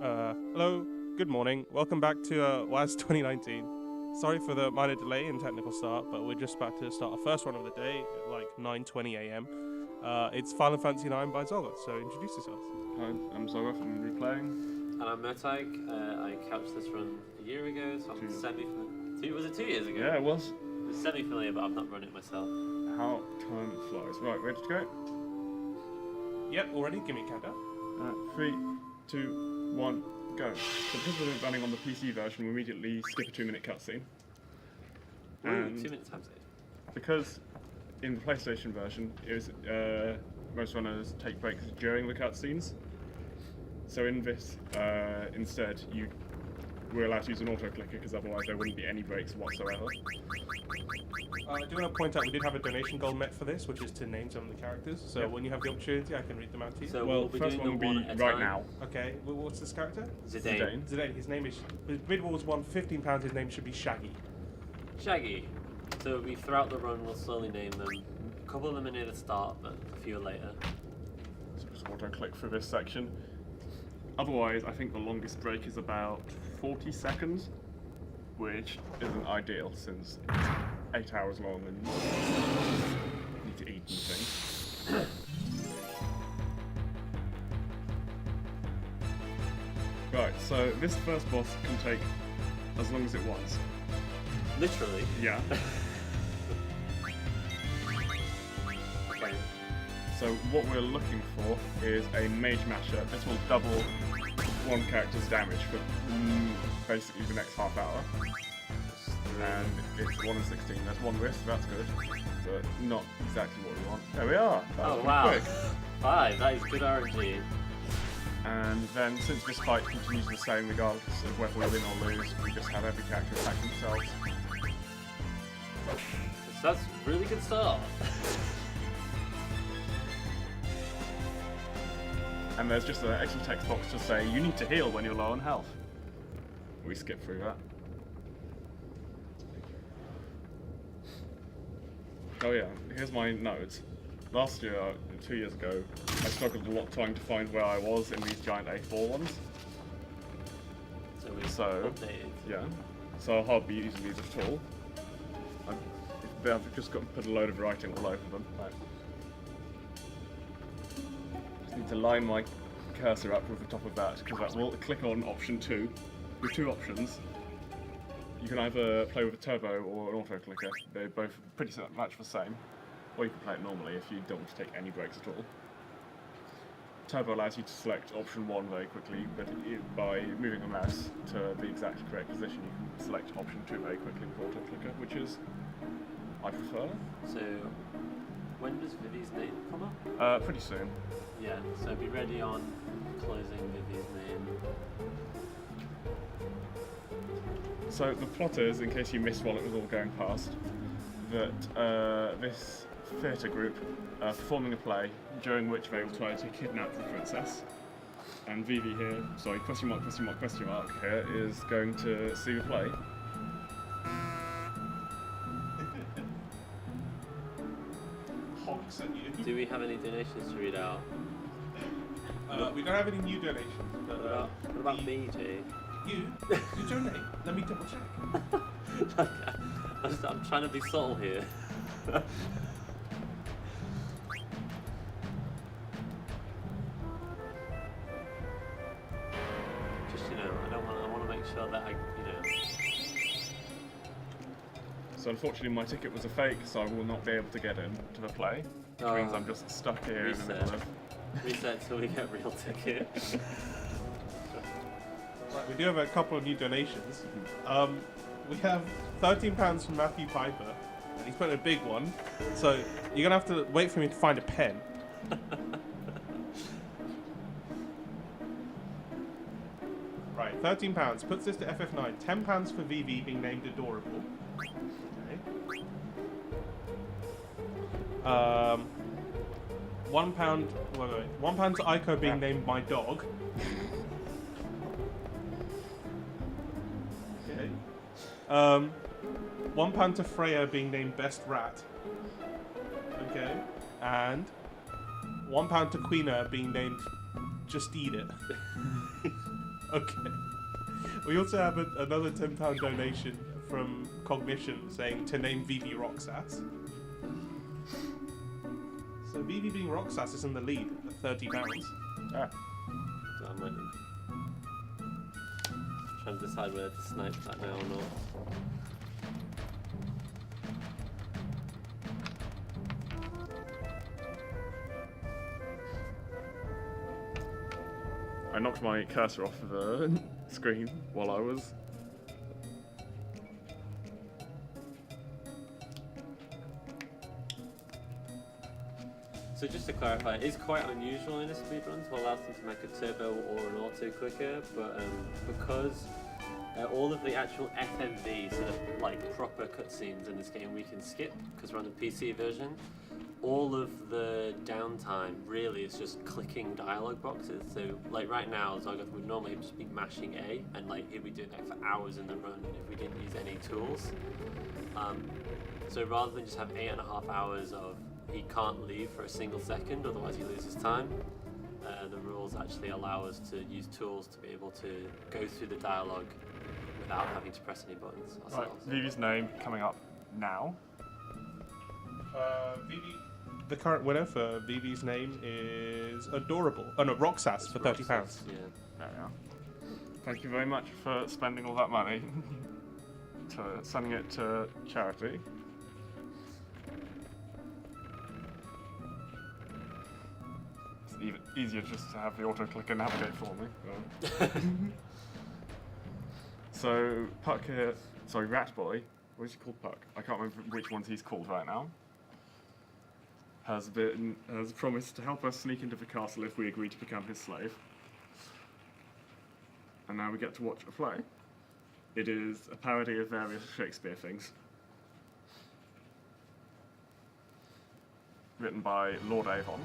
Hello, good morning. Welcome back to WASD 2019. Sorry for the minor delay in technical start, but we're just about to start our first run of the day at like 9:20 a.m. It's Final Fantasy IX by Zoggoth, so introduce yourselves. Hi, I'm Zoggoth, I'm replaying. And I'm Murtag. I couched this run a year ago, so I'm semi-familiar. Was it 2 years ago? Yeah, it was. I'm semi-familiar, but I've not run it myself. How time flies. Right, ready to go? Yep, already? Give me a countdown. 3, 2, 1, go. So because we're running on the PC version, we immediately skip a 2-minute cutscene. Ooh, 2 minutes time save. Because in the PlayStation version, it was, most runners take breaks during the cutscenes. So in this, instead, we're allowed to use an auto-clicker because otherwise there wouldn't be any breaks whatsoever. I do want to point out we did have a donation goal met for this, which is to name some of the characters. So when you have the opportunity, I can read them out to you. So Well, we'll be first doing one the will one be at a right time. now. Okay, what's this character? Zidane. Zidane. His name is. His bid was won £15. His name should be Shaggy. Shaggy. So we throughout the run, we'll slowly name them. A couple of them are near the start, but a few are later. So just auto-click through this section. Otherwise, I think the longest break is about 40 seconds, which isn't ideal since it's 8 hours long and you need to eat and things. Right, so this first boss can take as long as it wants. Literally. Yeah. Okay. So what we're looking for is a mage masher. This will double one character's damage for basically the next half hour. And it's 1 in 16. There's one risk, that's good, but not exactly what we want. There we are! That was Oh pretty wow. quick. 5, that is good RNG. And then since this fight continues the same regardless of whether we win or lose, we just have every character attack themselves. So that's a really good start. And there's just an extra text box to say, you need to heal when you're low on health. We skip through that. Oh yeah, here's my notes. Last year, 2 years ago, I struggled a lot trying to find where I was in these giant A4 ones. So we've So, updated. yeah. So I'll hardly be using these at all. I've just got to put a load of writing all over them. Just need to line my cursor up with the top of that, because that will click on option 2. With 2 options. You can either play with a turbo or an auto clicker. They're both pretty much the same. Or you can play it normally if you don't want to take any breaks at all. Turbo allows you to select option 1 very quickly, but by moving the mouse to the exactly correct position, you can select option 2 very quickly with auto clicker, which is I prefer. So when does Vivi's name come up? Pretty soon. Yeah, so be ready on closing Vivi's name. So the plot is, in case you missed while it was all going past, that this theatre group are performing a play during which they will try to kidnap the princess. And Vivi here, sorry, question mark, here, is going to see the play. Honks at you. Do we have any donations to read out? We don't have any new donations, but What about me, Jay? you donate. Let me double check. I'm trying to be subtle here. Just, I want to make sure that So unfortunately my ticket was a fake, so I will not be able to get in to the play. Which means I'm just stuck here in the middle of... Reset till we get real ticket. Right, we do have a couple of new donations. We have £13 from Matthew Piper, and he's put in a big one. So you're gonna have to wait for me to find a pen. Right, £13 puts this to FF9. £10 for VV being named adorable. Okay. £1. Wait. £1 to Aiko being named my dog. Okay. £1 to Freya being named best rat. Okay. And £1 to Queena being named just eat it. Okay. We also have another £10 donation from Cognition saying to name Vivi Roxas. So Vivi being Roxas is in the lead at £30. Ah. So I might be trying to decide whether to snipe that now or not. I knocked my cursor off the screen while I was. So just to clarify, it is quite unusual in a speedrun to allow them to make a turbo or an auto clicker, but because all of the actual FMV, sort of like proper cutscenes in this game we can skip because we're on the PC version, all of the downtime really is just clicking dialogue boxes. So like right now, Zoggoth would normally just be mashing A, and like he'd be doing that for hours in the run if we didn't use any tools. So rather than just have 8.5 hours of he can't leave for a single second, otherwise he loses time, the rules actually allow us to use tools to be able to go through the dialogue without having to press any buttons ourselves. Right, Vivi's name coming up now. Vivi, the current winner for Vivi's name is Adorable. Oh no, Roxas for £30. Yeah. There we are. Thank you very much for spending all that money to sending it to charity. It's even easier just to have the auto-clicker navigate for me. So, Puck here, sorry, Rat Boy, what is he called, Puck? I can't remember which ones he's called right now. Has promised to help us sneak into the castle if we agree to become his slave. And now we get to watch a play. It is a parody of various Shakespeare things. Written by Lord Avon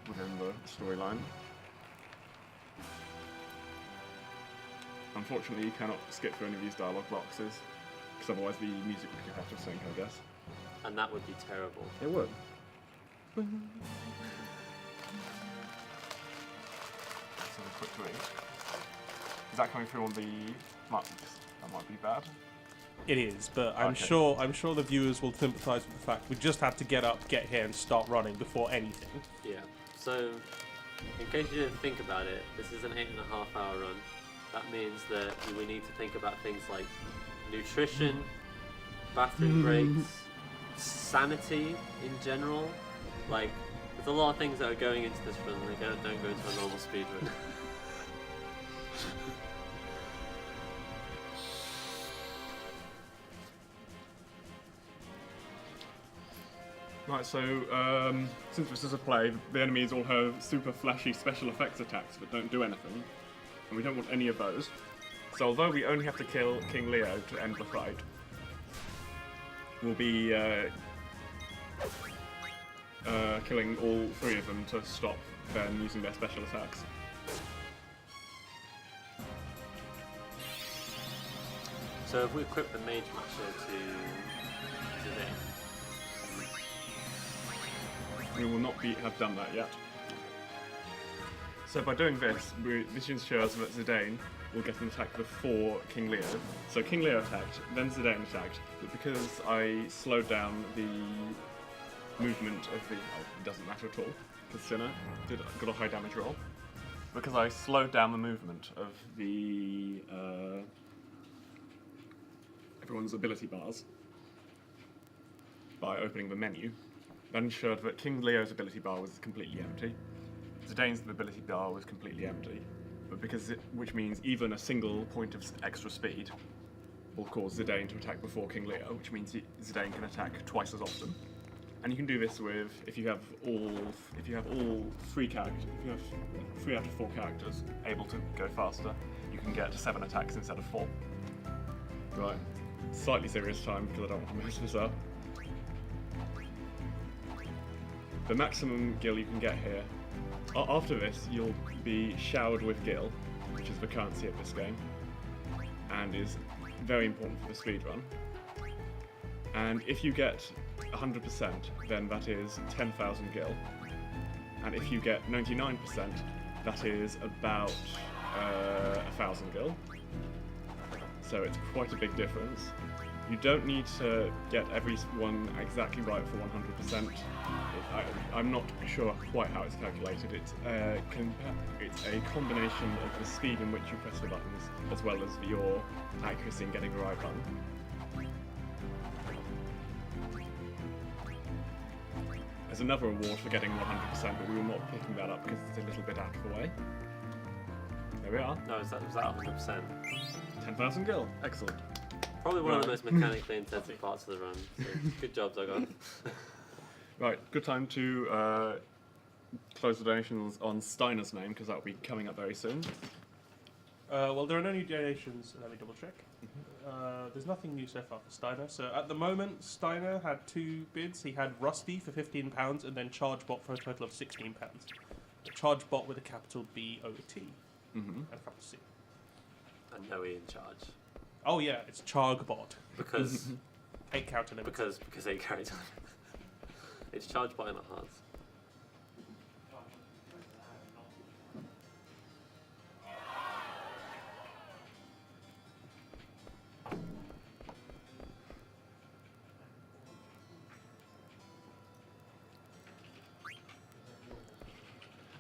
within the storyline. Unfortunately, you cannot skip through any of these dialogue boxes, because otherwise the music would have to sync, I guess. And that would be terrible. It would. Let's have a quick read. Is that coming through on the marks? That might be bad. It is, but I'm Okay. sure the viewers will sympathise with the fact we just had to get up, get here, and start running before anything. Yeah. So, in case you didn't think about it, this is an 8.5 hour run. That means that we need to think about things like nutrition, bathroom breaks, sanity in general. Like, there's a lot of things that are going into this run that don't go into a normal speed run. Right, so since this is a play, the enemies all have super flashy special effects attacks that don't do anything, and we don't want any of those. So although we only have to kill King Leo to end the fight, we'll be killing all three of them to stop them using their special attacks. So if we equip the Mage Masher to today, We will not have done that yet. So by doing this, this ensures that Zidane will get an attack before King Leo. So King Leo attacked, then Zidane attacked, but because I slowed down the movement of the... Oh, it doesn't matter at all, because Sinner got a high damage roll. Because I slowed down the movement of the... everyone's ability bars by opening the menu. That ensured that King Leo's ability bar was completely empty. Zidane's ability bar was completely empty, but which means even a single point of extra speed will cause Zidane to attack before King Leo, which means Zidane can attack twice as often. And you can do this with if you have all three characters, if you have 3 out of 4 characters able to go faster, you can get 7 attacks instead of 4. Right, slightly serious time because I don't want to mess this up. The maximum gil you can get here. After this, you'll be showered with gil, which is the currency of this game, and is very important for the speedrun. And if you get 100%, then that is 10,000 gil. And if you get 99%, that is about 1,000 gil. So it's quite a big difference. You don't need to get every one exactly right for 100%. I'm not sure quite how it's calculated. It's a combination of the speed in which you press the buttons, as well as your accuracy in getting the right button. There's another award for getting 100%, but we will not picking that up because it's a little bit out of the way. There we are. No, was that 100%? 10,000 gil. Excellent. Probably one of the most mechanically intensive parts of the run. So good job, Zoggoth. Right, good time to close the donations on Steiner's name, because that will be coming up very soon. Well, there are no new donations. Let me double check. There's nothing new so far for Steiner. So at the moment, Steiner had 2 bids. He had Rusty for £15 and then ChargeBot for a total of £16. ChargeBot with a capital B-O-T and a capital C. And no E in charge. Oh yeah, it's ChargeBot. Because 8 character limit. because 8 character limit. It's charged by not hearts.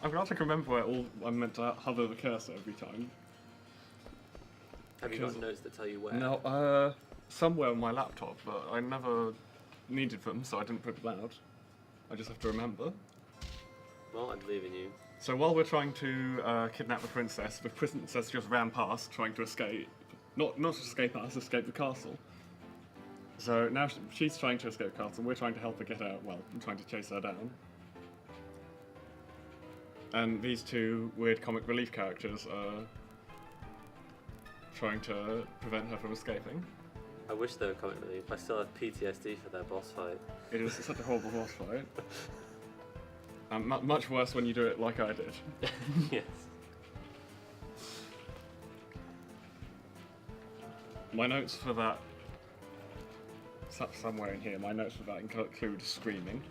I'm glad I can remember where I'm meant to hover the cursor every time. Have you got notes that tell you where? No, somewhere on my laptop, but I never needed them, so I didn't print them out. I just have to remember. Well, I believe in you. So while we're trying to kidnap the princess just ran past, trying to escape. Not escape us, escape the castle. So now she's trying to escape the castle, we're trying to help her get out, well, I'm trying to chase her down. And these 2 weird comic relief characters are trying to prevent her from escaping. I wish they were comic relief. I still have PTSD for their boss fight. It is such a horrible boss fight. And much worse when you do it like I did. Yes. My notes for that, somewhere in here, my notes for that include screaming.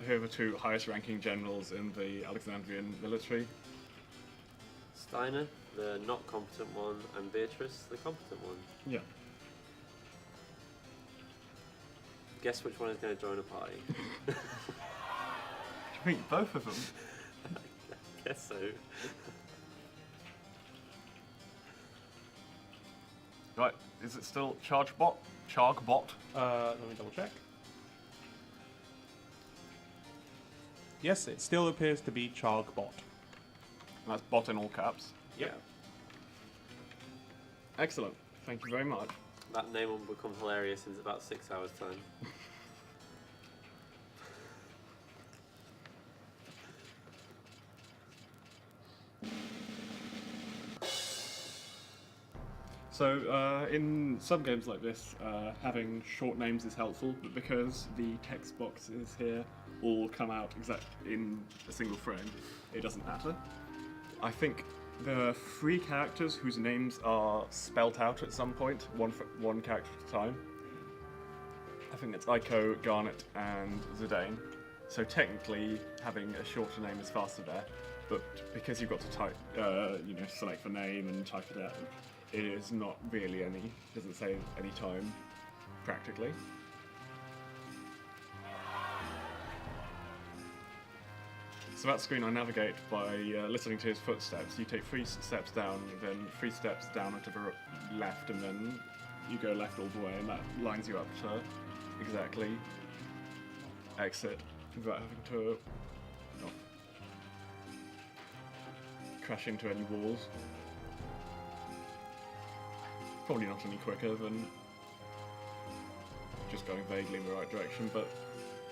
Here are the 2 highest ranking generals in the Alexandrian military. Steiner, the not competent one, and Beatrice, the competent one. Yeah. Guess which one is going to join a party? Do you think both of them? I guess so. Right, is it still ChargeBot? ChargeBot? Let me double check. Yes, it still appears to be ChargeBot. And that's bot in all caps. Yeah. Excellent. Thank you very much. That name will become hilarious in about 6 hours' time. So, in some games like this, having short names is helpful, but because the text boxes here all come out in a single frame, it doesn't matter. I think there are 3 characters whose names are spelt out at some point, one character at a time. I think it's Aiko, Garnet, and Zidane. So technically, having a shorter name is faster there, but because you've got to type, select the name and type it out, it is not really doesn't save any time, practically. So that screen I navigate by listening to his footsteps. You take 3 steps down, then 3 steps down and to the left, and then you go left all the way, and that lines you up to exactly exit without having to crash into any walls. Probably not any quicker than just going vaguely in the right direction, but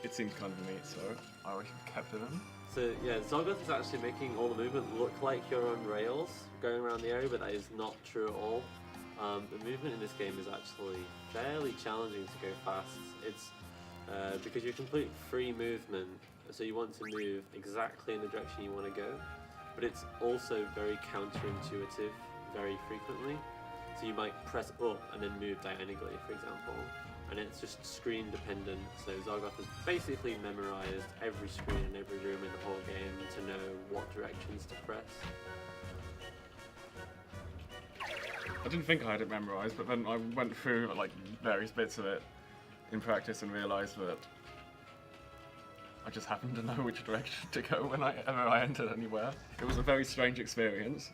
it seems kind of neat, so I always kept it in. So yeah, Zoggoth is actually making all the movement look like you're on rails going around the area, but that is not true at all. The movement in this game is actually fairly challenging to go fast. It's because you complete free movement, so you want to move exactly in the direction you want to go, but it's also very counterintuitive very frequently. So you might press up and then move diagonally, for example, and it's just screen dependent. So Zoggoth has basically memorized every screen and every room in the whole game to know what directions to press. I didn't think I had it memorized, but then I went through like various bits of it in practice and realised that I just happened to know which direction to go whenever I entered anywhere. It was a very strange experience.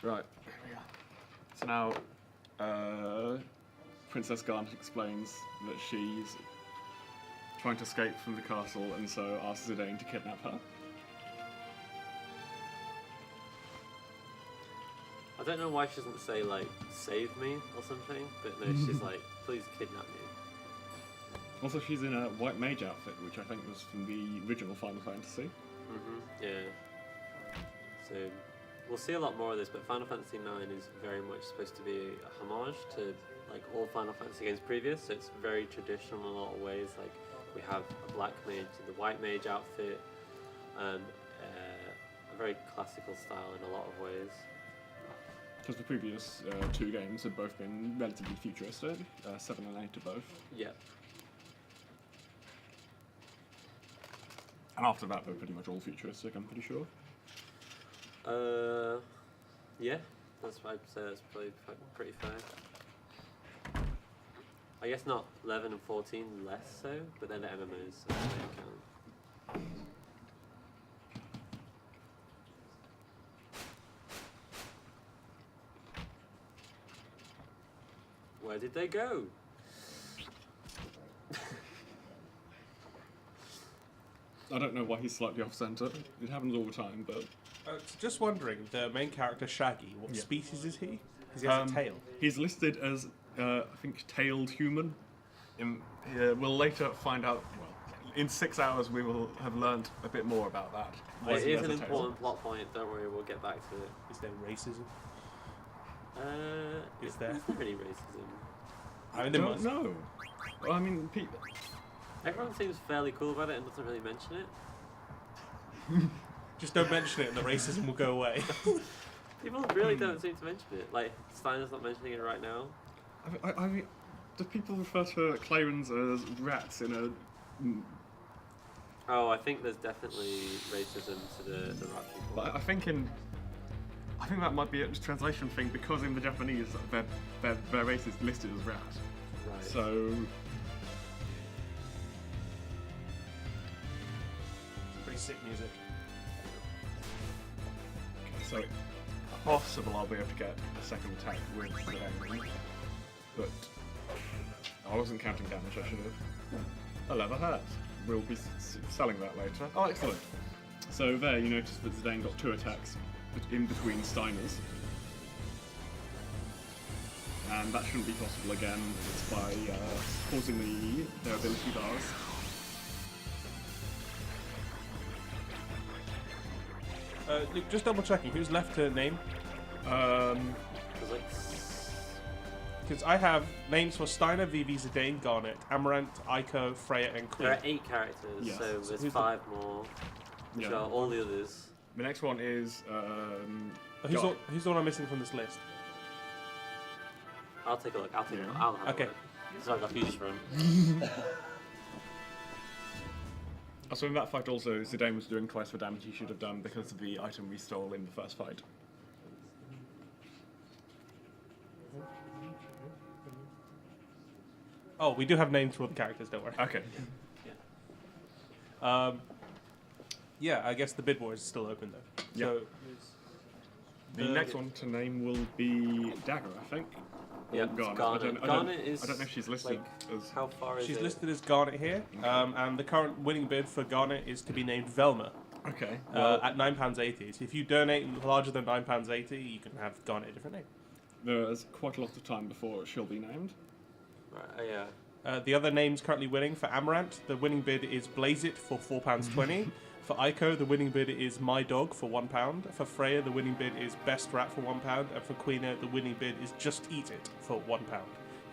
Right. So now, Princess Garnet explains that she's trying to escape from the castle and so asks Zidane to kidnap her. I don't know why she doesn't say, like, save me or something, but no, she's like, please kidnap me. Also, she's in a white mage outfit, which I think was from the original Final Fantasy. Yeah. So, we'll see a lot more of this, but Final Fantasy IX is very much supposed to be a homage to, like, all Final Fantasy games previous, so it's very traditional in a lot of ways. Like, we have a black mage in the white mage outfit, and a very classical style in a lot of ways. Because the previous two games had both been relatively futuristic, 7 and 8 are both. Yeah. And after that, they're pretty much all futuristic, I'm pretty sure. Yeah, I'd say that's probably pretty fair. I guess not 11 and 14 less so, but they're the MMOs, so they count. Where did they go? I don't know why he's slightly off-centre. It happens all the time, but... Just wondering, the main character Shaggy, what species is he? Because he has a tail. He's listed as, I think, tailed human. We'll later find out, well, in 6 hours we will have learned a bit more about that. It is an important plot point, don't worry, we'll get back to it. Is there racism? Is there any racism? I mean, I don't know. Well, I mean, people... Everyone seems fairly cool about it and doesn't really mention it. Just don't mention it and the racism will go away. People really don't seem to mention it. Like, Steiner's not mentioning it right now. I mean, do people refer to Clarence as rats in a... Oh, I think there's definitely racism to the rat people. But I think that might be a translation thing, because in the Japanese, their race is listed as rat. Right. So... Pretty sick music. So, possible I'll be able to get a second attack with the enemy, but I wasn't counting damage, I should have. A leather hat. We'll be selling that later. Oh, excellent. So there, you notice that Zidane got 2 attacks in between Steiners. And that shouldn't be possible again. It's by pausing their ability bars. Luke, just double checking, who's left to name? Because I have names for Steiner, Vivi, Zidane, Garnet, Amaranth, Aiko, Freya, and Queen. There are 8 characters, so there's 5 more, which are all the others. The next one is... who's the one I'm missing from this list? I'll take a look, I'll have a look. So I've got huge run. So in that fight also, Zidane was doing twice the damage he should have done because of the item we stole in the first fight. Oh, we do have names for the characters, don't worry. Okay. Yeah, I guess the bid war is still open though. Yep. So the next one to name will be Dagger, I think. Yeah, Garnet. I don't know if she's listed as... How far is she's it? listed as Garnet here, and the current winning bid for Garnet is to be named Velma. Okay. At £9.80. So if you donate larger than £9.80, you can have Garnet a different name. There's quite a lot of time before she'll be named. Right, yeah. The other names currently winning for Amaranth, the winning bid is Blaze It for £4.20. For Aiko, the winning bid is My Dog for £1. For Freya, the winning bid is Best Rat for £1. And for Queena, the winning bid is Just Eat It for £1.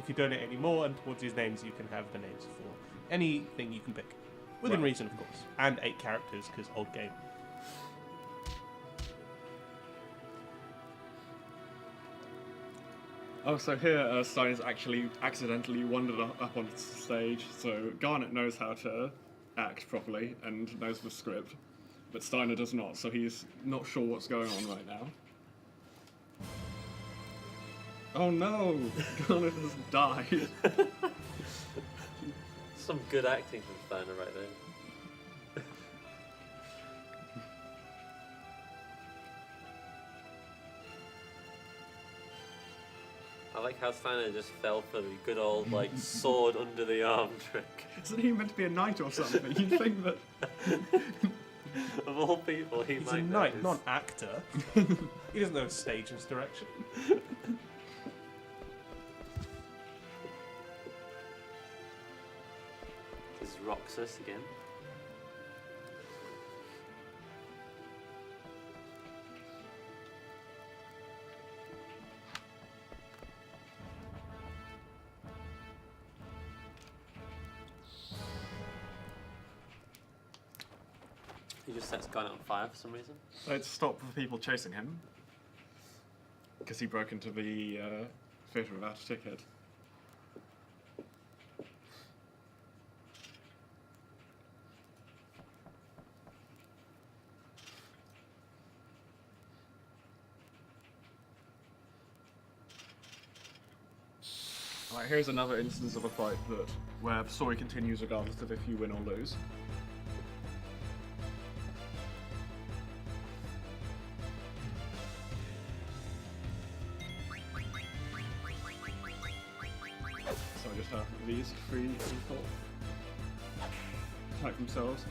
If you donate any more and towards these names, you can have the names for anything you can pick. Within Right. reason, of course. And 8 characters, because old game. Oh, so here Stein has actually accidentally wandered up on stage, so Garnet knows how to act properly and knows the script, but Steiner does not, so he's not sure what's going on right now. Oh no! Garnet has died. Some good acting from Steiner right there. I like how Steiner just fell for the good old, like, sword under the arm trick. Isn't he meant to be a knight or something? You'd think that... Of all people, He's a might knight, notice. not an actor. He doesn't know stage direction. This is Roxas again. He just sets Garnet on fire for some reason. Let's stop the people chasing him. Because he broke into the theatre without a ticket. Alright, here's another instance of a fight where the story continues regardless of if you win or lose. So I just have these 3 people attack themselves.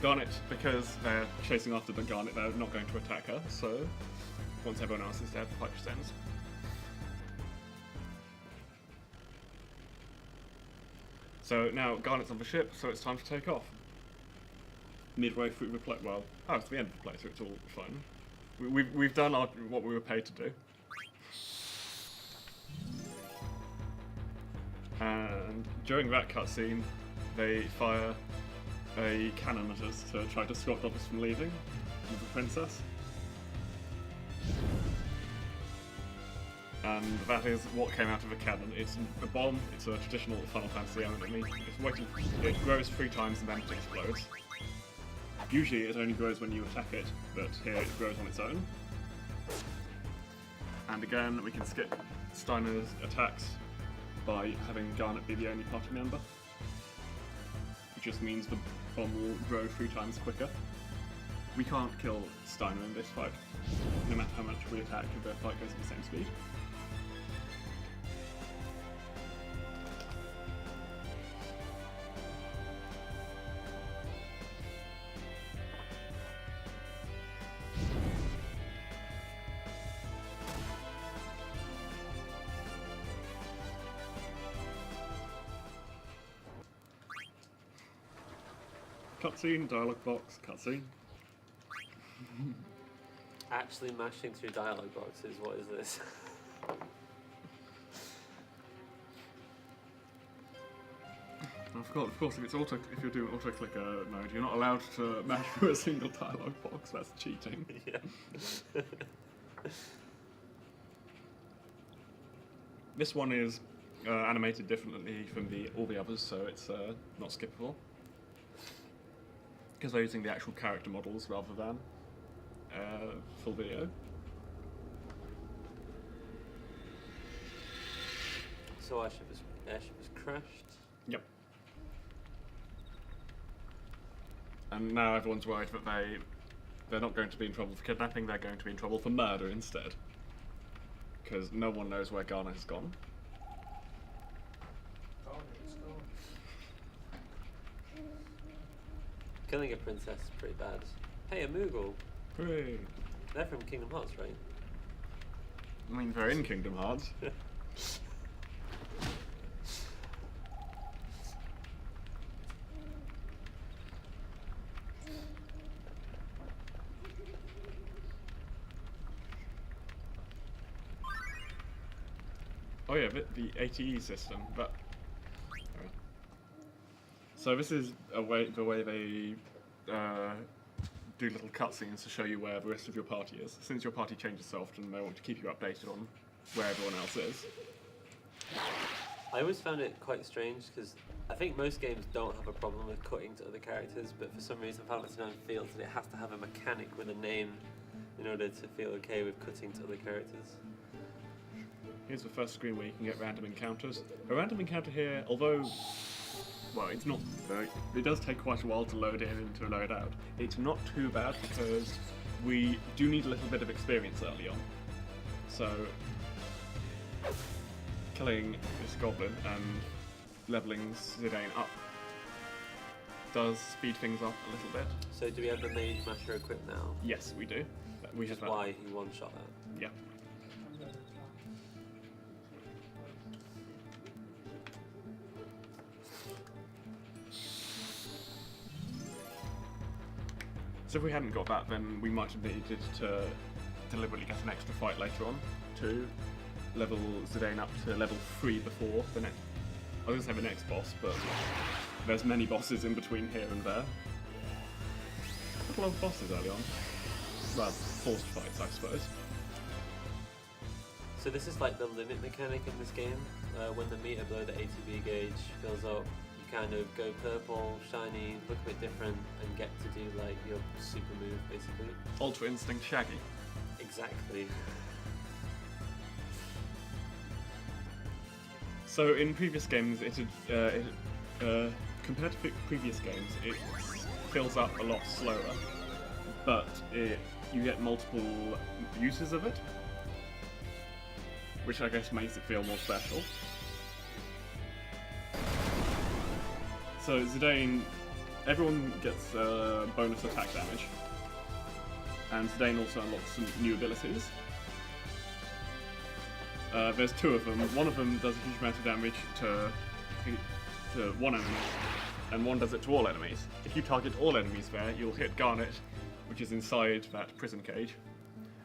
Garnet, because they're chasing after the Garnet, they're not going to attack her, so once everyone else is dead, the fight just ends. So now Garnet's on the ship, so it's time to take off. Midway through the play, well, it's the end of the play, so it's all fine. We've done what we were paid to do. And during that cutscene, they fire a cannon at us to try to stop us from leaving with the princess. And that is what came out of the cannon. It's a bomb, it's a traditional Final Fantasy enemy. It's waiting, it grows 3 times and then it explodes. Usually it only grows when you attack it, but here it grows on its own. And again, we can skip Steiner's attacks by having Garnet be the only party member. It just means the bomb will grow 3 times quicker. We can't kill Steiner in this fight. No matter how much we attack, the fight goes at the same speed. Cutscene, dialogue box, cutscene. Actually mashing through dialogue boxes, what is this? Of course, if you're doing auto-clicker mode, you're not allowed to mash through a single dialogue box. That's cheating. Yeah. This one is animated differently from all the others, so it's not skippable. Because they're using the actual character models rather than full video. So our airship is crashed. Yep. And now everyone's worried that they're not going to be in trouble for kidnapping, they're going to be in trouble for murder instead. Because no one knows where Garnet has gone. Killing a princess is pretty bad. Hey, a Moogle. Hooray! They're from Kingdom Hearts, right? I mean, they're in Kingdom Hearts. Oh yeah, the ATE system. But so this is the way they do little cutscenes to show you where the rest of your party is. Since your party changes so often, they want to keep you updated on where everyone else is. I always found it quite strange because I think most games don't have a problem with cutting to other characters, but for some reason Final Fantasy IX feels that it has to have a mechanic with a name in order to feel okay with cutting to other characters. Here's the first screen where you can get random encounters. A random encounter here, although, well, it's not very, it does take quite a while to load in and to load out. It's not too bad because we do need a little bit of experience early on. So, killing this goblin and leveling Zidane up does speed things up a little bit. So do we have the Mage Masher equipped now? Yes, we do. We have Which is why he one-shot that. Yeah. So if we hadn't got that, then we might have needed to deliberately get an extra fight later on to level Zidane up to level 3 before the next. I was going to say the next boss, but there's many bosses in between here and there. A couple of bosses early on. Well, forced fights, I suppose. So this is like the limit mechanic in this game. When the meter below the ATB gauge fills up, you kind of go purple, shiny, look a bit different, and get to do like your super move, basically. Ultra Instinct Shaggy. Exactly. So in previous games, compared to previous games, it fills up a lot slower, but you get multiple uses of it, which I guess makes it feel more special. So Zidane, everyone gets bonus attack damage, and Zidane also unlocks some new abilities. There's two of them. One of them does a huge amount of damage to one enemy, and one does it to all enemies. If you target all enemies there, you'll hit Garnet, which is inside that prison cage,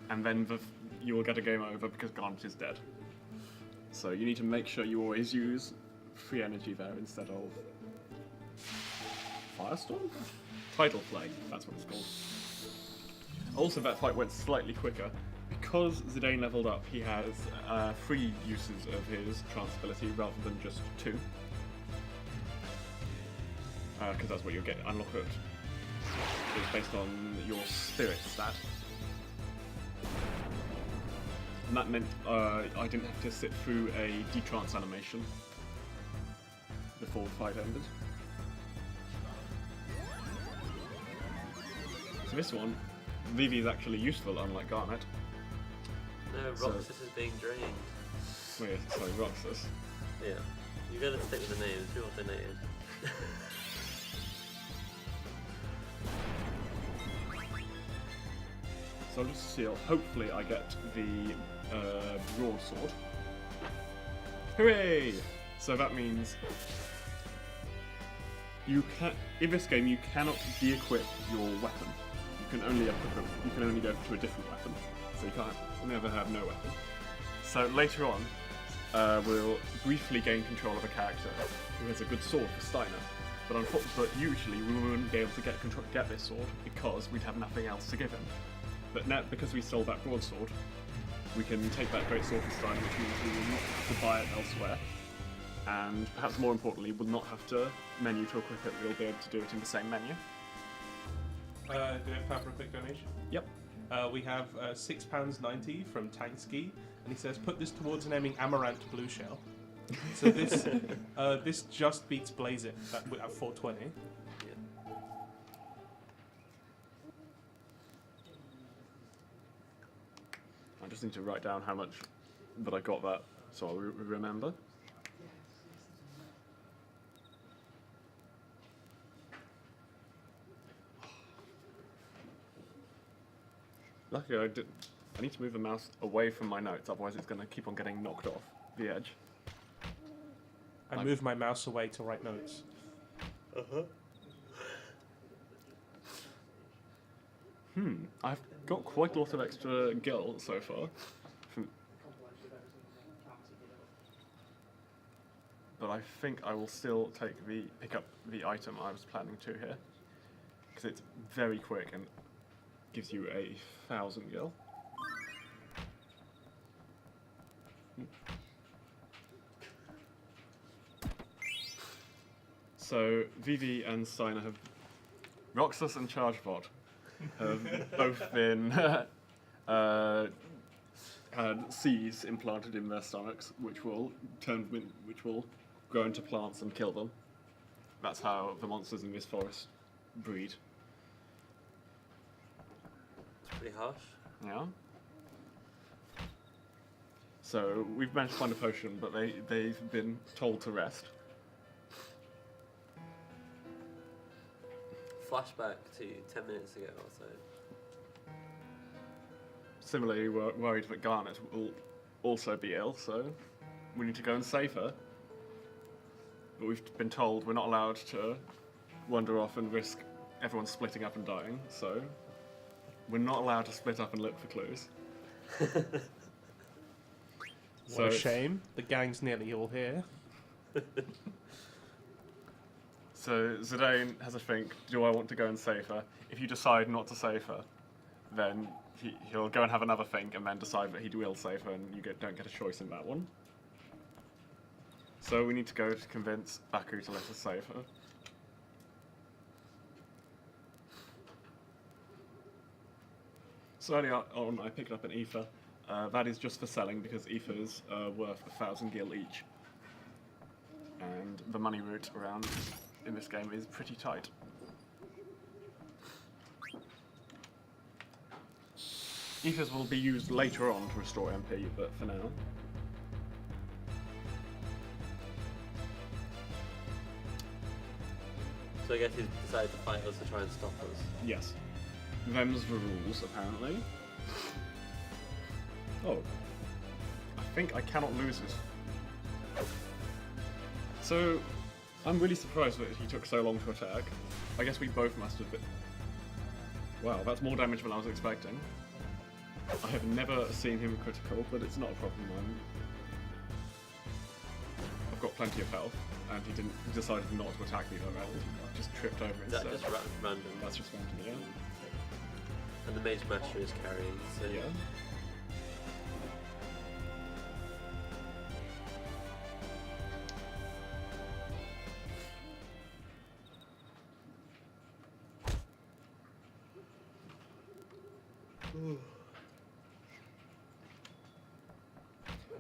and then you will get a game over because Garnet is dead. So you need to make sure you always use free energy there instead of Firestorm? Tidal Flame, that's what it's called. Also, that fight went slightly quicker. Because Zidane leveled up, he has 3 uses of his trance ability rather than just 2. Because that's what you'll get unlocked. It's based on your spirit stat. And that meant I didn't have to sit through a detrance animation before the fight ended. So this one, Vivi is actually useful, unlike Garnet. No, Roxas is being drained. Wait, sorry, Roxas. Yeah. You gotta stick with the names, you're donated. So I'll just seal. Hopefully I get the broadsword. Hooray! So that means you can. In this game, you cannot de-equip your weapon. You can only equip it. You can only go to a different weapon. So you can't never have no weapon. So later on, we'll briefly gain control of a character who has a good sword for Steiner. But usually we wouldn't be able to get this sword because we'd have nothing else to give him. But now, because we sold that broadsword, we can take that great sword for Steiner, which means we will not have to buy it elsewhere. And perhaps more importantly, we'll not have to menu to equip it. We'll be able to do it in the same menu. Do we have time for a quick donation? Yep. We have £6.90 from Tankski, and he says, put this towards naming Amaranth Blue Shell. So this this just beats Blaze It at 420. Yeah. I just need to write down how much that I got that, so I'll remember. Luckily I need to move the mouse away from my notes, otherwise it's going to keep on getting knocked off the edge. I move my mouse away to write notes. I've got quite a lot of extra gil so far. but I think I will still pick up the item I was planning to here, because it's very quick and gives you 1,000 gil. So Vivi and Steiner have, Roxas and Chargebot have both been had seeds implanted in their stomachs, which will grow into plants and kill them. That's how the monsters in this forest breed. It's pretty harsh. Yeah. So we've managed to find a potion, but they've been told to rest. Flashback to 10 minutes ago or so. Similarly, we're worried that Garnet will also be ill, so we need to go and save her. But we've been told we're not allowed to wander off and risk everyone splitting up and dying, so we're not allowed to split up and look for clues. What a shame. The gang's nearly all here. So Zidane has a think, do I want to go and save her? If you decide not to save her, then he'll go and have another think and then decide that he will save her, and you don't get a choice in that one. So we need to go to convince Baku to let us save her. So earlier on I picked up an ether. That is just for selling because ethers are worth 1,000 gil each. And the money route around in this game is pretty tight. Ethers will be used later on to restore MP, but for now. So I guess he's decided to fight us to try and stop us. Yes. Them's the rules, apparently. Oh. I think I cannot lose this. So, I'm really surprised that he took so long to attack. I guess we both must have been... Wow, that's more damage than I was expecting. I have never seen him critical, but it's not a problem. I've got plenty of health, and he decided not to attack me that round. He just tripped over Is that instead. just random? That's just random, yeah. And the Mage Master is carrying, so... Yeah.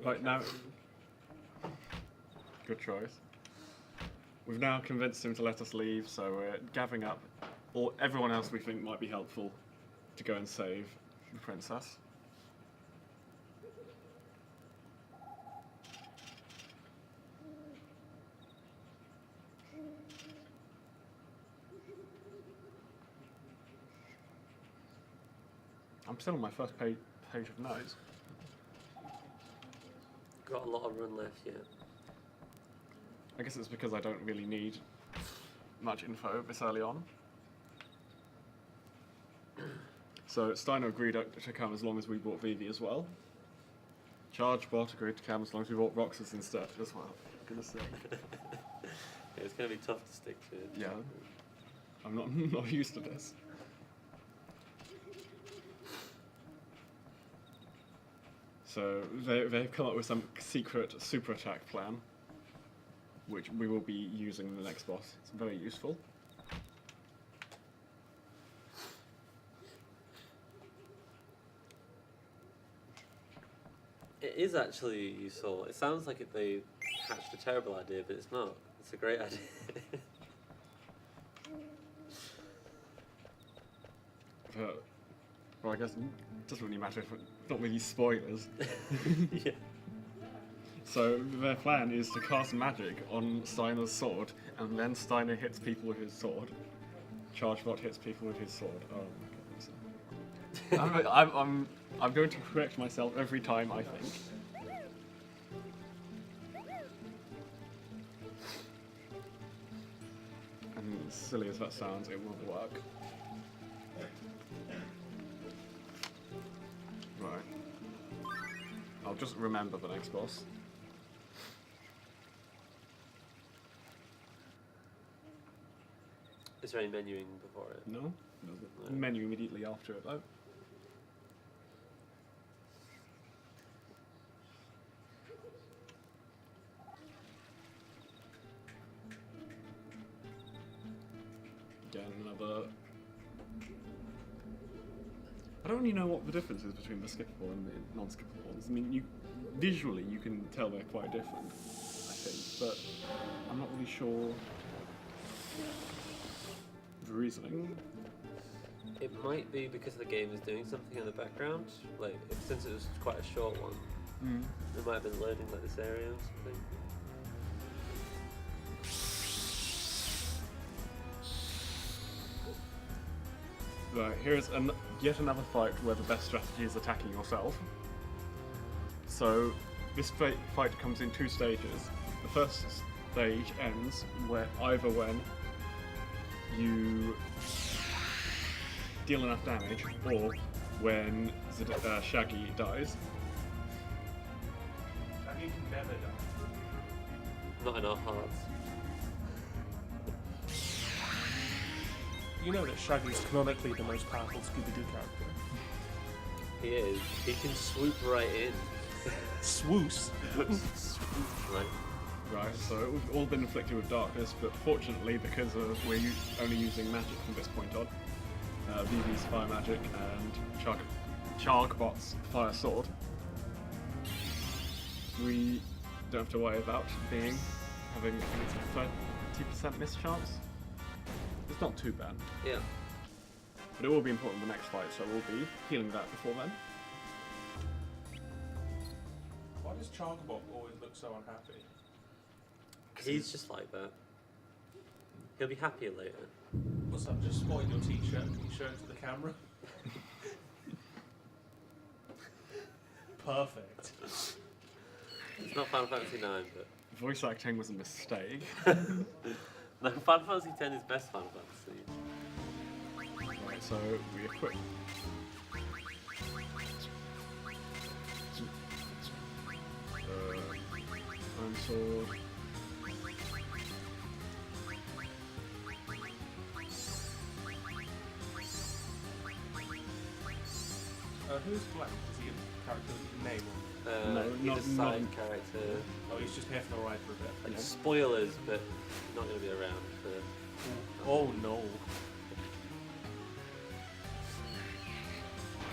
Right, now... Good choice. We've now convinced him to let us leave, so we're gathering up everyone else we think might be helpful to go and save the princess. I'm still on my first page of notes. Got a lot of run left yet. I guess it's because I don't really need much info this early on. So Steiner agreed to come as long as we brought Vivi as well. Chargebot agreed to come as long as we brought Roxas instead as well. I'm gonna say. Yeah, it's going to be tough to stick to. Yeah. I'm not used to this. So they've come up with some secret super attack plan, which we will be using in the next boss. It's very useful. It is actually useful. It sounds like they hatched a terrible idea, but it's not. It's a great idea. Well, I guess it doesn't really matter if it's not really spoilers. Yeah. So their plan is to cast magic on Steiner's sword, and then Steiner hits people with his sword. Chargebot hits people with his sword. Oh my goodness. I'm going to correct myself every time, I think. And as silly as that sounds, it will work. Right. I'll just remember the next boss. Is there any menuing before it? No, there's a menu immediately after it though. Again, another. I don't really know what the difference is between the skippable and the non-skippable ones. I mean, visually you can tell they're quite different, I think, but I'm not really sure the reasoning. It might be because the game is doing something in the background. Like, since it was quite a short one, it might have been loading like this area or something. Right, here's yet another fight where the best strategy is attacking yourself. So this fight comes in 2 stages. The first stage ends either when you deal enough damage, or when Shaggy dies. Shaggy can never die. Not in our hearts. You know that Shaggy's canonically the most powerful Scooby-Doo character. He is. He can swoop right in. Swoos. Right. Right, so we've all been inflicted with darkness, but fortunately, because we're only using magic from this point on, Vivi's fire magic and Chargbot's fire sword, we don't have to worry about having, I think it's a 30% miss chance. It's not too bad. Yeah. But it will be important in the next fight, so we'll be healing that before then. Why does Chargbot always look so unhappy? He's just like that. He'll be happier later. What's that? Just spotted your t-shirt. Can you show it to the camera? Perfect. It's not Final Fantasy 9, but... Voice acting was a mistake. No, Final Fantasy 10 is best Final Fantasy. Right, so we equip. Iron sword. Who's Blank? Is he a character name? No, he's not- a side not- character. Oh, he's just here for the ride for a bit. Like, spoilers, but not going to be around for... Oh no.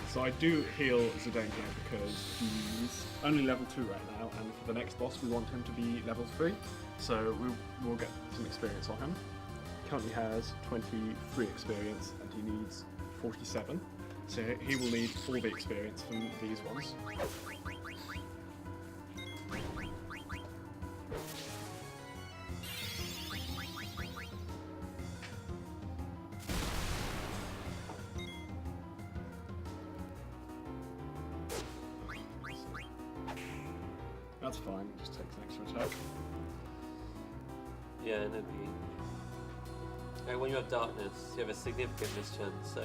So I do heal Zidane here because he's only level 2 right now, and for the next boss we want him to be level 3. So we'll get some experience on him. Currently has 23 experience and he needs 47. So he will need all the experience from these ones. That's fine, it just takes an extra attack. Yeah, no biggie. Like, when you have darkness, you have a significant mischance, so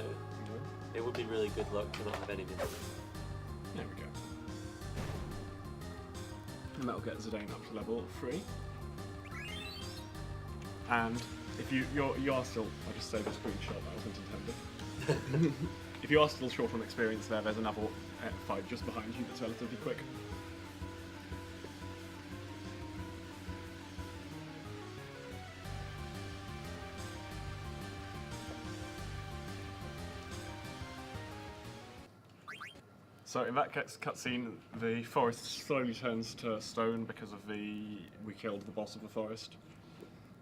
it would be really good luck to not have any mischance. There we go. And that'll get Zidane up to level 3. And if you are still, I just saved a screenshot, that wasn't intended. If you are still short on experience there's another fight just behind you that's relatively quick. So in that cutscene, the forest slowly turns to stone because of we killed the boss of the forest.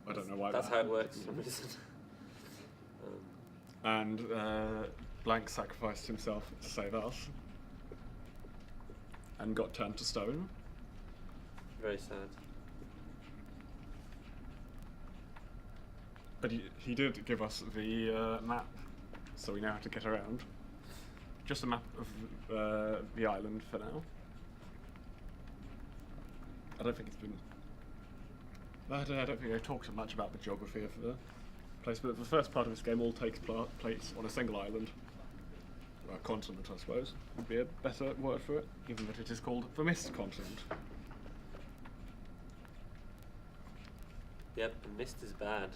I don't know why. That's how it works for some reason. And Blank sacrificed himself to save us, and got turned to stone. Very sad. But he did give us the map, so we know how to get around. Just a map of the island for now. I don't think it's been... I don't think I've talked much about the geography of the place, but the first part of this game all takes place on a single island. Or a continent, I suppose, would be a better word for it, even that it is called the Mist Continent. Yep, and mist is bad.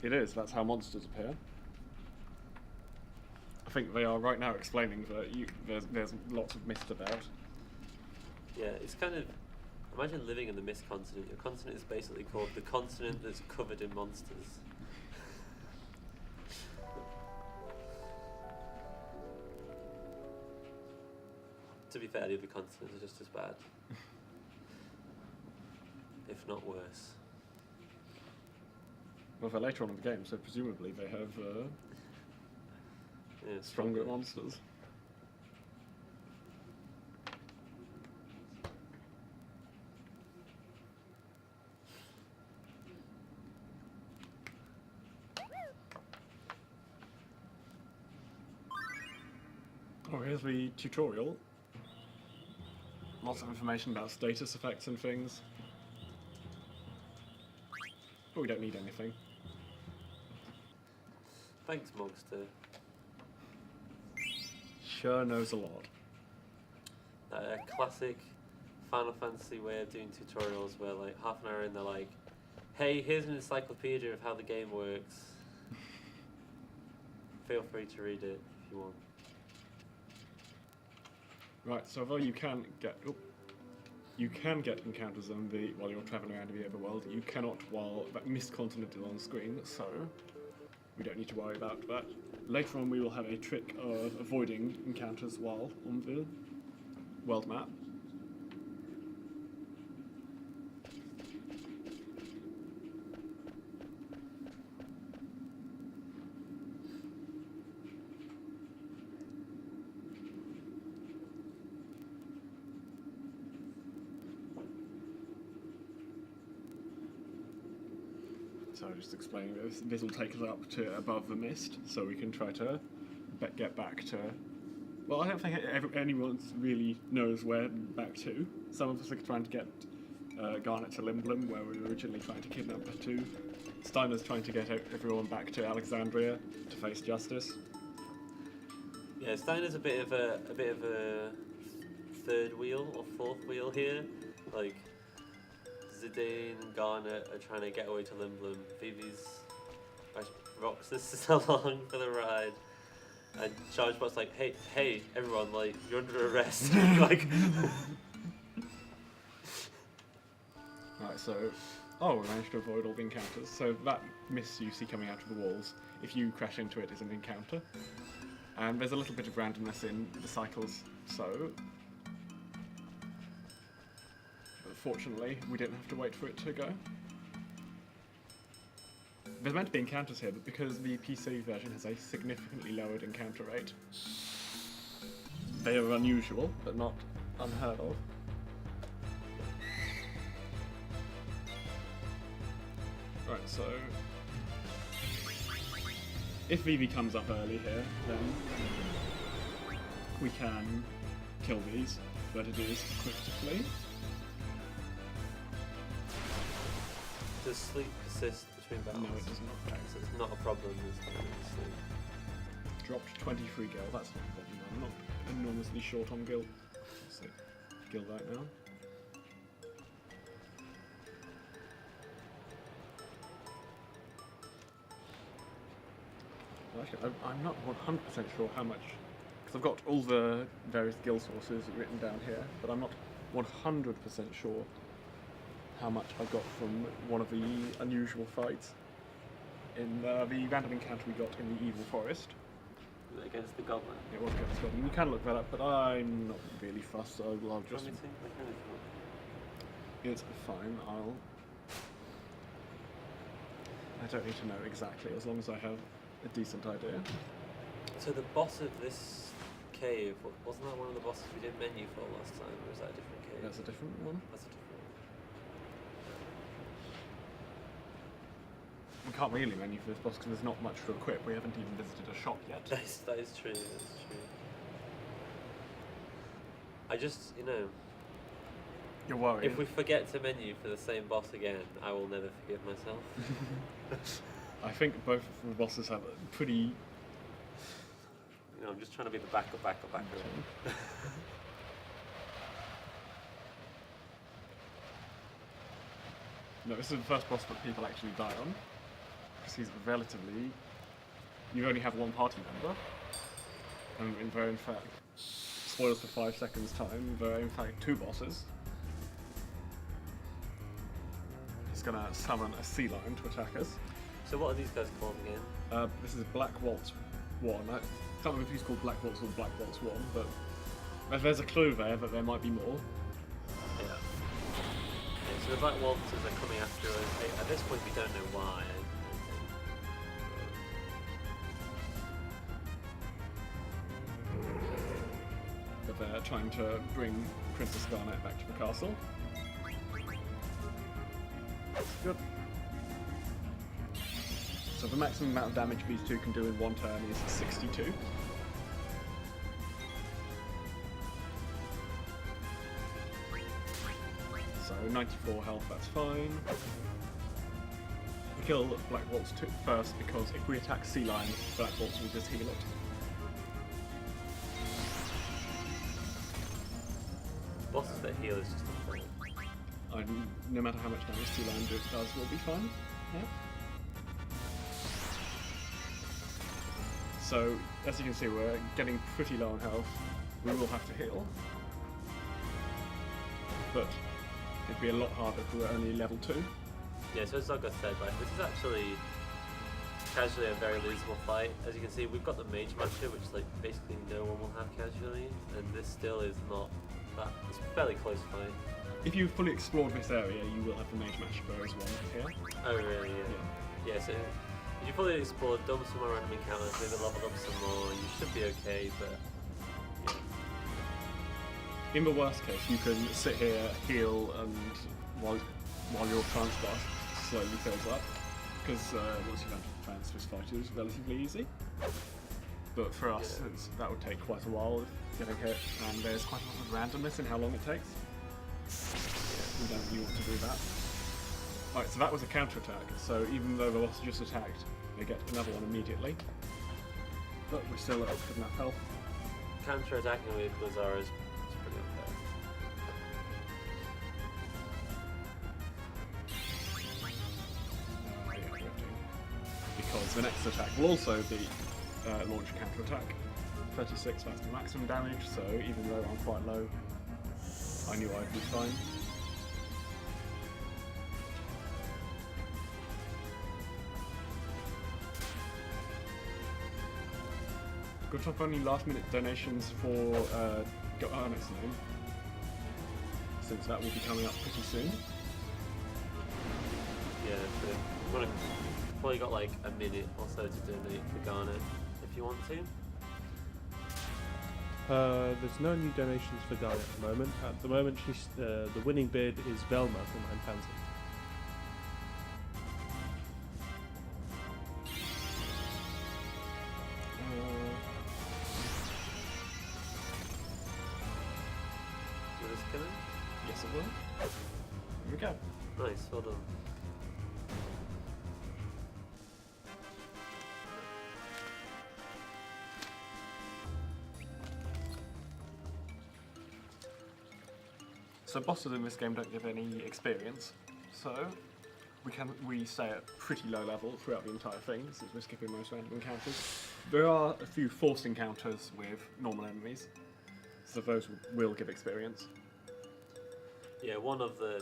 It is, that's how monsters appear. I think they are right now explaining that there's lots of mist about. Yeah, it's kind of... Imagine living in the mist continent. Your continent is basically called the continent that's covered in monsters. To be fair, the other continents are just as bad. If not worse. Well, they're later on in the game, so presumably they have Yeah, stronger monsters. Oh, here's the tutorial. Lots of information about status effects and things. But we don't need anything. Thanks, Mogster. Sure knows a lot. A classic Final Fantasy way of doing tutorials where like half an hour in they're like, hey, here's an encyclopedia of how the game works. Feel free to read it if you want. Right, so although you can get encounters while you're travelling around the overworld, you cannot while that mist continent is on screen, so we don't need to worry about that. Later on we will have a trick of avoiding encounters while on the world map. So just explaining this will take us up to above the mist, so we can try to get back to... Well, I don't think anyone really knows where back to. Some of us are trying to get Garnet to Limblum, where we were originally trying to kidnap her to. Steiner's trying to get everyone back to Alexandria to face justice. Yeah, Steiner's a bit of a third wheel or fourth wheel here. Like, Zidane and Garnet are trying to get away to Limblum. Vivi's rocks this along for the ride. And Chargebot's like, hey, everyone, like, you're under arrest. Like, Right, so... Oh, we managed to avoid all the encounters. So that mist you see coming out of the walls, if you crash into it, is an encounter. And there's a little bit of randomness in the cycles, so... But fortunately, we didn't have to wait for it to go. There's meant to be encounters here, but because the PC version has a significantly lowered encounter rate, they are unusual, but not unheard of. Right, so... If Vivi comes up early here, then we can kill these, but it is quick to flee. does sleep persist between battles? No, it does not. So it's not a problem this time with sleep. Dropped 23 gil, that's not a problem. I'm not enormously short on gil. So, gil right now. Well, actually, I'm not 100% sure how much, because I've got all the various gil sources written down here, but I'm not 100% sure how much I got from one of the unusual fights in the random encounter we got in the Evil Forest. Against the goblin. It was against the goblin. You can look that up, but I'm not really fussed, so I'll Do you just... want me to? It's fine, I don't need to know exactly, as long as I have a decent idea. So the boss of this cave, wasn't that one of the bosses we did menu for last time, or is that a different cave? That's a different one. That's a different one. We can't really menu for this boss because there's not much to equip. We haven't even visited a shop yet. That is true, that's true. I just, You're worried. if we forget to menu for the same boss again, I will never forgive myself. I think both of the bosses have a pretty... I'm just trying to be the backup. No, this is the first boss that people actually die on. because he's relatively. You only have one party member, and there are in fact, spoilers for 5 seconds time, there are in fact 2 bosses. He's gonna summon a sea lion to attack us. So what are these guys called again? This is Black Waltz 1. I can't remember if he's called Black Waltz or Black Waltz 1, but there's a clue there that there might be more. Yeah. So the Black Waltzes are coming after us. At this point, we don't know why. But they're trying to bring Princess Garnet back to the castle. Good. So the maximum amount of damage these two can do in one turn is 62. So 94 health, that's fine. We kill Black Waltz first because if we attack Sea Lion, Black Waltz will just heal it. Bosses that heal is just a thing. No matter how much damage Sea Lion does, will be fine. Yeah. So, as you can see, we're getting pretty low on health. We will have to heal. But it'd be a lot harder if we were only level 2. Yeah, so as Zoggoth said, like, this is actually casually a very losable fight. As you can see, we've got the Mage Master, which like basically no one will have casually, and this still is not that. It's a fairly close fight. If you fully explored this area, you will have the Mage Master as well here. Oh really? Yeah. Yeah, so if you fully explored, done some more random encounters, maybe leveled up some more, you should be okay, but in the worst case, you can sit here, heal, and while your trance bar slowly fills up, because once you've entered trance, this fight is relatively easy. But for us, that would take quite a while getting hit, and there's quite a lot of randomness in how long it takes. We don't really want to do that. Alright, so that was a counterattack, so even though the boss just attacked, they get another one immediately. But we're still at good enough health. counter-attacking with Lazara is pretty unfair. Because the next attack will also be launch a counter-attack. 36, that's the maximum damage, so even though I'm quite low, I knew I'd be fine. Good job, only last-minute donations for Garnet's name, since that will be coming up pretty soon. Yeah, so you've probably got like a minute or so to donate for Garnet if you want to. There's no new donations for Garnet at the moment. At the moment, she's the winning bid is Velma for 9 pansy. Will this kill him? Yes, it will. Here we go. Nice, well done. So bosses in this game don't give any experience, so we stay at pretty low level throughout the entire thing, since we're skipping most random encounters. There are a few forced encounters with normal enemies, so those will give experience. Yeah, one of the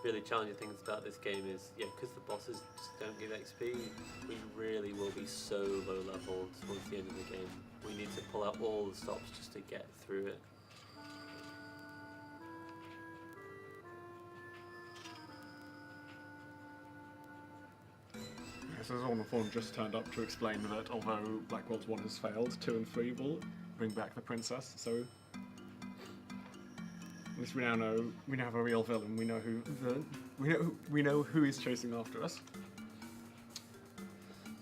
really challenging things about this game is, because the bosses just don't give XP, we really will be so low level towards the end of the game. We need to pull out all the stops just to get through it. So Zorn Form just turned up to explain that although Black World 1 has failed, 2 and 3 will bring back the princess, so at least we now have a real villain, we know who is chasing after us.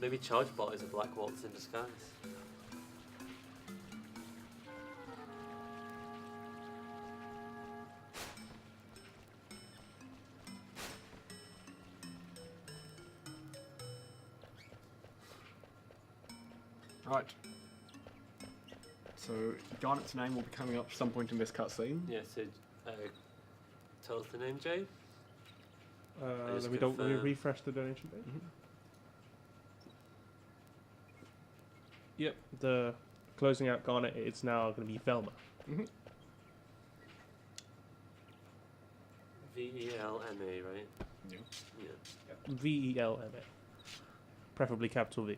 Maybe Chargebot is a Black Waltz in disguise. Right. So Garnet's name will be coming up some point in this cutscene. Yeah, so tell us the name, Jay. Then we don't refresh the donation page. Yep. The closing out Garnet is now going to be Velma. Mm-hmm. VELMA, right? Yeah. Yeah. VELMA. Preferably capital V.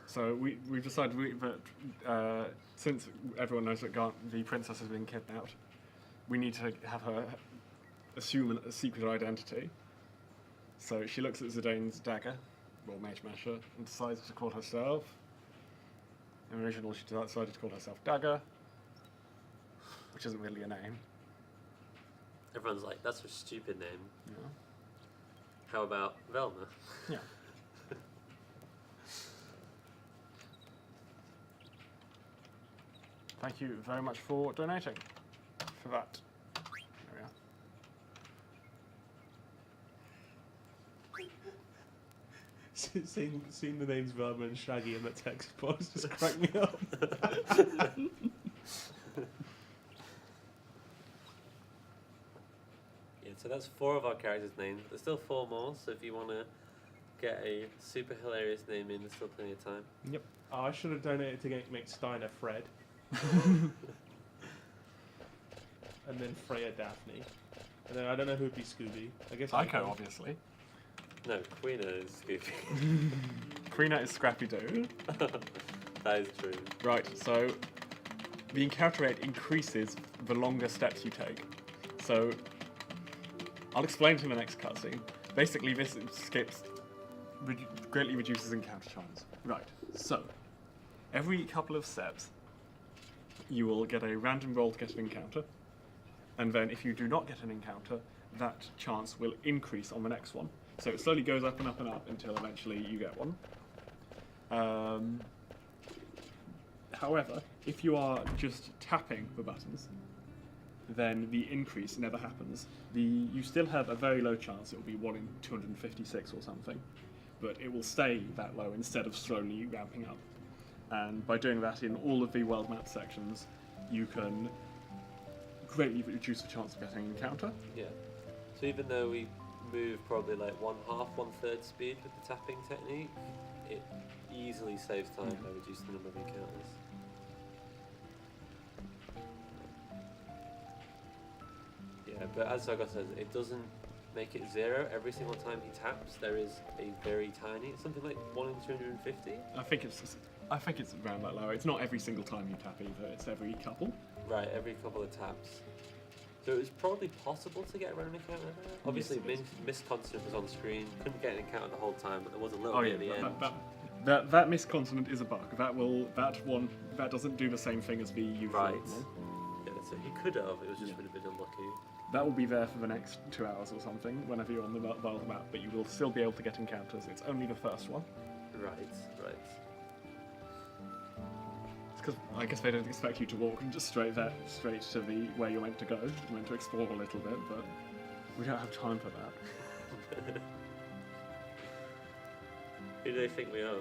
So we've decided that since everyone knows that the princess has been kidnapped, we need to have her assume a secret identity. So she looks at Zidane's dagger, or Mage Masher, and decides to call herself. In original, she decided to call herself Dagger, which isn't really a name. Everyone's like, that's a stupid name. Yeah. How about Velma? Yeah. Thank you very much for donating for that. There we are. Seeing the names Velma and Shaggy in the text box just cracked me up. Yeah, so that's 4 of our characters' names. There's still 4 more, so if you want to get a super hilarious name in, there's still plenty of time. Yep. Oh, I should have donated to make Steiner Fred. And then Freya Daphne. And then I don't know who'd be Scooby. I guess Psycho, obviously. No, Queen is Scooby. Queena is Scrappy Doo. That is true. Right, so the encounter rate increases the longer steps you take. So I'll explain to the next cutscene. Basically, this greatly reduces encounter chance. Right, so every couple of steps, you will get a random roll to get an encounter, and then if you do not get an encounter, that chance will increase on the next one. So it slowly goes up and up and up until eventually you get one. However, if you are just tapping the buttons, then the increase never happens. You still have a very low chance, it will be 1 in 256 or something, but it will stay that low instead of slowly ramping up. And by doing that in all of the world map sections, you can greatly reduce the chance of getting an encounter. Yeah. So even though we move probably like 1/2, 1/3 speed with the tapping technique, it easily saves time by reducing the number of encounters. Yeah, but as Zoggoth says, it doesn't make it 0 every single time he taps. There is a very tiny, something like 1 in 250. I think it's around that low. It's not every single time you tap either. It's every couple. Right, every couple of taps. So it was probably possible to get a random encounter there. Obviously, Yes, Miss Constant was on screen. Couldn't get an encounter the whole time, but there was a little bit at the end. That misconsonant is a bug. That doesn't do the same thing as the usual Right. one. Yeah, so he could have. It was just been a bit unlucky. That will be there for the next 2 hours or something, whenever you're on the world map, but you will still be able to get encounters. It's only the first one. Right. It's because I guess they don't expect you to walk just straight to where you're meant to go. You're meant to explore a little bit, but we don't have time for that. Who do they think we are?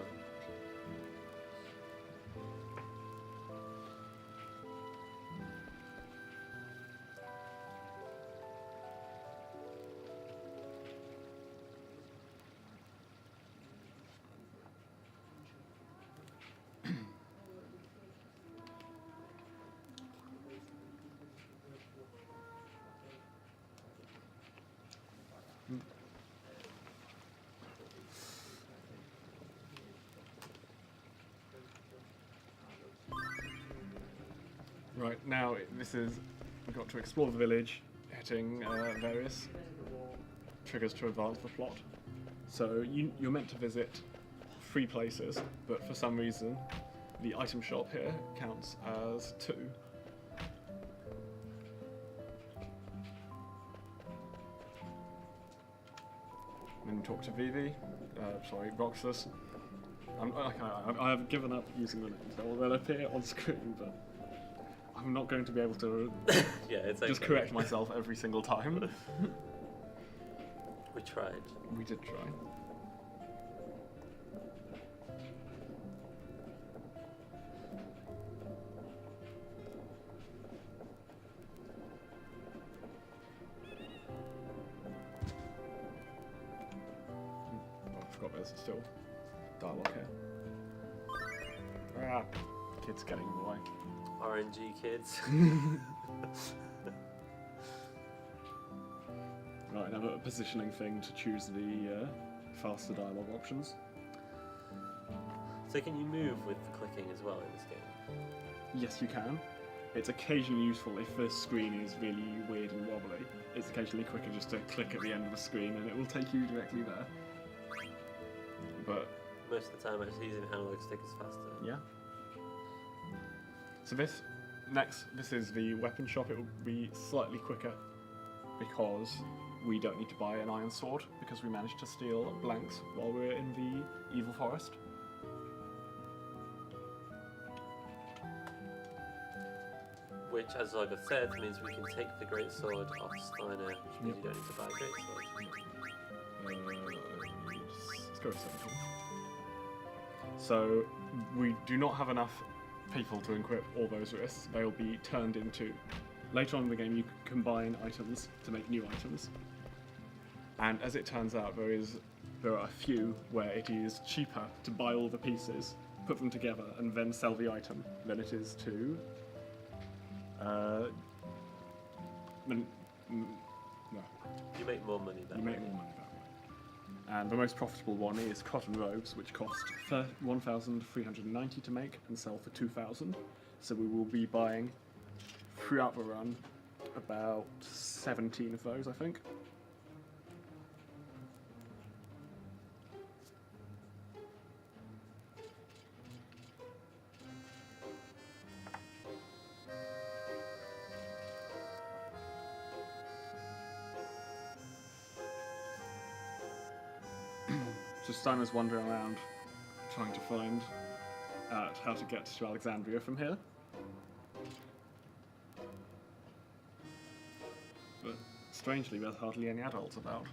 Right, now we've got to explore the village, hitting various triggers to advance the plot. So you're meant to visit 3 places, but for some reason the item shop here counts as 2. Then talk to Vivi, Roxas. I have given up using the names. They'll appear on screen, but I'm not going to be able to Yeah, it's just okay. correct myself every single time. We tried. We did try. Oh, I forgot there's still dialogue here. Ah, kids getting in the way. RNG kids. Right, another positioning thing to choose the faster dialogue options. So can you move with the clicking as well in this game? Yes, you can. It's occasionally useful if the screen is really weird and wobbly. It's occasionally quicker just to click at the end of the screen and it will take you directly there. But Most of the time, actually using analog stick is faster. yeah. So this is the weapon shop. It will be slightly quicker because we don't need to buy an iron sword because we managed to steal blanks while we were in the evil forest. Which, as Zoggoth said, means we can take the great sword off Steiner, which means you don't need to buy a great sword. Let's go with 17. So we do not have enough people to equip all those wrists. They will be turned into... Later on in the game you can combine items to make new items. And as it turns out, there are a few where it is cheaper to buy all the pieces, put them together, and then sell the item than it is to... no. You make more money that You way. make more money that way. And the most profitable one is cotton robes, which cost 1,390 to make and sell for 2,000. So we will be buying, throughout the run, about 17 of those, I think. So Steiner's wandering around trying to find out how to get to Alexandria from here. But strangely, there's hardly any adults about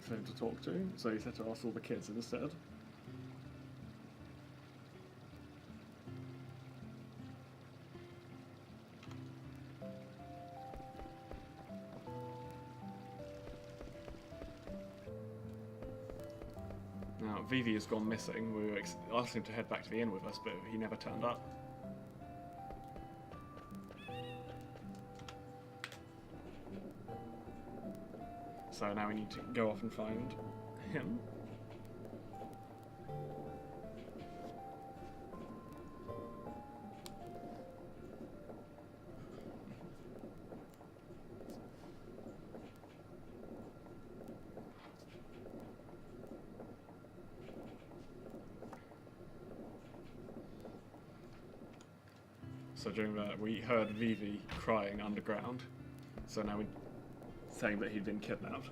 for him to talk to, so he said to ask all the kids instead. Now, Vivi has gone missing. We were asked him to head back to the inn with us, but he never turned up. So now we need to go off and find him. So during that, we heard Vivi crying underground. So now we're saying that he'd been kidnapped.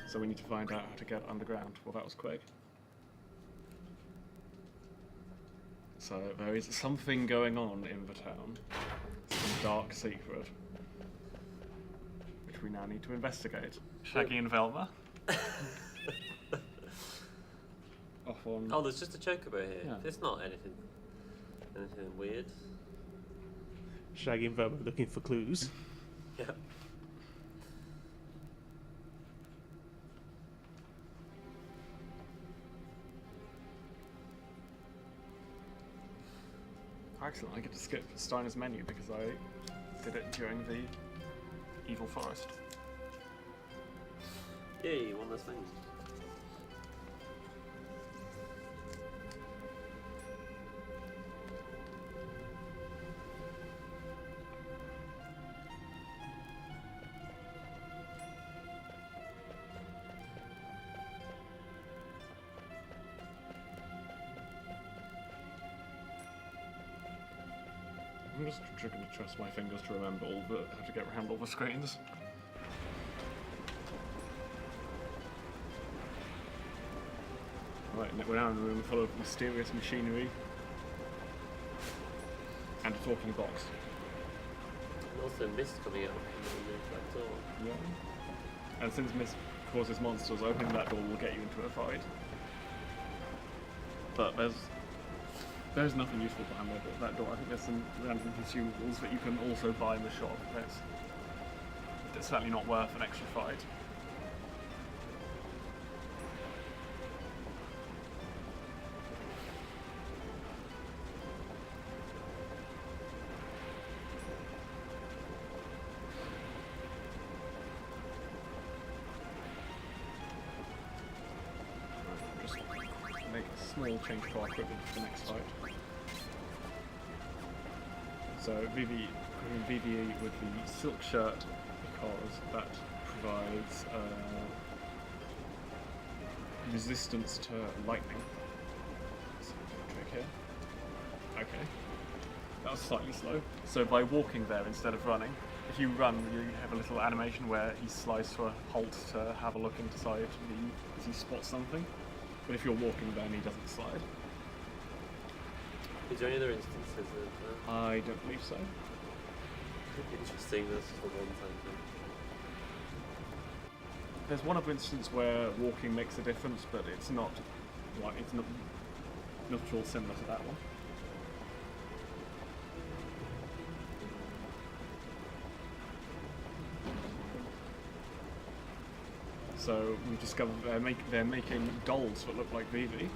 So we need to find out how to get underground. Well, that was quick. So there is something going on in the town. Some dark secret. Which we now need to investigate. Shaggy and Velma. Off on... Oh, there's just a chocobo here. Yeah. It's not anything weird. Shaggy and Velma looking for clues. Yeah. Excellent, I get to skip Steiner's menu because I did it during the evil forest. Yay, one less thing. I'm just going to trust my fingers to remember how to get around all the screens. Right, we're now in a room full of mysterious machinery and a talking box. And also mist coming out from the back door. Yeah. And since mist causes monsters, opening that door will get you into a fight. But there's nothing useful behind that door. I think there's some random consumables that you can also buy in the shop. It's certainly not worth an extra fight. make a small change to our equipment for the next fight. So VVE with the silk shirt because that provides resistance to lightning. So trick here. Okay. That was slightly slow. So by walking there instead of running, if you run, you have a little animation where he slides to a halt to have a look inside as he spots something. But if you're walking, then he doesn't slide. Is there any other instances of I don't believe so. Interesting, this is a one-time thing. There's one other instance where walking makes a difference, but it's not like it's not at all similar to that one. So we've discovered they're making dolls that look like Vivi,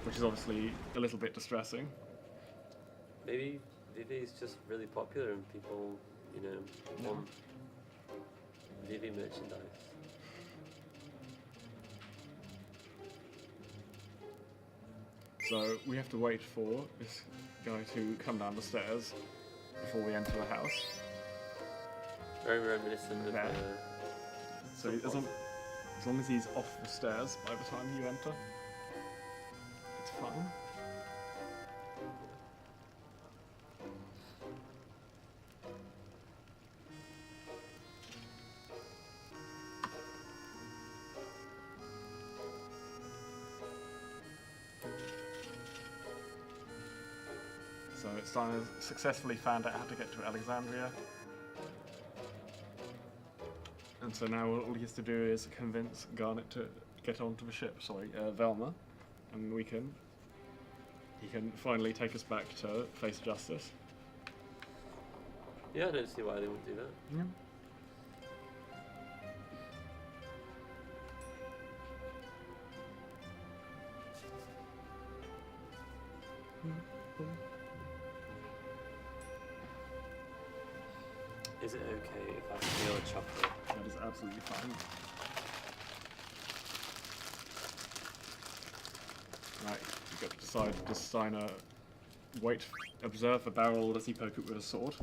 which is obviously a little bit distressing. Maybe Vivi is just really popular and people, you know, want Vivi merchandise. So we have to wait for this guy to come down the stairs before we enter the house. Very reminiscent of Yeah. So as long as he's off the stairs by the time you enter, it's fine. So Steiner successfully found out how to get to Alexandria. And so now all he has to do is convince Garnet to get onto the ship, Velma, and he can finally take us back to face justice. Yeah, I don't see why they would do that. Yeah. Is it okay if I steal a chocolate? That is absolutely fine. Right, you've got to decide, does Steiner observe the barrel, or does he poke it with a sword?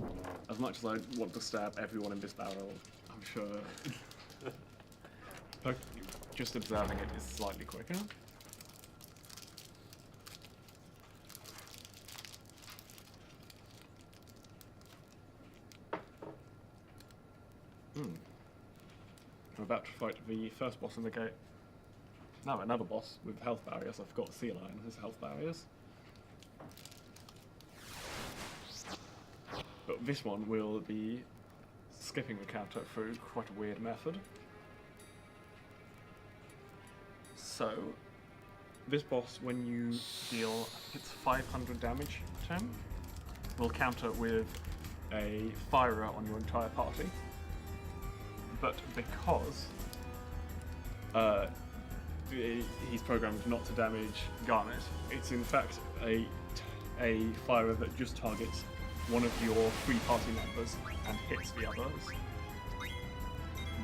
As much as I want to stab everyone in this barrel, I'm sure just observing it is slightly quicker. I'm about to fight the first boss in the game. No, another boss with health barriers. I forgot Sea Lion has health barriers. But this one will be skipping the counter through quite a weird method. So, this boss, when you deal, I think it's 500 damage to him, will counter with a firer on your entire party. But because he's programmed not to damage Garnet, it's in fact a firer that just targets one of your 3 party members and hits the others.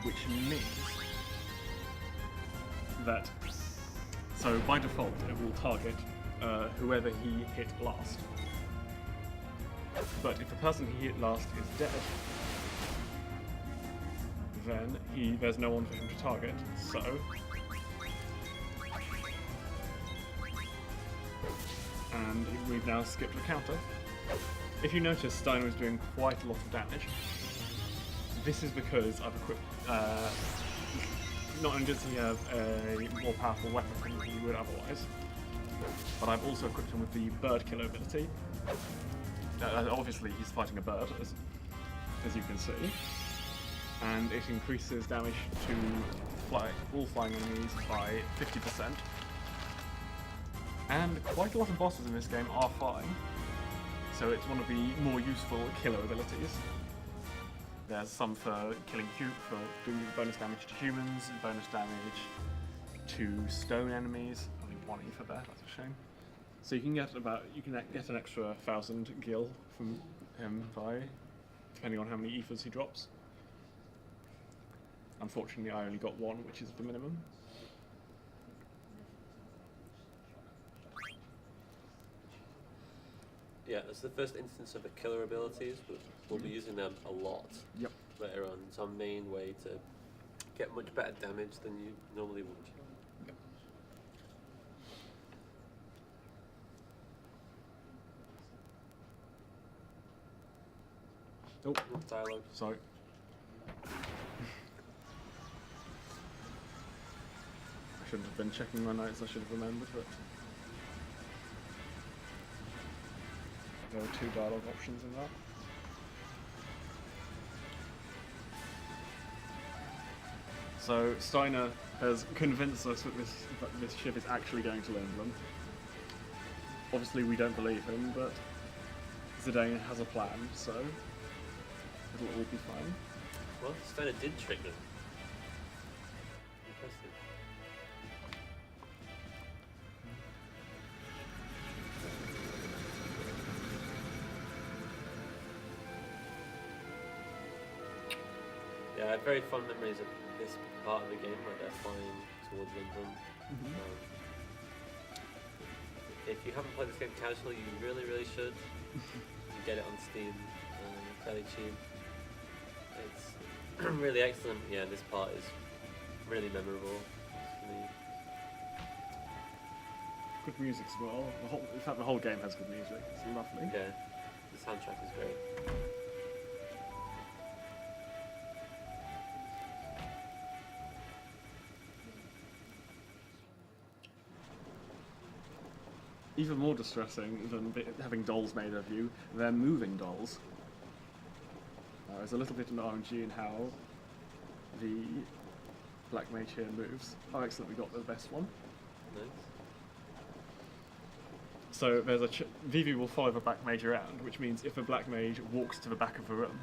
Which means that, so by default it will target whoever he hit last. But if the person he hit last is dead, then there's no one for him to target, so and we've now skipped the counter. If you notice, Steiner is doing quite a lot of damage. This is because I've equipped, not only does he have a more powerful weapon than he would otherwise, but I've also equipped him with the bird kill ability. Obviously he's fighting a bird, as you can see. And it increases damage to all flying enemies by 50%. And quite a lot of bosses in this game are flying, so it's one of the more useful killer abilities. There's some for killing for doing bonus damage to humans, bonus damage to stone enemies. Only 1 ether there, that's a shame. So you can get an extra 1,000 gil from him depending on how many ethers he drops. Unfortunately, I only got 1, which is the minimum. it's the first instance of the killer abilities, but we'll be using them a lot Yep. later on. It's our main way to get much better damage than you normally would. Oh, Dialogue. sorry. I shouldn't have been checking my notes, I should have remembered, but there are 2 dialogue options in that. So Steiner has convinced us that this ship is actually going to Lindblom. Obviously we don't believe him, but Zidane has a plan, so it'll all be fine. Well, Steiner did trick them. Impressive. Yeah, I have very fond memories of this part of the game where they're flying towards Lindblom. If you haven't played this game casually, you really should. You get it on Steam, fairly cheap. It's really excellent. Yeah, this part is really memorable for me. Good music as well. In fact, the whole game has good music. It's lovely. Yeah, the soundtrack is great. Even more distressing than having dolls made of you, they're moving dolls. There's a little bit of RNG in how the Black Mage here moves. Oh, excellent, we got the best one. Nice. So there's Vivi will follow the Black Mage around, which means if the Black Mage walks to the back of the room,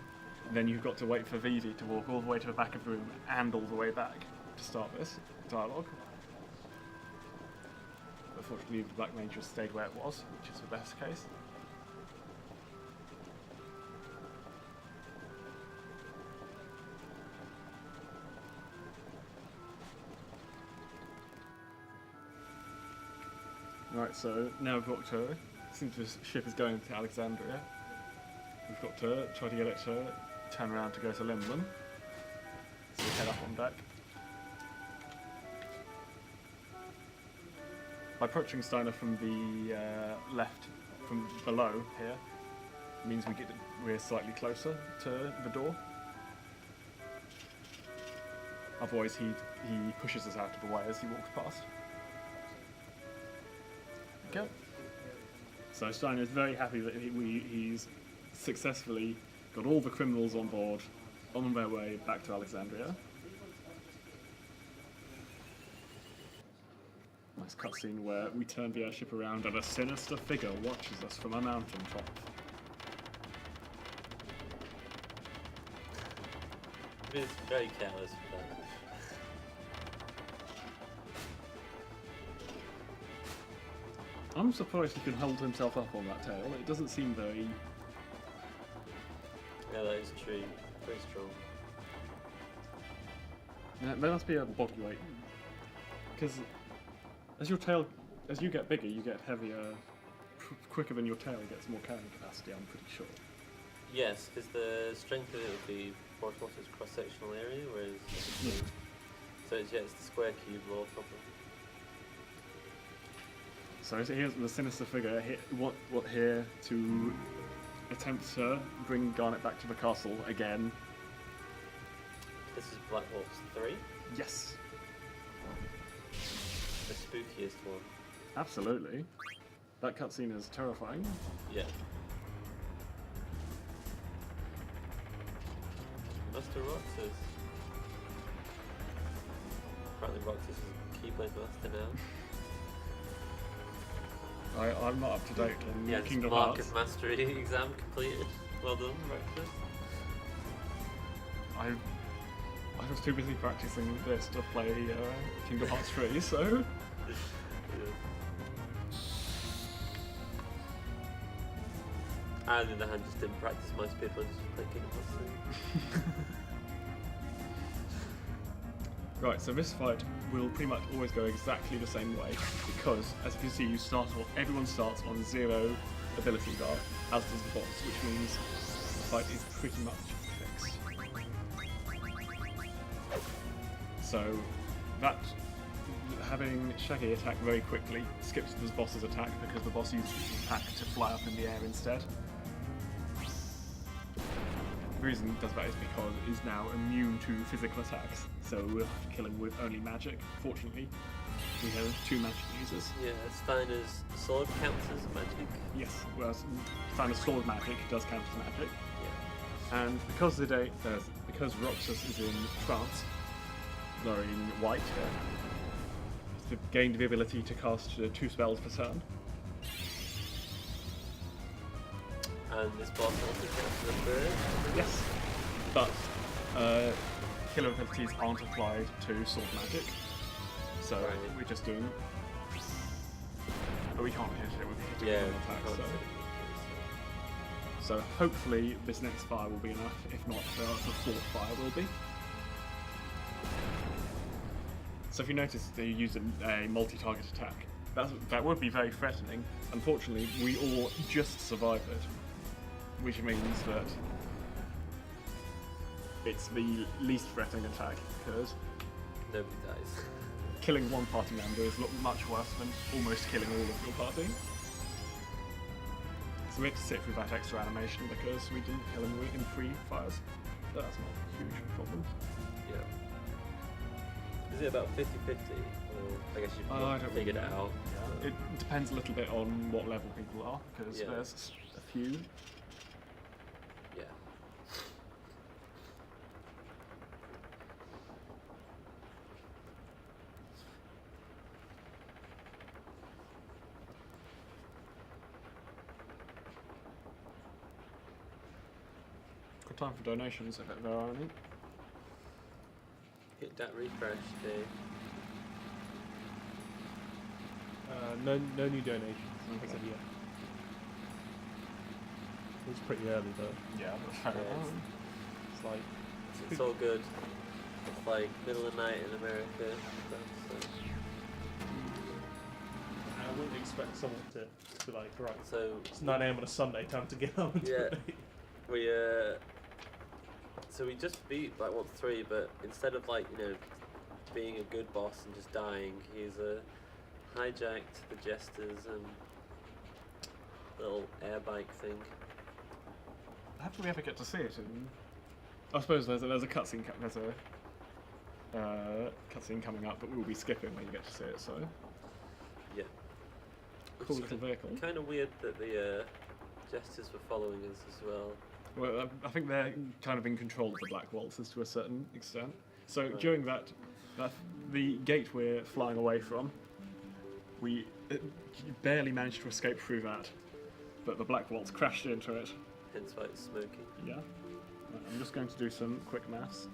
then you've got to wait for Vivi to walk all the way to the back of the room and all the way back to start this dialogue. Unfortunately, the Black Mage just stayed where it was, which is the best case. Right, so now we've got to, since this ship is going to Alexandria, we've got to try to get it to turn around to go to Lindblom. So we head up on deck. By approaching Steiner from the left, from below here, means we're slightly closer to the door. Otherwise, he pushes us out of the way as he walks past. Okay. So Steiner is very happy that he's successfully got all the criminals on board, on their way back to Alexandria. Nice cutscene where we turn the airship around and a sinister figure watches us from a mountaintop. It's very careless for that. I'm surprised he can hold himself up on that tail. It doesn't seem very... Yeah, that is true. Very strong. There must be a body weight. Because as you get bigger, you get heavier. Quicker than your tail gets more carrying capacity, I'm pretty sure. Yes, because the strength of it would be proportional to its cross-sectional area, whereas... So it's the square cube law problem. So here's the sinister figure here to attempt to bring Garnet back to the castle again. This is Black Ops 3? Yes. The spookiest one. Absolutely. That cutscene is terrifying. Yeah. Master Roxas. Apparently Roxas is a Keyblade Master now. I'm not up to date on Yeah, Kingdom Mark Hearts. of Mastery exam completed. Well done, Roxas. I was too busy practicing this to play Kingdom Hearts 3, so... I, on the other hand, just didn't practice my speedruns, just played Kingdom Hearts 3. Right, so this fight will pretty much always go exactly the same way, because, as you can see, everyone starts on 0 ability bar, as does the boss, which means the fight is pretty much fixed. So that having Shaggy attack very quickly skips the boss's attack because the boss uses his attack to fly up in the air instead. The reason it does that is because it is now immune to physical attacks, so we'll have to kill him with only magic. Fortunately, we have 2 magic users. Yeah, Steiner's sword counts as magic. Yes, whereas Steiner's sword magic does count as magic. Yeah. And because because Roxas is in France, or in white here, they've gained the ability to cast 2 spells per turn. And this boss also counts as a bird. Yes, but killer abilities aren't applied to sword magic, so Right. we're just doing. But we can't hit it with hitting Yeah. one attack, so hopefully this next fire will be enough. If not, the 4th fire will be. So if you notice they use a multi-target attack, that would be very threatening. Unfortunately, we all just survive it, which means that it's the least threatening attack, because Nobody dies. killing one party member is much worse than almost killing all of your party. So we had to sit through that extra animation because we didn't kill him in 3 fires. But that's not a huge problem. Yeah. Is it about 50-50? Or I guess you've I not don't figured really it know. out. Yeah. It depends a little bit on what level people are, because Yeah. there's a few. Yeah. Good time for donations if there are any. Hit that refresh, Dave. No new donations. Okay. As of yet. It's pretty early though. Yeah, that's fair Yeah, enough. It's like It's all good. It's like middle of the night in America. So I wouldn't expect someone to be like, right, So it's 9 AM on a Sunday, time to get home and Yeah. donate. we so we just beat Black Waltz 3, but instead of like, you know, being a good boss and just dying, he's hijacked the Jester's little air bike thing. How do we ever get to see it? I suppose there's a cutscene. There's a cutscene coming up, but we'll be skipping when you get to see it. So Yeah. cool little vehicle. Kind of weird that the Jesters were following us as well. Well, I think they're kind of in control of the Black Waltzes to a certain extent. So Right. during that, the gate we're flying away from, we barely managed to escape through that, but the Black Waltz crashed into it. Hence why it's smoky. Yeah. I'm just going to do some quick maths.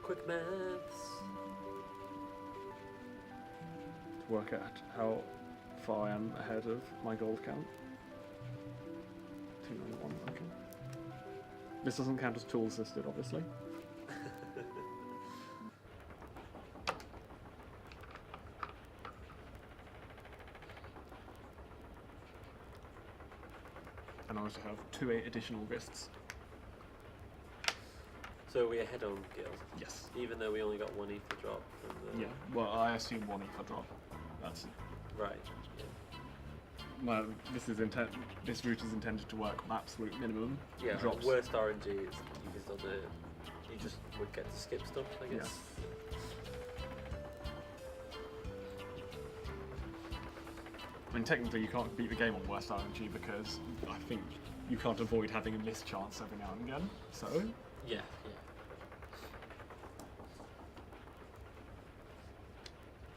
Quick maths. To work out how far I am ahead of my gold count. 291, okay. This doesn't count as tools listed, obviously. And I also have 2 additional wrists. So we're ahead on Gil, Yes. even though we only got 1 ether drop from the... Yeah, well, I assume 1 ether drop. That's Right. Yeah. well, this route is intended to work on absolute minimum Yeah, drops. worst RNG is you just don't know. You just would get to skip stuff, I guess. I mean, technically you can't beat the game on worst RNG because I think you can't avoid having a missed chance every now and again. So, Yeah,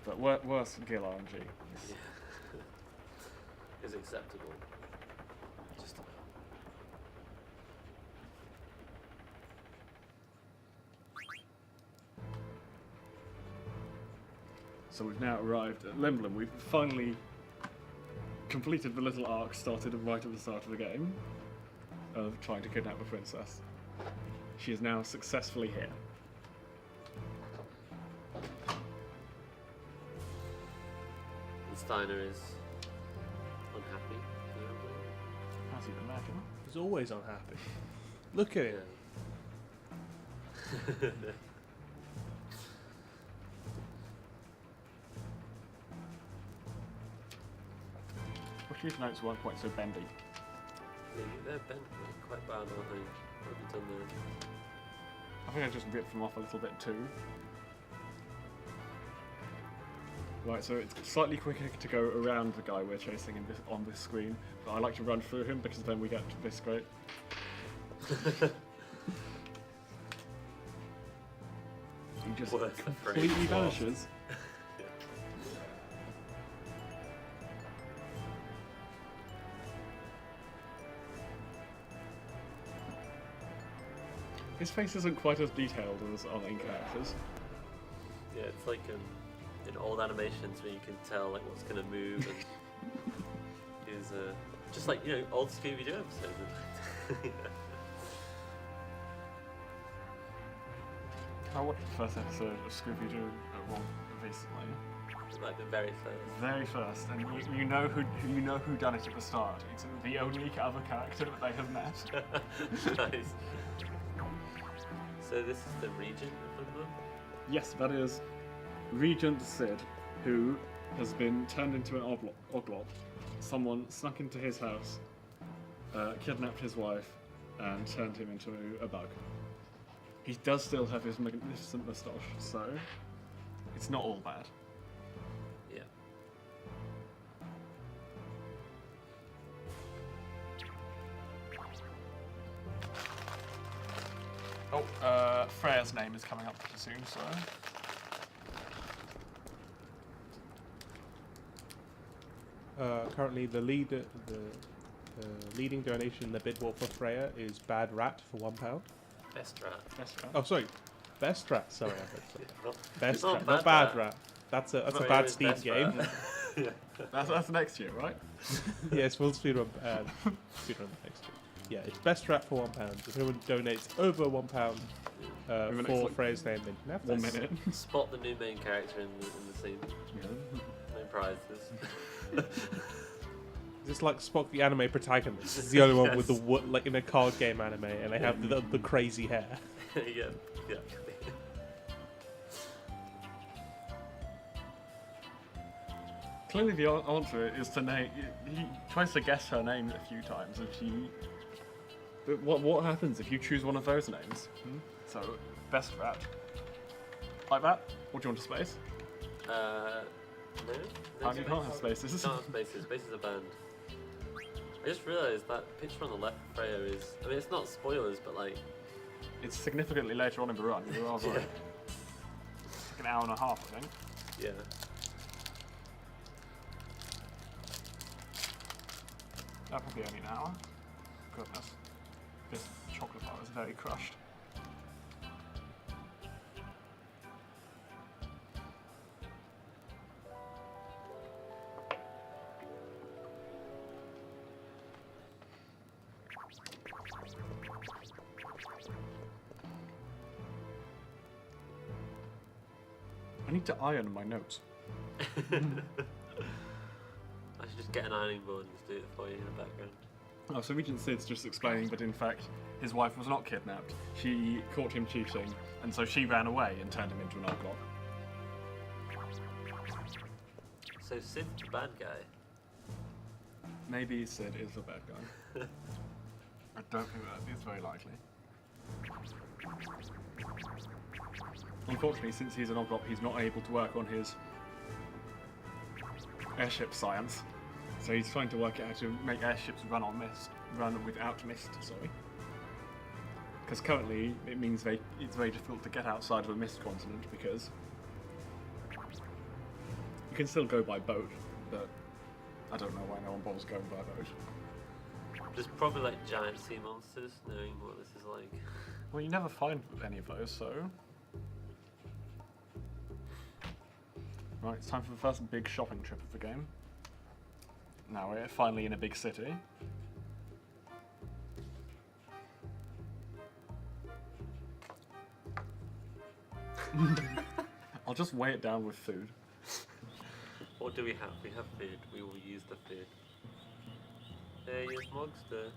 but worst Gil RNG. yeah. Is acceptable. Just about. So we've now arrived at Lemblin. We've finally completed the little arc started right at the start of the game of trying to kidnap the princess. She is now successfully here. And Steiner is on unhappy. As you'd imagine. He's always unhappy. Look at him. Yeah. Wish these notes weren't quite so bendy. Yeah, they're bent quite bad, aren't they? What have you done there? I think I just ripped them off a little bit too. Right, so it's slightly quicker to go around the guy we're chasing on this screen, but I like to run through him because then we get to this great. He just Worth the completely phrase. vanishes. His face isn't quite as detailed as our main characters. Yeah, it's like in old animations where you can tell like what's gonna move and is just like old Scooby-Doo episodes. I watched the first episode of Scooby-Doo recently. Like the very first. Very first, and you know who done it at the start. It's the only other character that they have met. Nice. So this is the Regent of them? Yes, that is Regent Sid, who has been turned into an oglop. Someone snuck into his house, kidnapped his wife, and turned him into a bug. He does still have his magnificent moustache, so it's not all bad. Yeah. Oh, Freya's name is coming up pretty soon, so... Currently, the leading donation in the bid war for Freya is Bad Rat for £1. Best rat. Best rat. Oh, sorry, Best Rat. Sorry, I heard so. Best It's not Rat, Bad not Bad Rat. Rat. That's a Right, bad it's Steam Best game. Rat. Yeah. That's next year, right? Yes, we'll speedrun next year. Yeah, it's Best Rat for £1. If anyone donates over £1 for Freya's name, then you can have 1 this. minute. Spot the new main character in the scene. Main prizes. It's like Spock the anime protagonist. He's the only one with the like in a card game anime, and they have the crazy hair. Yeah. Clearly the answer is to name... He tries to guess her name a few times, and she... But what happens if you choose one of those names? So, Best Rat. Like that? Or do you want a space? No. You can't have spaces. Can't have spaces. Spaces are banned. I just realised that picture on the left of Freya is... I mean, it's not spoilers, but like... It's significantly later on in the run. You're rather like an hour and a half, I think. Yeah. Probably only an hour. Goodness. This chocolate bar is very crushed. I need to iron my notes. I should just get an ironing board and just do it for you in the background. Oh, so Regent Sid's just explaining that in fact his wife was not kidnapped. She caught him cheating, and so she ran away and turned him into an oglop. So Sid's the bad guy. Maybe Sid is the bad guy. I don't think that is very likely. Unfortunately, since he's an oglop, he's not able to work on his airship science. So he's trying to work out how to make airships run without mist, sorry. Because currently it means it's very difficult to get outside of a mist continent because you can still go by boat, but I don't know why no one bothers going by boat. There's probably like giant sea monsters, knowing what this is like. Well, you never find any of those, so... Right, it's time for the first big shopping trip of the game. Now we're finally in a big city. I'll just weigh it down with food. What do we have? We have food. We will use the food. use Mogster.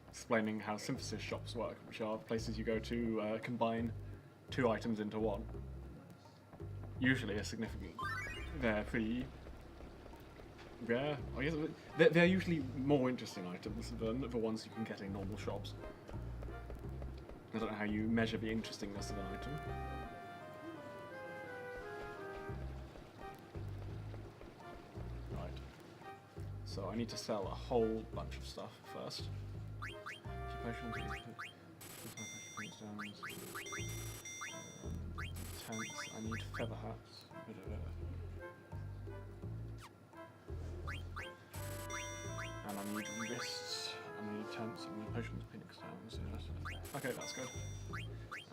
Explaining how synthesis shops work, which are places you go to combine 2 items into one. Usually a significant. They're pretty rare. I guess they're usually more interesting items than the ones you can get in normal shops. I don't know how you measure the interestingness of an item. Right. So I need to sell a whole bunch of stuff first. Tents. I need feather hats. And I need wrists. I need tents. I need potions, phoenix stones. Yes. Okay, that's good.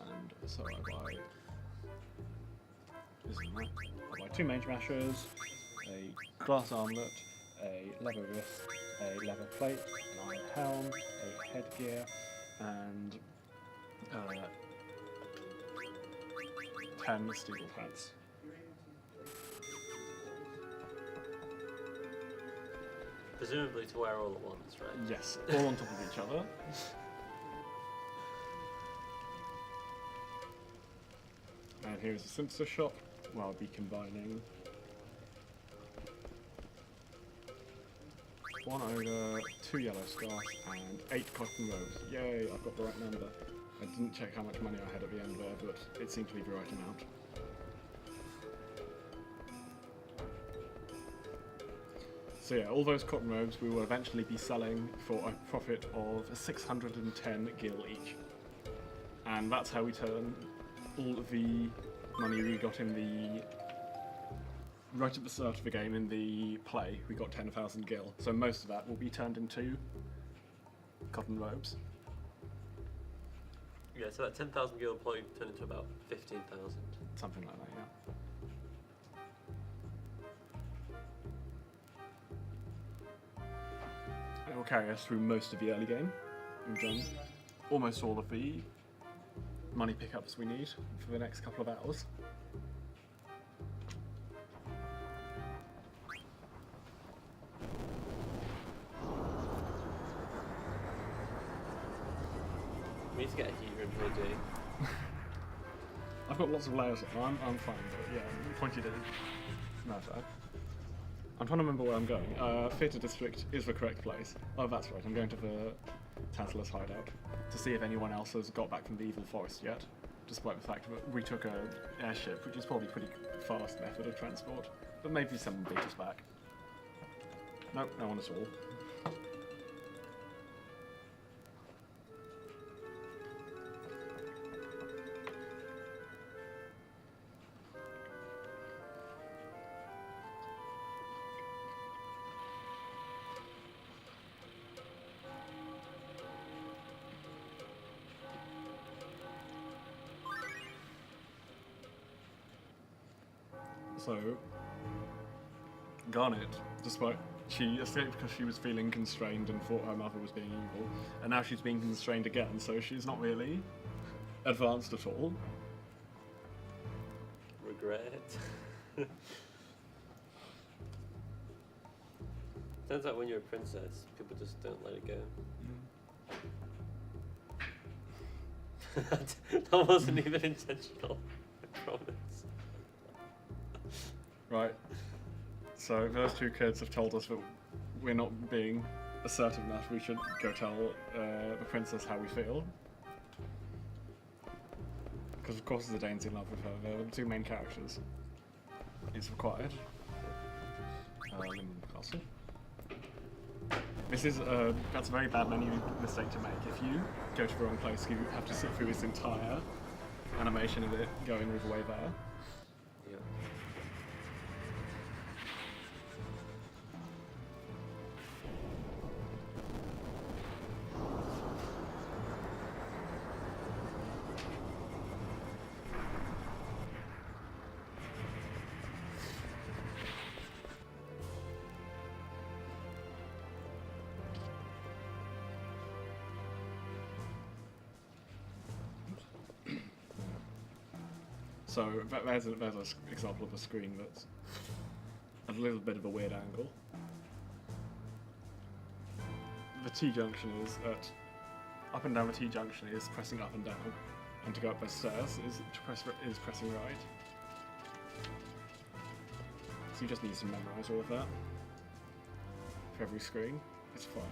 And so I buy this and that. I buy 2 mage mashers, a glass armlet, a leather wrist, a leather plate, an iron helm, a headgear, and 10 steel hats. Presumably to wear all at once, right? Yes, all on top of each other. And here's a synthesis shop where I'll be combining 1 ogre, 2 yellow scarf, and 8 cotton robes. Yay, I've got the right number. I didn't check how much money I had at the end there, but it seemed to be the right amount. So yeah, all those cotton robes we will eventually be selling for a profit of 610 gil each. And that's how we turn all of the money we got in the... Right at the start of the game in the play, we got 10,000 gil. So most of that will be turned into cotton robes. Yeah, so that 10,000 gil will probably turn into about 15,000. Something like that, yeah. It will carry us through most of the early game. We've done almost all of the money pickups we need for the next couple of hours. We need to get a heater in here, do. I've got lots of layers on. I'm fine, but yeah, pointed at no fair. I'm trying to remember where I'm going. Theatre District is the correct place. Oh, that's right. I'm going to the Tantalus hideout to see if anyone else has got back from the Evil Forest yet, despite the fact that we took an airship, which is probably a pretty fast method of transport. But maybe someone beat us back. Nope, no one at all. So, Garnet, despite she escaped because she was feeling constrained and thought her mother was being evil, and now she's being constrained again, so she's not really advanced at all. Regret. Turns out when you're a princess, people just don't let it go. That wasn't even intentional, I promise. Right. So those 2 kids have told us that we're not being assertive enough. We should go tell the princess how we feel. Because of course the Dane's in love with her. They're the 2 main characters. It's required. Linden Castle. This is that's a very bad menu mistake to make. If you go to the wrong place, you have to sit through this entire animation of it going all the way there. Yeah. So there's an example of a screen that's a little bit of a weird angle. the T-junction is up and down the T-junction is pressing up and down, and to go up the stairs is pressing right. So you just need to memorise all of that for every screen. It's fine.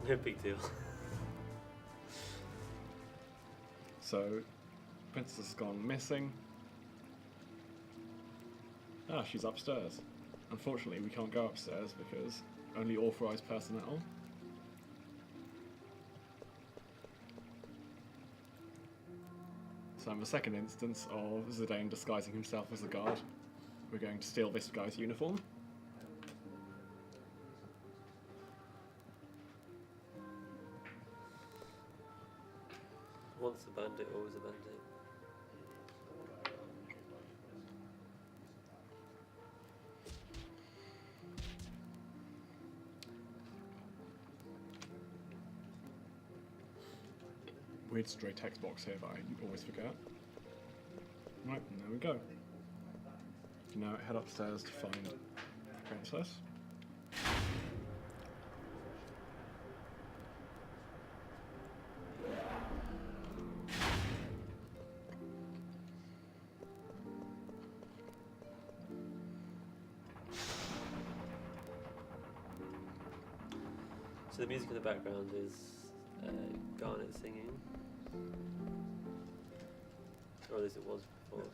No big deal. So, Princess has gone missing. Ah, she's upstairs. Unfortunately, we can't go upstairs because only authorised personnel. So in the second instance of Zidane disguising himself as a guard, we're going to steal this guy's uniform. Once a bandit, always a bandit. Weird stray text box here that I always forget. Right, and there we go. Now head upstairs to find the princess. So the music in the background is Garnet singing, or at least it was before.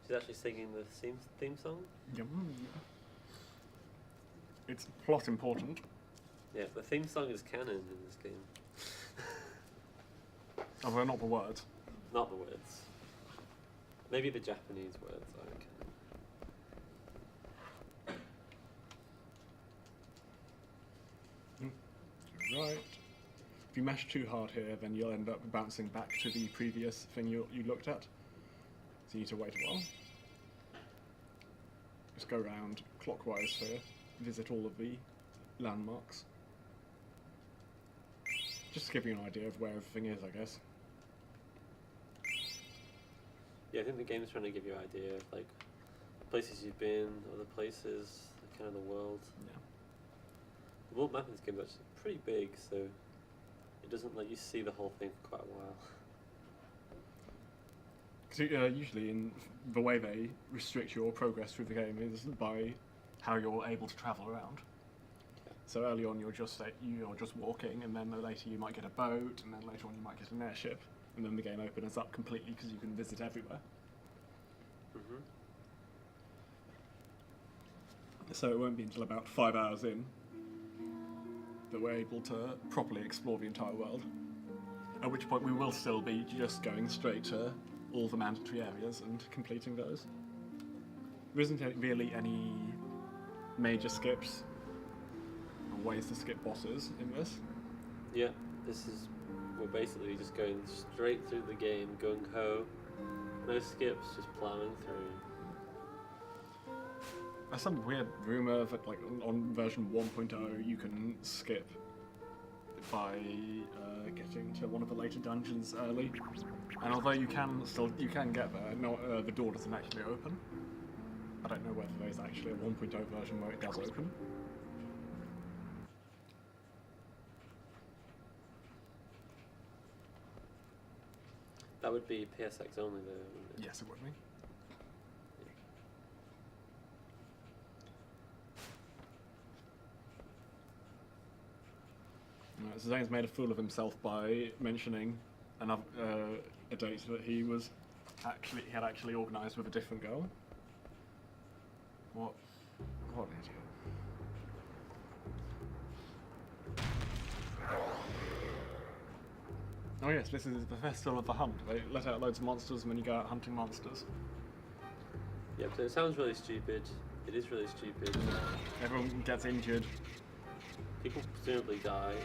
She's actually singing the theme song. Yum. It's plot important. Yeah, the theme song is canon in this game. Although not the words. Not the words. Maybe the Japanese words are canon. Right. If you mash too hard here, then you'll end up bouncing back to the previous thing you looked at. So you need to wait a while. Just go around clockwise here, visit all of the landmarks. Just to give you an idea of where everything is, I guess. Yeah, I think the game's trying to give you an idea of like places you've been, other places, kind of the world. Yeah. The world map in this game is actually pretty big, so it doesn't let you see the whole thing for quite a while. Because usually in the way they restrict your progress through the game is by how you're able to travel around. Yeah. So early on you're just walking, and then later you might get a boat, and then later on you might get an airship, and then the game opens up completely because you can visit everywhere. Mm-hmm. So it won't be until about 5 hours in that we're able to properly explore the entire world. At which point we will still be just going straight to all the mandatory areas and completing those. There isn't really any major skips or ways to skip bosses in this. Yeah, we're basically just going straight through the game, gung ho, no skips, just plowing through. There's some weird rumour that, like, on version 1.0 you can skip by getting to one of the later dungeons early, and although you can get there, the door doesn't actually open. I don't know whether there's actually a 1.0 version where it does open. That would be PSX only though, wouldn't it? Yes, it would be. Zane's made a fool of himself by mentioning another a date that he had actually organised with a different girl. What an idiot! Oh yes, this is the Festival of the Hunt. They let out loads of monsters, and then you go out hunting monsters. Yep. So it sounds really stupid. It is really stupid. Everyone gets injured. People presumably die.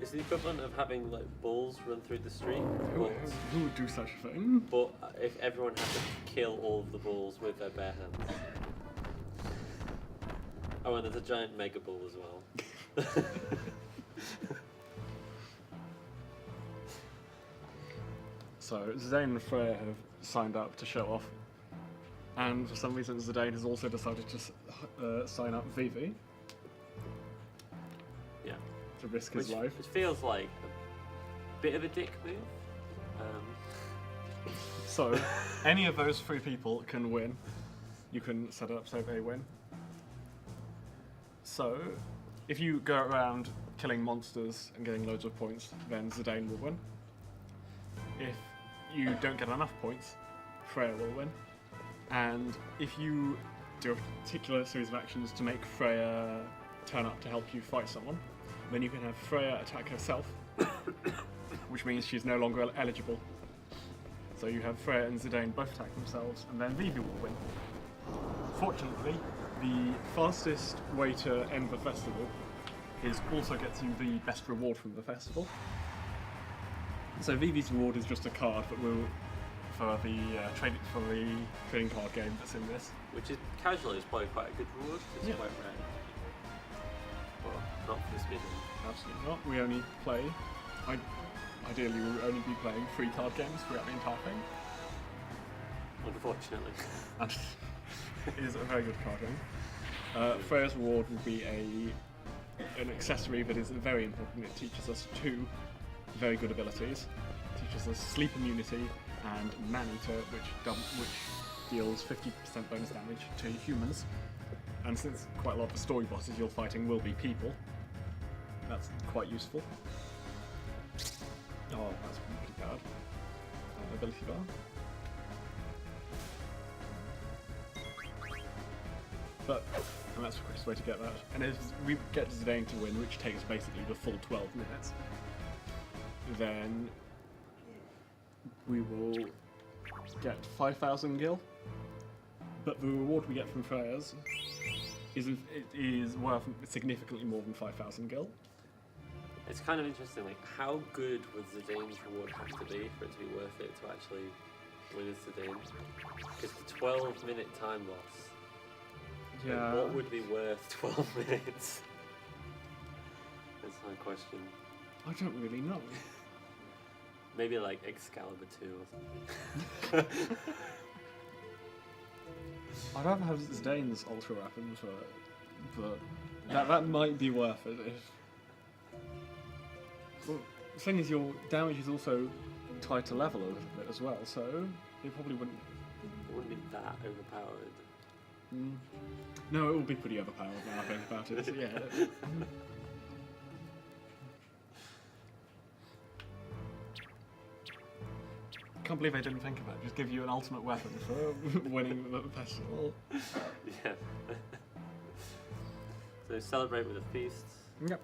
It's the equivalent of having like bulls run through the street. Who would do such a thing? But if everyone had to kill all of the bulls with their bare hands. Oh, and there's a giant mega bull as well. So Zane and Freya have signed up to show off. And for some reason, Zidane has also decided to sign up Vivi Yeah. to risk his life. Which feels like a bit of a dick move. So, any of those 3 people can win. You can set it up so they win. So, if you go around killing monsters and getting loads of points, then Zidane will win. If you don't get enough points, Freya will win. And if you do a particular series of actions to make Freya turn up to help you fight someone, then you can have Freya attack herself, which means she's no longer eligible. So you have Freya and Zidane both attack themselves, and then Vivi will win. Fortunately, the fastest way to end the festival is also gets you the best reward from the festival. So Vivi's reward is just a card that will for the trading card game that's in this. Which is casually is probably quite a good reward. It's Yeah. quite rare. But not for this video. Absolutely not. We only play. Ideally, we'll only be playing 3 card games throughout the entire thing. Unfortunately. And it is a very good card game. Freya's reward will be an accessory that is very important. It teaches us 2 very good abilities. It teaches us sleep immunity and man-eater, which deals 50% bonus damage to humans. And since quite a lot of the story bosses you're fighting will be people, that's quite useful. Oh, that's pretty bad. Ability bar. And that's the quickest way to get that. And if we get Zidane to win, which takes basically the full 12 minutes, then we will get 5,000 gil. But the reward we get from Freya's is worth significantly more than 5,000 gil. It's kind of interesting, like, how good would Zidane's reward have to be for it to be worth it to actually win as Zidane? Because the 12-minute time loss, Yeah. like, what would be worth 12 minutes? That's my question. I don't really know. Maybe like Excalibur 2 or something. I'd rather have Zidane's ultra weapons, but that might be worth it if. Well, the thing is, your damage is also tied to level a little bit as well, so it probably wouldn't. It wouldn't be that overpowered. No, it will be pretty overpowered now I think about it. So yeah. Can't believe I didn't think of that. Just give you an ultimate weapon for winning the festival. Yeah. So celebrate with a feast. Yep.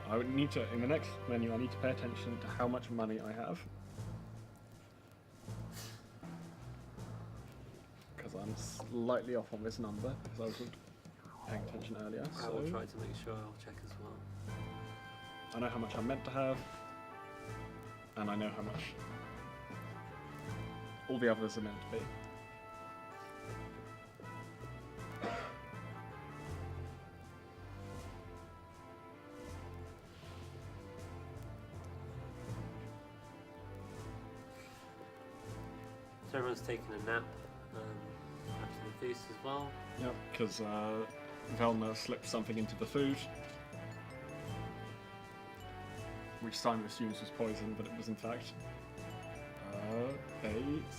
I would need to, in the next menu, I need to pay attention to how much money I have. Because I'm slightly off on this number, because I wasn't paying attention earlier. I will try to make sure I'll check as well. I know how much I'm meant to have, and I know how much all the others are meant to be. So everyone's taking a nap after the feast as well. Yep, because Velma slipped something into the food, which Simon assumes was poison, but it was in fact a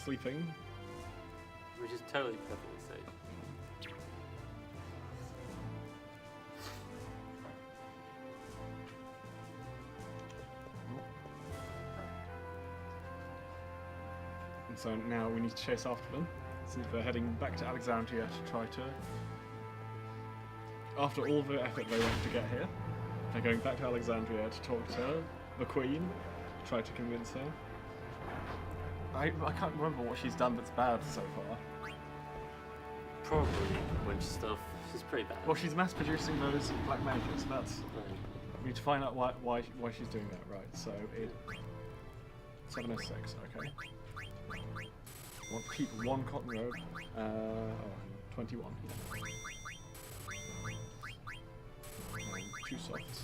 sleeping. Which is totally perfectly safe. And so now we need to chase after them, since they're heading back to Alexandria to try to... After all the effort they went to get here, they're going back to Alexandria to talk to the Queen, try to convince her. I can't remember what she's done that's bad so far. Probably a bunch of stuff. She's pretty bad. Well, she's mass producing those black magics, that's... Right. We need to find out why she's doing that, right? So, 706, okay. We'll keep 1 Cotton Road, 21. And 2 two softs.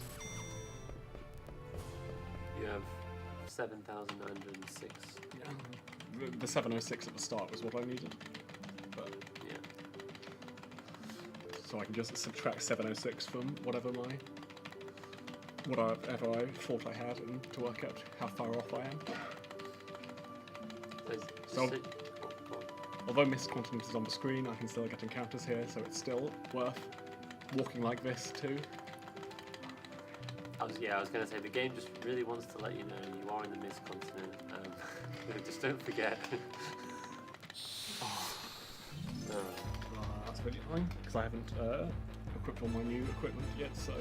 You have 7,906. Yeah. The 706 at the start was what I needed. But Yeah. so I can just subtract 706 from whatever I thought I had, and to work out how far off I am. So, although Missed Continent is on the screen, I can still get encounters here, so it's still worth walking like this too. I was going to say, the game just really wants to let you know you are in the Mist Continent. Just don't forget. That's really annoying, because I haven't equipped all my new equipment yet, so...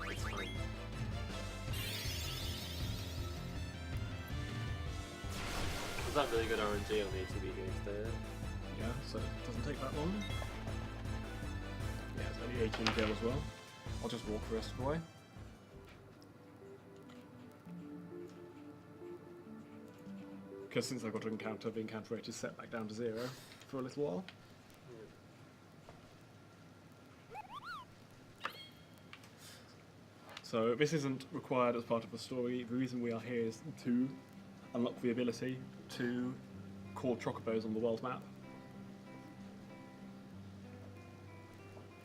It's fine. Was that really good RNG on the ATV games there? Yeah, so it doesn't take that long. Yeah, it's only 18 gil as well. I'll just walk the rest of the way. Because since I've got to encounter, the encounter rate is set back down to 0 for a little while. So this isn't required as part of the story. The reason we are here is to unlock the ability to call chocobos on the world map.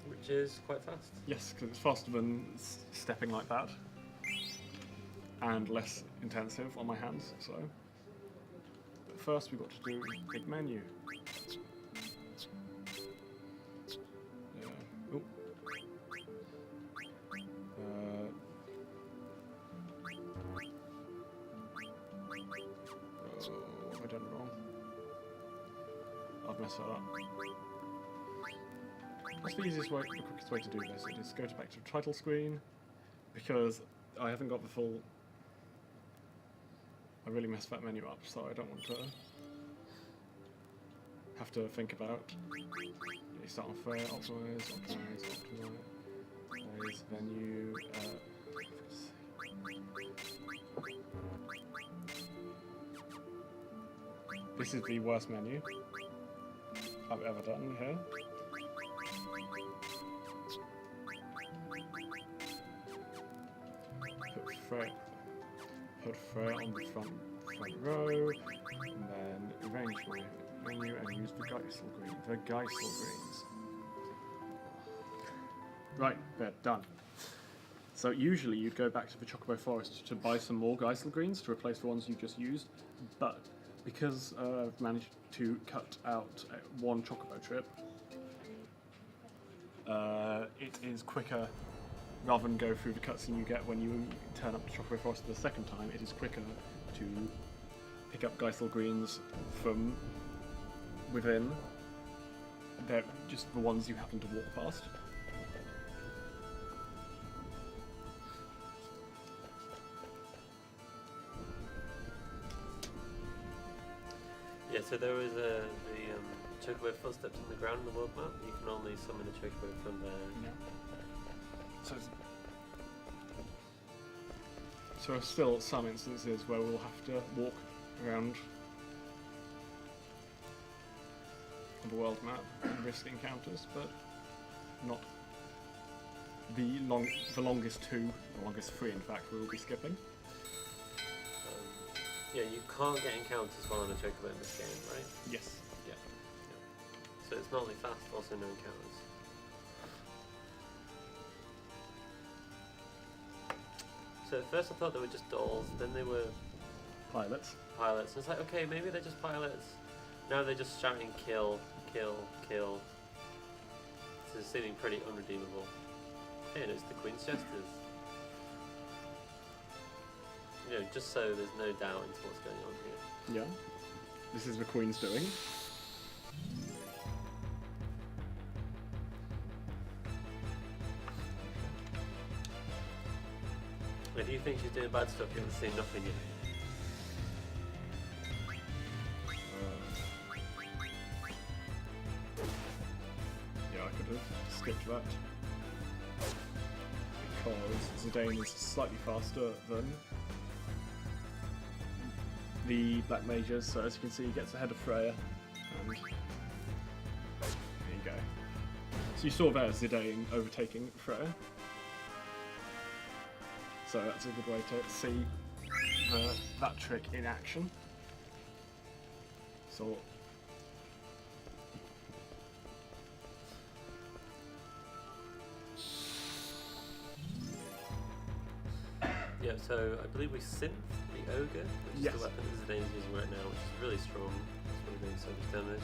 Which is quite fast. Yes, because it's faster than stepping like that. And less intensive on my hands, so... But first we've got to do a big menu. Oh. What have I done wrong? I've messed that up. What's the easiest way, the quickest way to do this? It is go back to the title screen, because I haven't got the full... I really messed that menu up, so I don't want to have to think about... You start on fair, optimize, menu... This is the worst menu I've ever done here. Put Freya on the front row, and then arrange my menu and use the Geisel greens. Right, they're done. So usually you'd go back to the Chocobo Forest to buy some more Geisel greens to replace the ones you've just used, but because I've managed to cut out one Chocobo trip, it is quicker. Rather than go through the cutscene you get when you turn up to Chocobo Forest the second time, it is quicker to pick up Geisel greens from within. They're just the ones you happen to walk past. Yeah, so there was the Chocobo footsteps on the ground on the world map. You can only summon a Chocobo from there. Yeah. So there are still some instances where we'll have to walk around the world map and risk encounters, but not the longest three, in fact, we will be skipping. Yeah, you can't get encounters while on a Chocobo in this game, right? Yes. Yeah. So it's not only fast, also no encounters. So at first I thought they were just dolls, then they were Pilots. pilots. And it's like, okay, maybe they're just pilots. Now they're just shouting kill, kill, kill. This is seeming pretty unredeemable. Hey, and it's the Queen's Jesters. You know, just so there's no doubt into what's going on here. Yeah. This is the Queen's doing. If you think she's doing bad stuff, you haven't seen nothing yet. Yeah, I could have skipped that. Because Zidane is slightly faster than the Black Mages, so as you can see he gets ahead of Freya. And there you go. So you saw there Zidane overtaking Freya. So that's a good way to see that trick in action. So Yeah, so I believe we synth the ogre, which Yes. is the weapon that Zidane's using right now, which is really strong. It's really doing so much damage.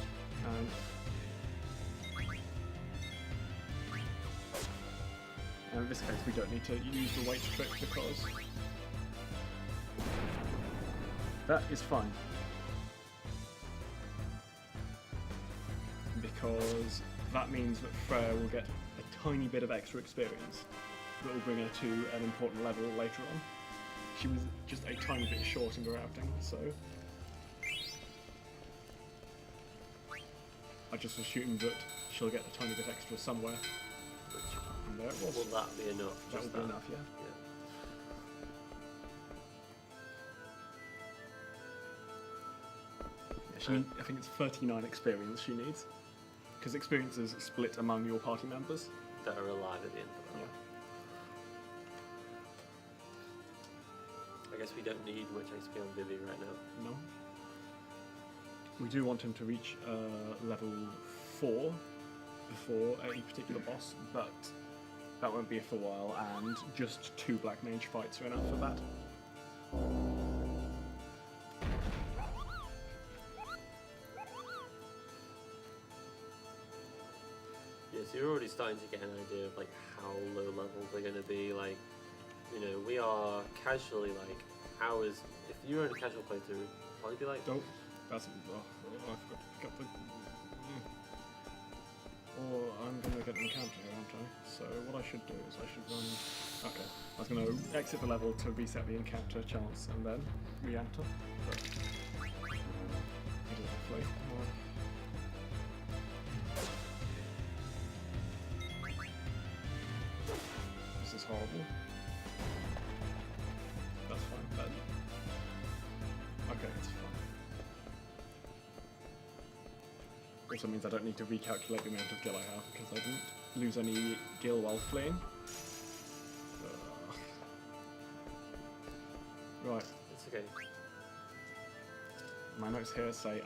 And in this case we don't need to use the weight trick because that is fine. Because that means that Freya will get a tiny bit of extra experience that will bring her to an important level later on. She was just a tiny bit short in the routing, so I just assumed that she'll get a tiny bit extra somewhere. And there it was. Will that be enough? That Just will be enough, yeah. I think it's 39 experience she needs, because experience is split among your party members. That are alive at the end of that. I guess we don't need much XP on Vivi right now. No. We do want him to reach level 4 before a particular boss, but that won't be for a while, and just 2 Black Mage fights are enough for that. Yeah, so you're already starting to get an idea of like how low level they're going to be. Like, you know, we are casually like hours. If you were in a casual playthrough, probably be like. Don't. That's. Oh, I forgot to pick up the. Or I'm going to get an encounter here, aren't I? So what I should do is I should run. Okay, I was going to exit the level to reset the encounter chance and then re-enter. But hopefully. This is horrible. That's fine. Okay, it's fine. Also means I don't need to recalculate the amount of gil I have because I didn't lose any gil while fleeing. Right. It's okay. My notes here say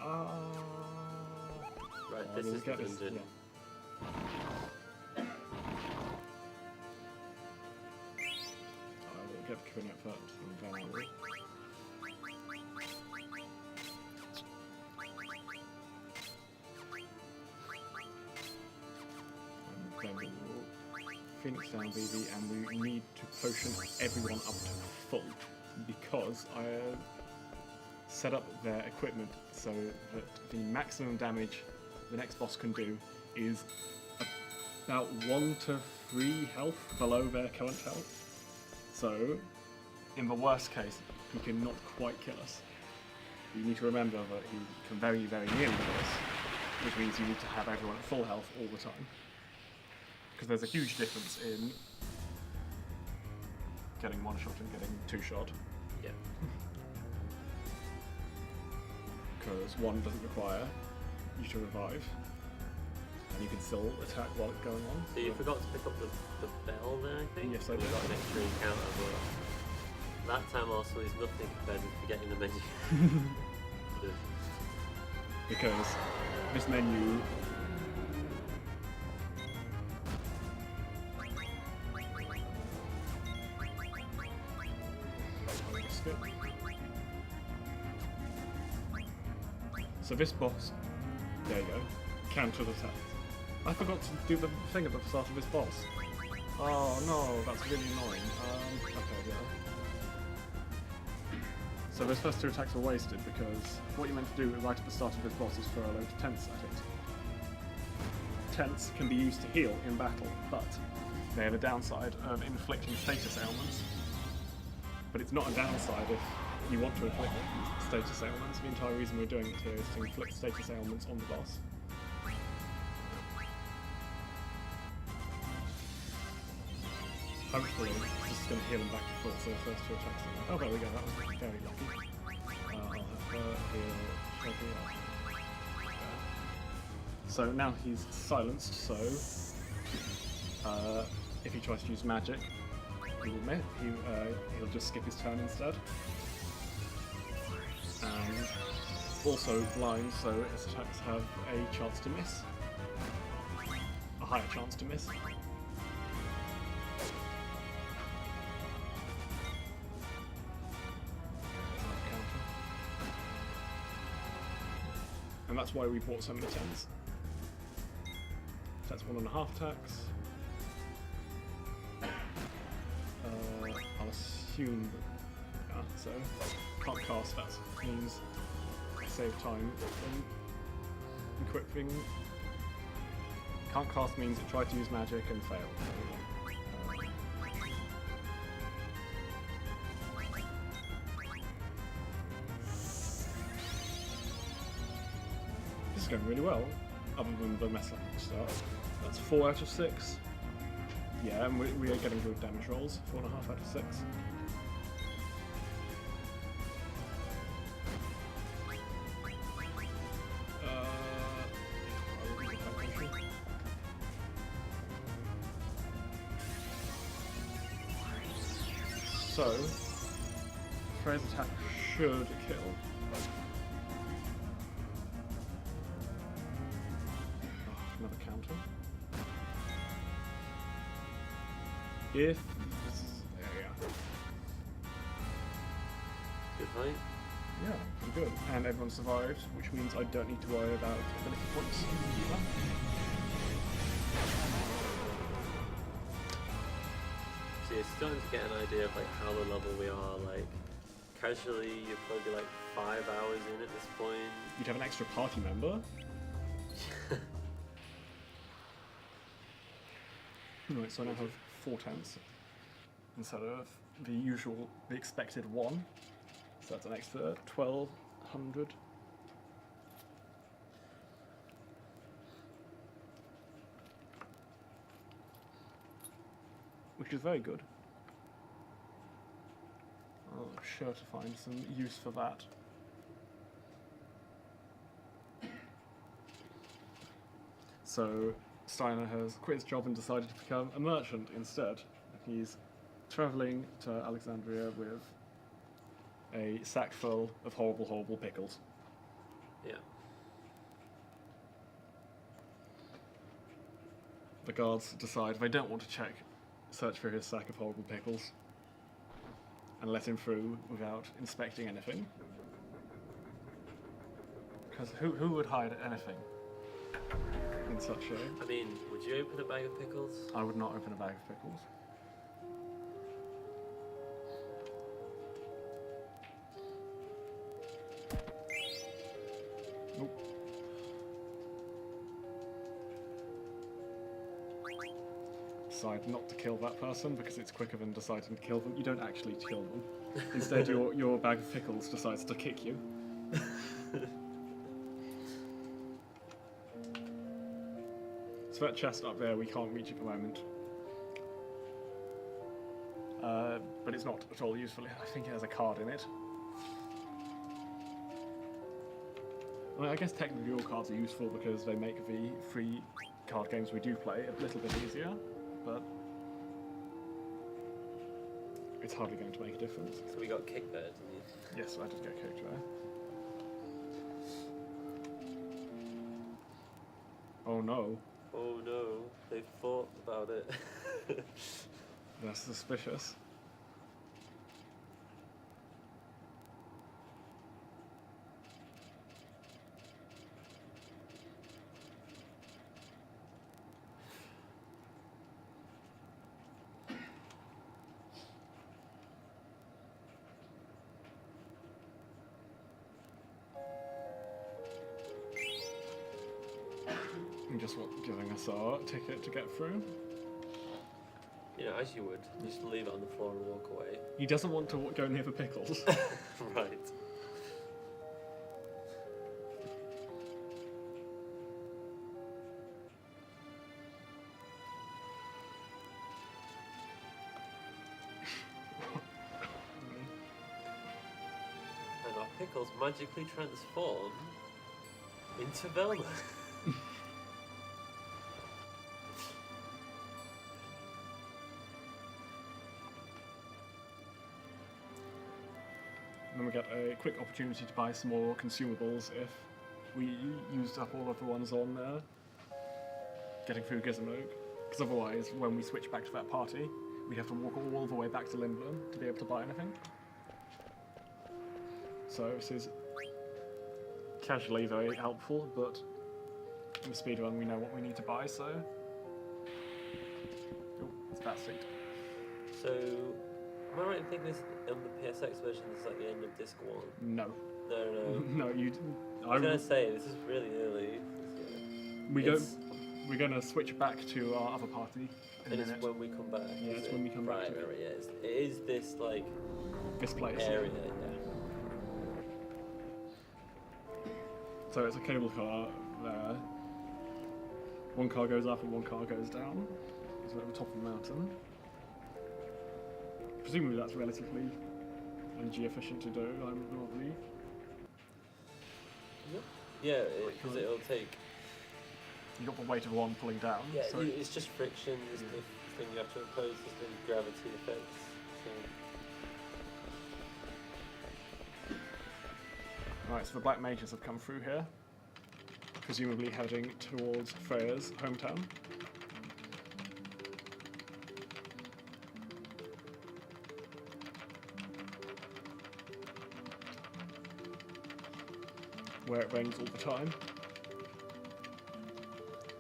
Right, I this will is the get this, dungeon. yeah. I will get the Queen up first and then I will. Then we will Phoenix down BB and we need to potion everyone up to full because I set up their equipment so that the maximum damage the next boss can do is about 1 to 3 health below their current health. So in the worst case he can not quite kill us. You need to remember that he can very, very nearly kill us, which means you need to have everyone at full health all the time. Because there's a huge difference in getting 1 shot and getting 2 shot. Yeah. Because 1 doesn't require you to revive, and you can still attack while it's going on. So you forgot to pick up the bell there, I think? Yes, I We did. got an extra encounter, but that time also is nothing compared with forgetting the menu. Because this menu So this boss, there you go, counter attack. I forgot to do the thing at the start of this boss. Oh no, that's really annoying. Okay, yeah. So those first 2 attacks were wasted because what you meant to do right at the start of this boss is throw a load of tents at it. Tents can be used to heal in battle, but they have a downside of inflicting status ailments. But it's not a downside if you want to inflict status ailments. The entire reason we're doing it here is to inflict status ailments on the boss. Hopefully, this is going to heal him back to full, so the first 2 attacks are... Oh, there we go, that was very lucky. I'll have her heal, she'll heal. So now he's silenced, so If he tries to use magic, he will miss. He'll just skip his turn instead. And also blind, so his attacks have a chance to miss. A higher chance to miss. And that's why we bought so many 10s. That's 1.5 attacks. I'll assume that, yeah, so can't cast, that means save time from equipping. Can't cast means it tried to use magic and failed. This is going really well, other than the mess up at the start. That's 4 out of 6. Yeah, and we are getting good damage rolls. 4.5 out of 6. So, Freya's attack should kill. Oh, another counter. If this is, yeah. Good fight. Yeah, pretty good. And everyone survived, which means I don't need to worry about ability points. So you're starting to get an idea of like how the level we are. Like casually, you're probably like 5 hours in at this point. You'd have an extra party member. Right, so I now have 4 10s instead of the expected 1. So that's an extra 1,200. Which is very good. I'm sure to find some use for that. So Steiner has quit his job and decided to become a merchant instead. He's travelling to Alexandria with a sack full of horrible, horrible pickles. Yeah. The guards decide they don't want to search for his sack of horrible pickles and let him through without inspecting anything. Because who would hide anything in such a... I mean, would you open a bag of pickles? I would not open a bag of pickles. Nope. Decide not to kill that person because it's quicker than deciding to kill them. You don't actually kill them. Instead, your bag of pickles decides to kick you. So that chest up there we can't reach at the moment. But it's not at all useful. I think it has a card in it. I mean, I guess technically all cards are useful because they make the free card games we do play a little bit easier, but it's hardly going to make a difference. So we got kicked there, didn't you? Yes, I did get kicked there. Oh no. Oh no, they thought about it. That's suspicious. Just giving us our ticket to get through. You know, as you would. You just leave it on the floor and walk away. He doesn't want to go near the pickles. Right. And our pickles magically transform into Velma. then we get a quick opportunity to buy some more consumables if we used up all of the ones on getting through Gizmo. Because otherwise, when we switch back to that party, we have to walk all the way back to Lindblom to be able to buy anything. So this is casually very helpful, but in the speedrun we know what we need to buy, so... Oh, it's that seat. So, am I right in thinking this on the PSX version this is like the end of disc 1? No. No. No, you... I was going to say, this is really early. We're going to switch back to our other party in a And it's minute. when we come back. Yeah, it's when we come back to it. Right, yeah. It is this, like, This place. area, yeah. So it's a cable car there. One car goes up and one car goes down. It's at the top of the mountain. Presumably that's relatively energy efficient to do, I would believe. Yeah, because it'll take... You've got the weight of one pulling down. Yeah, so it's just friction, is the thing you have to oppose, is the gravity effects. So. Right, so the Black Mages have come through here, presumably heading towards Freya's hometown. Where it rains all the time.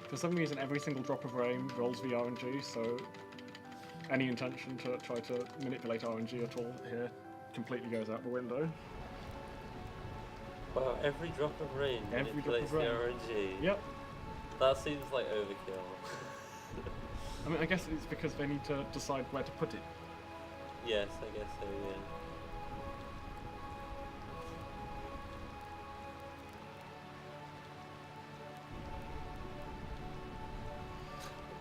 For some reason, every single drop of rain rolls the RNG, so any intention to try to manipulate RNG at all here completely goes out the window. Wow, every drop of rain manipulates the RNG. Yep. That seems like overkill. I mean, I guess it's because they need to decide where to put it. Yes, I guess so, yeah.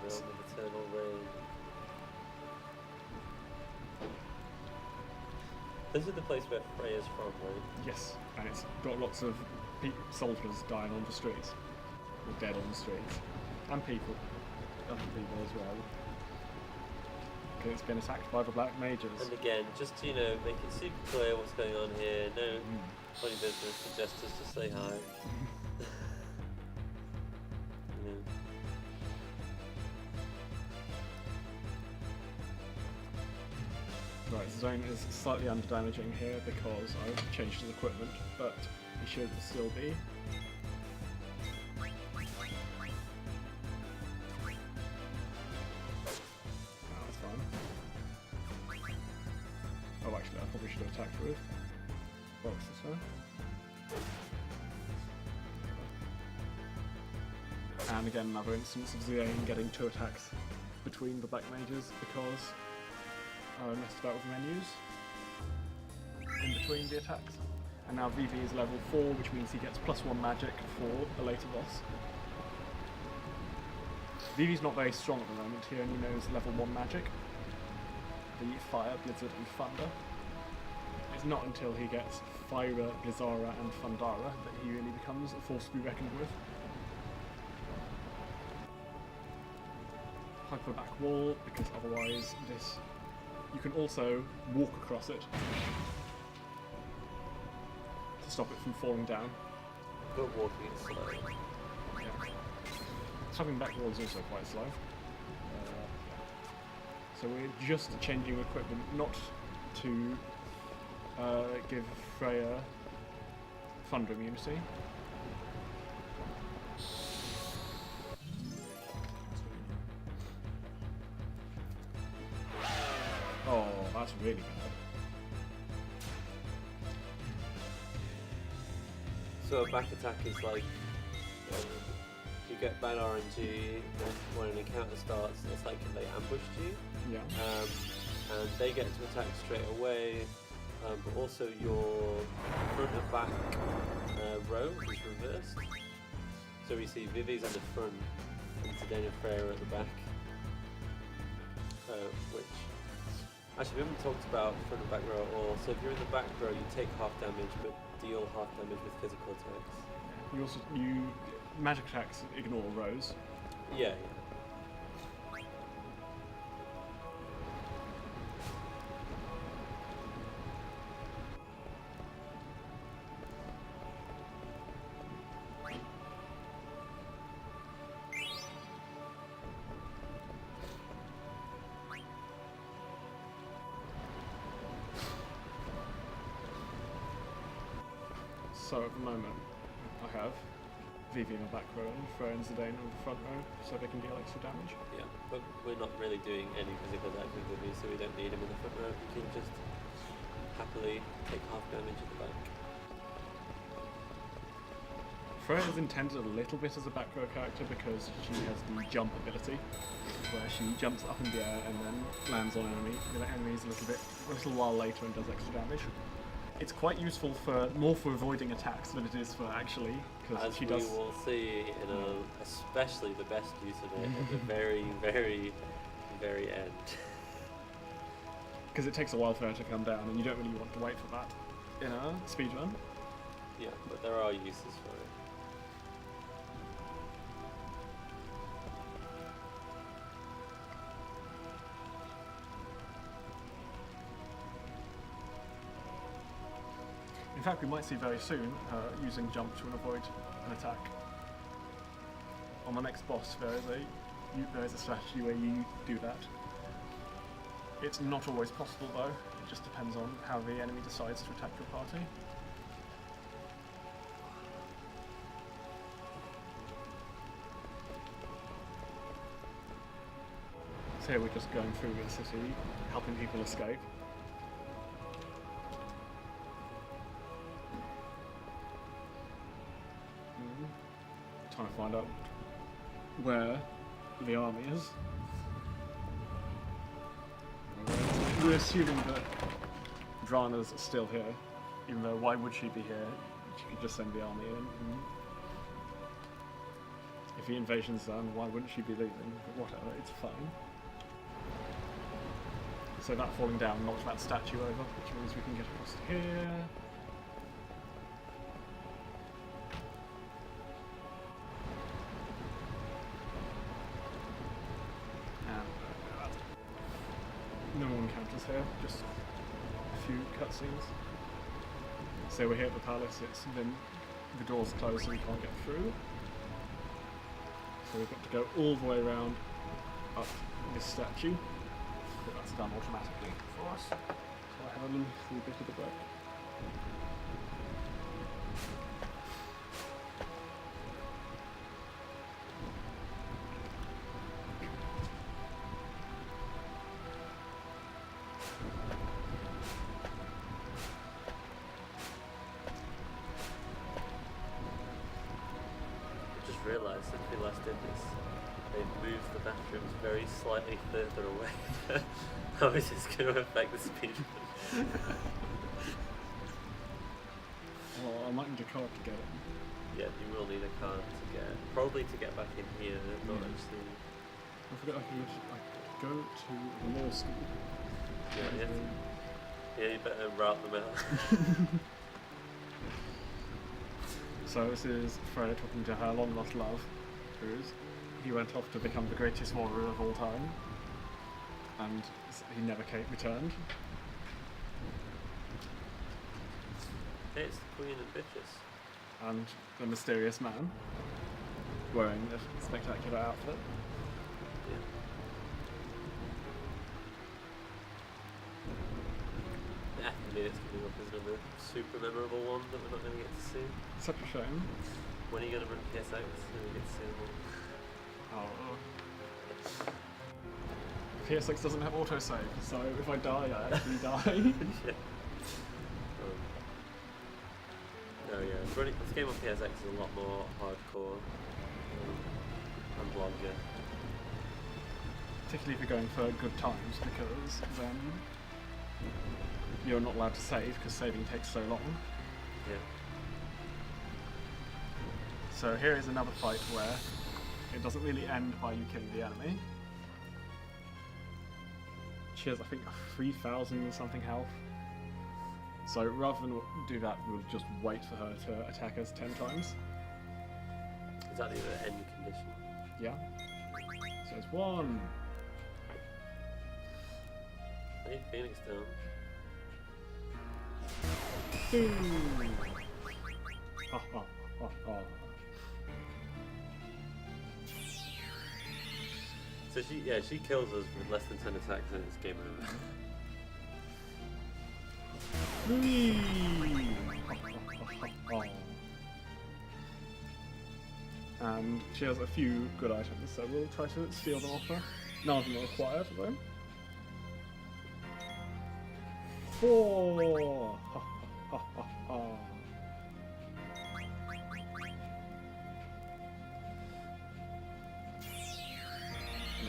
The realm of eternal rain. This is the place where Freya's from, right? Yes, and it's got lots of soldiers dying on the streets, or dead on the streets, and people, other people as well. Because it's been attacked by the Black Mages. And again, just to, make it super clear what's going on here, no funny business, just to say hi. Right, the zone is slightly under damaging here because I've changed his equipment, but he should still be. That's fine. Oh, actually, I probably should have attacked with box this way. And again, another instance of Ziane getting 2 attacks between the Black Mages because I messed about with menus in between the attacks. And now VV is level 4, which means he gets +1 magic for a later boss. VV's not very strong at the moment, he only knows level 1 magic. The Fire, Blizzard and Thunder. It's not until he gets Fyra, Blizzara and Thundara that he really becomes a force to be reckoned with. Hug the back wall, because otherwise you can also walk across it to stop it from falling down. But walking is slow. Yeah. Hugging back wall is also quite slow. So we're just changing equipment, not to give Freya Thunder immunity. Oh, that's really bad. So a back attack is like, you get bad RNG when an encounter starts, it's like they ambushed you. Yeah. And they get to attack straight away, but also your front and back row is reversed. So we see Vivi's at the front and Zidane and Freya at the back. Which, actually we haven't talked about front and back row at all. So if you're in the back row, you take half damage, but deal half damage with physical attacks. You magic attacks ignore rows. Yeah. So at the moment, I have Vivi in the back row and Freya and Zidane in the front row, so they can deal extra damage. Yeah, but we're not really doing any physical damage with you, so we don't need him in the front row. We can just happily take half damage at the back. Freya is intended a little bit as a back row character because she has the jump ability, where she jumps up in the air and then lands on enemies a little while later and does extra damage. It's quite useful more for avoiding attacks than it is for actually, because she does. As we will see especially the best use of it at the very, very, very end. Because it takes a while for her to come down, and you don't really want to wait for that in a speedrun. Yeah, but there are uses for it. In fact, we might see very soon her using jump to avoid an attack. On the next boss, there is a strategy where you do that. It's not always possible though, it just depends on how the enemy decides to attack your party. So here we're just going through the city, helping people escape. Trying to find out where the army is. We're assuming that Drana's still here, even though why would she be here? She could just send the army in. If the invasion's done, why wouldn't she be leaving? But whatever, it's fine. So that falling down knocks that statue over, which means we can get across to here. No more encounters here, just a few cutscenes. So we're here at the palace, then the door's closed so we can't get through. So we've got to go all the way around up this statue, but that's done automatically for us. So I have a little bit of the break. Realised since we last did this, they've moved the bathrooms very slightly further away. How is this going to affect the speed? Well, I might need a card to get it. Yeah, you will need a card to probably to get back in here, not actually. I forgot I could go to the law school. Yeah, you better route them out. So this is Freya talking to her long-lost love, he went off to become the greatest warrior of all time, and he never returned. It's the Queen and Bitches. And the mysterious man, wearing a spectacular outfit. Yeah. Yeah, it's coming up as another super memorable one that we're not going to get to see. Such a shame. When are you going to run PSX? When we get to see them all? Oh. PSX doesn't have autosave, so if I die, I actually die. Yeah. Oh yeah, this game on PSX is a lot more hardcore and longer. Particularly if you're going for good times, because then you're not allowed to save because saving takes so long. Yeah. So here is another fight where it doesn't really end by you killing the enemy. She has, I think, 3,000 something health. So rather than do that, we'll just wait for her to attack us 10 times. Is that the end condition? Yeah. So it's 1. I need Phoenix down. 2. Ha ha ha ha. So she kills us with less than 10 attacks and it's game over. Whee! Ha ha ha ha. and she has a few good items, so we'll try to steal them off her. None of them are required, though. 4! Ha ha ha ha.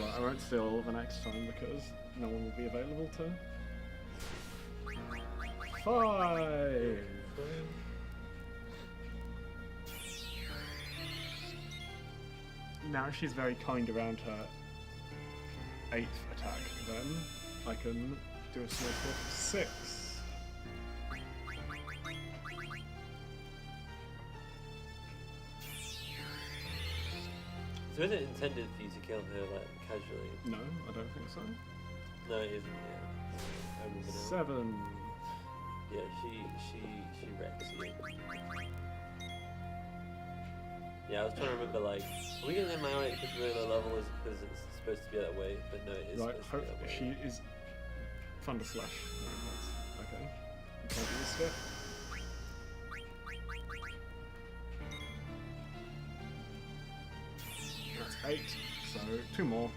Right, I won't steal the next time because no one will be available to. 5! Now if she's very kind around her 8th attack, then I can do a small flip of 6. So is it intended for you to kill her like casually? No, I don't think so. No, it isn't. Yeah. I remember now. 7. Yeah, she wrecks you. Yeah, I was trying to remember like, are we gonna annihilate because really low level is because it's supposed to be that way, but no, it is Right, supposed to be that way. she is Thunder Slash. No, that's okay. You can't do this bit. That's 8, so 2 more.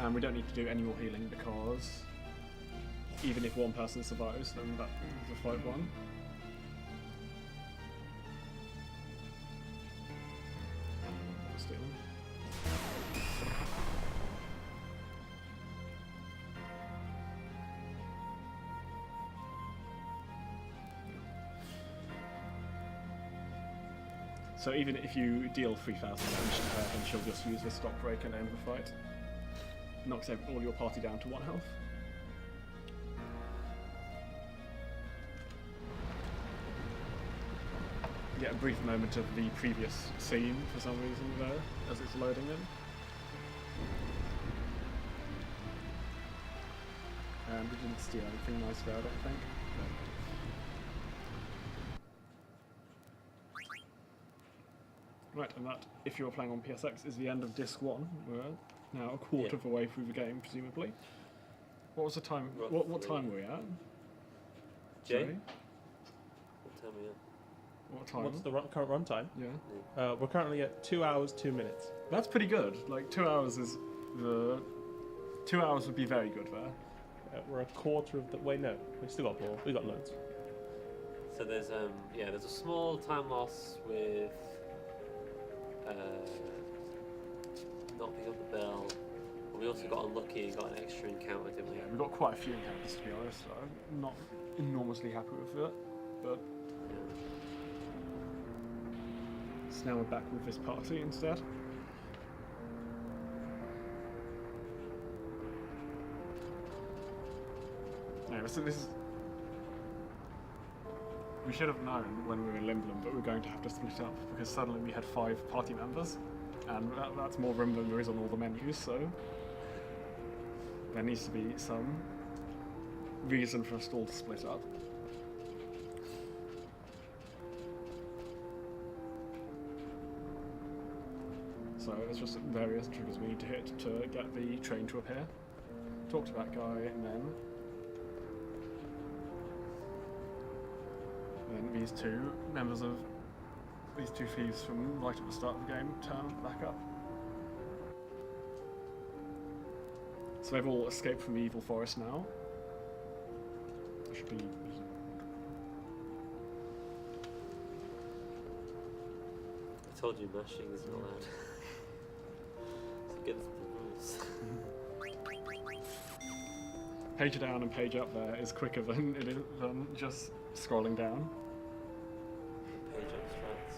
And we don't need to do any more healing because even if one person survives, then that is a 5-1. Stealing. So even if you deal 3,000 damage to her, then she'll just use the stop break and end the fight. Knocks all your party down to 1 health. Get a brief moment of the previous scene for some reason there, as it's loading in. And we didn't steal anything nice there, I don't think. Right, and that, if you're playing on PSX, is the end of Disc 1. We're now a quarter of the way through the game, presumably. What was the time? What time were we at? Jay? Sorry? What time are we at? What time? What's the current run time? Yeah. We're currently at 2 hours, 2 minutes. That's pretty good. Like 2 hours is the 2 hours would be very good there. We're a quarter of the way. No, we still got more. We got loads. So there's there's a small time loss with not picking up the bell. But we also got unlucky and got an extra encounter, didn't we? Yeah, we got quite a few encounters to be honest. So I'm not enormously happy with it, but so now we're back with this party instead. Anyway, so this is. We should have known when we were in Limblom that we were going to have to split up because suddenly we had 5 party members, and that's more room than there is on all the menus, so there needs to be some reason for us all to split up. So it's just various triggers we need to hit to get the train to appear. Talk to that guy, and then these 2 members of these 2 thieves from right at the start of the game turn back up. So they've all escaped from the evil forest now. There should be. I told you mashing isn't allowed. It's against the rules. Page down and page up there is quicker than it is than just scrolling down. Page up strats.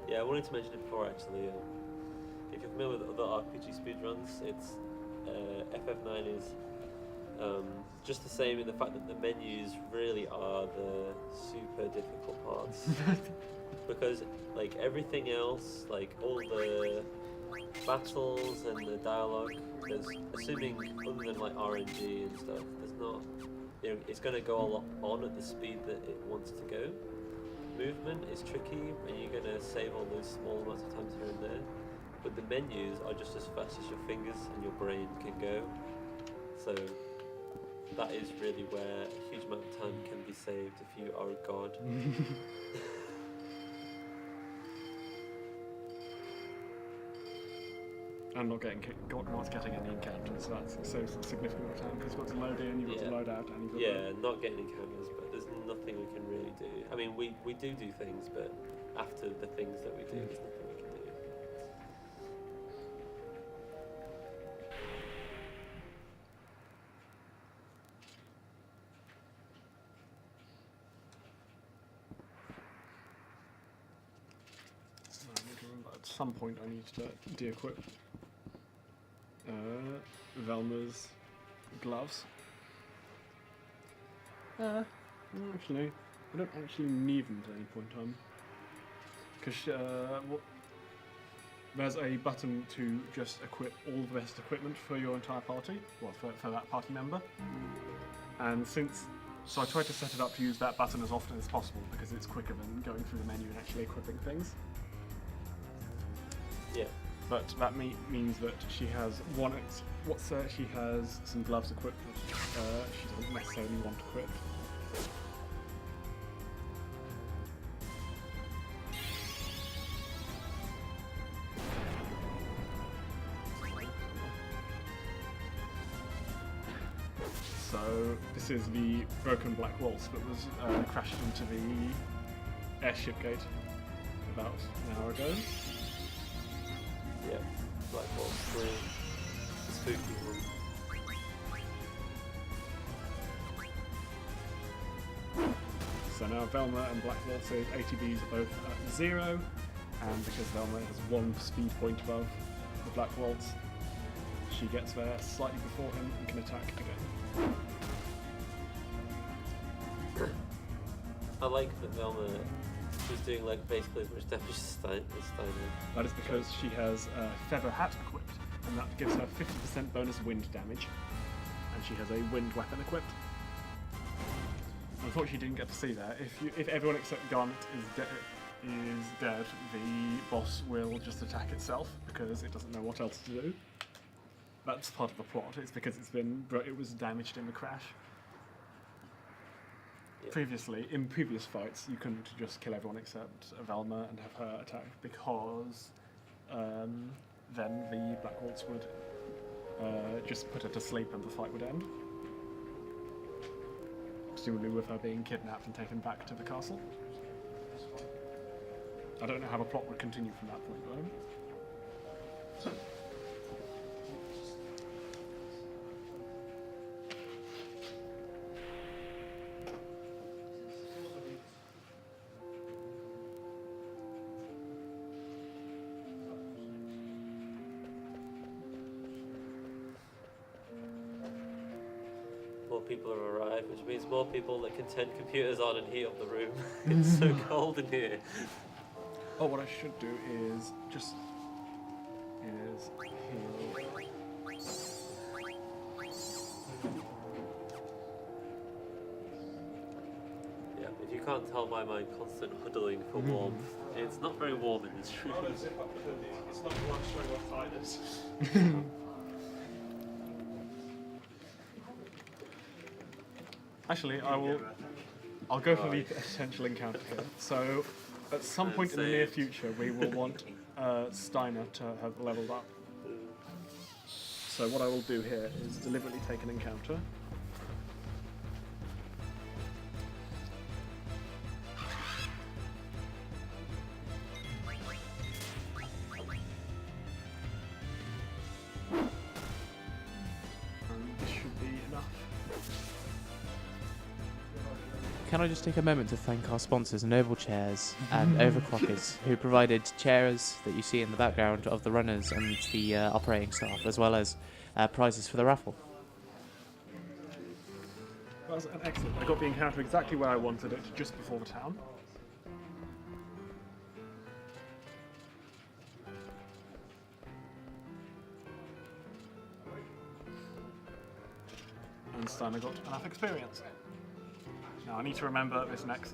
Yeah, I wanted to mention it before actually. If you're familiar with other RPG speedruns, it's FF9 is just the same in the fact that the menus really are the super difficult parts. Because like everything else, like all the battles and the dialogue, there's, assuming other than like RNG and stuff, there's not, you know, it's going to go a lot on at the speed that it wants to go. Movement is tricky and you're going to save all those small amounts of times here and there, but the menus are just as fast as your fingers and your brain can go. So that is really where a huge amount of time can be saved if you are a god. Steiner not getting any encounters. That's so significant of time because you've got to load in, you've got to load out, and you've got not getting encounters, but there's nothing we can really do. I mean, we do things, but after the things that we do, there's nothing we can do. I need to remember at some point I need to de-equip Velma's gloves. Actually, I don't actually need them at any point in time. Because there's a button to just equip all the best equipment for your entire party, well, for that party member. And so I try to set it up to use that button as often as possible because it's quicker than going through the menu and actually equipping things. Yeah. But that means that she has she has some gloves equipped that she doesn't necessarily want equipped. So this is the broken black waltz that was crashed into the airship gate about an hour ago. Yeah, Black Waltz 3. Spooky one. So now Velma and Black Waltz's ATBs are both at 0, and because Velma has 1 speed point above the Black Waltz, she gets there slightly before him and can attack again. I like that Velma is doing like basically as much damage as Steiner. That is because she has a feather hat equipped, and that gives her 50% bonus wind damage, and she has a wind weapon equipped. Unfortunately, you didn't get to see that. If everyone except Garnet is dead, the boss will just attack itself because it doesn't know what else to do. That's part of the plot. It's because it was damaged in the crash. Yep. Previously, in previous fights, you couldn't just kill everyone except Velma and have her attack because then the Black Waltz would just put her to sleep and the fight would end. Presumably with her being kidnapped and taken back to the castle. I don't know how the plot would continue from that point though. More people have arrived, which means more people that can turn computers on and heat up the room. It's so cold in here. Oh, what I should do is just heal. Yeah, if you can't tell by my constant huddling for warmth, it's not very warm in this room. It's not like showing what tide is. Actually, I'll go for the potential encounter here. So, at some point in the near future, we will want Steiner to have leveled up. So what I will do here is deliberately take an encounter. And this should be enough. Can I just take a moment to thank our sponsors, Noble Chairs and Overclockers, who provided chairs that you see in the background of the runners and the operating staff, as well as prizes for the raffle. That was an excellent. I got the encounter exactly where I wanted it, just before the town. And Steiner got enough experience. Now I need to remember this next.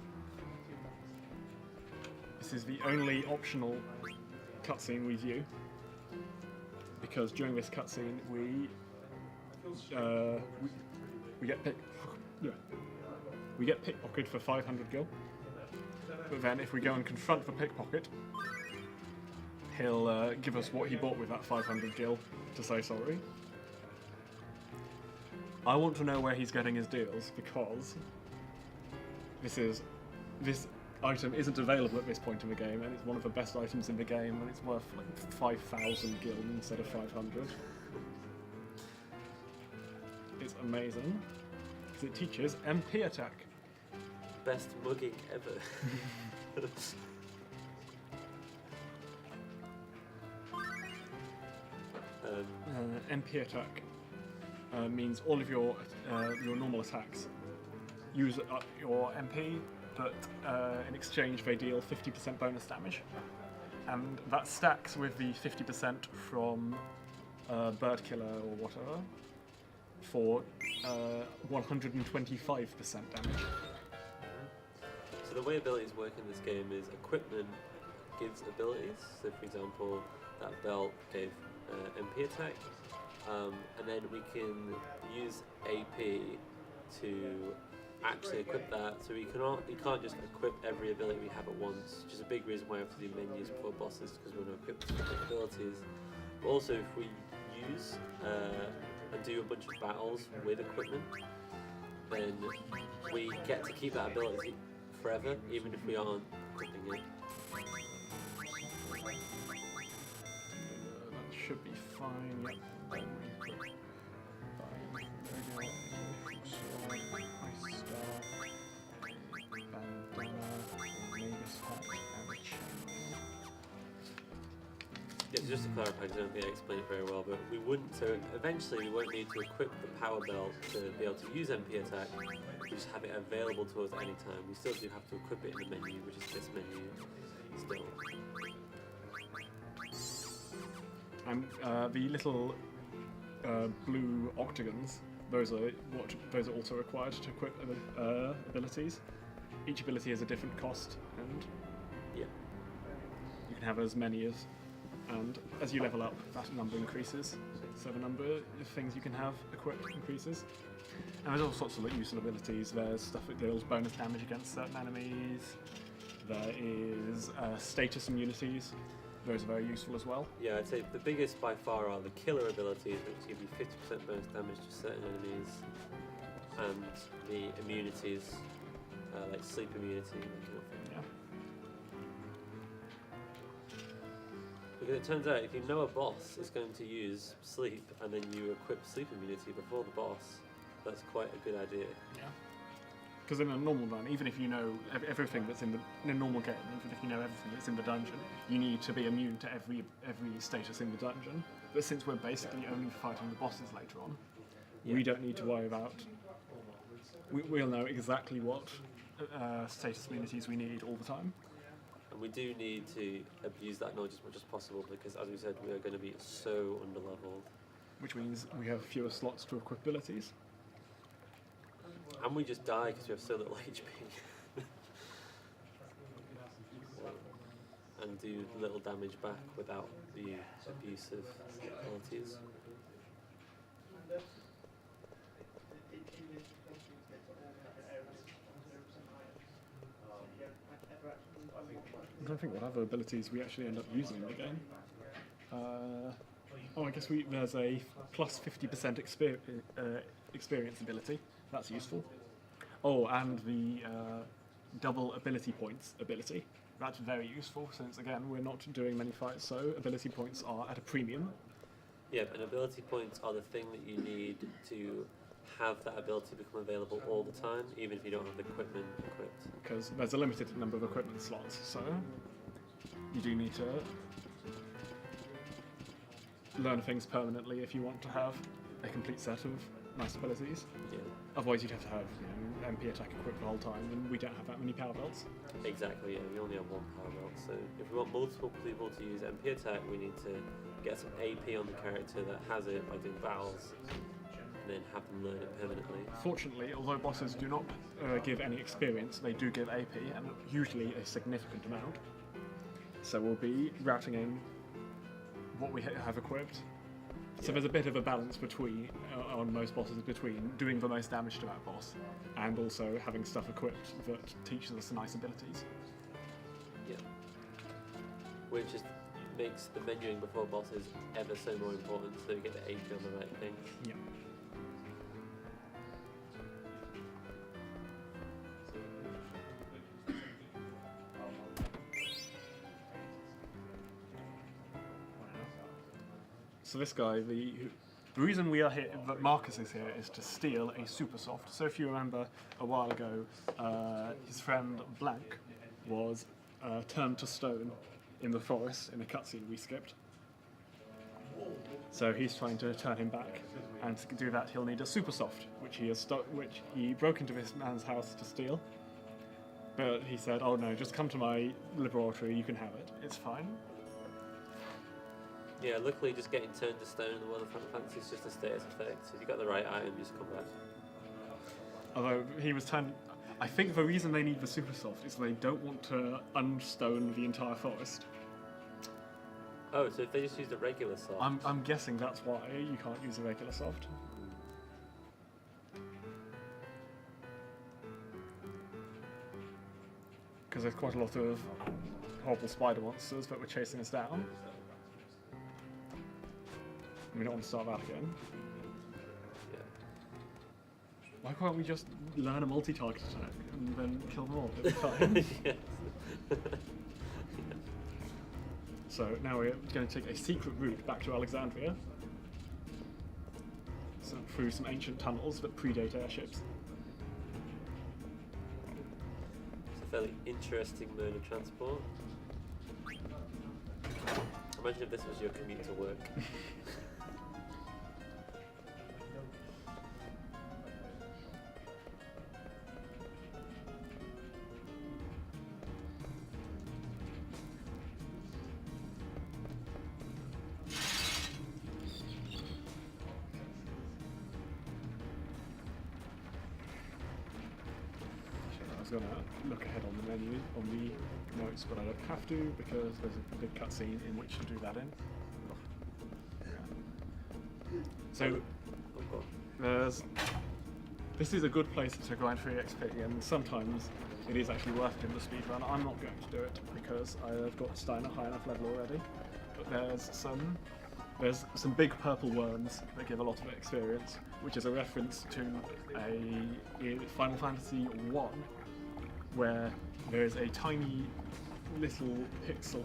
This is the only optional cutscene we view, because during this cutscene we get pickpocketed for 500 gil. But then if we go and confront the pickpocket, he'll give us what he bought with that 500 gil to say sorry. I want to know where he's getting his deals because this item isn't available at this point in the game, and it's one of the best items in the game, and it's worth like 5,000 gil instead of 500. It's amazing because it teaches MP attack. Best mugging ever. MP attack means all of your normal attacks use up your MP, but in exchange they deal 50% bonus damage, and that stacks with the 50% from Bird Killer or whatever for 125% damage. So the way abilities work in this game is equipment gives abilities. So for example, that belt gave MP attack, and then we can use AP to actually equip that. So we can't just equip every ability we have at once, which is a big reason why we have to do menus before bosses, because we want to equip specific abilities. But also if we use and do a bunch of battles with equipment, then we get to keep that ability forever, even if we aren't equipping it. That should be fine. Yep. Yeah, just to clarify, because I don't think I explained it very well, but we wouldn't, so eventually we won't need to equip the power belt to be able to use MP attack, we just have it available to us at any time. We still do have to equip it in the menu, which is this menu still. And the little blue octagons, those are also required to equip abilities. Each ability has a different cost, and yeah, you can have as many as. And as you level up, that number increases. So the number of things you can have equipped increases. And there's all sorts of useful abilities. There's stuff that deals bonus damage against certain enemies. There is status immunities. Those are very useful as well. Yeah, I'd say the biggest by far are the killer abilities, which give you 50% bonus damage to certain enemies, and the immunities, like sleep immunity, that kind of thing. Yeah. Because it turns out if you know a boss is going to use sleep and then you equip sleep immunity before the boss, that's quite a good idea. Yeah. Because in a normal run, even if you know everything that's in a normal game, even if you know everything that's in the dungeon, you need to be immune to every status in the dungeon. But since we're basically only fighting the bosses later on, we don't need to worry about. We'll know exactly what status immunities we need all the time. And we do need to abuse that knowledge as much as possible, because as we said, we are going to be so underleveled. Which means we have fewer slots to equip abilities. And we just die because we have so little HP. And do little damage back without the abuse of abilities. I'm trying to think what other abilities we actually end up using in the game. I guess there's a plus 50% experience ability. That's useful. Oh, and the double ability points ability. That's very useful since, again, we're not doing many fights, so ability points are at a premium. Yeah, and ability points are the thing that you need to have that ability become available all the time, even if you don't have the equipment equipped. Because there's a limited number of equipment slots, so you do need to learn things permanently if you want to have a complete set of nice abilities. Yeah. Otherwise you'd have to have MP attack equipped the whole time, and we don't have that many power belts. Exactly, yeah, we only have one power belt, so if we want multiple people to use MP attack, we need to get some AP on the character that has it by doing battles, and then have them learn it permanently. Fortunately, although bosses do not give any experience, they do give AP, and usually a significant amount. So we'll be routing in what we have equipped. So there's a bit of a balance between, on most bosses, between doing the most damage to that boss and also having stuff equipped that teaches us nice abilities. Yeah. Which is makes the menuing before bosses ever so more important, so you get the AP on the right thing. Yeah. So this guy, the reason we are here, that Marcus is here, is to steal a super soft. So if you remember a while ago, his friend Blank was turned to stone in the forest in a cutscene we skipped. So he's trying to turn him back, and to do that he'll need a super soft, which he broke into this man's house to steal. But he said, "Oh no, just come to my laboratory. You can have it. It's fine." Yeah, luckily just getting turned to stone in the world of Final Fantasy is just a status effect, so if you got the right item, just come back. Although he was turned... I think the reason they need the super soft is they don't want to unstone the entire forest. Oh, so if they just used a regular soft? I'm guessing that's why you can't use a regular soft. Because there's quite a lot of horrible spider monsters that were chasing us down. We don't want to start that again. Yeah. Why can't we just learn a multi-target attack and then kill them all? It'll be fine. Yes. So now we're going to take a secret route back to Alexandria. So through some ancient tunnels that predate airships. It's a fairly interesting mode of transport. Imagine if this was your commute to work. I was going to look ahead on the menu, on the notes, but I don't have to because there's a big cutscene in which to do that in. Yeah. So, this is a good place to grind free XP, and sometimes it is actually worth it in the speedrun. I'm not going to do it because I've got Steiner high enough level already, but there's some big purple worms that give a lot of experience, which is a reference to a Final Fantasy 1, where there is a tiny little pixel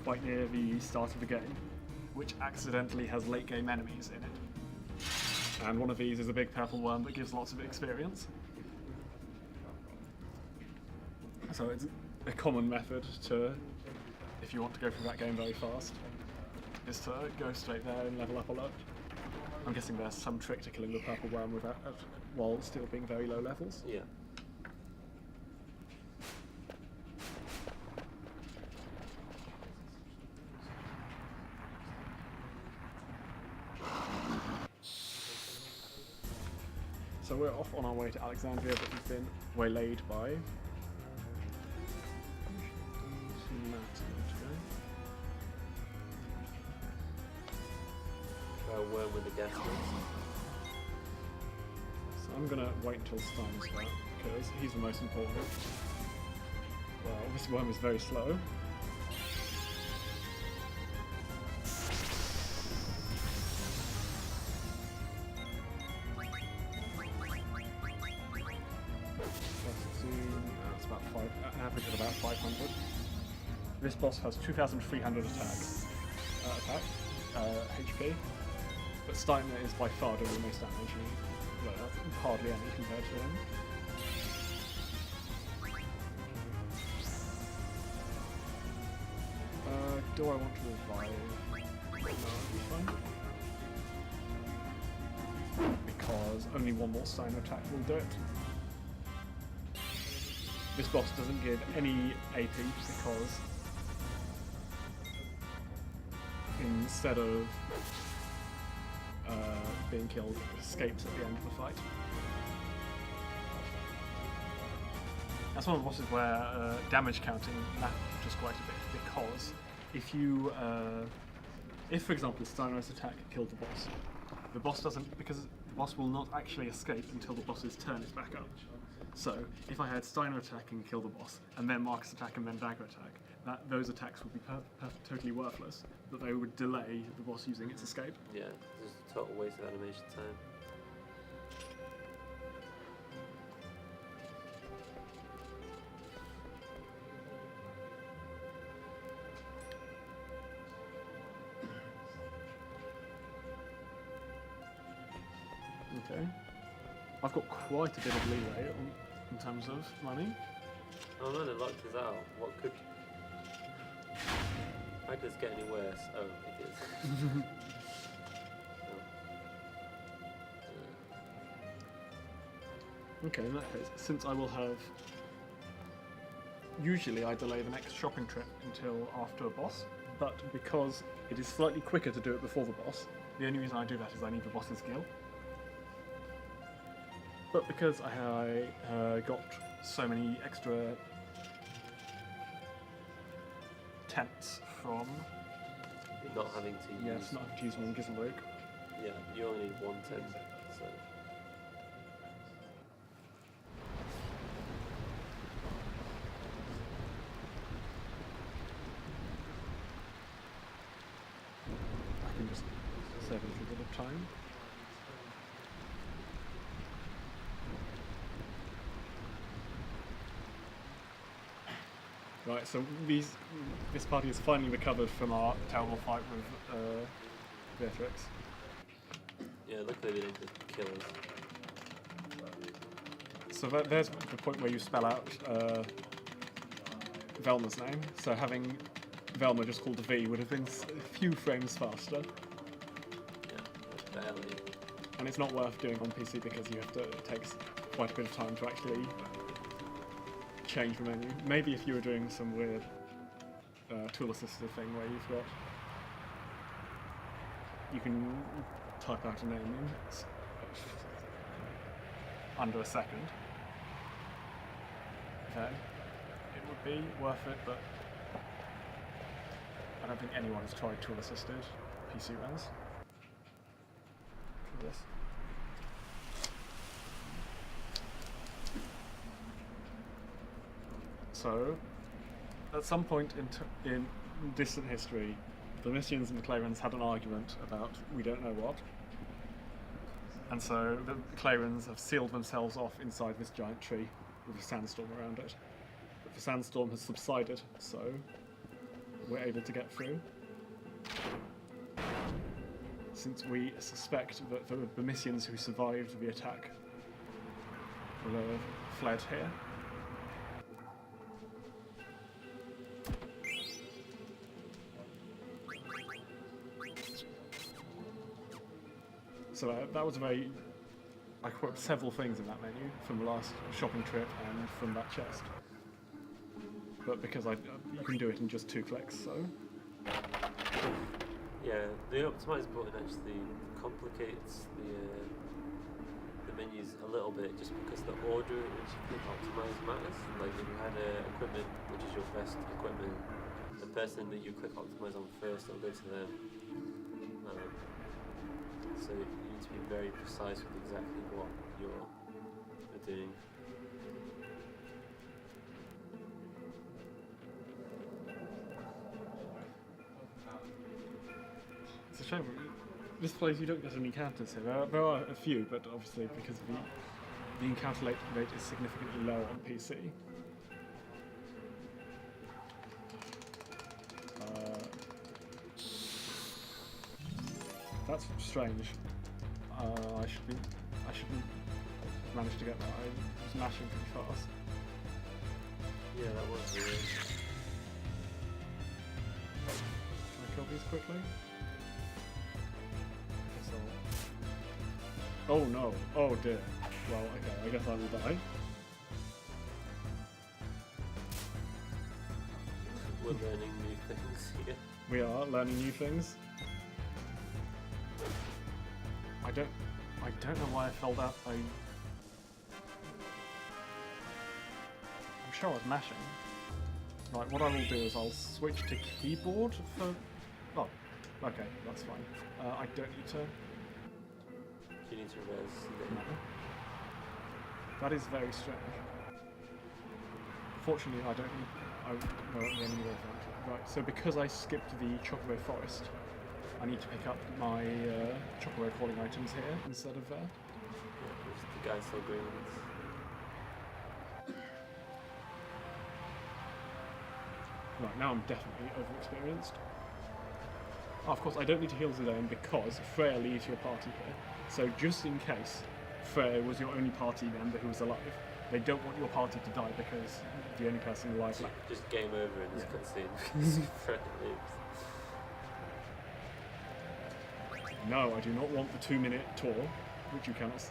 quite near the start of the game, which accidentally has late game enemies in it. And one of these is a big purple worm that gives lots of experience. So it's a common method to, if you want to go through that game very fast, is to go straight there and level up a lot. I'm guessing there's some trick to killing the purple worm without, while still being very low levels. Yeah. So we're off on our way to Alexandria, but we've been waylaid by... Worm with the gas mask. So I'm gonna wait until Steiner's back, because he's the most important. Well, this worm is very slow. That's about an average of about 500. This boss has 2,300 HP, but Steiner is by far doing the most damage, and hardly any compared to him. Do I want to revive? No, that'd be fine. Because only one more Steiner attack will do it. This boss doesn't give any AP because instead of being killed, it escapes at the end of the fight. That's one of the bosses where damage counting matters quite a bit, because if for example Steiner's attack killed the boss doesn't, because the boss will not actually escape until the boss's turn is back up. So if I had Steiner attack and kill the boss, and then Marcus attack and then Dagger attack, those attacks would be totally worthless, but they would delay the boss using its escape. Yeah, just a total waste of animation time. Okay. I've got quite a bit of leeway in terms of money. Oh no, they locked us out. What could... How could this get any worse? Oh, it is. Okay, in that case, since I will have... Usually I delay the next shopping trip until after a boss, but because it is slightly quicker to do it before the boss, the only reason I do that is I need the boss's skill. But because I got so many extra tents from... Not having to use... Yes, not having to use them on Gizmo. Yeah, you only need 1 tent, so... I can just save a little bit of time. Right, so this party has finally recovered from our terrible fight with Beatrix. Yeah, luckily they didn't kill us. So there's the point where you spell out Velma's name. So having Velma just called V would have been a few frames faster. Yeah, barely. And it's not worth doing on PC because you have to, it takes quite a bit of time to actually change the menu. Maybe if you were doing some weird tool assisted thing where you can type out a name in under a second, then it would be worth it, but I don't think anyone has tried tool assisted PC runs for this. So, at some point in distant history, the Mysians and the Clarens had an argument about we don't know what. And so the Clarens have sealed themselves off inside this giant tree with a sandstorm around it. But the sandstorm has subsided, so we're able to get through. Since we suspect that the Mysians who survived the attack will have fled here. So that was a very... I quote several things in that menu from the last shopping trip and from that chest. But because you can do it in just 2 clicks, so... Yeah, the optimize button actually complicates the menus a little bit just because the order in which you click optimize matters. Like if you had equipment, which is your best equipment, the person that you click optimize on first will go to them. So you need to be very precise with exactly what you're doing. It's a shame. This place you don't get any encounters here. There are a few, but obviously because the encounter rate is significantly lower on PC. That's strange. I shouldn't manage to get that. I was mashing pretty fast. Yeah, that was weird. Can I kill these quickly? I guess I'll... Oh no! Oh dear. Well, okay, I guess I will die. We're learning new things here. We are learning new things. I don't know why I fell out. I'm sure I was mashing. Right, what I will do is I'll switch to keyboard for... Oh, okay, that's fine. I don't need to... You need to res. No. That is very strange. Fortunately, I don't know any of that. Right, so because I skipped the Chocobo Forest, I need to pick up my Chocobo calling items here instead of there. Yeah, which the guy still green ones. Right, now I'm definitely overexperienced. Oh, of course, I don't need to heal Zidane because Freya leaves your party here. So just in case Freya was your only party member who was alive, they don't want your party to die because the only person alive left. Just game over in this cutscene. Freya leaves. No, I do not want the 2-minute tour, which you cannot.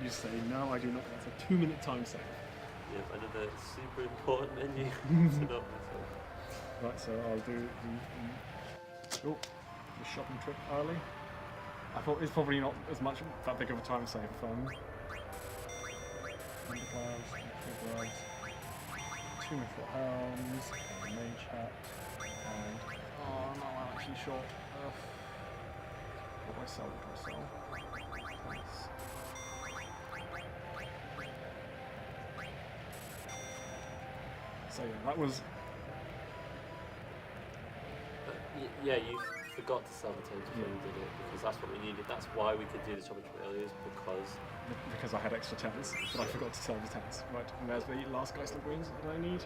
You say no, I do not want a 2-minute time save. Yep, another super important menu to not miss out. Right, so I'll do the shopping trip early. I thought it's probably not as much that big of a time save if I'm. Underclouds, 2 Mithril Helms, a Mage Hat, and I'm not actually sure. What do I sell? Nice. So yeah, that was. Yeah, you forgot to sell the tents before you did it because that's what we needed. That's why we could do the shopping trip earlier, is Because I had extra tents, but I forgot to sell the tents. Right, and there's the last Geistler Greens that I need.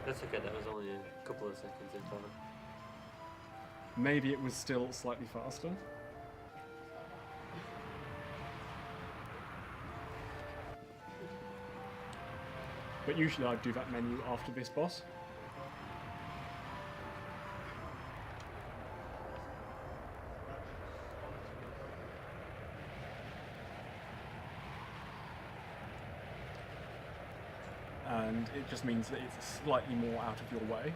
That's okay, that was only a couple of seconds in time. Maybe it was still slightly faster. But usually I'd do that menu after this boss. And it just means that it's slightly more out of your way.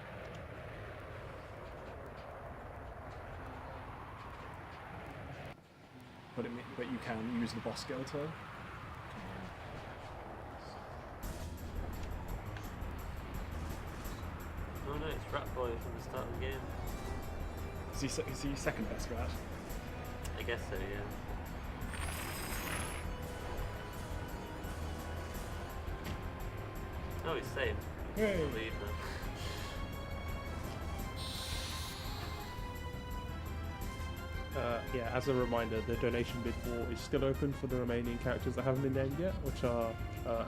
But you can use the boss skill to. Oh no, it's Rat Boy from the start of the game. Is he second best rat? I guess so, yeah. Oh, he's saved. Yay. Leave now. Yeah, as a reminder, the donation bid war is still open for the remaining characters that haven't been named yet, which are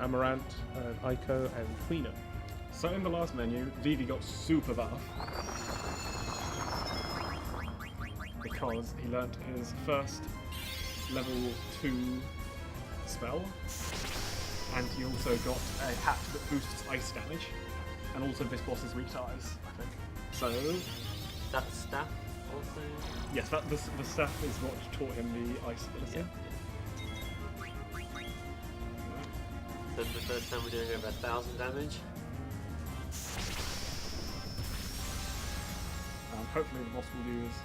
Amaranth, Aiko, and Queena. So in the last menu, Vivi got super buff because he learnt his first level 2 spell, and he also got a hat that boosts ice damage, and also this boss is weak to ice, I think. So That staff also? yes, the staff is what taught him the ice ability. Yeah. So it's the first time we're doing over 1,000 damage. And hopefully the boss will use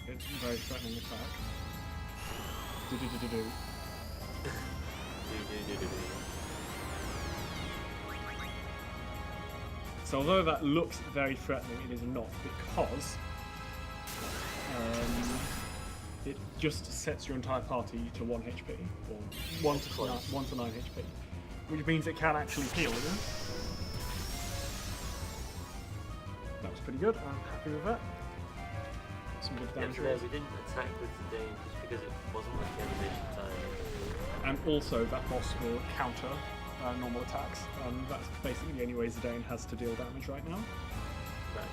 its very threatening attack. Do-do-do-do-do. So although that looks very threatening, it is not, because it just sets your entire party to 1 HP, or 1 to 9 HP, which means it can actually heal them. That was pretty good, I'm happy with that. Some good damage. Yeah, we didn't attack with the Dane just because it wasn't like the animation time. And also that boss will counter normal attacks, and that's basically the only way Zidane has to deal damage right now. Right.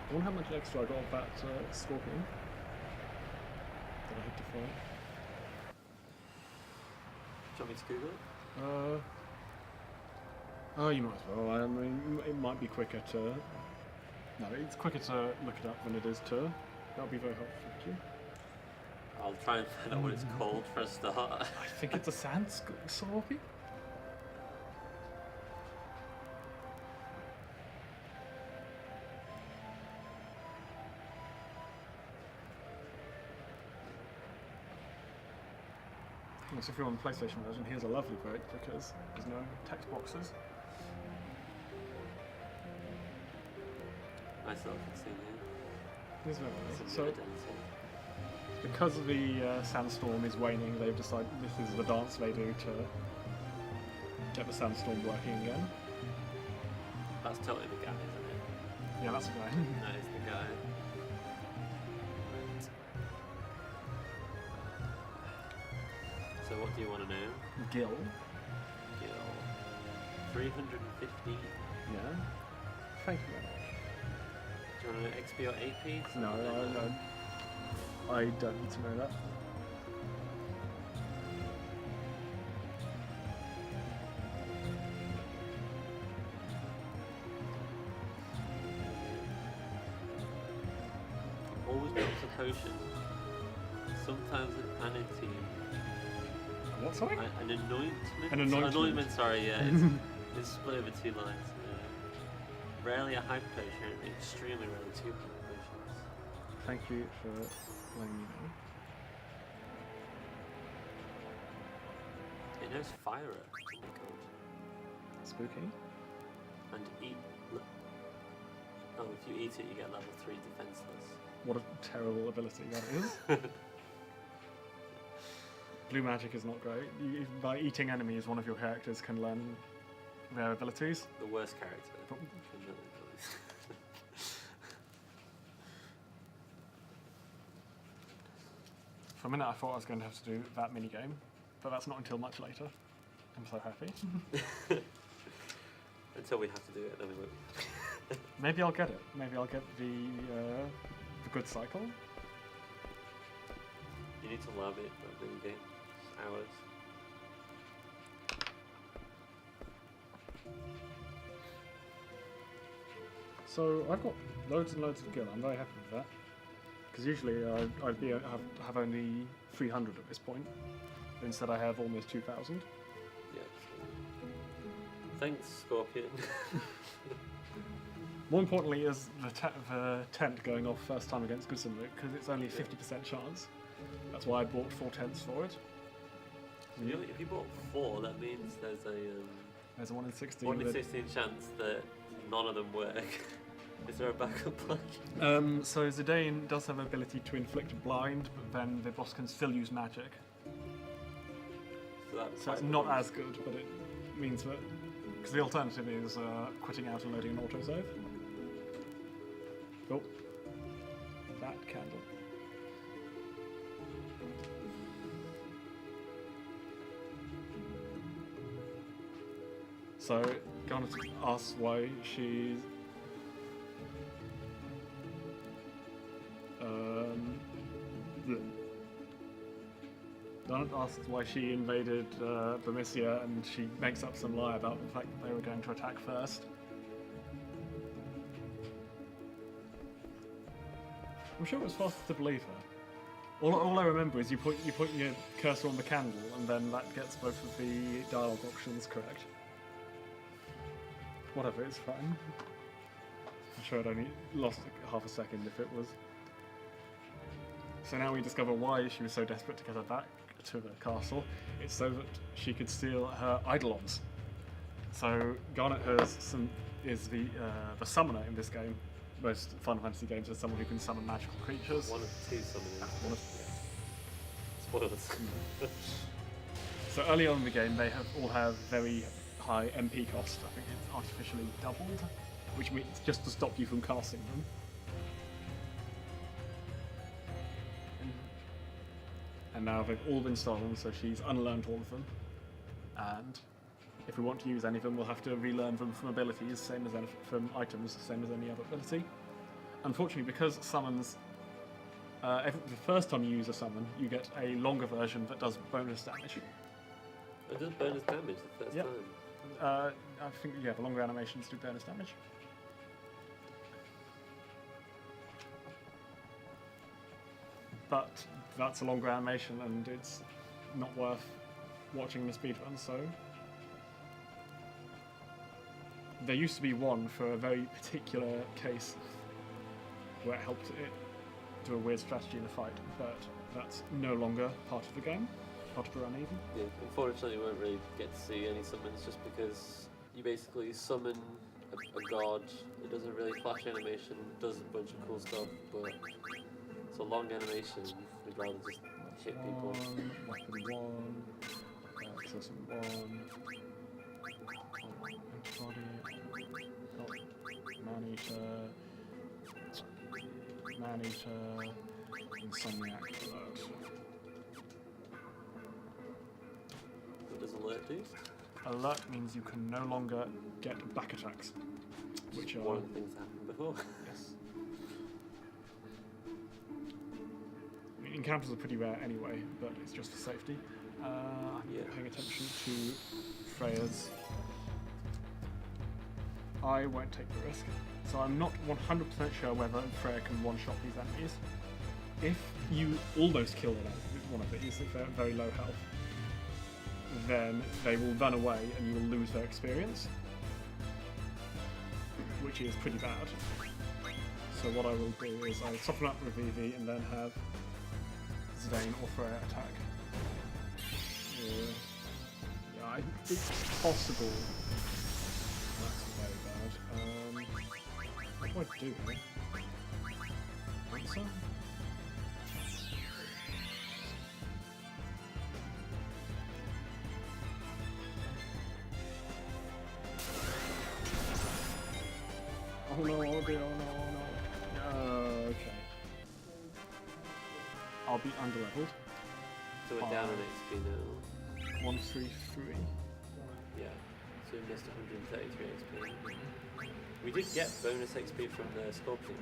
I wonder how much extra I got of that Scorpion that I had to fight. Do you want me to Google it? Oh, you might as well. I mean, it might be quicker to. No, it's quicker to look it up than it is to. That'll be very helpful. Thank you. I'll try and find out what it's called for a start. I think it's a sand Scorpion. So if you're on the PlayStation version, here's a lovely break because there's no text boxes. Nice little cutscene here. Here's very nice. Some So evidence here. because the sandstorm is waning, they've decided this is the dance they do to get the sandstorm working again. That's totally the guy, isn't it? Yeah, that's a guy. That is the guy. Right. So what do you want to know? Gil. Gil. 350. Yeah. Thank you very much. Do you want to know XP or AP? No, I don't need to know that. Always drops a potion. Sometimes an anity. What, sorry? An anointment? An anointment. Anointment, sorry, yeah. It's split over 2 lines. Rarely a hyper potion, extremely rarely 2 hyper potions. Thank you for letting me know. It knows fire. Oh my god. Spooky. And eat. Oh, if you eat it, you get level 3 defenseless. What a terrible ability that is. Blue magic is not great. By eating enemies, one of your characters can learn their abilities. The worst character. But- For a minute, I thought I was going to have to do that mini game, but that's not until much later. I'm so happy. Until we have to do it, then we won't. Maybe I'll get it. Maybe I'll get the good cycle. You need to love it, that mini game. It's hours. So I've got loads and loads of gear. I'm very happy with that. Because usually I'd have only 300 at this point. But instead I have almost 2,000. Yeah. Thanks, Scorpion. More importantly is the tent going off first time against Gusenvik, because it's only a 50% chance. That's why I bought 4 tents for it. If you bought 4, that means there's There's a 1 in 16. 1 in 16 chance that none of them work. Is there a backup plan? So Zidane does have the ability to inflict blind, but then the boss can still use magic. So it's not as good, but it means that... Because the alternative is quitting out and loading an autosave. Oh. That candle. So, Garnet asks why she's... Garnet asks why she invaded Bermisia, and she makes up some lie about the fact that they were going to attack first. I'm sure it was faster to believe her. All I remember is you put your cursor on the candle, and then that gets both of the dialogue options correct. Whatever, it's fine. I'm sure I'd only lost half a second if it was. So now we discover why she was so desperate to get her back to the castle. It's so that she could steal her eidolons. So Garnet is the summoner in this game. Most Final Fantasy games are someone who can summon magical creatures. One of 2 summoners. Spoilers. So early on in the game, they all have very high MP cost. I think it's artificially doubled, which means just to stop you from casting them. And now they've all been stolen, so she's unlearned all of them. And if we want to use any of them, we'll have to relearn them from abilities, same as from items, same as any other ability. Unfortunately, because summons, the first time you use a summon, you get a longer version that does bonus damage. It does bonus damage the first Yep. time. I think, yeah, the longer animations do bonus damage. But that's a longer animation, and it's not worth watching the speedrun, so... There used to be one for a very particular case where it helped it do a weird strategy in a fight, but that's no longer part of the game. Not to be uneven. Yeah, unfortunately, you won't really get to see any summons just because you basically summon a god. It does a really flash animation, does a bunch of cool stuff, but it's a long animation. We'd rather just hit people. Weapon 1, accessory 1, man-eater, insomniac alert. What does alert do? Alert means you can no longer get back attacks, which are one of the things that happened before. yes. I mean, encounters are pretty rare anyway, but it's just for safety. Yeah. Paying attention to Freya's. I won't take the risk, so I'm not 100% sure whether Freya can one-shot these enemies. If you almost kill one of these, if they're at very low health, then they will run away and you will lose their experience, which is pretty bad. So what I will do is I soften up with VV and then have Zidane or Freya attack. Yeah, it's possible. That's very bad. What do I do here? Answer? Oh no, oh dear, oh no. Okay. I'll be underleveled. So we're down on XP now. 133. Yeah. So we missed 133 XP. We did get bonus XP from the Scorpion.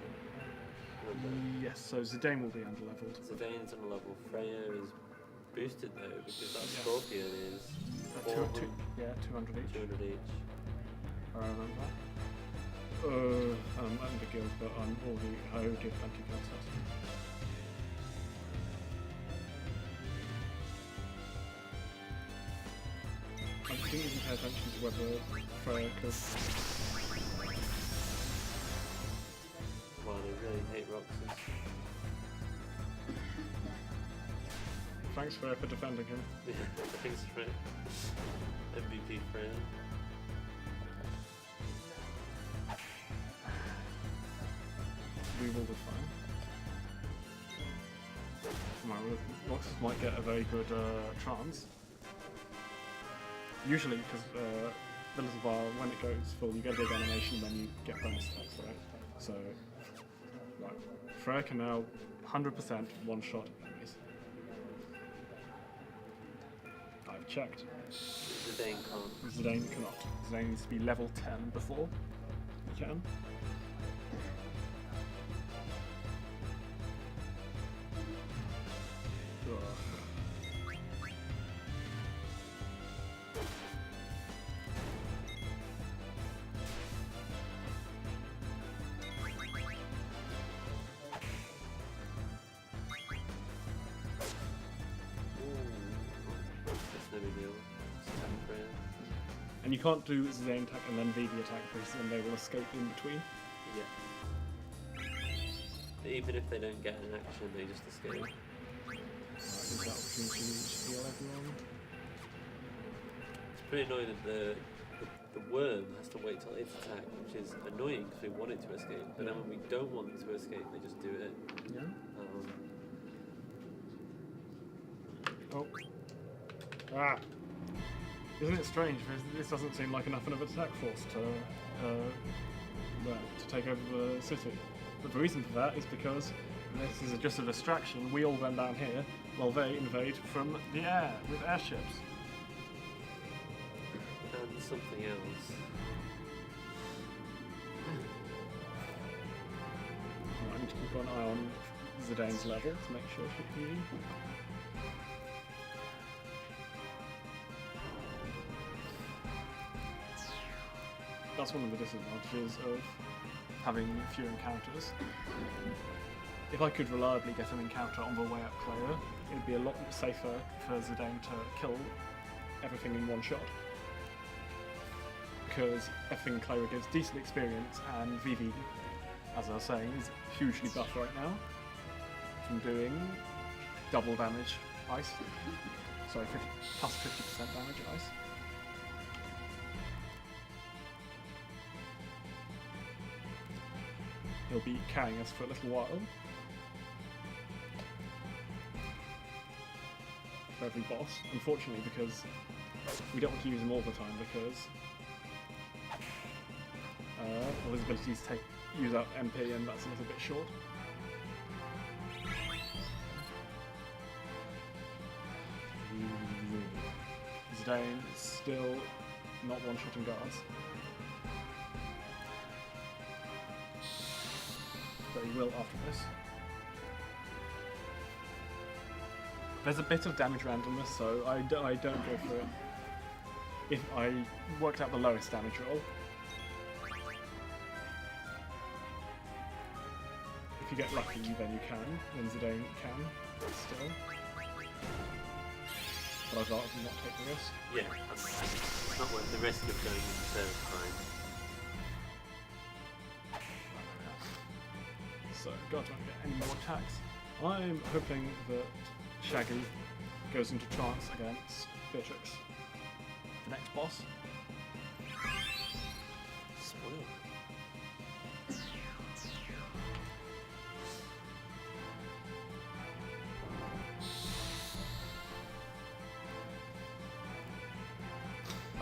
Remember? Yes, so Zidane will be underleveled. Zidane's on a level. Freya is boosted though because that Yeah. Scorpion is 200 each. 200 each. I remember that. I'm under guild, but I already did anti-guild stuff. I didn't even pay attention to whether Freya could. Wow, they really hate Roxas. Thanks Freya for defending him. Thanks, Freya. MVP Freya. We will be fine. Roxas might get a very good trance. Usually, because the little bar, when it goes full, you get a big animation, then you get bonus attacks, right? So, right. Freya can now 100% one-shot enemies. I've checked. Zidane can't. Zidane cannot. Zidane needs to be level 10 before he can. That's no big deal. Just attack Freya. And you can't do Zidane attack and then VV attack because then they will escape in between. Yeah. But even if they don't get an action, they just escape. Is that opportunity to heal everyone? It's pretty annoying that the worm has to wait till its attack, which is annoying because we want it to escape. But then when we don't want it to escape, they just do it. Yeah. Oh. Ah! Isn't it strange? Because this doesn't seem like enough of an attack force to take over the city. But the reason for that is because this is just a distraction. We all run down here while they invade from the air with airships. And something else. I need to keep an eye on Zidane's level to make sure she can. That's one of the disadvantages of having few encounters. If I could reliably get an encounter on the way up player, it would be a lot safer for Zidane to kill everything in one shot. Because everything in Clara gives decent experience, and Vivi, as I was saying, is hugely buff right now from doing double damage ice. Sorry, 50% damage ice. He'll be carrying us for a little while. For every boss, unfortunately, because we don't want to use him all the time because all his abilities use up MP, and that's a little bit short. Zidane is still not one-shotting guards, but he will after this. There's a bit of damage randomness, so I don't go for it. If I worked out the lowest damage roll, if you get lucky, then you can. Then Zidane can still. But I'd rather not take the risk. Yeah, it's not worth the risk of going into crime. So, God, don't get any more attacks. I'm hoping that Shaggy goes into trance against Beatrix. The next boss. Spoiler.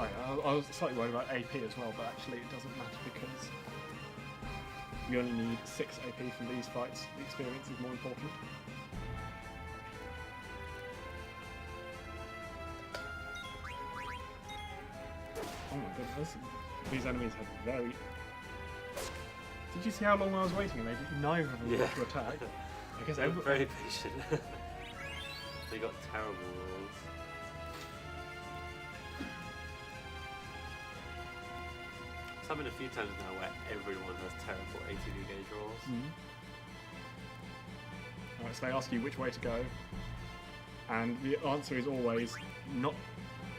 Oh yeah, I was slightly worried about AP as well, but actually it doesn't matter because you only need 6 AP from these fights. The experience is more important. Oh my goodness, these enemies had very... Did you see how long I was waiting and they did neither of them got to attack? I guess They were very patient. They got terrible rolls. It's happened a few times now where everyone has terrible ATV gauge rolls. Alright, so they ask you which way to go, and the answer is always not.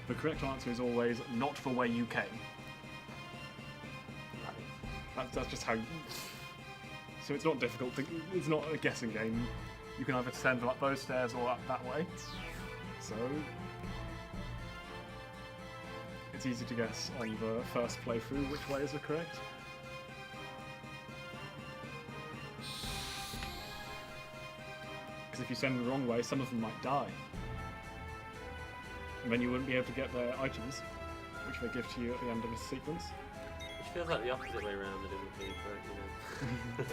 The correct answer is always not the way you came. Right. That's just how. So it's not difficult. It's not a guessing game. You can either descend up those stairs or up that way. So it's easy to guess on the first playthrough which way is the correct. Because if you send them the wrong way, some of them might die. And then you wouldn't be able to get their items, which they give to you at the end of the sequence. Which feels like the opposite way around that it would be, but you know.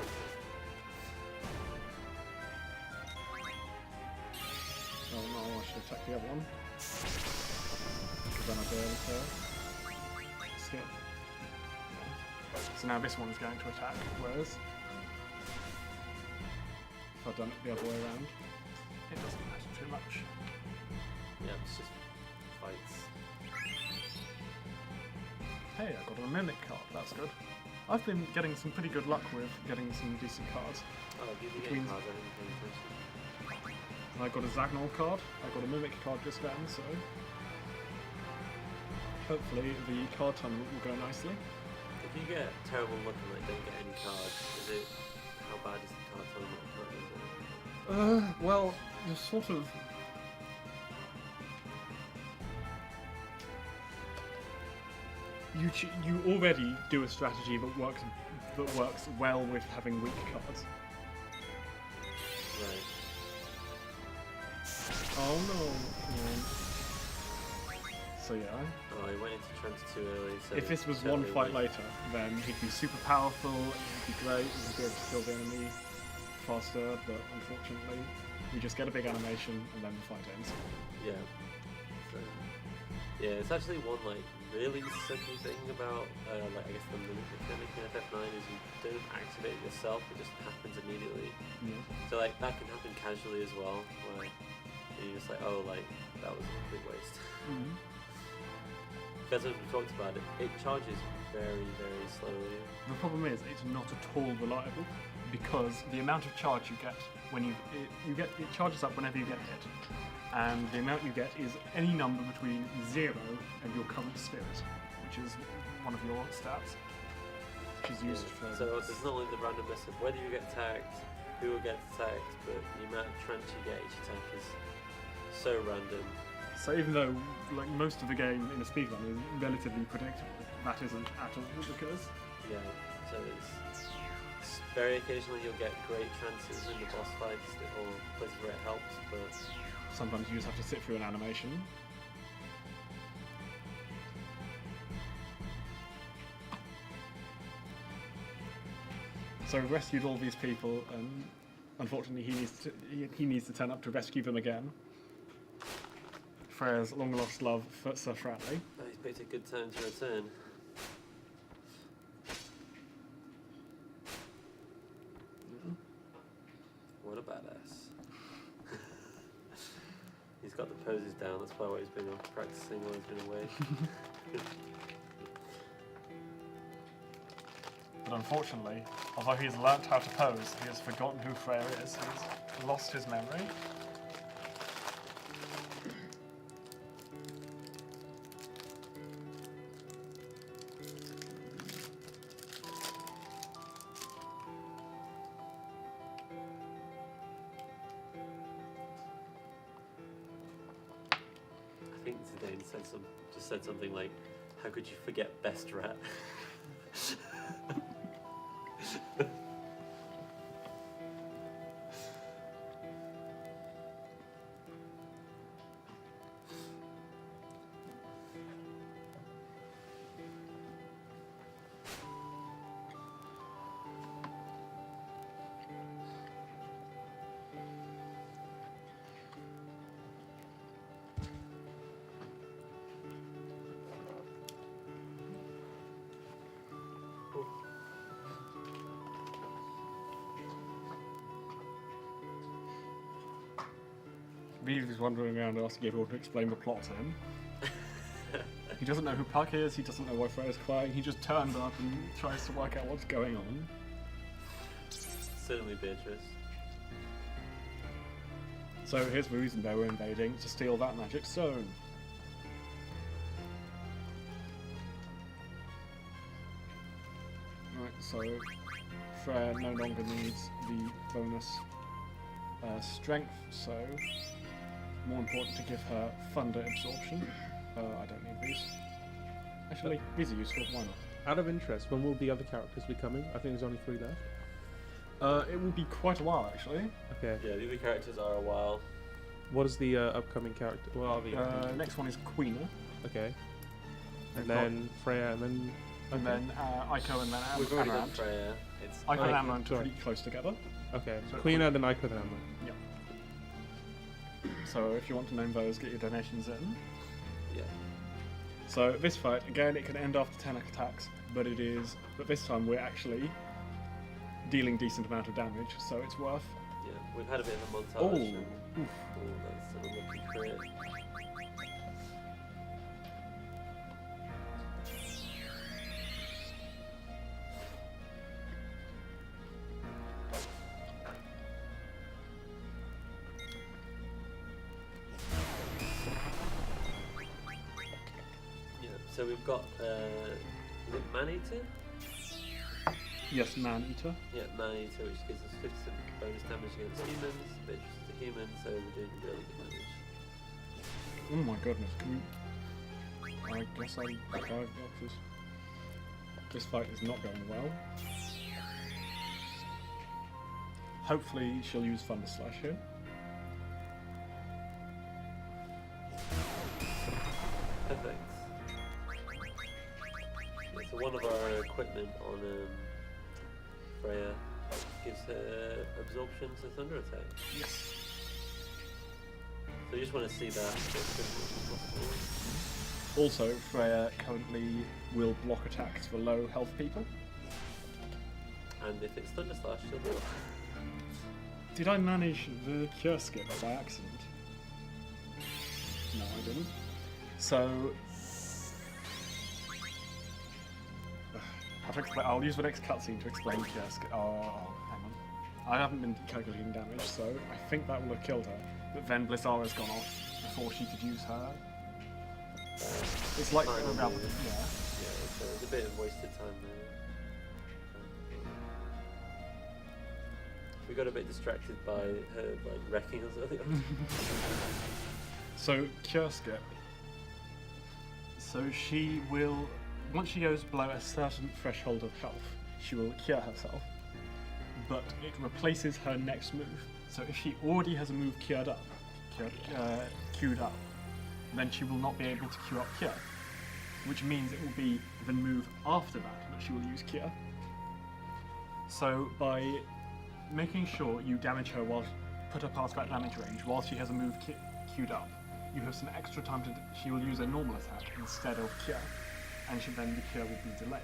Oh no, I should attack the other one. Because then I'd be able to skip. Yeah. So now this one's going to attack, whereas if I'd done it the other way around, it doesn't matter too much. Yeah, it's just fights. Hey, I got a mimic card, that's good. I've been getting some pretty good luck with getting some decent cards. Oh, give me Between- game cards, I didn't pay attention. And I got a Zagnol card, I got a mimic card just then, so hopefully the card tournament will go nicely. If you get terrible luck and like don't get any cards, is it how bad is the card tournament? Well, you're sort of... You already do a strategy that works well with having weak cards. Right. Oh no. So yeah, Oh, he went into trance too early. So if this was so one early. fight later, then he'd be super powerful, he'd be great, he'd be able to kill the enemy faster, but unfortunately, you just get a big animation and then the fight ends. Yeah. So, yeah, it's actually one like really sucky thing about like I guess the mimic mechanic in FF9 is you don't activate it yourself; it just happens immediately. Yeah. So like that can happen casually as well, where you're just like, oh, like that was a big waste. Mm-hmm. Because as we talked about it, it charges very, very slowly. The problem is it's not at all reliable because the amount of charge you get when it charges up whenever you get hit, and the amount you get is any number between 0 and your current spirit, which is one of your stats, which is used for. So there's not only the randomness of whether you get attacked, who will get attacked, but the amount of trance you get each attack is so random. So even though like most of the game in a speedrun is relatively predictable, that isn't at all because Yeah, so it's very occasionally you'll get great chances in the boss fights or places where it helps, but sometimes you just have to sit through an animation. So we've rescued all these people, and unfortunately he needs to turn up to rescue them again. Freya's long lost love for Sir Fratley. oh, he's picked a good time to return. What a badass. He's got the poses down, that's probably what he's been practicing while he's been away. But unfortunately, although he's learnt how to pose, he has forgotten who Freya is. He's lost his memory. I think Zidane just said something like, "How could you forget Best Rat?" He's wandering around asking everyone to explain the plot to him. He doesn't know who Puck is, he doesn't know why Freya's crying, he just turns up and tries to work out what's going on. Certainly Beatrice. So here's the reason they were invading, to steal that magic stone. Right, so Freya no longer needs the bonus strength, so more important to give her thunder absorption. I don't need these. Actually, these are useful, why not? Out of interest, when will the other characters be coming? I think there's only 3 left. It will be quite a while, actually. Okay. Yeah, the other characters are a while. What is the upcoming character? What are the Next one is Queena, okay. And We've got- then Freya, and then and then Aiko, and then We've already done Amaranth. Freya. It's Aiko and Okay, Amaranth are sorry. pretty close together. okay. So Queen, and then Ico, then Amber. So if you want to name those, get your donations in. yeah. So this fight, again, it can end after 10 attacks, but this time we're actually dealing decent amount of damage, so it's worth. Yeah, we've had a bit of a montage. Oh, and- oof. oh, that's an unlucky crit. Yeah, so we've got is it Man-Eater? Yes, Man-Eater. Yeah, Man-Eater, which gives us 50% bonus damage against humans. Beatrice is a human, so we're doing really good damage. Oh my goodness, I guess I 5 boxes. This fight is not going well. Hopefully she'll use Thunder Slash here. Perfect. Yeah, so one of our equipment on Freya gives her absorption to thunder attack. Yes. So you just want to see that as quickly as possible. Also, Freya currently will block attacks for low health people. And if it's thunder slash, she'll do it. Did I manage the cure skip by accident? No, I didn't. So, I'll use the next cutscene to explain cure skip. Oh, hang on. I haven't been calculating damage, so I think that will have killed her. But then Blizzara's gone off before she could use her. It's like Kind of, around, yeah. yeah. Yeah, so there's a bit of wasted time there. We got a bit distracted by her like wrecking us earlier. So cure skip. So she will, once she goes below a certain threshold of health, she will cure herself. But it replaces her next move. So if she already has a move queued up, then she will not be able to queue up cure. Which means it will be the move after that she will use cure. So by making sure you damage her put her past that damage range while she has a move queued up, you have some extra time she will use a normal attack instead of cure, and then the cure will be delayed.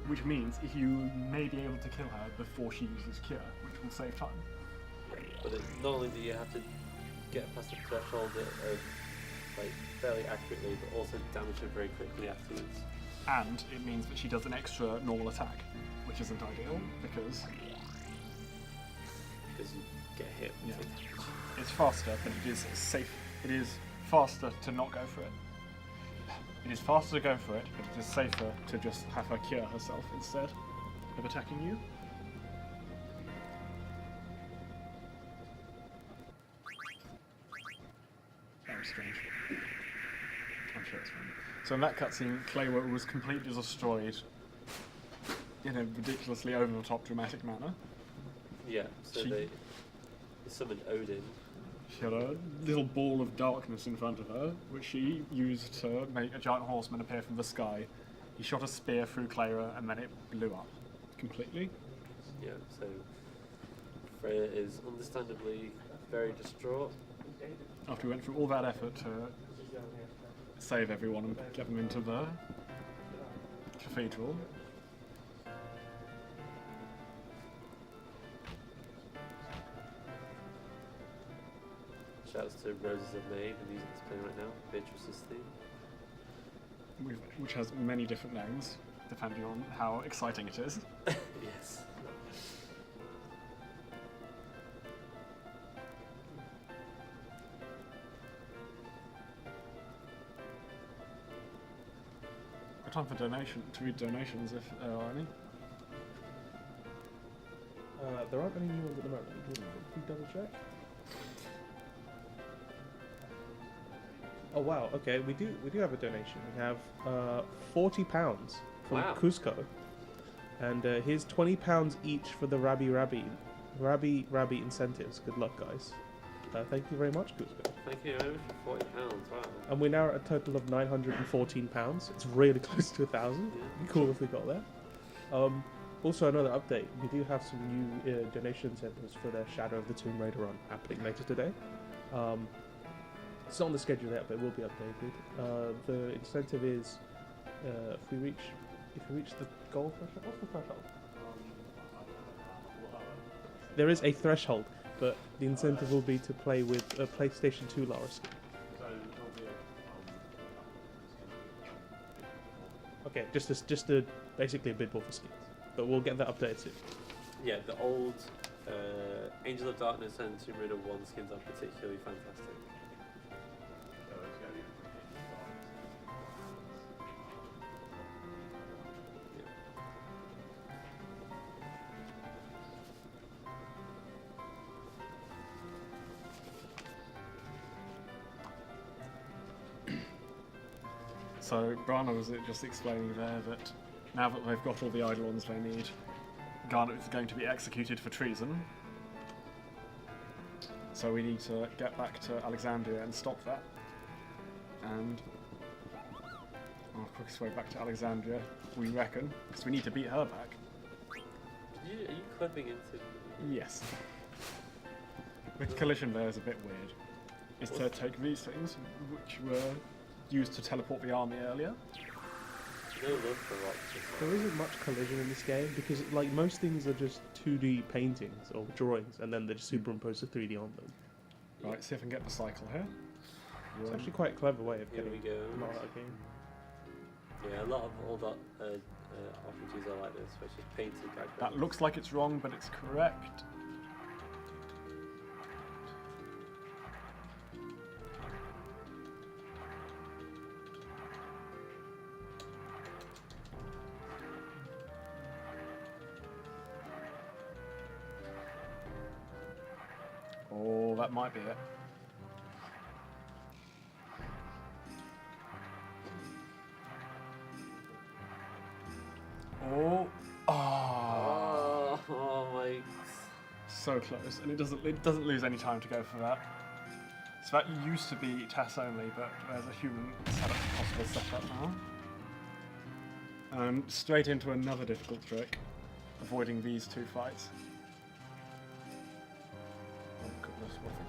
Which means you may be able to kill her before she uses cure, which will save time. But not only do you have to get past the threshold of like fairly accurately, but also damage her very quickly afterwards. And it means that she does an extra normal attack, which isn't ideal because you get hit. Yeah. It's faster, but it is safe. It is faster to not go for it. It is faster to go for it, but it is safer to just have her cure herself instead of attacking you. Very strange. I'm sure it's fine. So in that cutscene, Clayworth was completely destroyed in a ridiculously over-the-top dramatic manner. Yeah, so they summoned Odin. She had a little ball of darkness in front of her, which she used to make a giant horseman appear from the sky. He shot a spear through Clara, and then it blew up completely. Yeah, so Freya is understandably very distraught. After we went through all that effort to save everyone and get them into the cathedral. Shouts to Roses of May, the music that's playing right now, Beatrice's theme. Which has many different names, depending on how exciting it is. Yes. Got time for to read donations if there are any. There aren't any new ones at the moment. Can you double check? Oh wow, okay, we do have a donation. We have £40 from Wow. Cusco. And here's £20 each for the Rabbi incentives. Good luck, guys. Thank you very much, Cusco. Thank you very much for £40, wow. And we're now at a total of £914. It's really close to 1,000. Yeah. Be cool if we got there. Also, another update. We do have some new donation incentives for the Shadow of the Tomb Raider run happening later today. It's not on the schedule yet, but it will be updated. The incentive is if we reach the goal threshold. What's the threshold? There is a threshold, but the incentive will be to play with a PlayStation 2 Lara skin. Okay, just basically a bid war for skins, but we'll get that updated soon. Yeah, the old Angel of Darkness and Tomb Raider 1 skins are particularly fantastic. So Brana was just explaining there that now that they've got all the Eidolons they need, Garnet is going to be executed for treason. So we need to get back to Alexandria and stop that. And our quickest way back to Alexandria, we reckon, because we need to beat her back. Are you clipping into... Yes. The collision there is a bit weird. Is to take these things, which were used to teleport the army earlier. No love for rocks. There isn't much collision in this game because, like, most things are just 2D paintings or drawings, and then they just superimpose the 3D on them. Right, see if I can get the cycle here. It's actually quite a clever way of Here getting we go. a lot out of the game. Yeah, a lot of all that RPGs are like this, which is painted background. That looks like it's wrong, but it's correct. Oh, that might be it. so close, and it doesn't lose any time to go for that. So that used to be TAS only, but there's a human setup, possible setup now. Straight into another difficult trick, avoiding these two fights. Oh goodness, what are they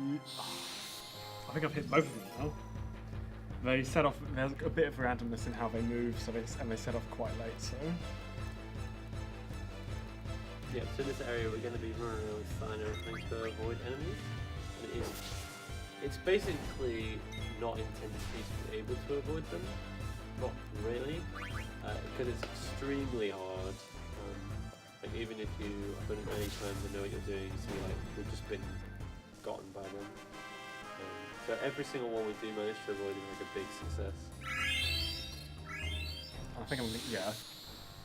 doing? I think I've hit both of them now. They set off. There's a bit of randomness in how they move, so they set off quite late. So. Yeah, so in this area we're going to be running around with Steiner and things to avoid enemies. And it's basically not intended for you to be able to avoid them. Not really. Because it's extremely hard. Like even if you have done it many times and know what you're doing, you see like we've just been gotten by them. So every single one we do manage to avoid is like a big success. I think yeah.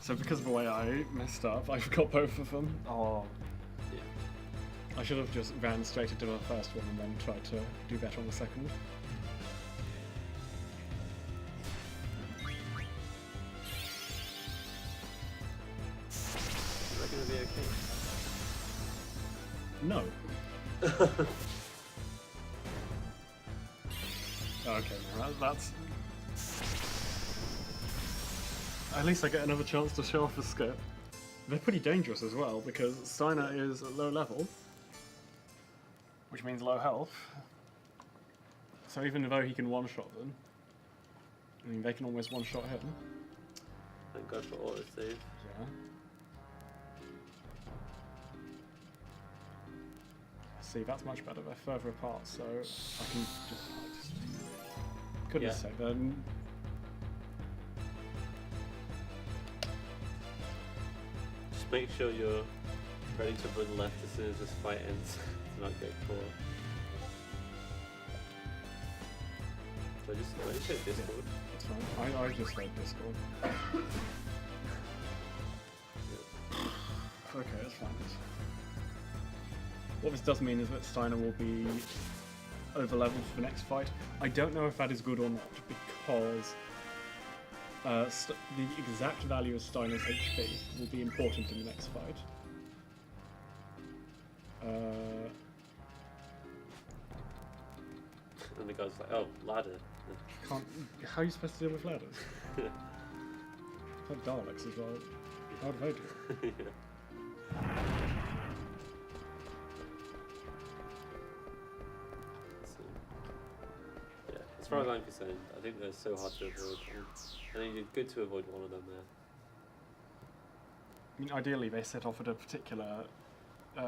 So because of the way I messed up, I forgot both of them. Oh. Yeah. I should have just ran straight into the first one and then tried to do better on the second. Is that going to be okay? No. Okay, now that's... At least I get another chance to show off the skip. They're pretty dangerous as well, because Steiner is at low level, which means low health. So even though he can one-shot them, I mean, they can almost one-shot him. Thank God for autosave. Yeah. See, that's much better. They're further apart, so I can just... Goodness sake, then... Just make sure you're ready to run left as soon as this fight ends to not get caught. So I just hit Discord. It's fine. I just hate Discord. Okay, that's fine. What this does mean is that Steiner will be over leveled for the next fight. I don't know if that is good or not, because the exact value of Steiner's HP will be important in the next fight. And the guy's like, oh, ladder. How are you supposed to deal with ladders? Like Daleks as well. How do they do it? Yeah. As far as I'm concerned, I think they're so hard to avoid. I think it's good to avoid one of them there. I mean, ideally they set off at a particular,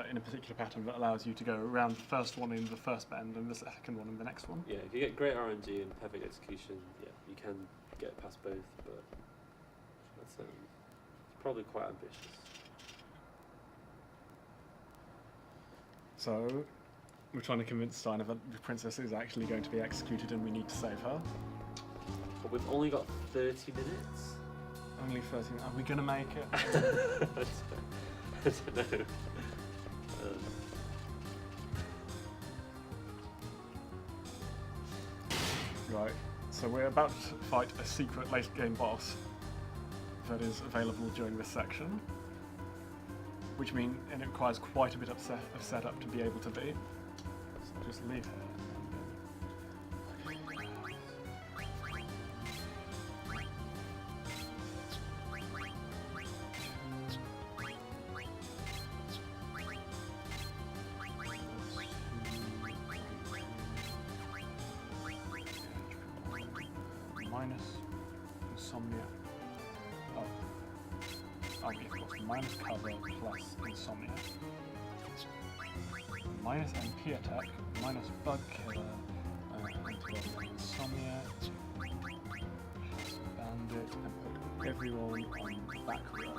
in a particular pattern that allows you to go around the first one in the first bend and the second one in the next one. Yeah, if you get great RNG and perfect execution, yeah, you can get past both, but that's probably quite ambitious. So, we're trying to convince Steiner that the princess is actually going to be executed and we need to save her. But we've only got 30 minutes? Only 30 minutes. Are we going to make it? I don't know. Right, so we're about to fight a secret late game boss that is available during this section, which means it requires quite a bit of setup to be able to be. So just leave her. Minus insomnia. Oh, of course, minus cover plus insomnia. Minus MP attack, minus bug killer, insomnia, bandit, and put everyone on back row.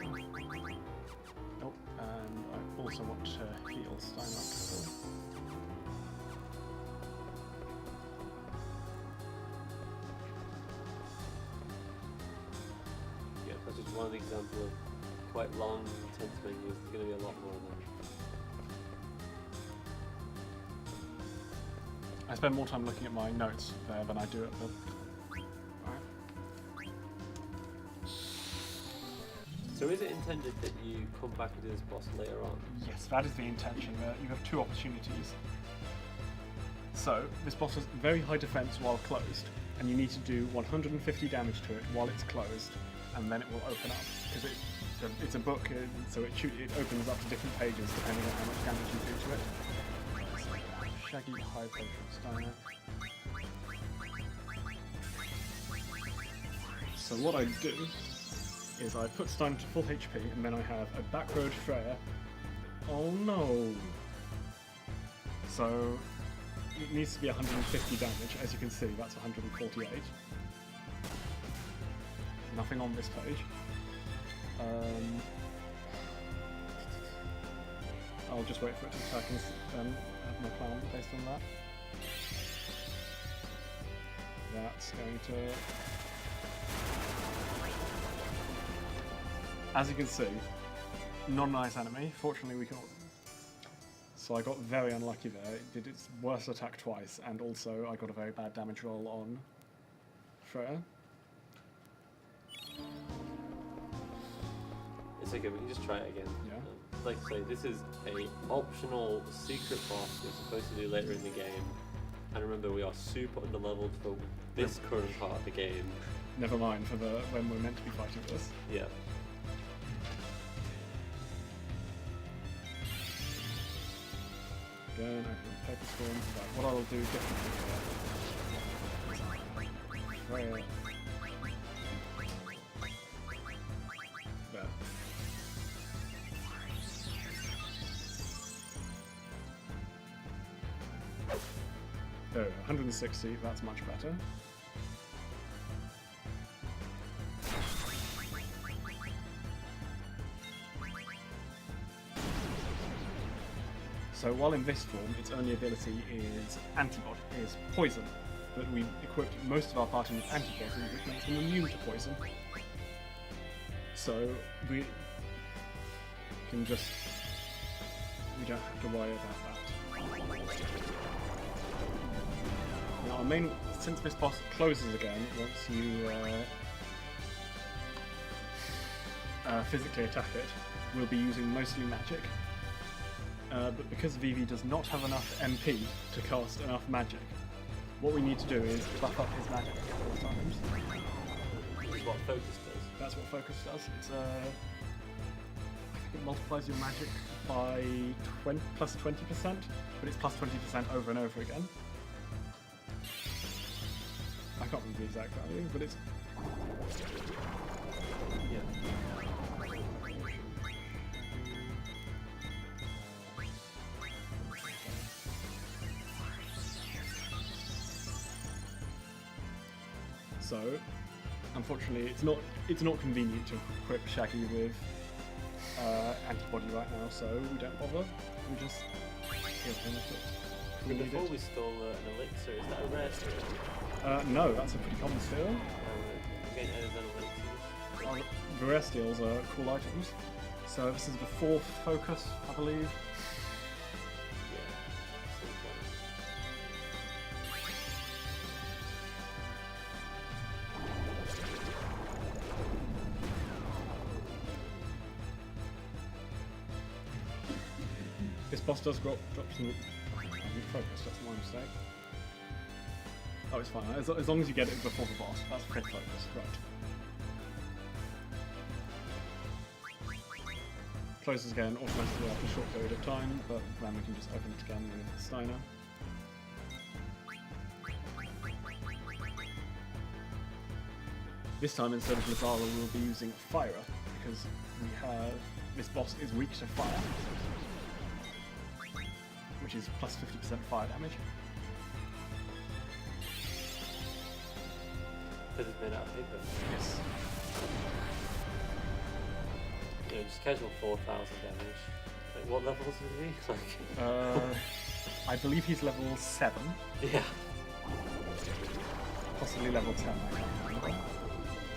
Oh, and I also want to heal Steiner. That's just one example of quite long, intense menus. There's going to be a lot more of them. I spend more time looking at my notes there than I do at the... Alright. So So is it intended that you come back and do this boss later on? Yes, that is the intention. You have two opportunities. So, this boss has very high defense while closed, and you need to do 150 damage to it while it's closed, and then it will open up. Because it's a book, so it opens up to different pages depending on how much damage you do to it. Shaggy High Potion Steiner. So what I do is I put Steiner to full HP, and then I have a Backroad Freya. Oh no! So it needs to be 150 damage. As you can see, that's 148. Nothing on this page. I'll just wait for it to attack and have my plan based on that. That's going to... As you can see, not a nice enemy. Fortunately, we can't. So I got very unlucky there. It did its worst attack twice, and also I got a very bad damage roll on Freya. It's okay, we can just try it again. Yeah. Like I say, this is a optional secret boss we're supposed to do later in the game. And remember, we are super underleveled for this current part of the game. Never mind for when we're meant to be fighting this. Yeah. Again, open Paper Storm. Right, what I'll do differently here. Freya. There. There we go, 160, that's much better. So while in this form, its only ability is antibody, is poison. But we equipped most of our party with anti-poison, which makes them immune to poison. So we can just... we don't have to worry about that. Now our main... since this boss closes again once you physically attack it, we'll be using mostly magic. But because Vivi does not have enough MP to cast enough magic, what we need to do is buff up his magic a couple of times. Which is what Focus does. That's what Focus does. It's I think it multiplies your magic by plus 20%, but it's plus 20% over and over again. I can't remember the exact value, but it's... yeah. So, unfortunately, it's not convenient to equip Shaggy with antibody right now, so we don't bother. We just heal him if we need Before it. we stole an elixir, is that a rare skill? No, that's a pretty common steal. I'm getting out of elixirs. The rare steals are cool items. So this is the fourth focus, I believe. Yeah. This boss does drop some focus, that's my mistake. Oh, it's fine. As long as you get it before the boss, that's fifth focus, right. Closes again automatically after a short period of time, but then we can just open it again with Steiner. This time, instead of Lazara, we'll be using Fire, because we have... this boss is weak to fire, which is plus 50% fire damage. Because it's made out of paper. Yes. You know, just casual 4,000 damage. Like, what levels is he? Like, I believe he's level 7, yeah. possibly level 10, I can't remember.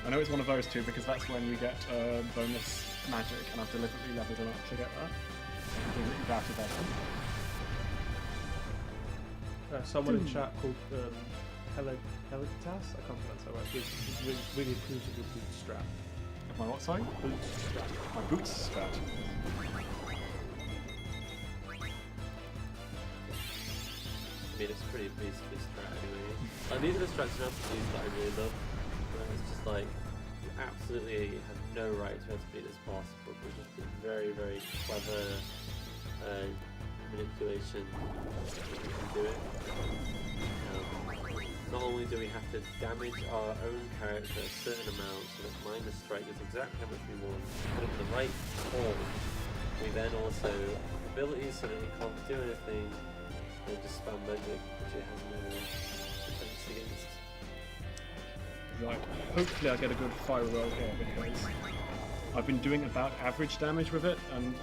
I know it's one of those two because that's when you get bonus magic, and I've deliberately leveled him up to get that. Without a better. Someone in chat called Helitas, I can't pronounce that right. He's really approves of the bootstrap. Of my My what, sorry? Boots strat. My boots strat. I mean, it's pretty basically strat anyway. Like, these are the strats and abilities that I really love. It's just like, you absolutely have no right to be able to beat this boss, but with just a very, very clever manipulation, we can do it. Not only do we have to damage our own character a certain amount so that minus strike is exactly how much we want, put it in the right form, we then also have abilities so that it can't do anything, and just spam magic, which it has no defense against. Right, hopefully I get a good fire roll here because I've been doing about average damage with it, and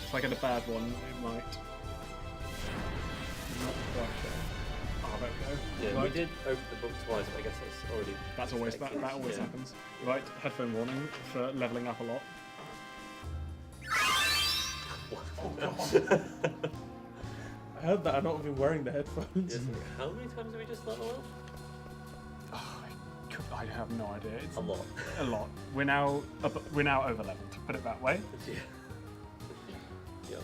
if I get a bad one, it might not quite fair. Oh, there we go. Yeah, right. we did open the book twice, but I guess that's already... That's always that always yeah. happens. Right, headphone warning for leveling up a lot. I heard that I've not been wearing the headphones. Yes, how many times have we just leveled up? Oh, I have no idea. It's A lot. A lot. We're now over leveled. To put it that way. Yeah. Yeah.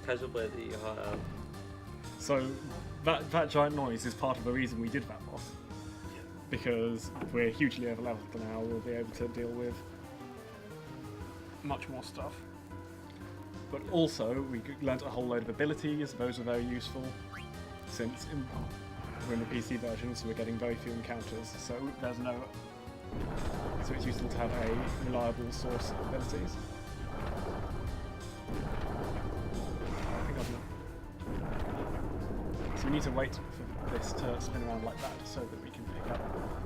Casual player that you hire. So that giant noise is part of the reason we did that boss. Because we're hugely over leveled now, we'll be able to deal with much more stuff. But also, we learnt a whole load of abilities. Those are very useful, since we're in the PC version, so we're getting very few encounters. So it's useful to have a reliable source of abilities. I think so we need to wait for this to spin around like that, so that we can pick up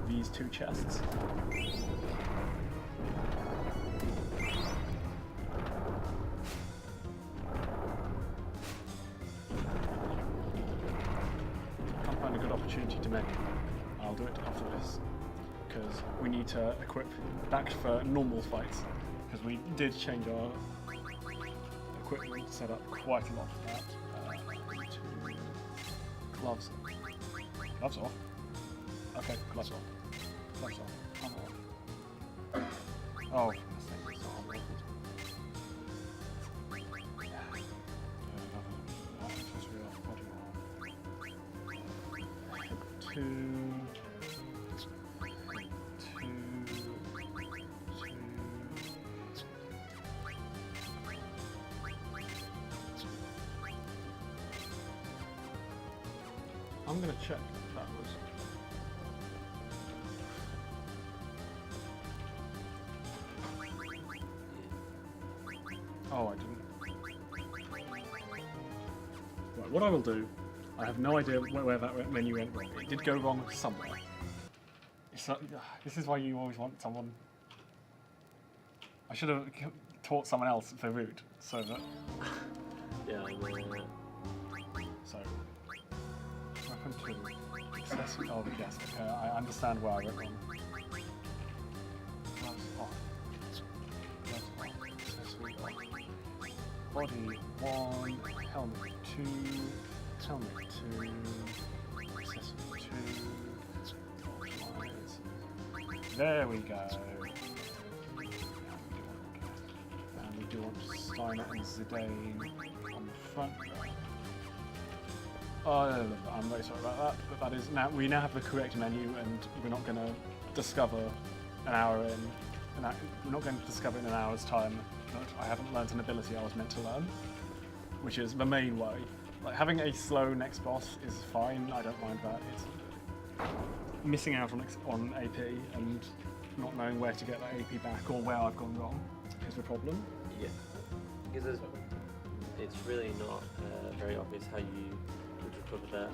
these two chests. Can't find a good opportunity to make. I'll do it after this, because we need to equip back for normal fights, because we did change our equipment setup quite a lot for that. Gloves. Gloves off. Okay, gloves off. Gloves off. Armor off. Oh, it's not armor off. Two. I'm gonna check if that was. Oh, I didn't. Right, what I will do, I have no idea where that menu went wrong. It did go wrong somewhere. It's not, this is why you always want someone. I should have taught someone else the route, so that. Yeah, I know. So. Weapon 2. Accessory. Oh, yes, okay, I understand where I went wrong. Gloves off. Gloves off. Accessory off. Body 1. Helmet 2. Helmet 2. Accessory 2. Optimize. There we go. And we do want Steiner and Zidane on the front. Oh, I'm very sorry about that, but that is now we now have the correct menu, and we're not going to discover an hour in. We're not going to discover in an hour's time that I haven't learnt an ability I was meant to learn, which is the main worry. Like having a slow next boss is fine. I don't mind that. It's missing out on AP and not knowing where to get that AP back or where I've gone wrong is the problem. Yeah, because it's really not very obvious how you would recover that.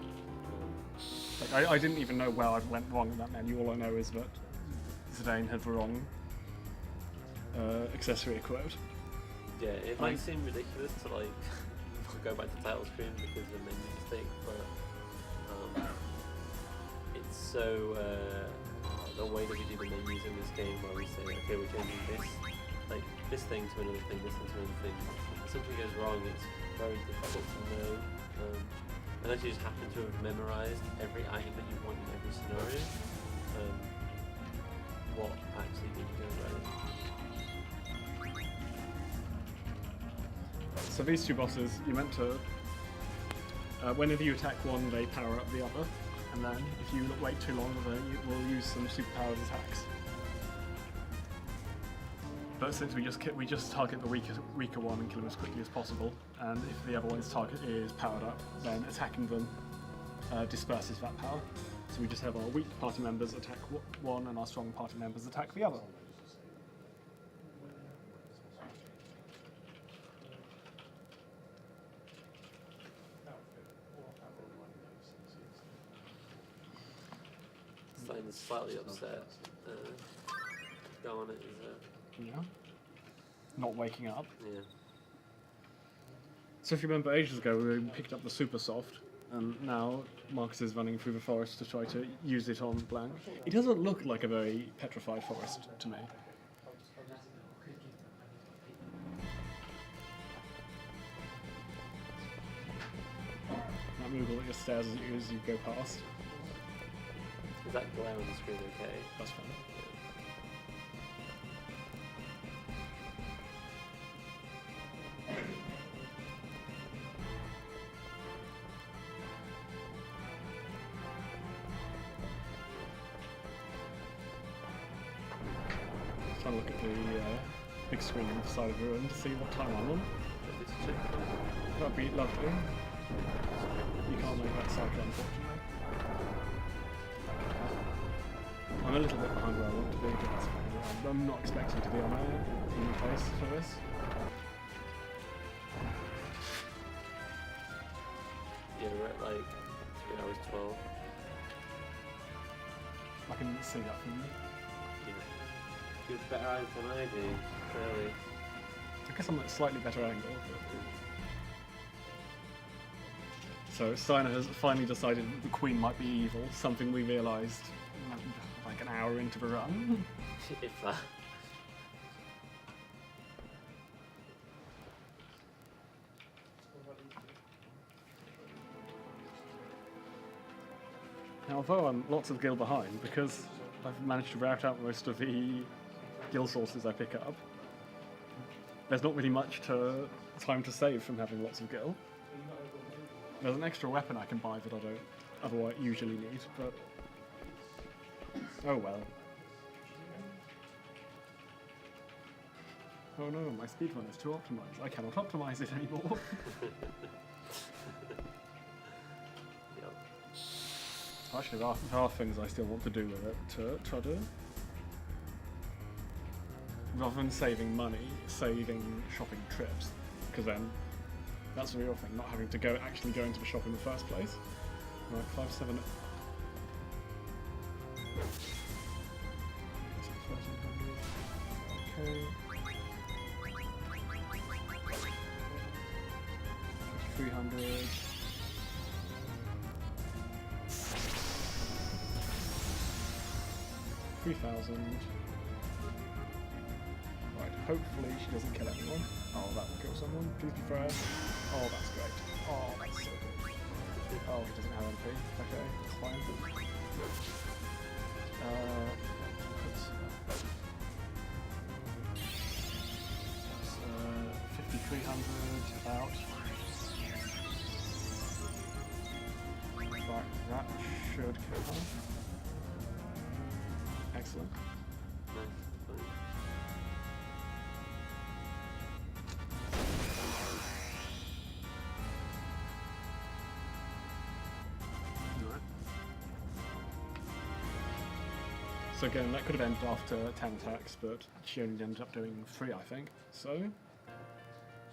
Like, I didn't even know where I went wrong in that menu. All I know is that Zidane had the wrong accessory equipped. Yeah, it might seem ridiculous to like go back to title screen because of a menu mistake, but it's so the way that we do the menus in this game, where we say, okay, we're changing this thing to another thing, this thing to another thing. If something goes wrong, it's very difficult to know. Unless you just happen to have memorized every item that you want in every scenario, what actually did go right. So these two bosses, you're meant to. Whenever you attack one, they power up the other, and then if you wait too long, you will use some superpowered attacks. But since we just target the weaker one and kill him as quickly as possible, and if the other one's target is powered up, then attacking them disperses that power. So we just have our weak party members attack one, and our strong party members attack the other. Stein slightly upset. Go on it is Yeah. Not waking up. yeah. So if you remember ages ago, we picked up the super soft, and now Marcus is running through the forest to try to use it on Blanche. It doesn't look like a very petrified forest to me. That Moogle just stares at you as you go past. Is that glare on the screen okay? That's fine. Trying to look at the big screen on the side of the room to see what time I'm on. That'd be lovely. You can't make that cycle, unfortunately. I'm a little bit behind where I want to be, but that's fine. I'm not expecting to be on a even pace for this. Yeah, we're at like 3 hours 12. I can see that from you. Yeah. You have better eyes than I do, clearly. I guess I'm at a slightly better angle. But... So Steiner has finally decided that the Queen might be evil, something we realised like an hour into the run. If that. Now, although I'm lots of gil behind, because I've managed to route out most of the gil sources I pick up, there's not really much time to save from having lots of gil. There's an extra weapon I can buy that I don't otherwise usually need, but oh well. Oh no, my speedrun is too optimized. I cannot optimize it anymore. Yep. Actually, there are things I still want to do with it to try to. Rather than saving money, saving shopping trips, because then that's the real thing, not having to actually go into the shop in the first place. Right, 5, 7. Okay. 300. 3,000. Right, hopefully she doesn't kill anyone. Oh, that will kill someone. Please be fair. Oh, that's great. Oh, that's so good. Oh, he doesn't have MP. Okay, that's fine. That's 5,300 out. Right, that should kill her. Excellent. Nice. Fine. Alright. So again, that could have ended after 10 attacks, but she only ended up doing 3, I think. So,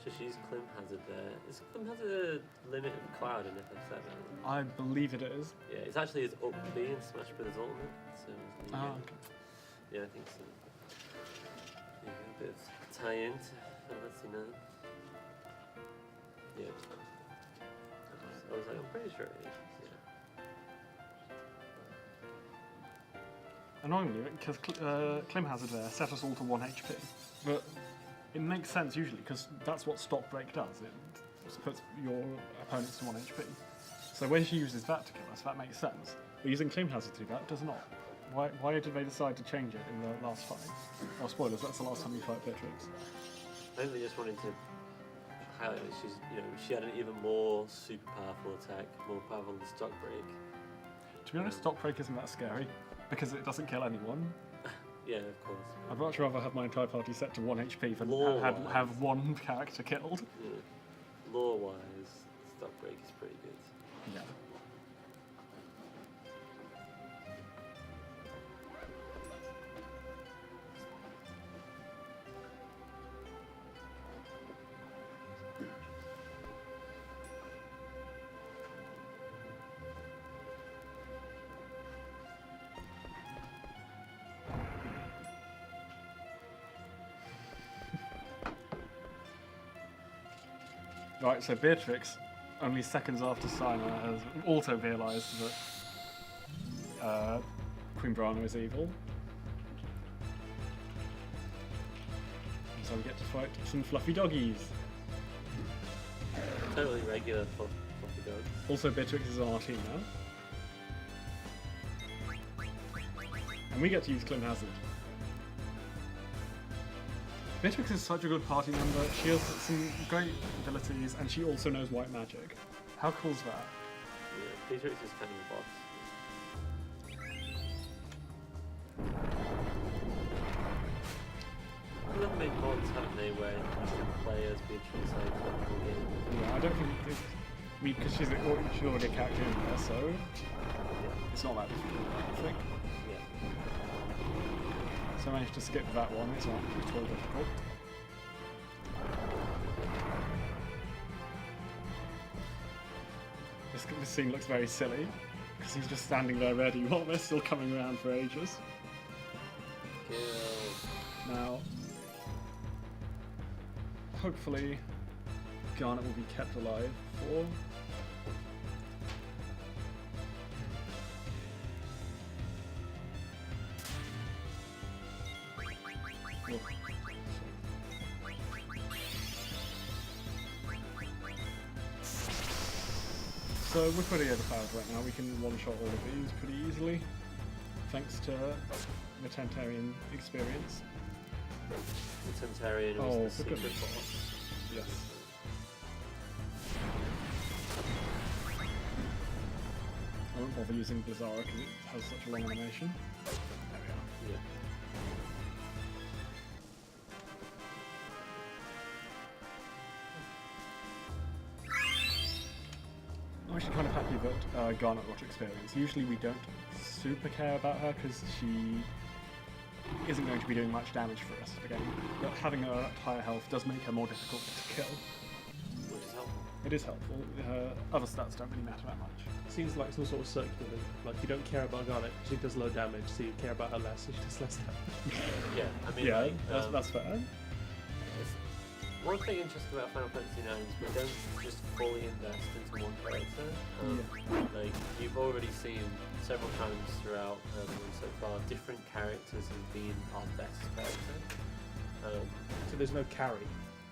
So she's Clim Hazard there. Is Clim Hazard a limited cloud in FF7? I believe it is. Yeah, it's actually his up B in Smash Bros. Ultimate. So Ah, yeah. okay. Yeah, I think so. Yeah, a bit of tie-in to Fantasy 9. Yeah. I was like, I'm pretty sure it is. Yeah. Annoyingly, because Clim Hazard there set us all to 1 HP. But it makes sense usually, because that's what Stock Break does. It puts your opponents to 1 HP. So when she uses that to kill us, that makes sense. But using Clim Hazard to do that does not. Why did they decide to change it in the last fight? Oh, spoilers, that's the last time you fight Beatrix. I think they just wanted to highlight that she had an even more super powerful attack, more powerful than Stock Break. To be honest, Stock Break isn't that scary because it doesn't kill anyone. Yeah, of course. I'd much rather have my entire party set to 1 HP than have one character killed. Yeah. Lore-wise, Stock Break is pretty good. Yeah. Right, so Beatrix, only seconds after Simon, has also realised that Queen Brana is evil. And so we get to fight some fluffy doggies. Totally regular fluffy dogs. Also, Beatrix is on our team now. And we get to use Clem Hazard. Beatrix is such a good party member. She has some great abilities, and she also knows white magic. How cool is that? Yeah, Beatrix is kind of a boss. People have made mods, haven't they, where you can play as Beatrix like the whole game. Yeah, I don't think because she's already a character in there, so it's not that difficult, I think. Yeah. So I managed to skip that one. It's not at all difficult. This scene looks very silly because he's just standing there ready while they're still coming around for ages. Kill. Now, hopefully, Garnet will be kept alive for. So we're pretty overpowered right now. We can one-shot all of these pretty easily, thanks to the Tantarian experience. The Tantarian was the secret boss. Yes. I won't bother using Blizzara because it has such a long animation. There we are. Yeah. I'm actually kind of happy that Garnet got experience. Usually we don't super care about her because she isn't going to be doing much damage for us again. But having her at higher health does make her more difficult to kill. Which is helpful. It is helpful. Her other stats don't really matter that much. Seems like some sort of circular loop. Like you don't care about Garnet, she does low damage, so you care about her less, so she does less damage. Yeah, I mean, Yeah, like, that's fair. one thing interesting about Final Fantasy IX is we don't just fully invest into one character. Like you've already seen several times throughout so far, different characters have been our best character. So there's no carry.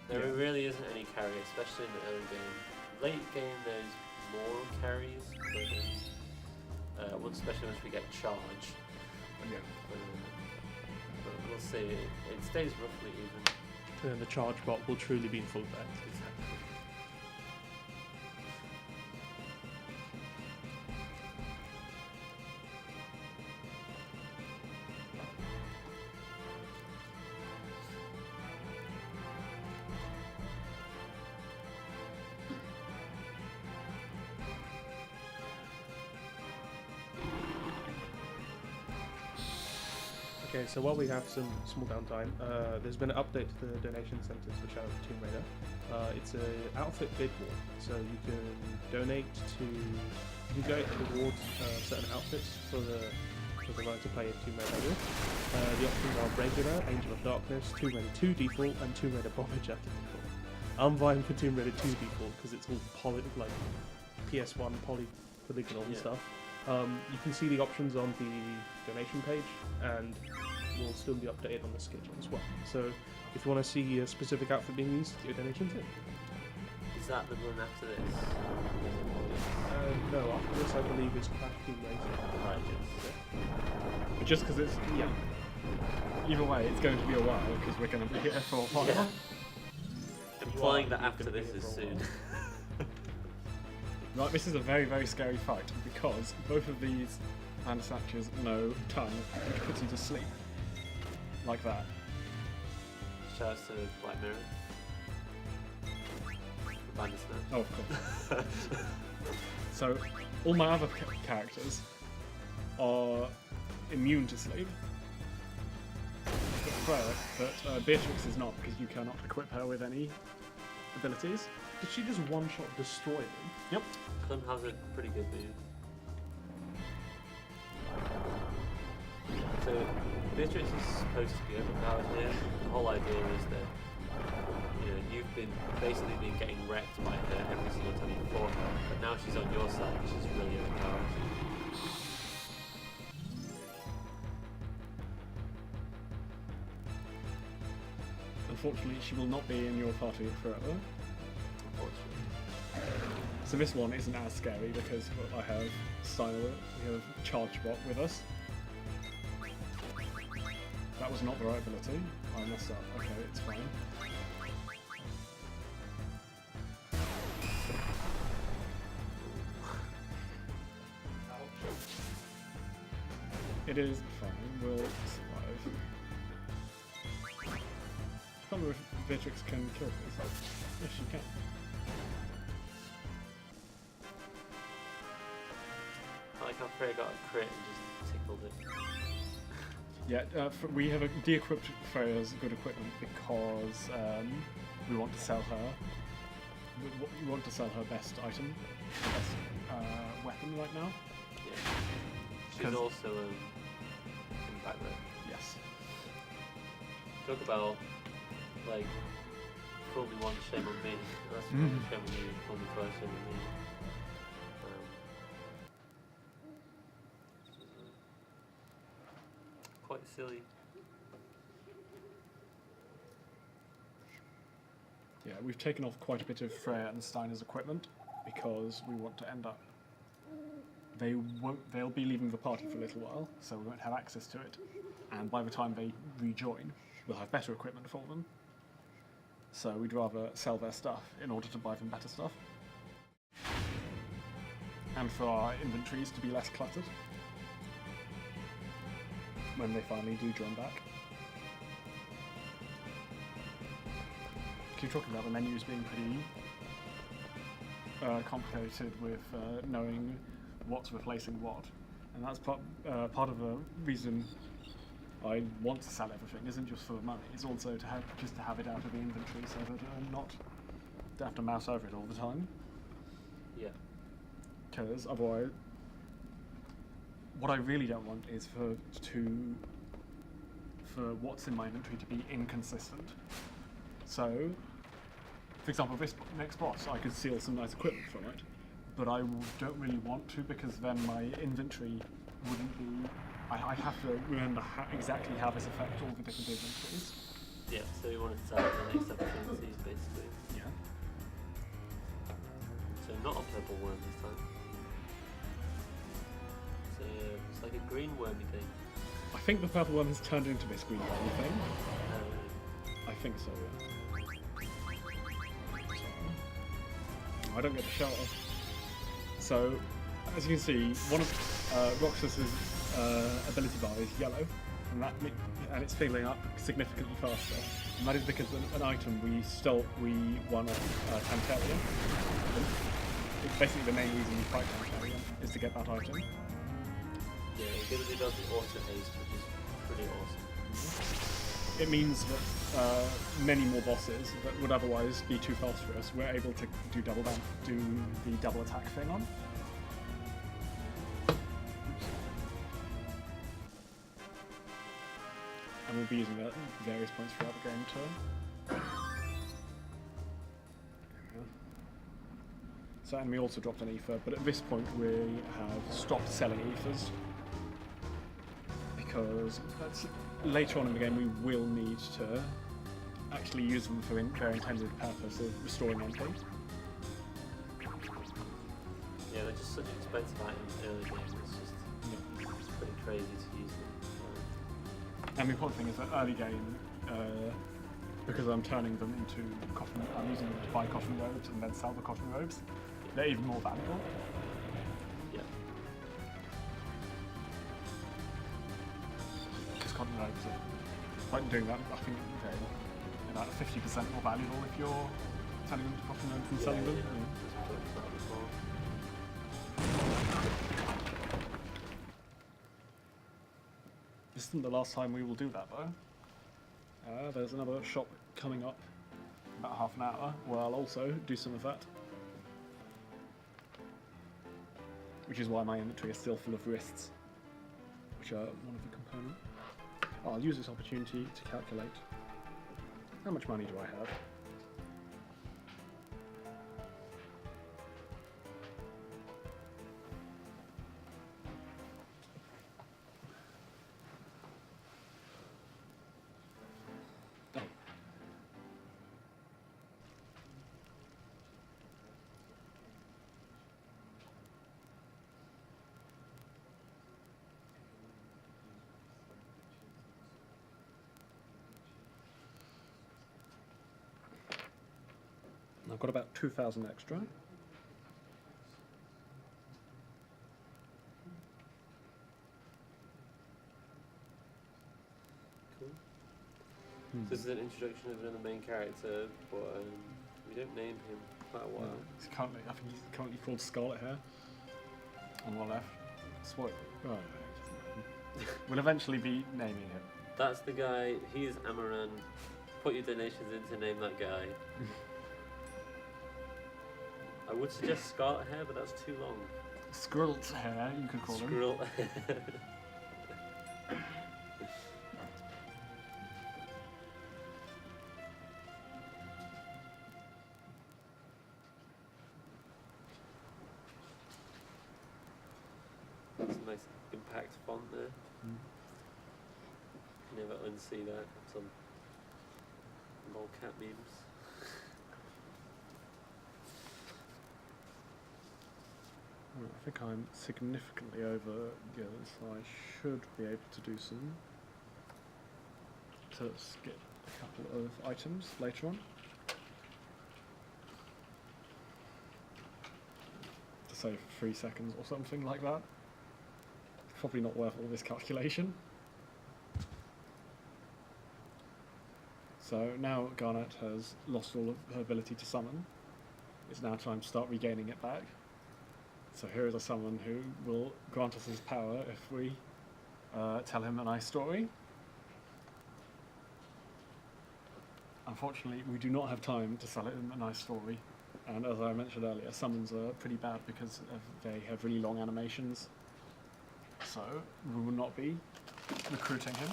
There really isn't any carry, especially in the early game. Late game, there's more carries, but especially once we get charge. Yeah. But we'll see. It stays roughly even. And then the charge bot will truly be in full effect. Exactly. Okay, so while we have some small downtime, there's been an update to the donation centres for Shadow of Tomb Raider. It's an outfit bid war, so you can donate to, you can go towards certain outfits for the right to play in Tomb Raider with. The options are regular, Angel of Darkness, Tomb Raider 2 default, and Tomb Raider Bomber Jacket default. I'm vying for Tomb Raider 2 default because it's all like PS1 polygonal and stuff. You can see the options on the donation page, and will still be updated on the schedule as well. So if you want to see a specific outfit being used, your donation's in. Is that the run after this? No, after this I believe it's Crash Team Racing. Right, yes. But just because it's either way, it's going to be a while because we're going to be here for a while. Yeah. The implying that after this is soon. Right, this is a very, very scary fight because both of these hand snatchers know tongue, which puts them to sleep. Like that. Shouts to Black Mirror. Bandersnatch. Oh, of course. So, all my other characters are immune to sleep. But Beatrix is not, because you cannot equip her with any abilities. Did she just one-shot destroy them? Yep. Clem has a pretty good move. So Beatrix is supposed to be overpowered here. The whole idea is that you've been basically getting wrecked by her every single time you fought her, but now she's on your side. She's really overpowered. Unfortunately, she will not be in your party forever. Unfortunately. So this one isn't as scary because I have Steiner, we have Charge Bot with us. That was not the right ability. I messed up. Okay, it's fine. It is fine. We'll survive. I can't remember if Beatrix can kill this. Yes, she can. I like how Freya got a crit and just tickled it. Yeah, we have de-equipped Freya's good equipment because we want to sell her. We want to sell her best item, best weapon right now. Yeah. She's also in back there. Yes. Talk about like fool me once, shame on me. That's shame on you, fool me twice, shame on me. Quite silly. Yeah, we've taken off quite a bit of Freya and Steiner's equipment because we want to end up. They'll be leaving the party for a little while, so we won't have access to it. And by the time they rejoin, we'll have better equipment for them. So we'd rather sell their stuff in order to buy them better stuff. And for our inventories to be less cluttered when they finally do join back. Keep talking about the menus being pretty complicated with knowing what's replacing what, and that's part of the reason I want to sell everything. Isn't just for the money; it's also to have it out of the inventory so that I'm not have to mouse over it all the time. Yeah. Because otherwise, what I really don't want is for what's in my inventory to be inconsistent. So, for example, this next boss, I could steal some nice equipment from it, but I don't really want to because then my inventory wouldn't be. I have to remember exactly how this affects all the different inventories. Yeah, so we wanted to sell the next opportunities basically. Yeah. So not a purple worm this time. So it's like a green wormy thing. I think the purple one has turned into this green wormy thing. I think so, yeah. I don't get to show off. So, as you can see, one of Roxas's ability bar is yellow, and it's filling up significantly faster. And that is because an item we won off Tantalian. It's basically the main reason we fight Tantalian, is to get that item. Yeah, it does the auto haste, which is pretty awesome. It means that many more bosses that would otherwise be too fast for us, we're able to do the double attack thing on. And we'll be using that at various points throughout the game turn. So, and we also dropped an ether, but at this point we have stopped selling ethers because later on in the game we will need to actually use them for their intended purpose of restoring MP. Yeah, they're just such expensive items early game. It's pretty crazy to use them. And the important thing is that early game, because I'm turning them into coffin. I'm using them to buy coffin robes and then sell the coffin robes. They're even more valuable. Yeah. Because coffin robes are, like doing that, I think they're about 50% more valuable if you're turning them to coffin robes and selling them. Yeah. Just talked about before. This isn't the last time we will do that though. There's another shop coming up in about half an hour where I'll also do some of that. Which is why my inventory is still full of wrists, which are one of the components. I'll use this opportunity to calculate how much money do I have. Oh. I've got about 2,000 extra. Cool. So this is an introduction of another main character, but we don't name him for quite a while. He's currently, I think he's currently called Scarlet Hair. On the left. Spoil. Oh, no, it doesn't matter. We'll eventually be naming him. That's the guy. He's Amaran. Put your donations in to name that guy. I would suggest Scarlet Hair, but that's too long. Squirrel's Hair, you could call him. Squirrel. That's a nice impact font there. Never unsee that. Some lolcat memes. Well, I think I'm significantly over gills, so I should be able to do some. To skip a couple of items later on. To save 3 seconds or something like that. Probably not worth all this calculation. So now Garnet has lost all of her ability to summon. It's now time to start regaining it back. So here is a summon who will grant us his power if we tell him a nice story. Unfortunately, we do not have time to sell him a nice story. And as I mentioned earlier, summons are pretty bad because they have really long animations. So we will not be recruiting him.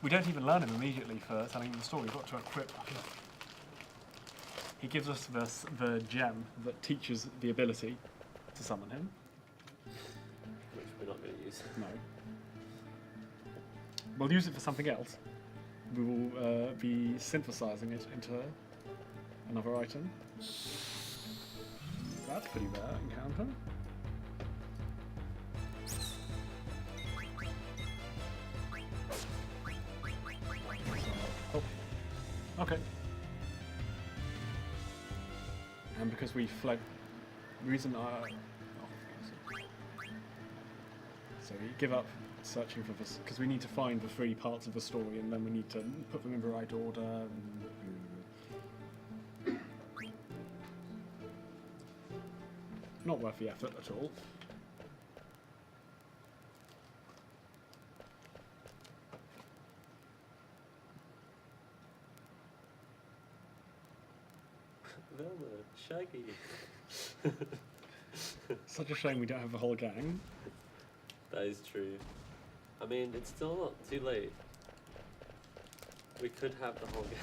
We don't even learn him immediately for telling him the story. We've got to equip him. He gives us the gem that teaches the ability to summon him. Which we're not going to use. No. We'll use it for something else. We will be synthesizing it into another item. That's pretty rare encounter. Oh. Okay. And because we fled, reason so we give up searching for this because we need to find the 3 parts of the story, and then we need to put them in the right order. Not worth the effort at all. Velma, Shaggy. Such a shame we don't have the whole gang. That is true. I mean, it's still not too late. We could have the whole gang.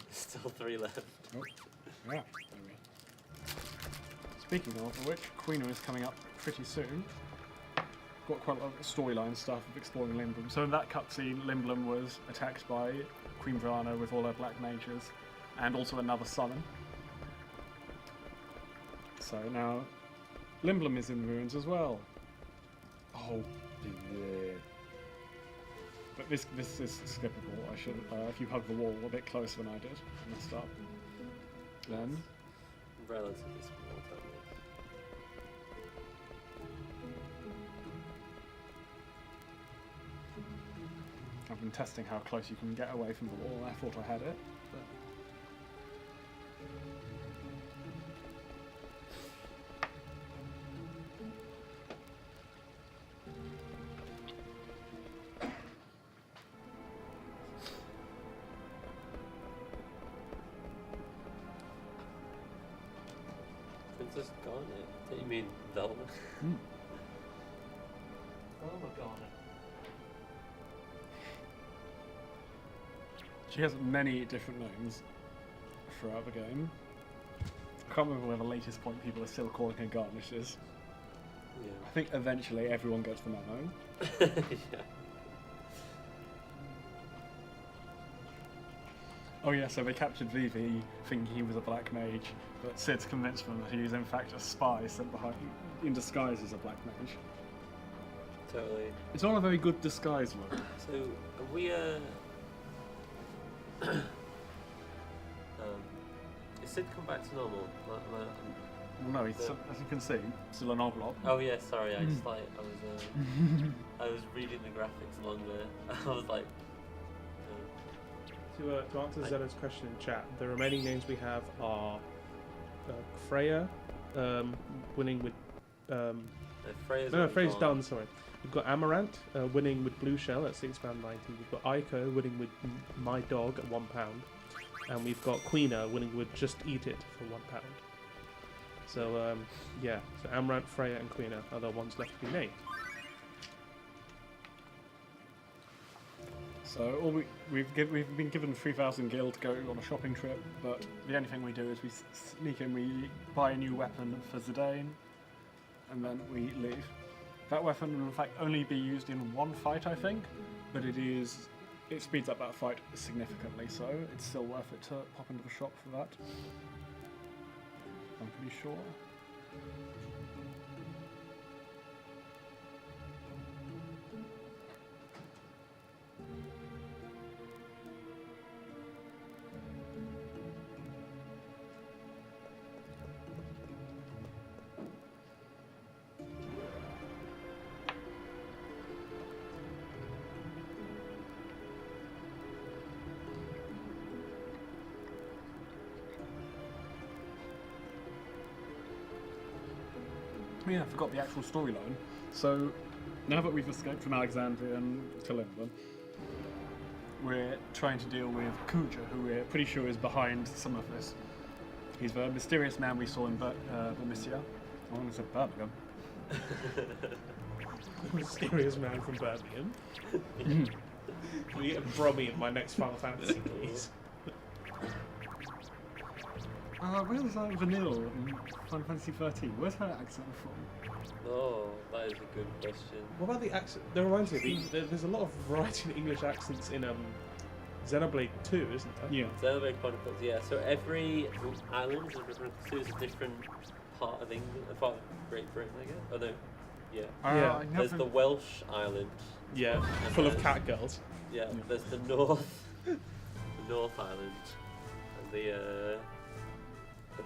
There's still 3 left. Oh, yeah. Anyway. Speaking of which, Queen is coming up pretty soon. Got quite a lot of storyline stuff of exploring Limblum. So in that cutscene, Limblum was attacked by Queen Vrana with all her black mages, and also another summon. So now, Limblum is in the ruins as well. Oh, dear. this is skippable. I should if you hug the wall a bit closer than I did, I messed up. Then Relatively small time. I've been testing how close you can get away from the wall. I thought I had it. But Princess Garnet? Don't you mean Velma? Oh my god. she has many different names throughout the game. I can't remember where the latest point people are still calling her Garnish is. I think eventually everyone gets the memo. Yeah. Oh yeah, so they captured Vivi thinking he was a black mage, but Sid's convinced them that he was in fact a spy sent behind in disguise as a black mage. Totally. It's not a very good disguise look. So, are we, is Sid come back to normal? Well, no, he's, as you can see, still an oblong. Oh yeah, sorry, I just like, I was reading the graphics along there. I was like, To answer Zena's question in chat, the remaining names we have are Freya, winning with. Freya's No, already Freya's gone. done, sorry. We've got Amaranth winning with Blue Shell at £6.90. We've got Aiko winning with My Dog at £1. And we've got Queena winning with Just Eat It for £1. So, yeah. So Amaranth, Freya, and Queena are the ones left to be named. So all we've been given 3,000 gil to go on a shopping trip, but the only thing we do is we sneak in, we buy a new weapon for Zidane, and then we leave. That weapon will in fact only be used in one fight, I think, but it speeds up that fight significantly, so it's still worth it to pop into the shop for that. I'm pretty sure. Yeah, I forgot the actual storyline. So, now that we've escaped from Alexandria and to London, we're trying to deal with Kuja, who we're pretty sure is behind some of this. He's the mysterious man we saw in Bernicia. I want to say Birmingham. Mysterious man from Birmingham. Can we get Brommy in my next Final Fantasy, please? Where's Vanille in Final Fantasy 13? Where's her accent from? oh, that is a good question. What about the accent? That reminds me, there's a lot of variety in English accents in Xenoblade 2, isn't there? Yeah. Xenoblade Chronicles, yeah. So every island is a different part of England, a part of Great Britain, I guess. Oh no, yeah. Yeah. There's the Welsh island. Yeah, full of cat girls. Yeah. There's the North, the North Island, and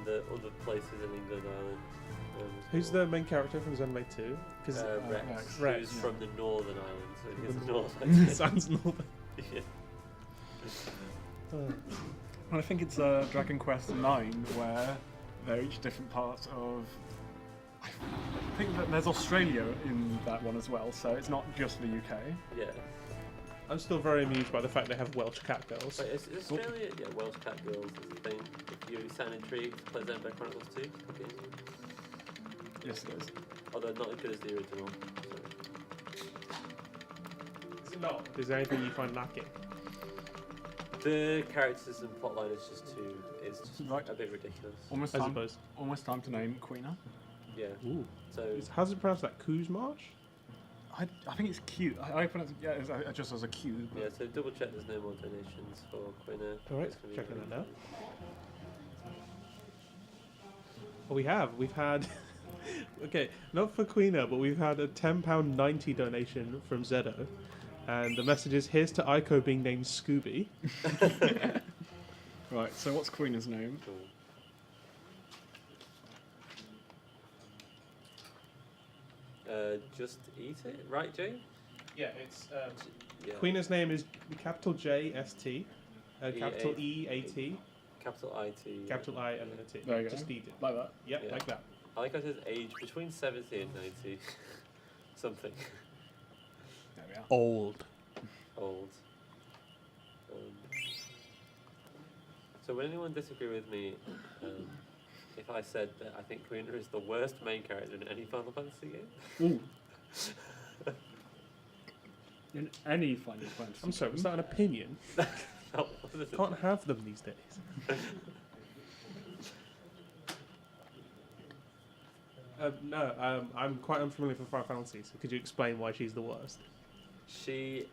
the other places in England Island. Who's the main character from Xenoblade 2? Because Rex, Rex, who's yeah. from the Northern Island, so he's The North. North. Sounds northern. Yeah. Well, I think it's Dragon Quest IX, where they're each different parts of. I think that there's Australia in that one as well, so it's not just the UK. Yeah. I'm still very amused by the fact they have Welsh cat girls. Wait, is Australia? Yeah, Welsh cat girls is the thing. If you sound intrigued, play Xenoblade Chronicles 2. Okay. Yes, it is. Although not as good as the original. Is it not? Is there anything you find lacking? The characters and plotline is just too. It's just Right. a bit ridiculous. Almost I time. suppose. Almost time to name Queena. Yeah. Ooh. So How's it pronounced that? Kuzmarsh? I think it's cute. I pronounce it, yeah, just as a Q. yeah. So double check there's no more donations for Quina. Alright, It's gonna be checking really that now. good. Well, we've had, okay, not for Queena, but we've had a £10.90 donation from Zedo. And the message is, here's to Aiko being named Scooby. Right, so what's Queen's name? Cool. Just eat it, right, Jay? Yeah, it's Yeah. Queen's name is capital JST, capital EAT, Capital IT. capital I, and then a T. There you go. Just eat it. Like that. Yep, Yeah. like that. I like how it says age between 70 and 90. Something. There we are. Old. Old. So would anyone disagree with me if I said that I think Queen is the worst main character in any Final Fantasy game? Ooh. In any Final Fantasy. I'm sorry, was that an opinion? Oh, what is it? Can't have them these days. No, I'm quite unfamiliar with Final Fantasy, so could you explain why she's the worst? She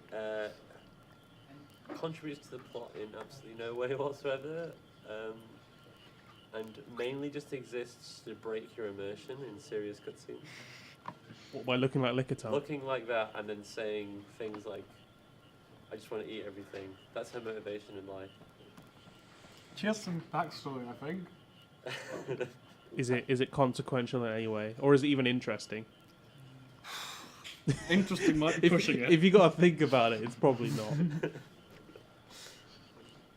contributes to the plot in absolutely no way whatsoever, and mainly just exists to break your immersion in serious cutscenes. What, by looking like Lickitung? Looking like that and then saying things like, I just want to eat everything. That's her motivation in life. She has some backstory, I think. Is it consequential in any way, or is it even interesting? Interesting might be pushing it. If you got to think about it, it's probably not.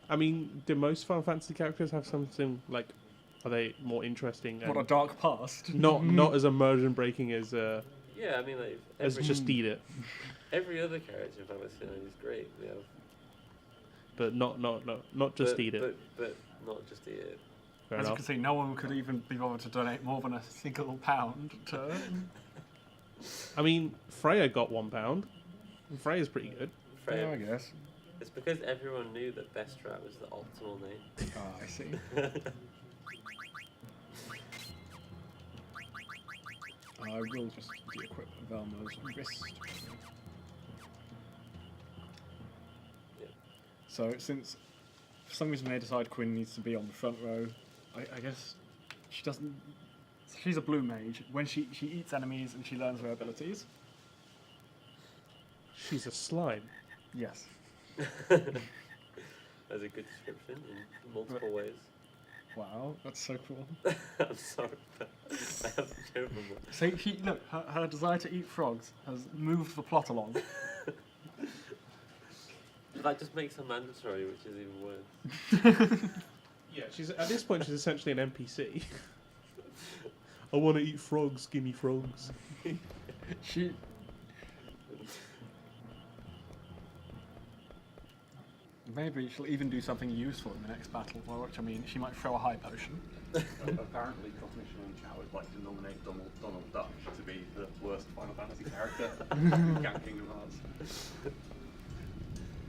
I mean, do most Final Fantasy characters have something like? Are they more interesting? What a dark past. Not as immersion breaking as Yeah, I mean, like, as just eat it, every other character in Final Fantasy IX is great. You know, but not just eat it. But not just eat it. Fair As you enough. can see, no one could even be bothered to donate more than a single pound to. I mean, Freya got £1. And Freya's pretty good. Freya, I guess. it's because everyone knew that Bestrat was the optimal name. Ah, I see. I will just de-equip Velma's wrist. Yeah. So, since for some reason they decide Quinn needs to be on the front row, I guess she doesn't. She's a blue mage. When she eats enemies and she learns her abilities. She's a slime. Yes. That's a good description in multiple ways. Wow, that's so cool. I'm sorry, but I have to joke with it. See, look, her desire to eat frogs has moved the plot along. That just makes her mandatory, which is even worse. Yeah, she's at this point she's essentially an NPC. I want to eat frogs. Give me frogs. She. Maybe she'll even do something useful in the next battle, well, which I mean, she might throw a high potion. Apparently, Cognition and Chat would like to nominate Donald Duck to be the worst Final Fantasy character in Gang Kingdom Hearts.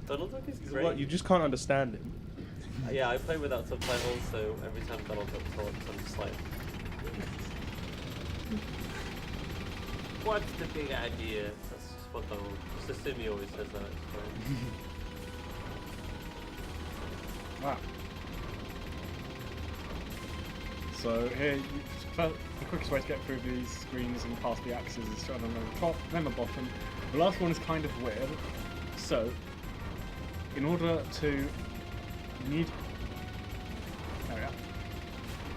Donald Duck is What? great. You just can't understand him. Yeah, I play without subtitles, so every time Donald Duck talks, I'm just like, what's the big idea? That's just what Donald. Just assume he always says that. It's fine. Wow. So here, the quickest way to get through these screens and past the axes is to have them on the top, then the bottom. The last one is kind of weird. So, in order to there we are.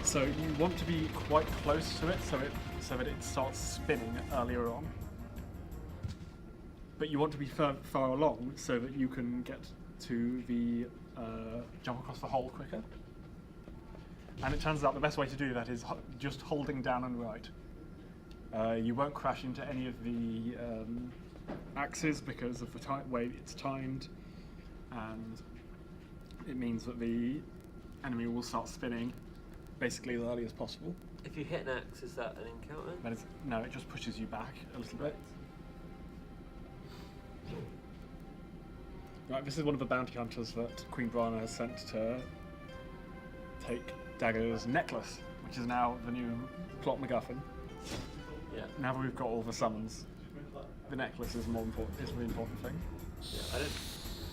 So you want to be quite close to it, so that it starts spinning earlier on. But you want to be far along so that you can get to the jump across the hole quicker. And it turns out the best way to do that is just holding down and right. You won't crash into any of the axes because of the way it's timed, and it means that the enemy will start spinning basically as early as possible. If you hit an axe, is that an encounter? But no, it just pushes you back a little bit. Right, this is one of the bounty hunters that Queen Brana has sent to take Dagger's necklace, which is now the new plot MacGuffin. Yeah. Now that we've got all the summons, the necklace is more important. Is the important thing. Yeah.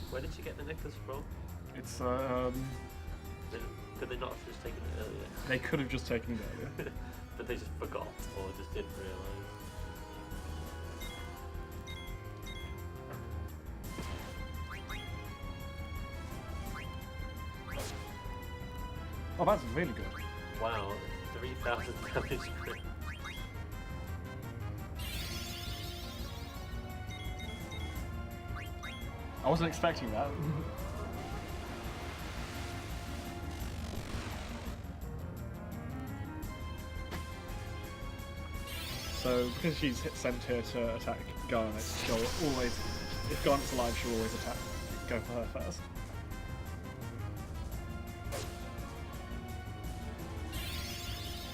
Where did you get the necklace from? It's Could they not have just taken it earlier? they could have just taken it earlier. But they just forgot or just didn't realise. Oh, that's really good. Wow, 3,000 damage crit. I wasn't expecting that. So, because she's sent here to attack Garnet, she'll always, if Garnet's alive, she'll always go for her first.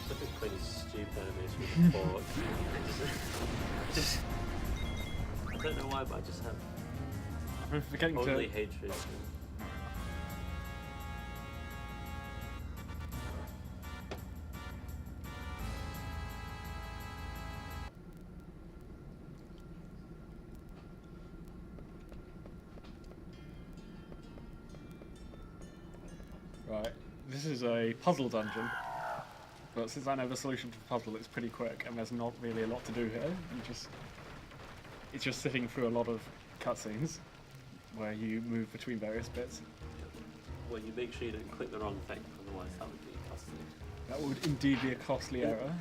Look at Quinn's stupid animation with I don't know why, but I just have I'm forgetting only to. hatred. Right, this is a puzzle dungeon, but since I know the solution to the puzzle, it's pretty quick, and there's not really a lot to do here. It's just sitting through a lot of cutscenes where you move between various bits. Well, you make sure you don't click the wrong thing, otherwise that would be costly. That would indeed be a costly error.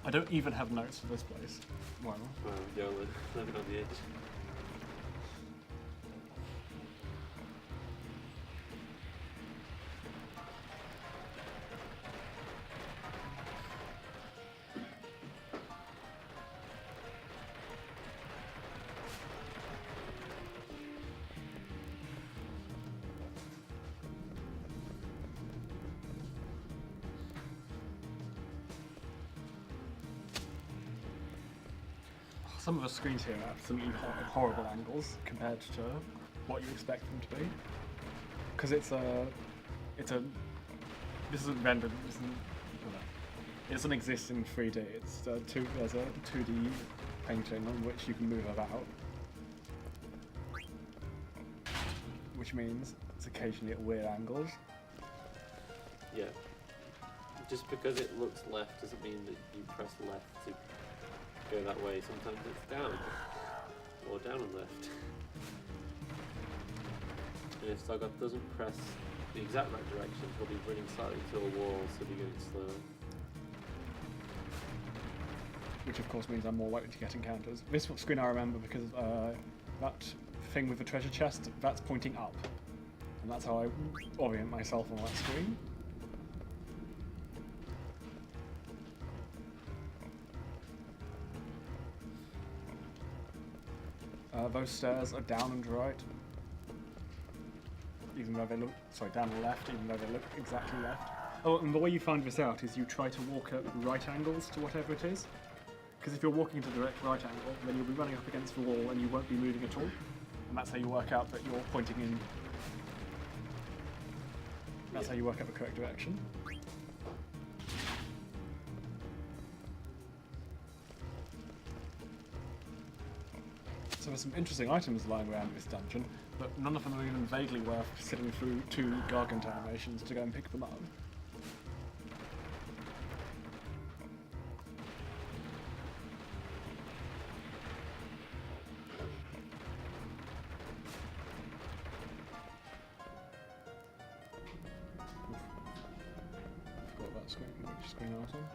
I don't even have notes for this place. Well, Well, you're living on the edge. some of the screens here are absolutely horrible angles compared to what you expect them to be. Because this isn't rendered, it doesn't exist in 3D. There's a 2D painting on which you can move about, which means it's occasionally at weird angles. Yeah. Just because it looks left doesn't mean that you press left to go that way. Sometimes it's down, or down and left. And if Zoggoth doesn't press the exact right direction, he'll be running slightly to a wall, so he'll be going slower. Which of course means I'm more likely to get encounters. This screen I remember because that thing with the treasure chest, that's pointing up. And that's how I orient myself on that screen. Those stairs are down and right. Even though they look, down and left, even though they look exactly left. Oh, and the way you find this out is you try to walk at right angles to whatever it is. Because if you're walking at a direct right angle, then you'll be running up against the wall and you won't be moving at all. And that's how you work out that you're pointing in. That's how you work out the correct direction. So there's some interesting items lying around this dungeon, but none of them are even vaguely worth sitting through 2 Gargant animations to go and pick them up. Forgot that screen. Which screen I was on?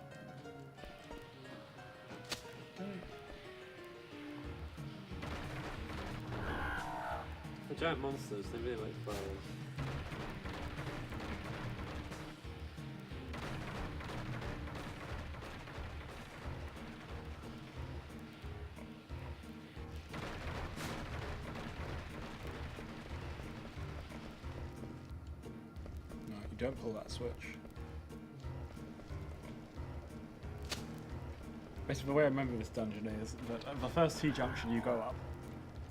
Okay. The giant monsters, they really like flowers. No, you don't pull that switch. Basically, the way I remember this dungeon is that at the first T-junction you go up,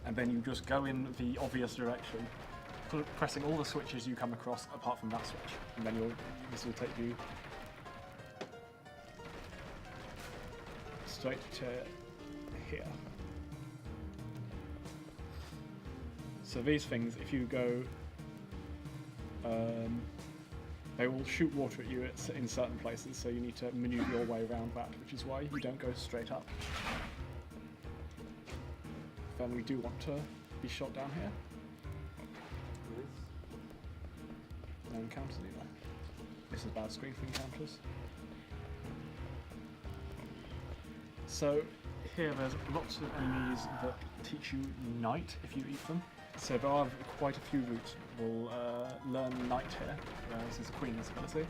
and then you just go in the obvious direction, pressing all the switches you come across apart from that switch, and then this will take you straight to here. So these things, if you go, they will shoot water at you in certain places, so you need to maneuver your way around that, which is why you don't go straight up. Then we do want to be shot down here. Nice. no encounters either. This is a bad screen for encounters. So here there's lots of enemies that teach you Knight if you eat them. So there are quite a few routes that will learn Knight here. This is Queen's ability.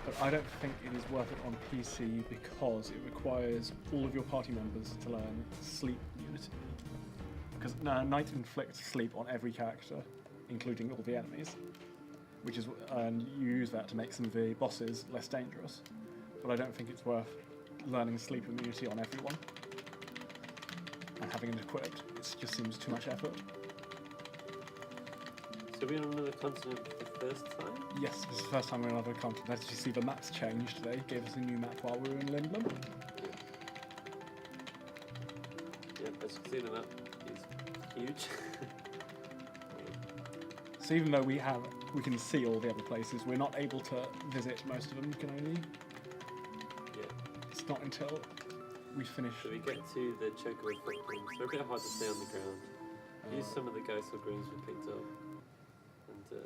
But I don't think it is worth it on PC because it requires all of your party members to learn Sleep Unity. Because Knight inflicts sleep on every character, including all the enemies, and you use that to make some of the bosses less dangerous. But I don't think it's worth learning sleep immunity on everyone and having it equipped. It just seems too much effort. So we're on another continent for the first time? Yes, this is the first time we're on another continent. As you see, the map's changed. They gave us a new map while we were in Lindblom. Yeah, as you can see, the map is huge. So even though we can see all the other places, we're not able to visit most of them. We can only. Yeah. It's not until we finish. So we get to the chocobo footprints. They're a bit hard to stay on the ground. Use some of the ghostly greens we picked up. And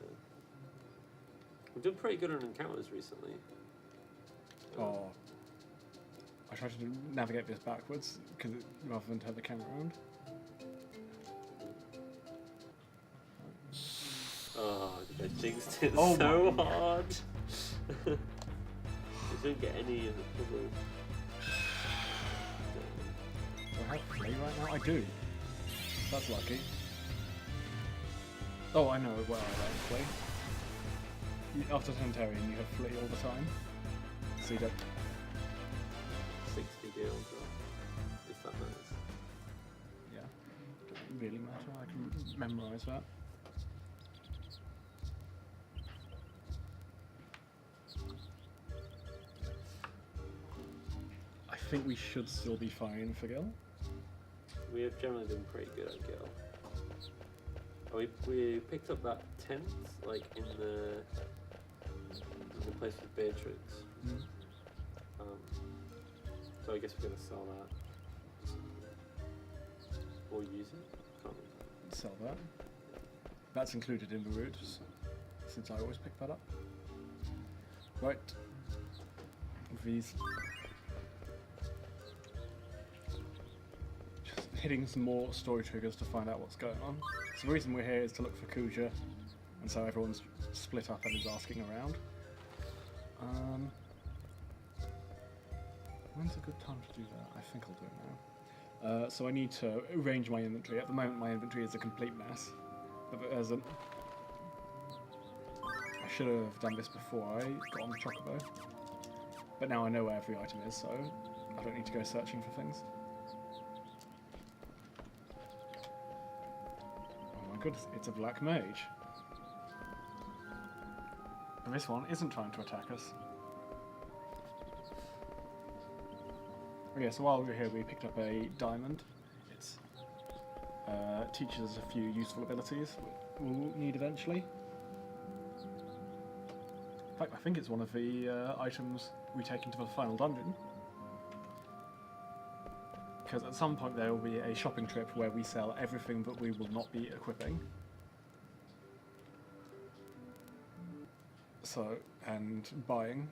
we've done pretty good on encounters recently. Oh. I tried to navigate this backwards rather than turn the camera around. Oh, I jinxed it Oh so my hard. You didn't get any in the puzzle. Do I have play right now? I do. That's lucky. Oh, I know where I like play. After Tentarian, you have flee all the time. So you don't. 60 gil, if that matters. Yeah. Doesn't really matter. I can memorize that. I think we should still be fine for Gil. We have generally been pretty good at Gil. Oh, we picked up that tent, like in the place with Beatrix. Mm. So I guess we're gonna sell that. Or use it? Can't remember. Sell that. That's included in the routes, since I always pick that up. Right. These. Just hitting some more story triggers to find out what's going on. So the reason we're here is to look for Kuja, and so everyone's split up and is asking around. When's a good time to do that? I think I'll do it now. So I need to arrange my inventory. At the moment my inventory is a complete mess. But there's I should have done this before I got on the Chocobo. But now I know where every item is, so I don't need to go searching for things. Oh my goodness, it's a black mage. And this one isn't trying to attack us. Okay, so while we were here we picked up a diamond. It teaches us a few useful abilities we'll need eventually. In fact, I think it's one of the items we take into the final dungeon. Because at some point there will be a shopping trip where we sell everything that we will not be equipping. So, and buying,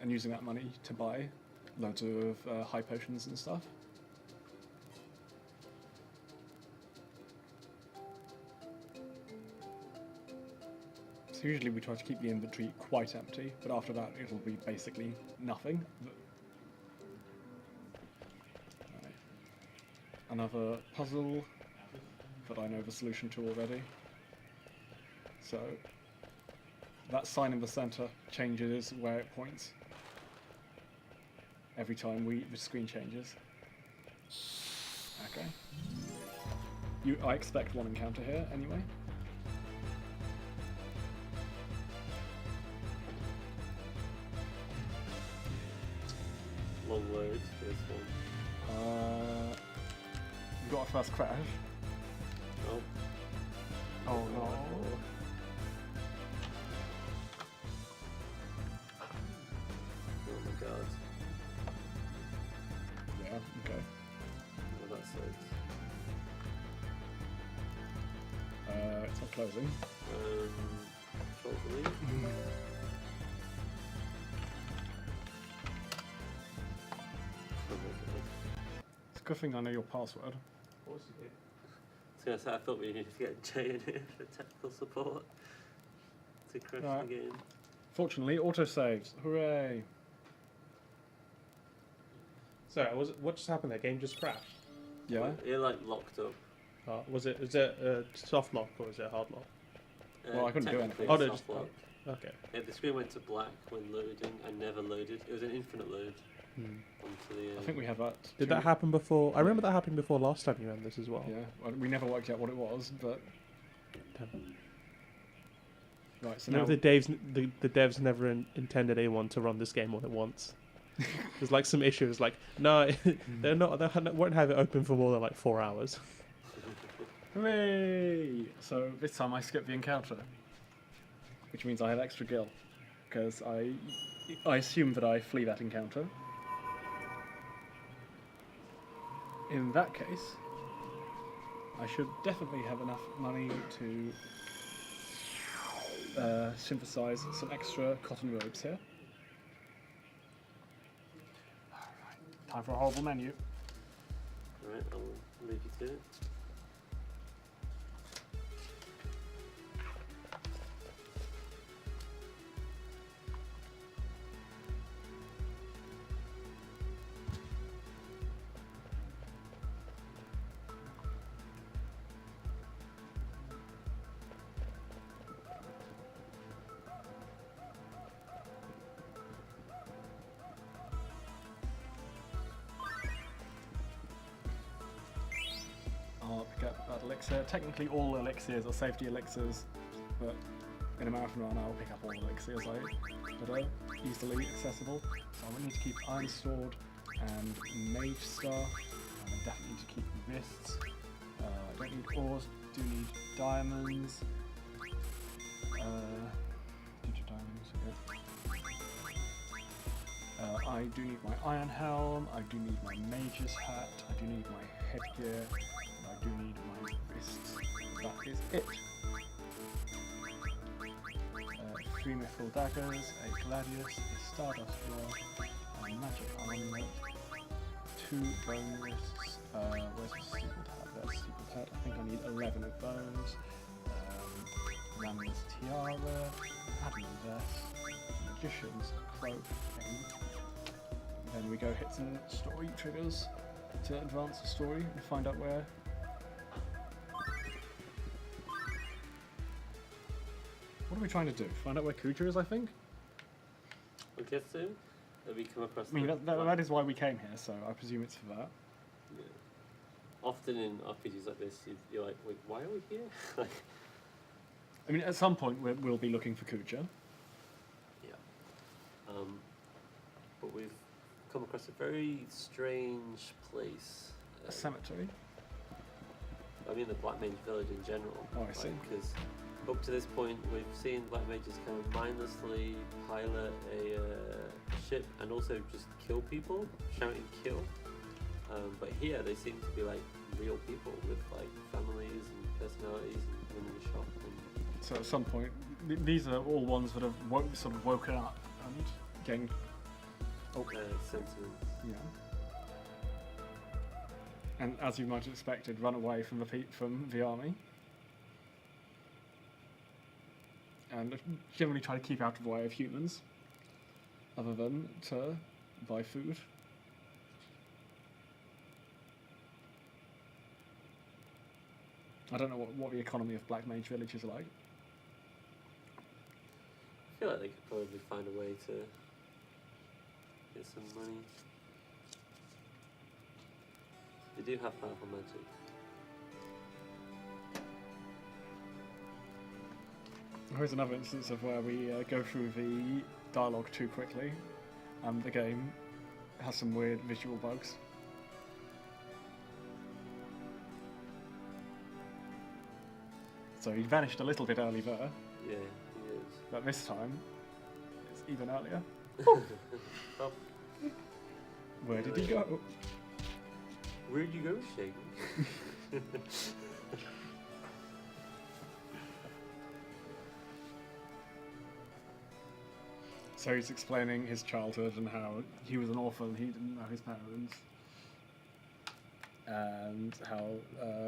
and using that money to buy loads of high potions and stuff. So usually we try to keep the inventory quite empty, but after that it'll be basically nothing. Right. Another puzzle that I know the solution to already. So that sign in the center changes where it points every time the screen changes. Okay. I expect one encounter here anyway. Long load for this one. We got our first crash. Oh. Oh no. Oh my god. Yeah, okay. Well, that sucks. It's not closing. Control delete. Oh my god. It's a good thing I know your password. Of course you do. I was going to say, I thought we needed to get Jay in here for technical support to crash Right. the game. Fortunately, autosaves. Hooray! Sorry, what just happened there? Game just crashed. Yeah. It like locked up. Was it a soft lock or was it a hard lock? Well, I couldn't do technically anything. Oh, it's no, soft just- lock. Okay. Yeah, the screen went to black when loading and never loaded. It was an infinite load Hmm. onto the. I think we had that. Did that happen before? I remember that happened before last time you ran this as well. Yeah. Well, we never worked out what it was, but right. So now Remember the devs never intended anyone to run this game all at once. There's like some issues. Like no, they won't have it open for more than like 4 hours. hooray! So this time I skipped the encounter, which means I have extra gil, because I assume that I flee that encounter. In that case, I should definitely have enough money to synthesize some extra cotton robes here. Alright, time for a horrible menu. Right, I'll leave you to it. I'll pick up that elixir. Technically all elixirs are safety elixirs, but in a marathon run I'll pick up all elixirs that are easily accessible. So I will need to keep Iron Sword and Mage Staff, and I definitely need to keep Wrists. I don't need ores, do need diamonds. I do need my Iron Helm, I do need my Mage's Hat, I do need my headgear, and I do need my wrists. That is it. 3 mithril daggers, a gladius, a stardust rod, a magic armlet, 2 bone wrists. Where's the secret hat? There's secret hat. I think I need 11 of those. Ram's tiara, admin vest, magician's cloak, then we go hit some story triggers to advance the story and find out where. What are we trying to do? Find out where Kuja is, I think? I guess so. That we come across. I mean, the- that is why we came here, so I presume it's for that. Yeah. Often in RPGs like this, you're like, wait, why are we here? Like, I mean, at some point we'll be looking for Kuja. yeah. But we've come across a very strange place. A cemetery. I mean, the Black Mage Village in general. Oh, I see. Because up to this point, we've seen Black Mages kind of mindlessly pilot a ship and also just kill people, shouting kill. But here, they seem to be like real people with like families and personalities and running a shop. And So at some point, these are all ones that have sort of woken up and gained. sentiments. Yeah. And as you might have expected, run away from the army. And generally try to keep out of the way of humans, other than to buy food. I don't know what the economy of Black Mage Village is like. I feel like they could probably find a way to get some money. They do have powerful magic. Here's another instance of where we go through the dialogue too quickly, and the game has some weird visual bugs. So he vanished a little bit early there, Yeah, he is. but this time it's even earlier. Oh, Where did he go? where'd you go, Shaggy? So he's explaining his childhood and how he was an orphan, he didn't know his parents, and how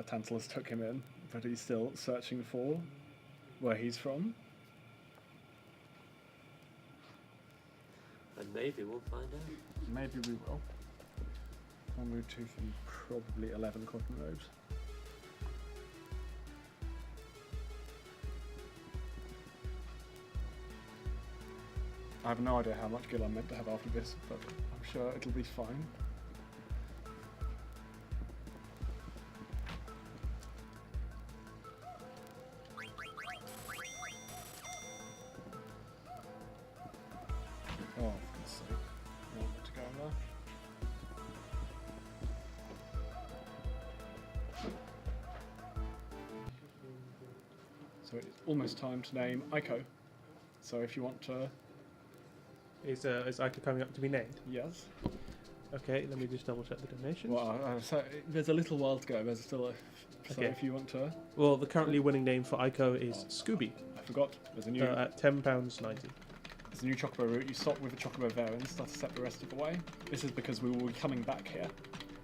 Tantalus took him in, but he's still searching for where he's from. And maybe we'll find out. Maybe we will. One move tooth and probably 11 cotton robes. I have no idea how much gil I'm meant to have after this, but I'm sure it'll be fine. Oh, for goodness sake. I want it to go in there. So it's almost time to name Aiko. So if you want to... Is Ica coming up to be named? Yes. Okay, let me just double check the donations. Well, so there's a little while to go. There's still a... So Okay. if you want to... Well, the currently winning name for Ico is Scooby I forgot. There's a new... at £10.90. There's a new Chocobo route. You stop with the Chocobo there and start to set the rest of the way. This is because we will be coming back here.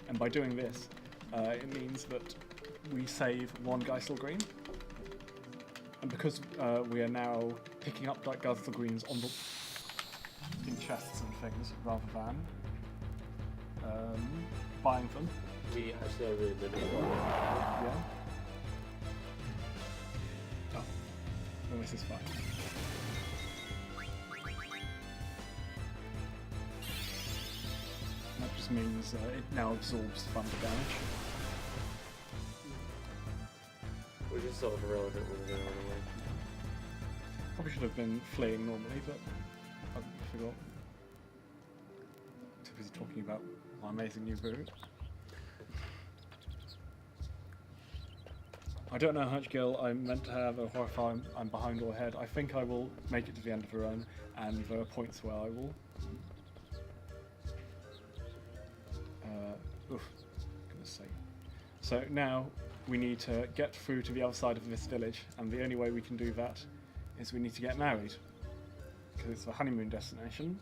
And by doing this, it means that we save one Geisel Green. And because we are now picking up like Geisel Greens on the... in chests and things, rather than buying them. We actually are really limited. Yeah. Oh. Well, this is fine. That just means it now absorbs thunder damage. We're just sort of irrelevant when we're going to run away. Probably should have been fleeing normally, but I forgot. Too busy talking about my amazing new boot. I don't know how much gil I'm meant to have or if I'm behind or ahead. I think I will make it to the end of the run, and there are points where I will. Goodness sake. So now we need to get through to the other side of this village, and the only way we can do that is we need to get married, because it's the honeymoon destination.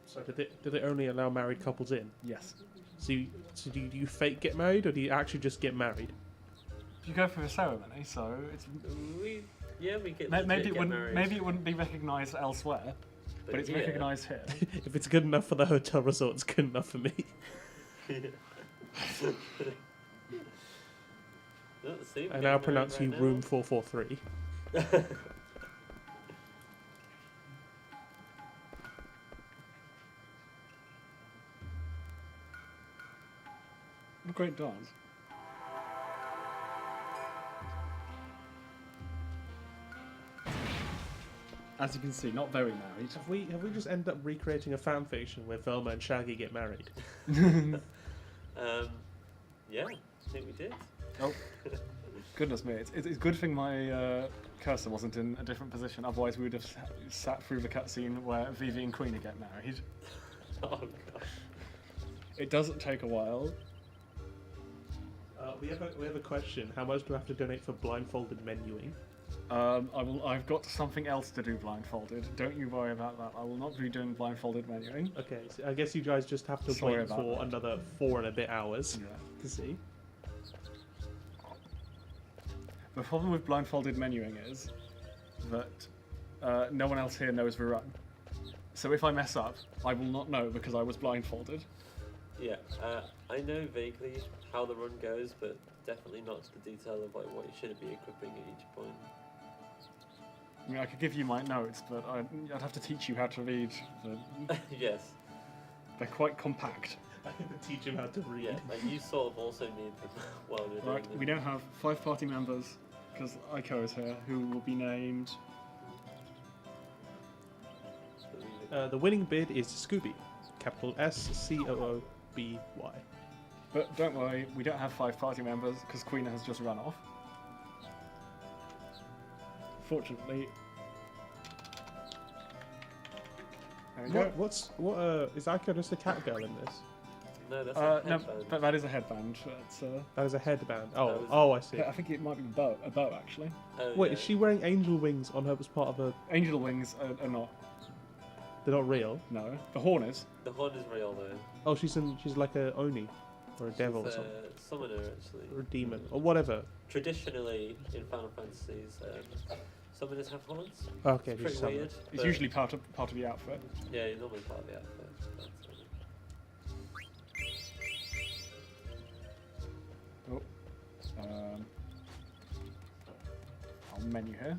So do they only allow married couples in? Yes. So do you fake get married, or do you actually just get married? You go for a ceremony, so it's We get maybe get married. it wouldn't be recognised elsewhere, but it's yeah. recognised here. If it's good enough for the hotel resort, it's good enough for me. See, I now pronounce you room 443. What a great dance. As you can see, not very married. Have we just ended up recreating a fan fiction where Velma and Shaggy get married? Yeah, I think we did. Oh, goodness me! It's a good thing my cursor wasn't in a different position. Otherwise, we would have sat through the cutscene where Vivi and Queena get married. Oh god. It doesn't take a while. We have a question. How much do I have to donate for blindfolded menuing? I've got something else to do blindfolded. Don't you worry about that. I will not be doing blindfolded menuing. Okay, so I guess you guys just have to Sorry wait about for that. another 4 and a bit hours Yeah. to see. The problem with blindfolded menuing is that no one else here knows the run. So if I mess up, I will not know because I was blindfolded. Yeah, I know vaguely how the run goes, but definitely not to the detail of like what you should be equipping at each point. I mean, I could give you my notes, but I'd have to teach you how to read. Yes. They're quite compact. I have to teach him how to read. Yeah, and you sort of also need them while you're doing Right, them. we now have 5 party members, because Aiko is here, who will be named... The winning bid is Scooby, capital SCOOBY. But don't worry, we don't have 5 party members, because Queena has just run off. Fortunately... There we go. Is Aiko just a cat girl in this? No, that's a No, headband. but that is a headband. That's, That is a headband. was- Oh, I see. I think it might be a bow actually. Oh, Wait, yeah. is she wearing angel wings on her as part of a? Angel wings are not. They're not real. No, the horn is. The horn is real though. Oh, she's like a oni, or a devil, or She's something, a summoner actually. or a demon, or whatever. Traditionally in Final Fantasies, summoners have horns. Okay, It's she's pretty summoned. weird. It's but- usually part of the outfit. Yeah, you're normally part of the outfit. But, Oh. Our menu here.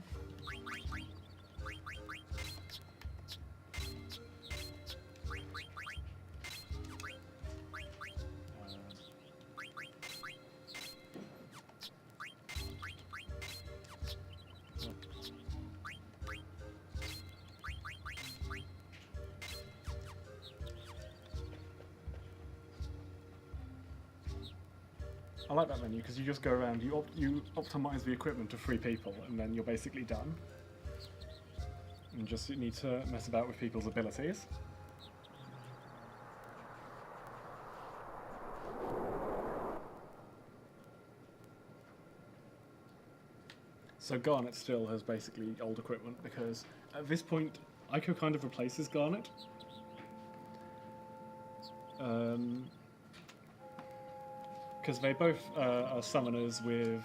I like that menu because you just go around, you optimize the equipment to 3 people, and then you're basically done. And just need to mess about with people's abilities. So Garnet still has basically old equipment because at this point Ico kind of replaces Garnet. Because they both are summoners with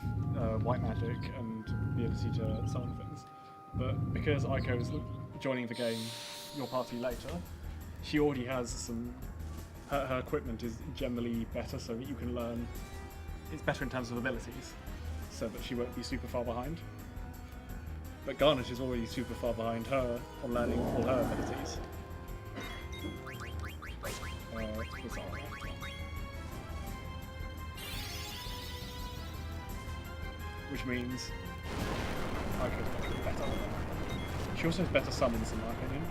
white magic and the ability to summon things. But because Ico is joining the game, your party later, she already has some. Her equipment is generally better, so that you can learn. It's better in terms of abilities, so that she won't be super far behind. But Garnet is already super far behind her on learning all her abilities. What's that one? Which means Ico's better. She also has better summons, in my opinion.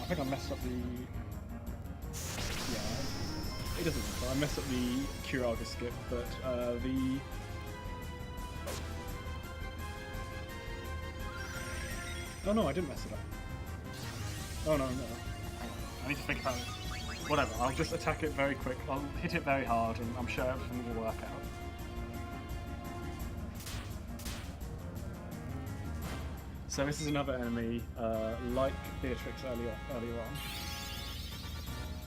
I think I messed up the. Yeah, it doesn't matter. I messed up the Curaga skip, but the. Oh no, I didn't mess it up. Oh no. I need to think about it. Whatever, I'll just attack it very quick. I'll hit it very hard, and I'm sure everything will work out. So this is another enemy, like Beatrix earlier on,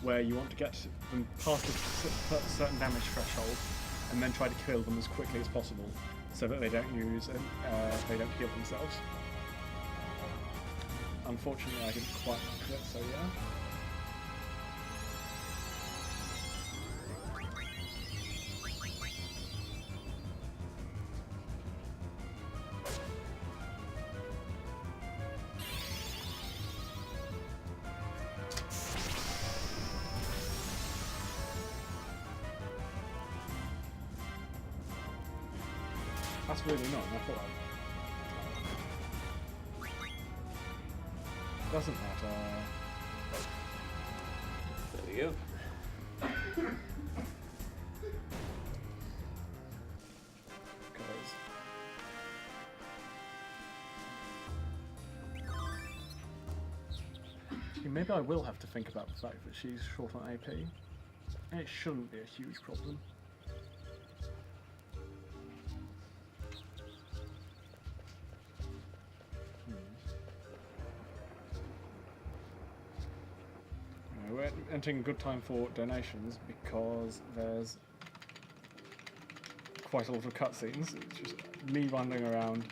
where you want to get them past a certain damage threshold, and then try to kill them as quickly as possible, so that they don't heal themselves. Unfortunately, I didn't quite make it, so yeah. That's really not. I thought doesn't matter. there we go. Maybe I will have to think about the fact that she's short on AP. And it shouldn't be a huge problem. We're entering a good time for donations because there's quite a lot of cutscenes. It's just me wandering around.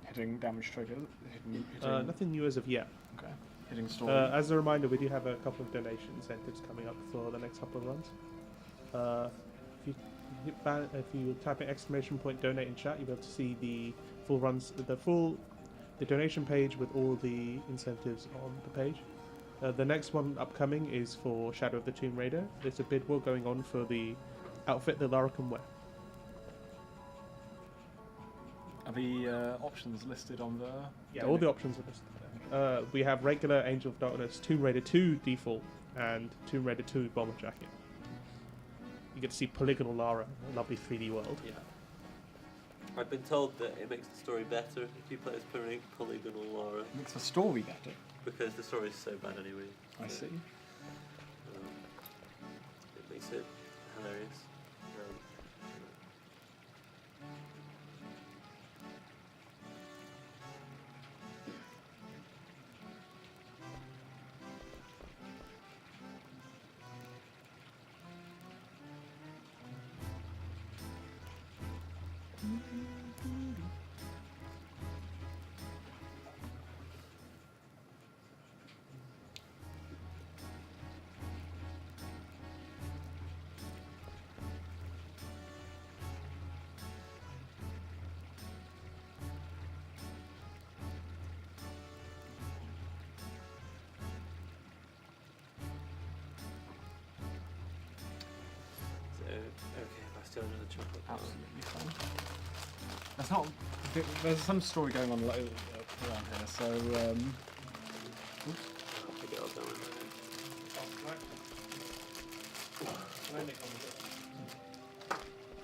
Hitting damage triggers. Hitting Nothing new as of yet. okay. Hitting story. As a reminder, we do have a couple of donation incentives coming up for the next couple of runs. If you type in !donate in chat, you'll be able to see the full runs, the donation page with all the incentives on the page. The next one upcoming is for Shadow of the Tomb Raider. There's a bid war going on for the outfit that Lara can wear. Are the options listed on the? Yeah, all the options are listed there. We have regular Angel of Darkness, Tomb Raider 2 default, and Tomb Raider 2 bomber jacket. you get to see polygonal Lara, a lovely 3D world. Yeah. I've been told that it makes the story better if you play as polygonal Lara, Makes the story better. because the story is so bad anyway. I see. It makes it hilarious. Okay, if I steal another chocolate bar. Absolutely fine. There's not. There's some story going on around here, so. I'll pick it up, don't worry.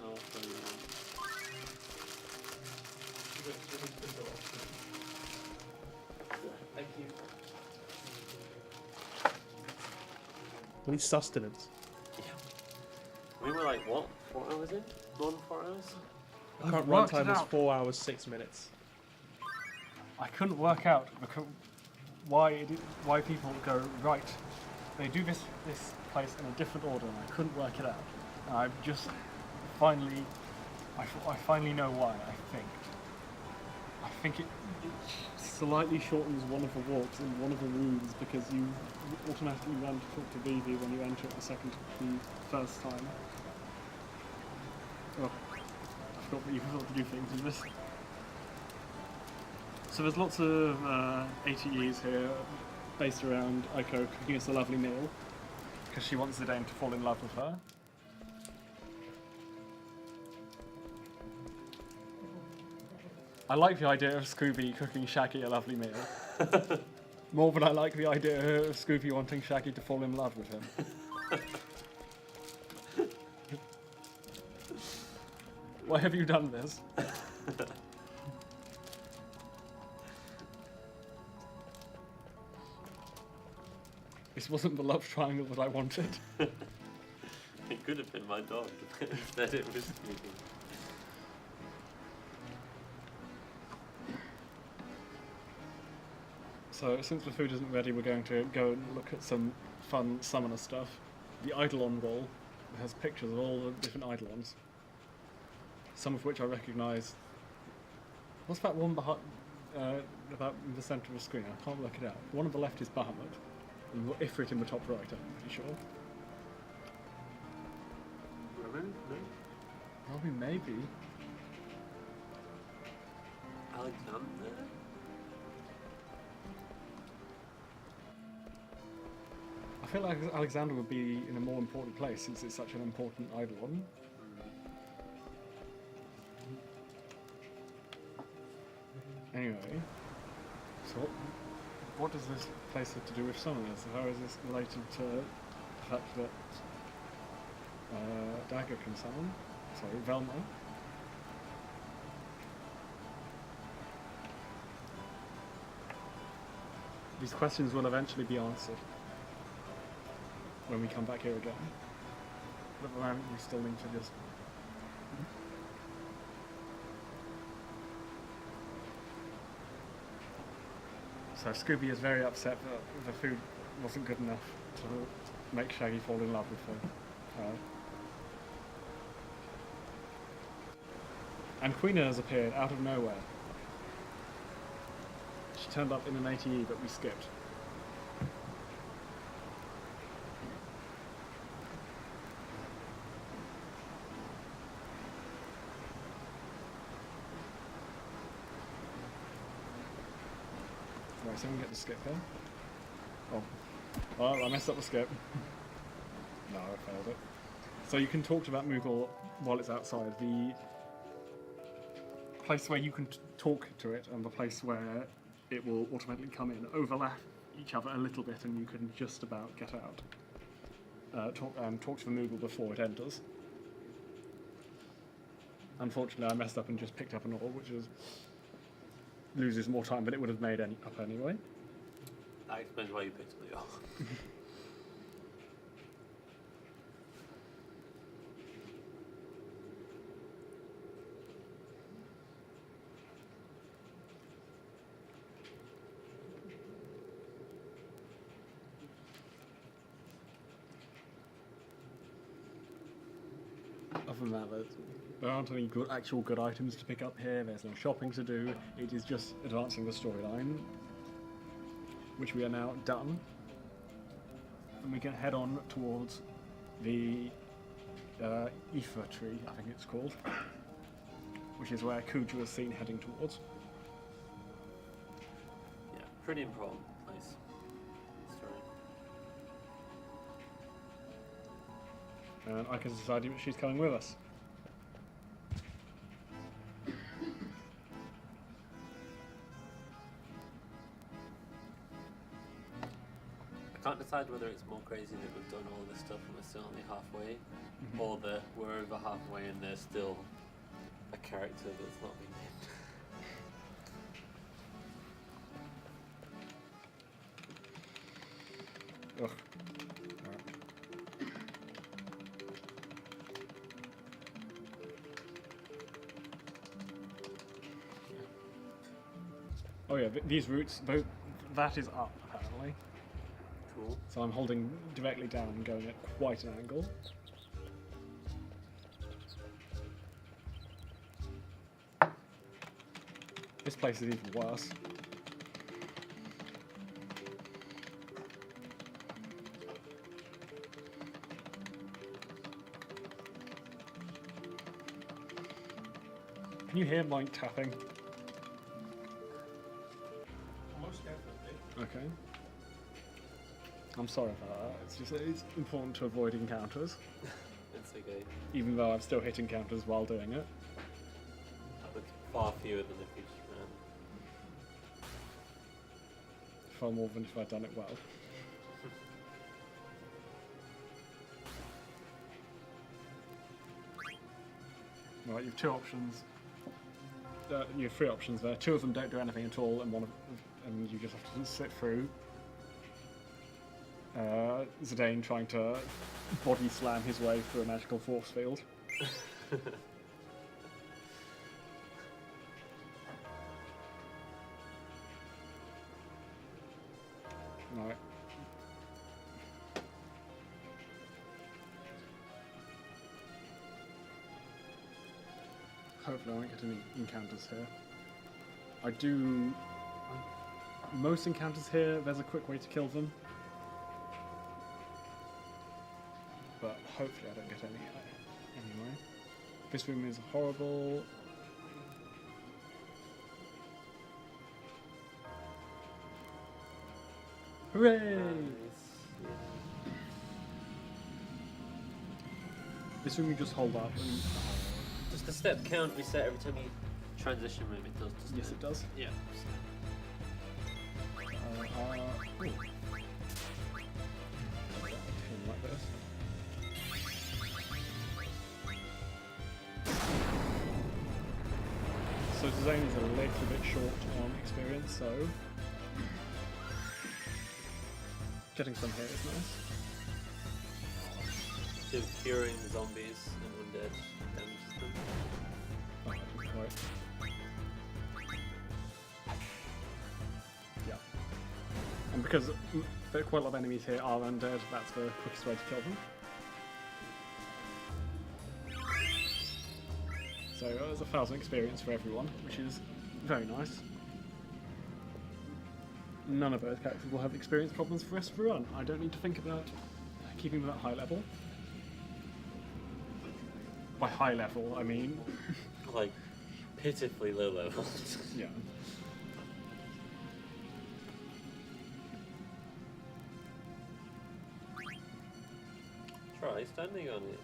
Oh, funny one. Thank you. We need sustenance. We were like, what? 4 hours in? More than 4 hours? Current worked it runtime is out. 4 hours 6 minutes. I couldn't work out why people go right. They do this place in a different order, and I couldn't work it out. And I've just finally, I finally know why. I think it slightly shortens one of the walks in one of the rooms because you automatically run to talk to Vivi when you enter it the first time. Oh, I forgot that you forgot to do things in this. So there's lots of ATEs here based around Aiko cooking us a lovely meal because she wants Zidane to fall in love with her. I like the idea of Scooby cooking Shaggy a lovely meal. More than I like the idea of Scooby wanting Shaggy to fall in love with him. Why have you done this? This wasn't the love triangle that I wanted. It could have been my dog. Instead it was Scooby. So since the food isn't ready, we're going to go and look at some fun summoner stuff. The Eidolon wall has pictures of all the different Eidolons, some of which I recognise. What's that one behind, about in the centre of the screen? I can't work it out. The one on the left is Bahamut, and Ifrit in the top right, I'm pretty sure. Roman? No? Probably maybe. Alexander? I feel like Alexander would be in a more important place since it's such an important Eidolon. Anyway, so what does this place have to do with summoners? How is this related to the fact that Dagger can summon? Sorry, Velma. These questions will eventually be answered when we come back here again. But at the moment we still need to just... So Scooby is very upset that the food wasn't good enough to make Shaggy fall in love with her. And Queen has appeared out of nowhere. She turned up in an ATE that we skipped. Right, so we can get the skip here. Oh. Oh, I messed up the skip. No, I failed it. So you can talk to that Moogle while it's outside. The place where you can talk to it and the place where it will automatically come in overlap each other a little bit and you can just about get out. talk to the Moogle before it enters. Unfortunately, I messed up and just picked up an orb, which loses more time, but it would have made up anyway. That explains why you picked up the orb. Other than that, there aren't any actual good items to pick up here. There's no shopping to do. It is just advancing the storyline, which we are now done. And we can head on towards the Ether Tree, I think it's called, which is where Kuja is seen heading towards. Yeah, pretty important place. Story. And I can decide if she's coming with us. I can't decide whether it's more crazy that we've done all this stuff and we're still only halfway, or that we're over halfway and there's still a character that's not been named. Ugh. Oh yeah, these routes, that is up apparently. Cool. So I'm holding directly down and going at quite an angle. This place is even worse. Can you hear Mike tapping? Most definitely. Okay. I'm sorry about that. It's important to avoid encounters, It's okay. even though I'm still hitting counters while doing it. But far fewer than if you just ran. Far more than if I'd done it well. Right, you have two options. You have three options there. Two of them don't do anything at all, and and you just have to sit through. Zidane trying to body slam his way through a magical force field. Right. Hopefully I won't get any encounters here. I do... Most encounters here, there's a quick way to kill them. But hopefully I don't get any anyway. This room is horrible. Hooray! This room you just hold up and... Does the step count reset every time you transition room? It does, doesn't Yes, it does. Yeah. Ooh. Like this. So Zane is a little bit short on experience, so getting some here is nice. So curing zombies and undead damages them. Oh, I didn't quite. Yeah. And because there are quite a lot of enemies here are undead, that's the quickest way to kill them. So there's 1,000 experience for everyone, which is very nice. None of those characters will have experience problems for the rest of the run. I don't need to think about keeping them at high level. By high level, I mean... Like, pitifully low levels. Yeah. Try standing on it.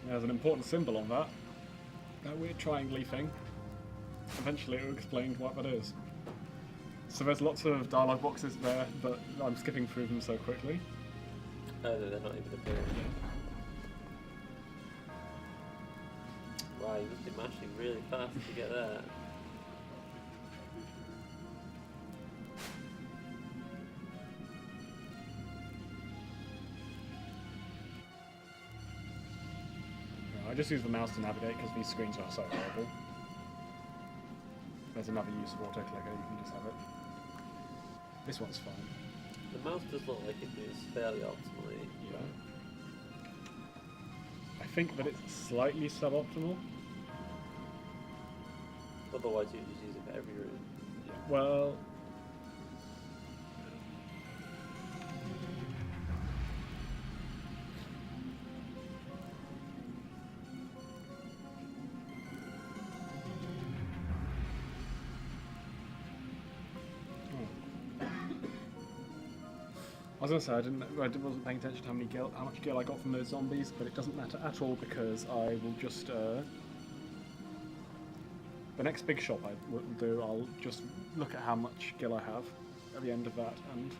There's an important symbol on that. That weird triangle thing. Eventually it will explain what that is. So there's lots of dialogue boxes there, but I'm skipping through them so quickly. Oh, no, they're not even appearing. Wow, you must be mashing really fast to get that. I just use the mouse to navigate because these screens are so horrible. There's another use of auto-clicker, you can just have it. This one's fine. The mouse does look like it moves fairly optimally. Yeah. I think that it's slightly suboptimal. Otherwise, you just use it for every room. Yeah. Well... I was gonna say I wasn't paying attention to how much gil I got from those zombies, but it doesn't matter at all because I will just the next big shop I will do, I'll just look at how much gil I have at the end of that and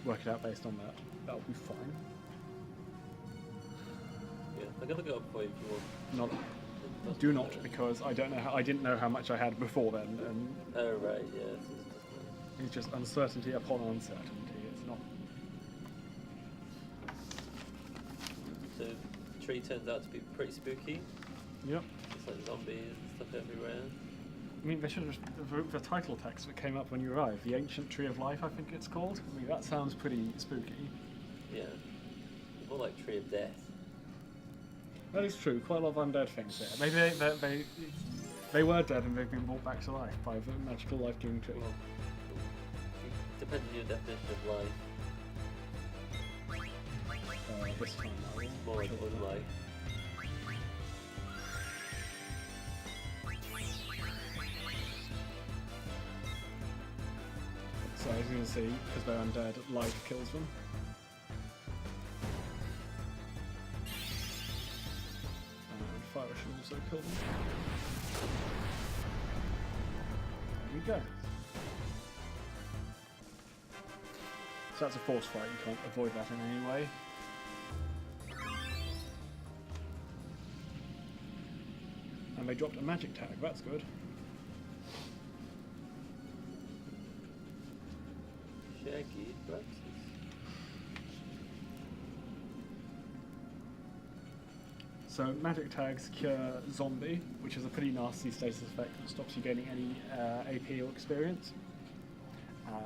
work it out based on that. That'll be fine. Yeah, I can look it up for you if you want. Not, do not, because I didn't know how much I had before then, and Oh right, yeah. it's just uncertainty upon uncertainty. It's not. So the tree turns out to be pretty spooky. Yep. It's like zombies and stuff everywhere. I mean, they should have the title text that came up when you arrived. The Ancient Tree of Life, I think it's called. I mean, that sounds pretty spooky. Yeah. More like Tree of Death. That is true. Quite a lot of undead things here. Maybe they were dead and they've been brought back to life by the magical life-giving tree. Well, depends on your definition of life. This time, I will. More like unlife. So as you can see, because they're undead, life kills them. And fire should also kill them. There we go. So that's a force fight, you can't avoid that in any way. And they dropped a magic tag, that's good. Shaggy Brexes. So magic tags cure zombie, which is a pretty nasty status effect that stops you gaining any AP or experience.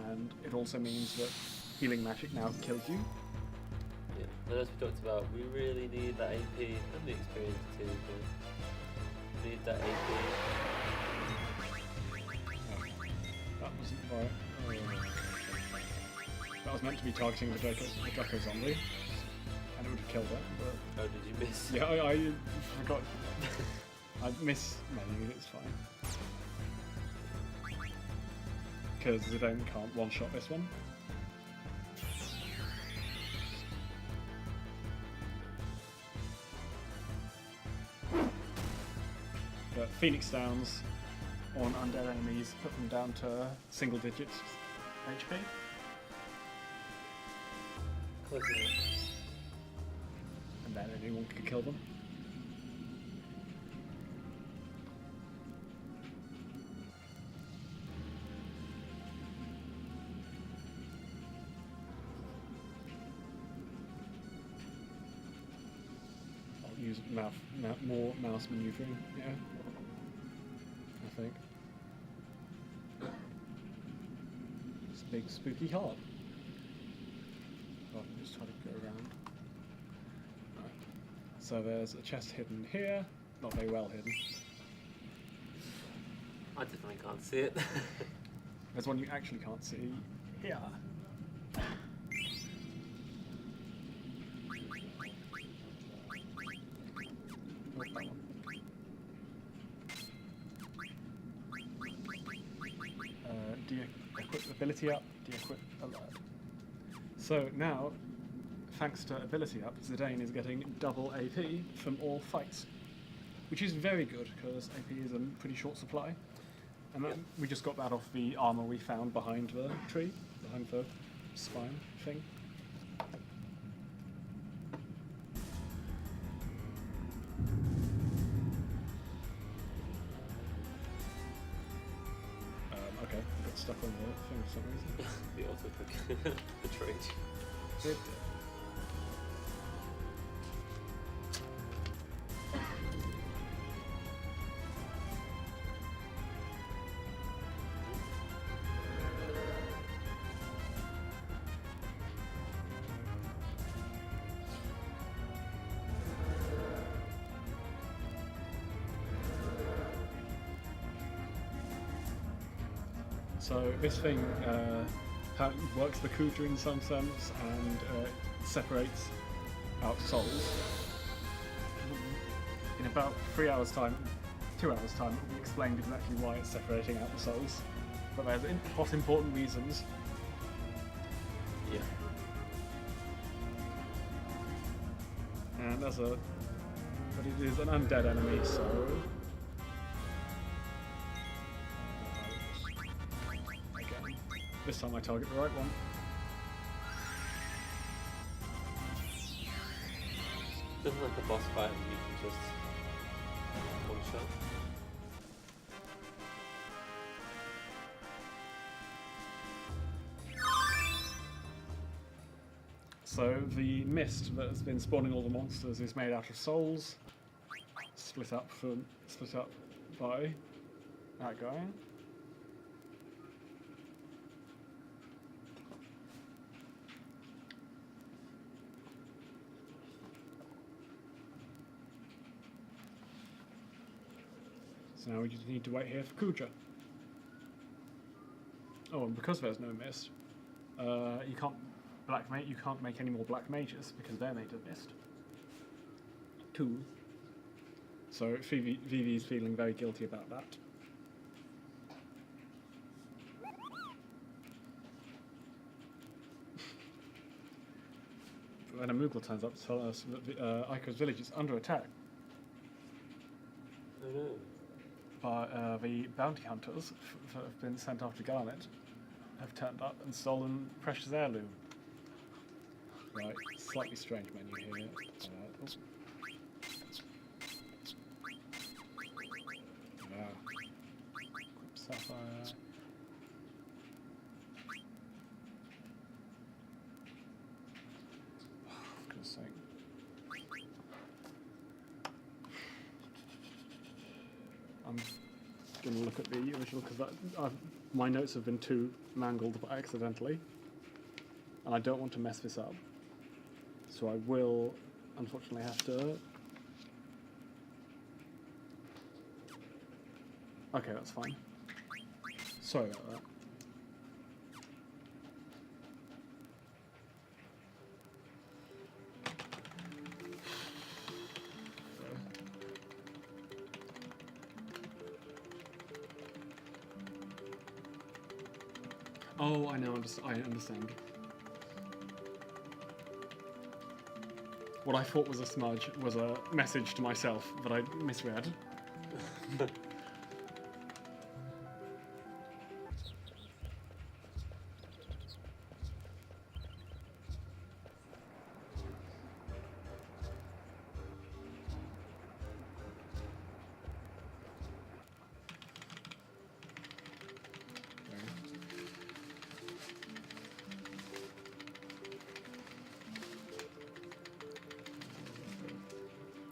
And it also means that healing magic now kills you. Yeah, and as we talked about, we really need that AP and the experience too. But we need that AP. That wasn't right. That was meant to be targeting the Draco zombie, and it would have killed it. But Oh, did you miss? yeah, I forgot. I mismenued. It's fine. Because Zidane can't one-shot this one. But Phoenix Downs on undead enemies put them down to single digits HP. Close enough. And then anyone can kill them. I'll use more mouse maneuvering, yeah. I think. It's a big spooky heart. I'll just try to go around. Right. So there's a chest hidden here, not very well hidden. I definitely can't see it. There's one you actually can't see here. Oh, that one. De-equip ability up, de-equip alert. So now, thanks to ability up, Zidane is getting double AP from all fights, which is very good because AP is a pretty short supply. And that, we just got that off the armor we found behind the tree, behind the spine thing. stuck on the thing for some reason. The autoclick betrayed you. It did. So this thing works the Kuja in some sense and separates out souls. In about 3 hours' time, 2 hours' time, it will be explained exactly why it's separating out the souls. But there's hot important reasons. Yeah. And but it is an undead enemy, so. Again, this time I target the right one. Doesn't like a boss fight and you can just one shot. So the mist that has been spawning all the monsters is made out of souls, split up by that guy. So now we just need to wait here for Kuja. Oh, and because there's no mist, you can't make any more black mages because they're made of mist. 2. So Vivi is feeling very guilty about that. But then a Moogle turns up to tell us that Aiko's village is under attack Oh no. by the bounty hunters that have been sent after Garnet have turned up and stolen precious heirloom. Right, slightly strange menu here. Sapphire. For goodness sake. I'm going to look at the original because my notes have been too mangled accidentally, and I don't want to mess this up. So I will, unfortunately, have to. Okay, that's fine. Sorry about that. Oh, I understand. What I thought was a smudge was a message to myself that I misread.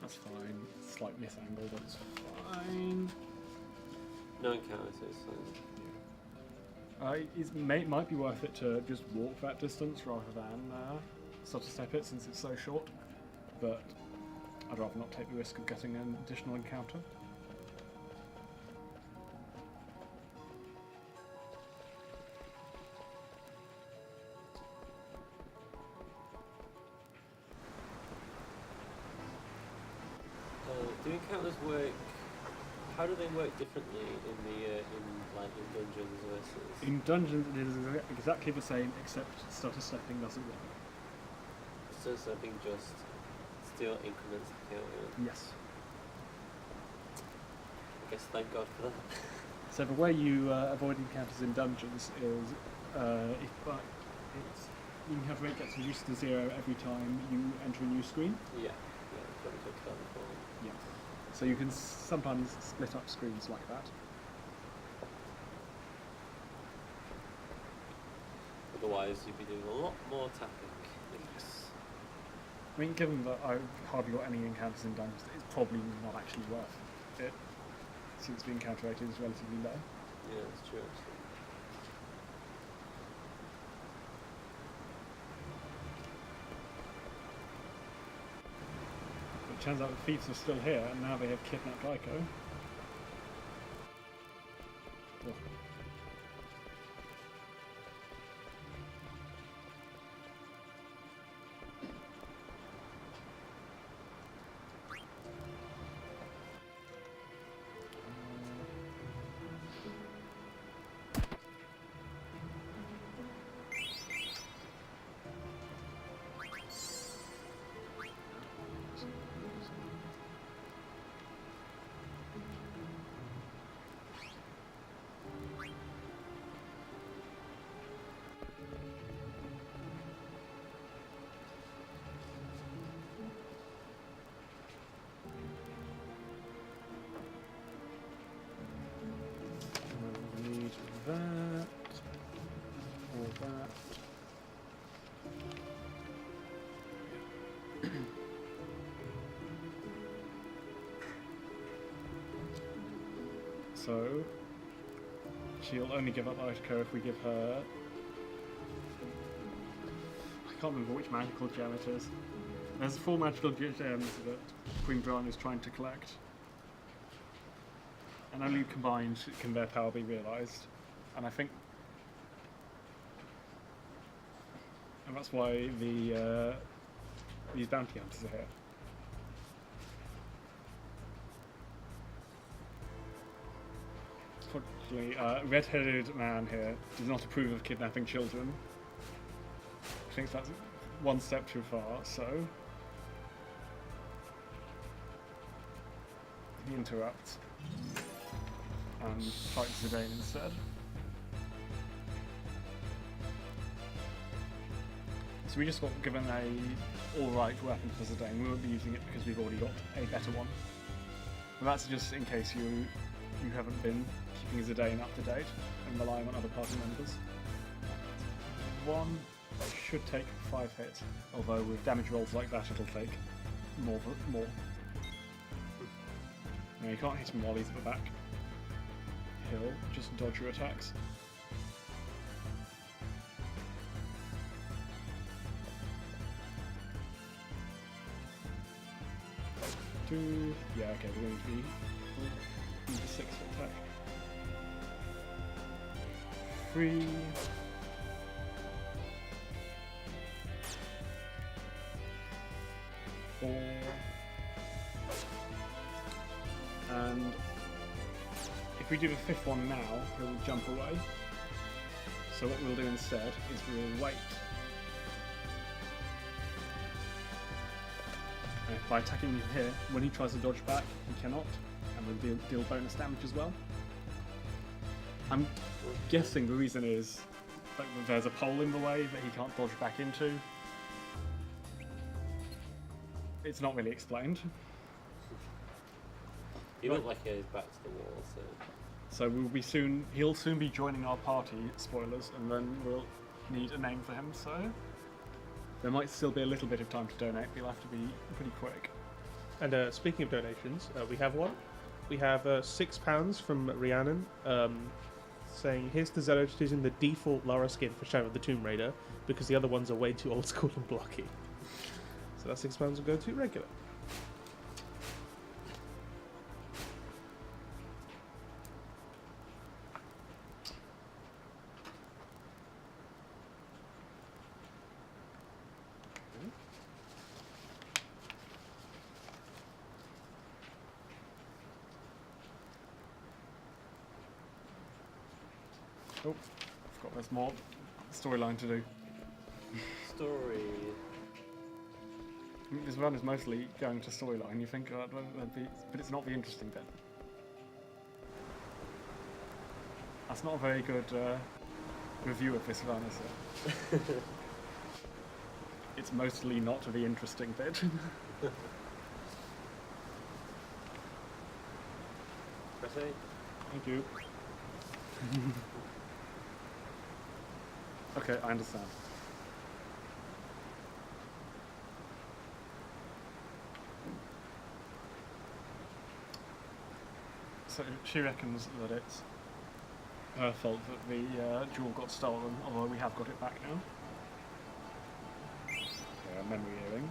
That's fine. Slight misangle, but it's fine. No encounter, so it's fine. It might be worth it to just walk that distance rather than sort of step it since it's so short, but I'd rather not take the risk of getting an additional encounter. Do encounters work? How do they work differently in dungeons versus? In dungeons, it is exactly the same, except stutter stepping doesn't work. So something just still increments the counter. Yes. I guess thank God for that. So the way you avoid encounters in dungeons is the encounter rate gets reduced to 0 every time you enter a new screen. Yeah, that's what we talked about before. Yeah. So you can sometimes split up screens like that. Otherwise, you'd be doing a lot more tapping. I mean, given that I've hardly got any encounters in dungeons, it's probably not actually worth it, since the encounter rate is relatively low. Yeah, that's true actually. It turns out the thieves are still here, and now they have kidnapped Aiko. Oh. Need that, or that. So, she'll only give up Aiko if we give her... I can't remember which magical gem it is. There's 4 magical gems that Queen Brian is trying to collect. And only combined can their power be realised. And I think... And that's why these bounty hunters are here. Unfortunately, red-headed man here does not approve of kidnapping children. I think that's one step too far, so... He interrupts. And fights Zidane instead. So we just got given a alright weapon for Zidane. We won't be using it because we've already got a better one. But that's just in case you haven't been keeping Zidane up to date and relying on other party members. One should take 5 hits, although with damage rolls like that it'll take more. No, you can't hit him while he's at the back. He'll just dodge your attacks. Two. Yeah, okay, we're going to be 6 attack. 3. 4. And if we do the 5th one now, he'll jump away. So what we'll do instead is we'll wait. And by attacking him here, when he tries to dodge back, he cannot, and we'll deal bonus damage as well. I'm guessing the reason is that there's a pole in the way that he can't dodge back into. It's not really explained. He looked like his back to the wall, so... So he'll soon be joining our party, spoilers, and then we'll need a name for him, so... There might still be a little bit of time to donate, but you'll have to be pretty quick. And speaking of donations, we have one. We have £6 from Rhiannon, saying, here's the Zealot choosing the default Lara skin for Shadow of the Tomb Raider, because the other ones are way too old school and blocky. So that £6 will go to regular. Oh, forgot there's more storyline to do. Story... This run is mostly going to storyline. You think, but it's not the interesting bit. That's not a very good review of this run, is it? It's mostly not the interesting bit. Press A. Thank you. Okay, I understand. So she reckons that it's her fault that the jewel got stolen, although we have got it back now. Okay, a memory earring.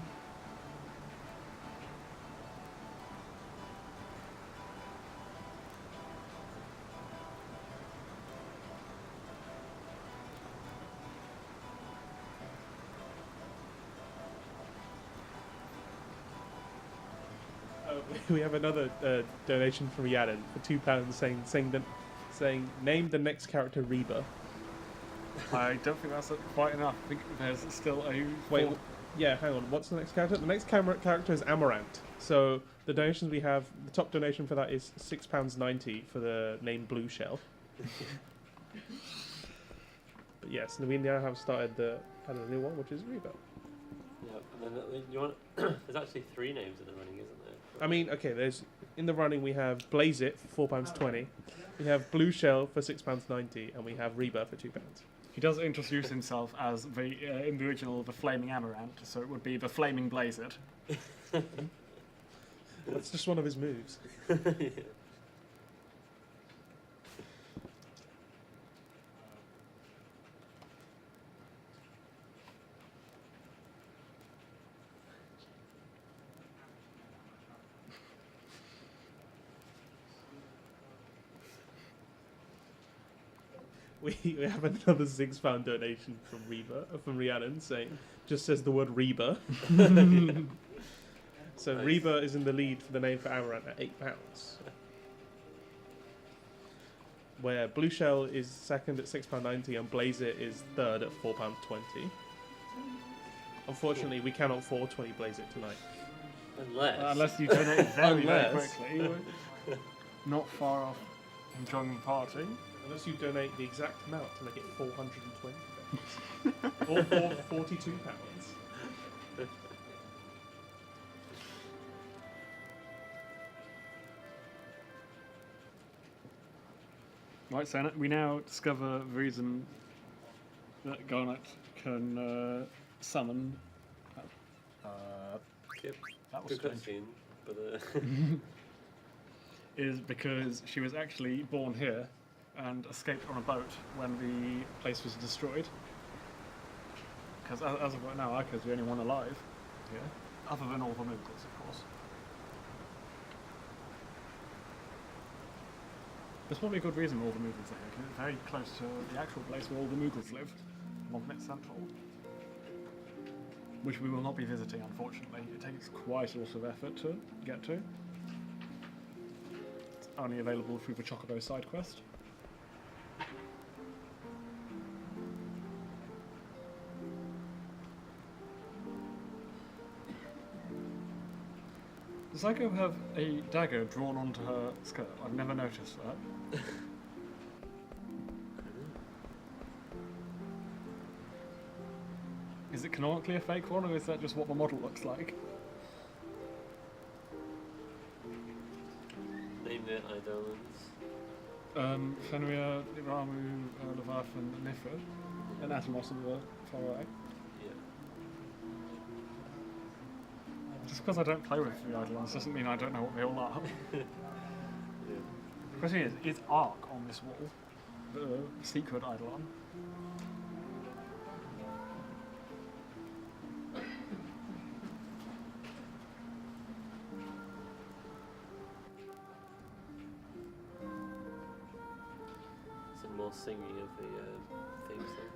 We have another donation from Rhiannon for £2 saying name the next character Reba. I don't think that's quite enough. I think there's still a... Wait, yeah, hang on. What's the next character? The next character is Amaranth. So the donations we have, the top donation for that is £6.90 for the name Blue Shell. But yes, we now have started the new one, which is Reba. Yeah, and then you want there's actually 3 names in the running, isn't there? I mean, okay, there's in the running we have Blaze It for £4.20, we have Blue Shell for £6.90, and we have Reba for £2. He does introduce himself as the in the original the Flaming Amaranth, so it would be the Flaming Blaze It. That's just one of his moves. Yeah. We have another £6 donation from Rhiannon saying, just says the word Reba. So Nice. Reba is in the lead for the name for Amaranth at £8. Where Blue Shell is second at £6.90 and Blaze It is third at £4.20. Unfortunately, we cannot 420 Blaze It tonight. Unless you donate very, very Unless- quickly. Not far off enjoying the party. Unless you donate the exact amount to make it 420 or £42. Right, so we now discover the reason that Garnet can summon. Yep. That was Good strange. cutscene, but Is because she was actually born here and escaped on a boat when the place was destroyed. Because as of right now, Aika's the only one alive here, other than all the Moogles, of course. There's probably a good reason all the Moogles are here, because it's very close to the actual place where all the Moogles live, Longnet Central. Which we will not be visiting, unfortunately. It takes quite a lot of effort to get to. It's only available through the Chocobo side quest. Does Psycho have a dagger drawn onto her skirt? I've never noticed that. Is it canonically a fake one, or is that just what the model looks like? name the Eidolons. Fenrir, Ramu, Leviathan, Nifred, and Atomos on the far right. Yeah. Just because I don't play with the Eidolons doesn't mean I don't know what they all are. Yeah. The question is Ark on this wall the secret Eidolon? Some more singing of the theme song.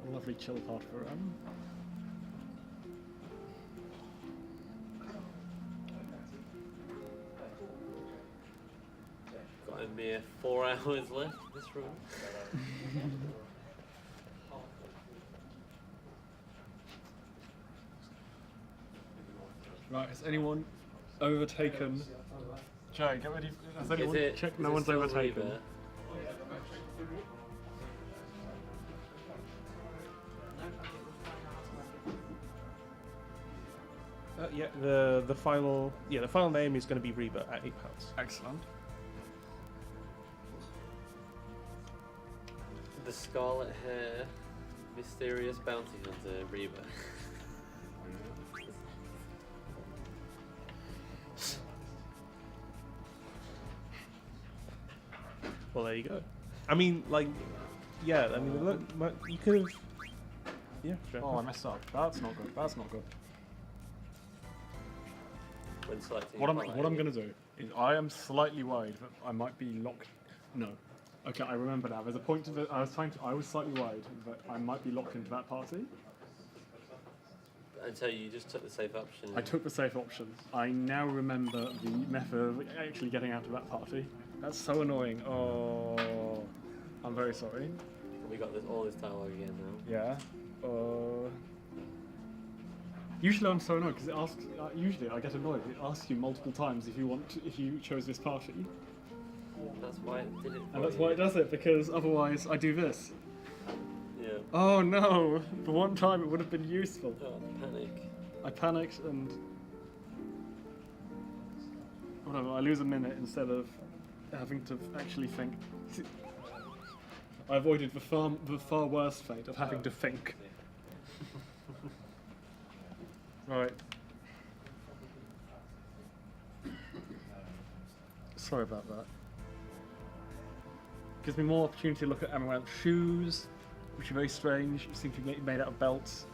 A lovely chill part for Got a mere 4 hours left this run. Right, has anyone overtaken? Joe, get ready. Has anyone checked? No one's overtaken. Yeah, the final name is going to be Reba at £8. Excellent. The Scarlet Hair, Mysterious Bounty Hunter, Reba. Well, there you go. I mean, like, yeah. I mean, look, you could have. Yeah. Sure. Oh, I messed up. That's not good. That's not good. When selecting What I'm quality. going to do is I am slightly worried that I might be locked. No. Okay, I remember now. There's a point to it. I was slightly worried that I might be locked into that party. And so you just took the safe option. I took the safe option. I now remember the method of actually getting out of that party. That's so annoying. Oh, I'm very sorry. We got all this dialogue again now. Yeah. Usually I'm so annoyed because it asks. Usually I get annoyed. It asks you multiple times if you chose this party. That's why it did it. And that's why it does it, because otherwise I do this. Yeah. Oh no! The one time it would have been useful. Oh, panic. I panicked and... whatever, I lose a minute instead of having to actually think. I avoided the far worse fate of having to think. Right. Sorry about that. Gives me more opportunity to look at Amaranth's shoes, which are very strange. Seem to be made out of belts.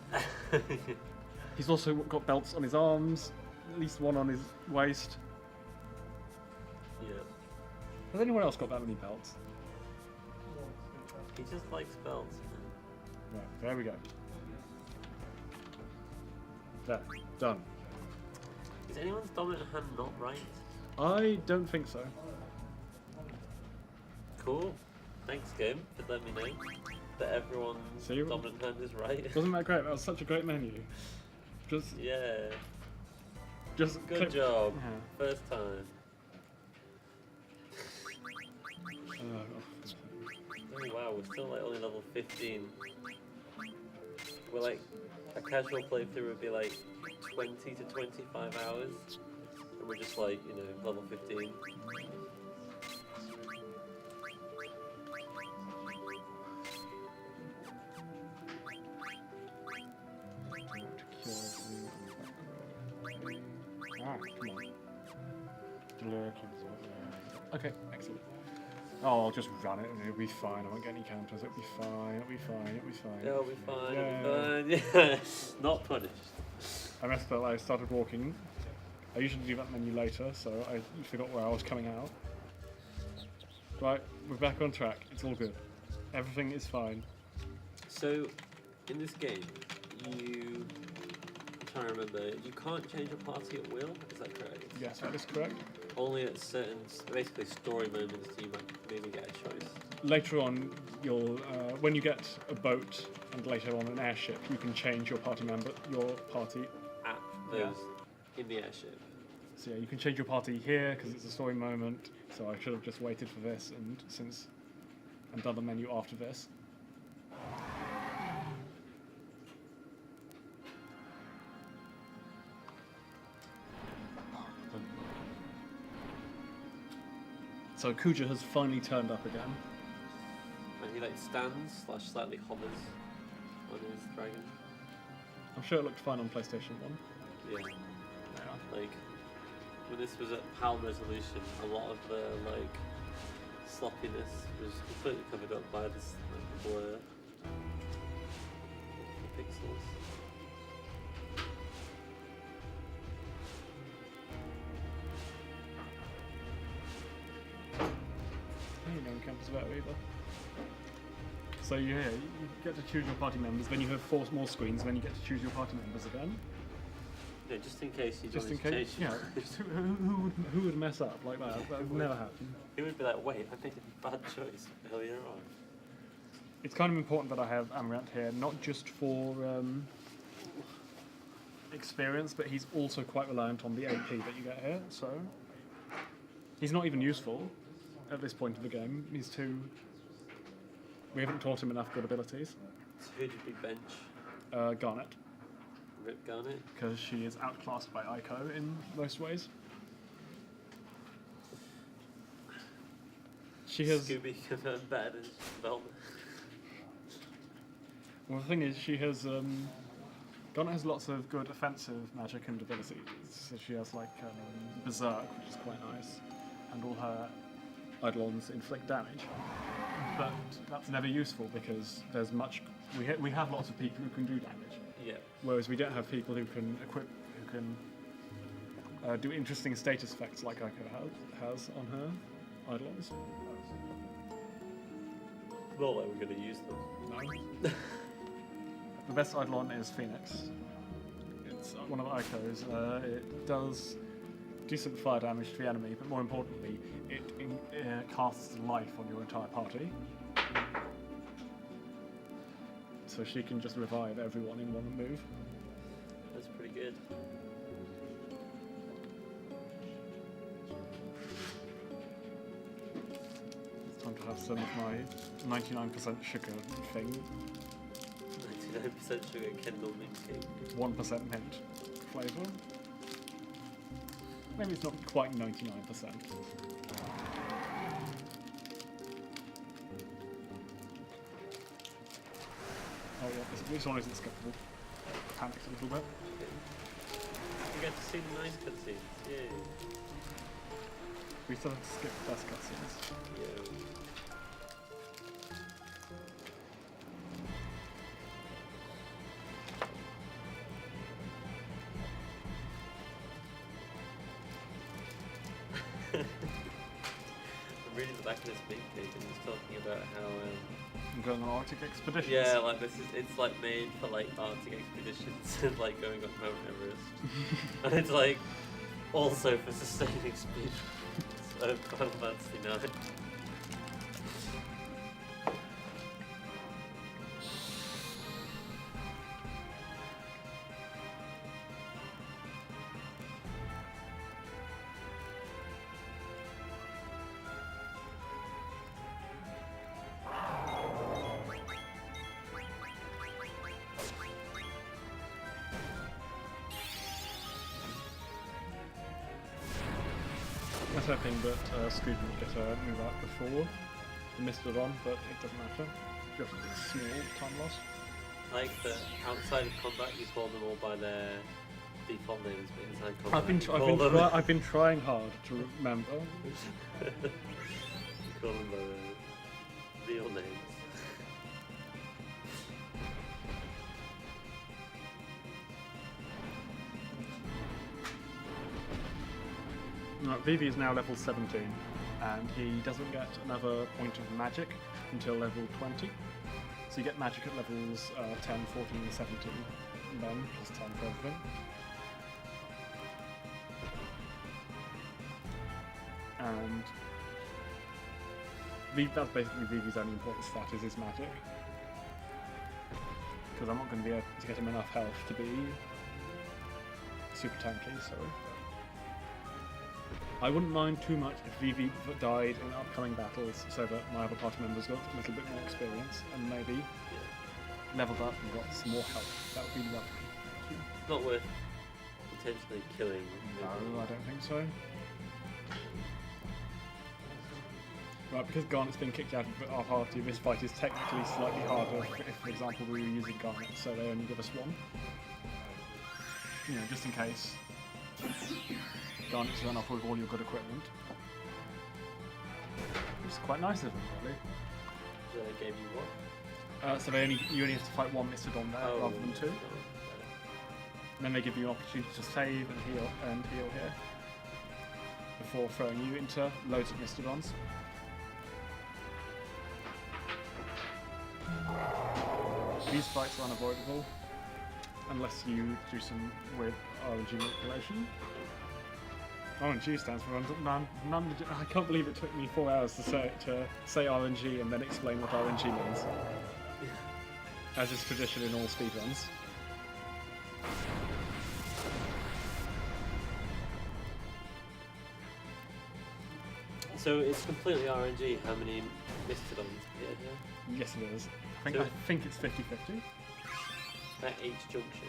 He's also got belts on his arms, at least one on his waist. Yeah. Has anyone else got that many belts? He just likes belts. Right, there we go. There, done. Is anyone's dominant hand not right? I don't think so. Cool. Thanks, game, for letting me know that everyone's See? dominant hand is right. Wasn't that great? That was such a great menu. Just Yeah. Just Good click. job. Yeah. First time. Oh, Oh wow, we're still like only level 15. We're like, a casual playthrough would be like 20 to 25 hours. And we're just like, you know, level 15. ah, come on. Okay, excellent. Oh, I'll just run it and it'll be fine. I won't get any counters. It'll be fine. It'll be fine. It'll be fine. It'll be fine, Yeah. it'll be fine. Yeah. Not punished. I messed up. I started walking. I usually do that menu later, so I forgot where I was coming out. Right, we're back on track. It's all good. Everything is fine. So, in this game, I'm trying to remember, you can't change a party at will, is that correct? Yes, that is correct. Only at certain, basically story moments do you might maybe get a choice. Later on, you'll when you get a boat and later on an airship, you can change your party At those, in the airship. So yeah, you can change your party here because it's a story moment. So I should have just waited for this and done the menu after this. So Kuja has finally turned up again. And he like stands / slightly hovers on his dragon. I'm sure it looked fine on PlayStation 1. Yeah. Like, when this was at PAL resolution, a lot of the like sloppiness was completely covered up by this like, blur. The pixels. There you go, campus about either. So you get to choose your party members, then you have 4 more screens, and then you get to choose your party members again. Yeah, just in case you Just in wanted to case, change. yeah. Just who would mess up like that? That would never happen. He would be like, wait, I made a bad choice earlier on. It's kind of important that I have Amaranth here, not just for experience, but he's also quite reliant on the AP that you get here, so... He's not even useful at this point of the game. He's too... We haven't taught him enough good abilities. So who did we bench? Garnet. Rip Garnet. because she is outclassed by Aiko in most ways. She has. Scooby confirmed bad in development. Well, the thing is, she has. Garnet has lots of good offensive magic and abilities. So she has like Berserk, which is quite nice, and all her Eidolons inflict damage. But that's never useful because there's much. We have lots of people who can do damage. Yeah. Whereas we don't have people who can equip, who can do interesting status effects like Aiko has on her Eidolons. Not like we're going to use them. No. The best Eidolon is Phoenix. It's one of Aiko's. It does decent fire damage to the enemy, but more importantly, it casts life on your entire party. So she can just revive everyone in one move. That's pretty good. It's time to have some of my 99% sugar thing. 99% sugar Kendall mint cake. 1% mint flavour. Maybe it's not quite 99%. Oh yeah, this one isn't skippable. Panicked a little bit. You get to see the nice cutscenes. Yay. We still have to skip the best cutscenes. Yeah. I'm reading the back of this big page and it's talking about how I'm going on Arctic expeditions. yeah, like it's like made for like Arctic expeditions and like going up Mount Everest. And it's like also for sustaining speed. So Final Fantasy 9. I was hoping that Scooby would get a move out before the Mistodon, but it doesn't matter. Just a small time loss. Like the outside of combat, you call them all by their default names, but inside combat, I've been trying hard to remember. you call them by their real names. Right, Vivi is now level 17, and he doesn't get another point of magic until level 20. So you get magic at levels 10, 14, and 17, and then plus 10 for everything. And that's basically Vivi's only important stat is his magic. Because I'm not going to be able to get him enough health to be super tanky, so... I wouldn't mind too much if Vivi died in upcoming battles so that my other party members got a little bit more experience and maybe leveled up and got some more health. That would be lovely. Not worth potentially killing. No, I don't think so. Right, because Garnet's been kicked out of our party, this fight is technically slightly harder if, for example, we were using Garnet, so they only give us one. You know, just in case. Garnet's run off with all your good equipment. Which is quite nice of them, really. So they gave you what? So you only have to fight one Mistodon there rather than two. And then they give you an opportunity to save and heal here before throwing you into loads of Mistodons. These fights are unavoidable unless you do some weird RNG manipulation. RNG stands for none. I can't believe it took me 4 hours to say RNG and then explain what RNG means. As is tradition in all speedruns. So it's completely RNG how many Mistodons you get here? Yes, it is. I think it's 50-50. At each junction.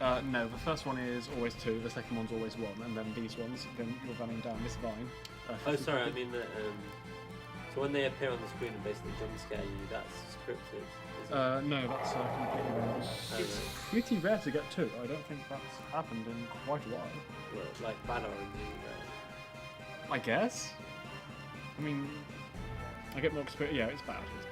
No, the first one is always 2, the second one's always 1, and then these ones, then you're running down this vine. Oh, sorry, I mean that. So when they appear on the screen and basically jump scare you, that's scripted. Isn't it? No, that's completely random. Oh, It's right. pretty rare to get 2. I don't think that's happened in quite a while. Well, like bad orange, right? I guess. I mean, I get more experience. Yeah, it's bad. It's bad.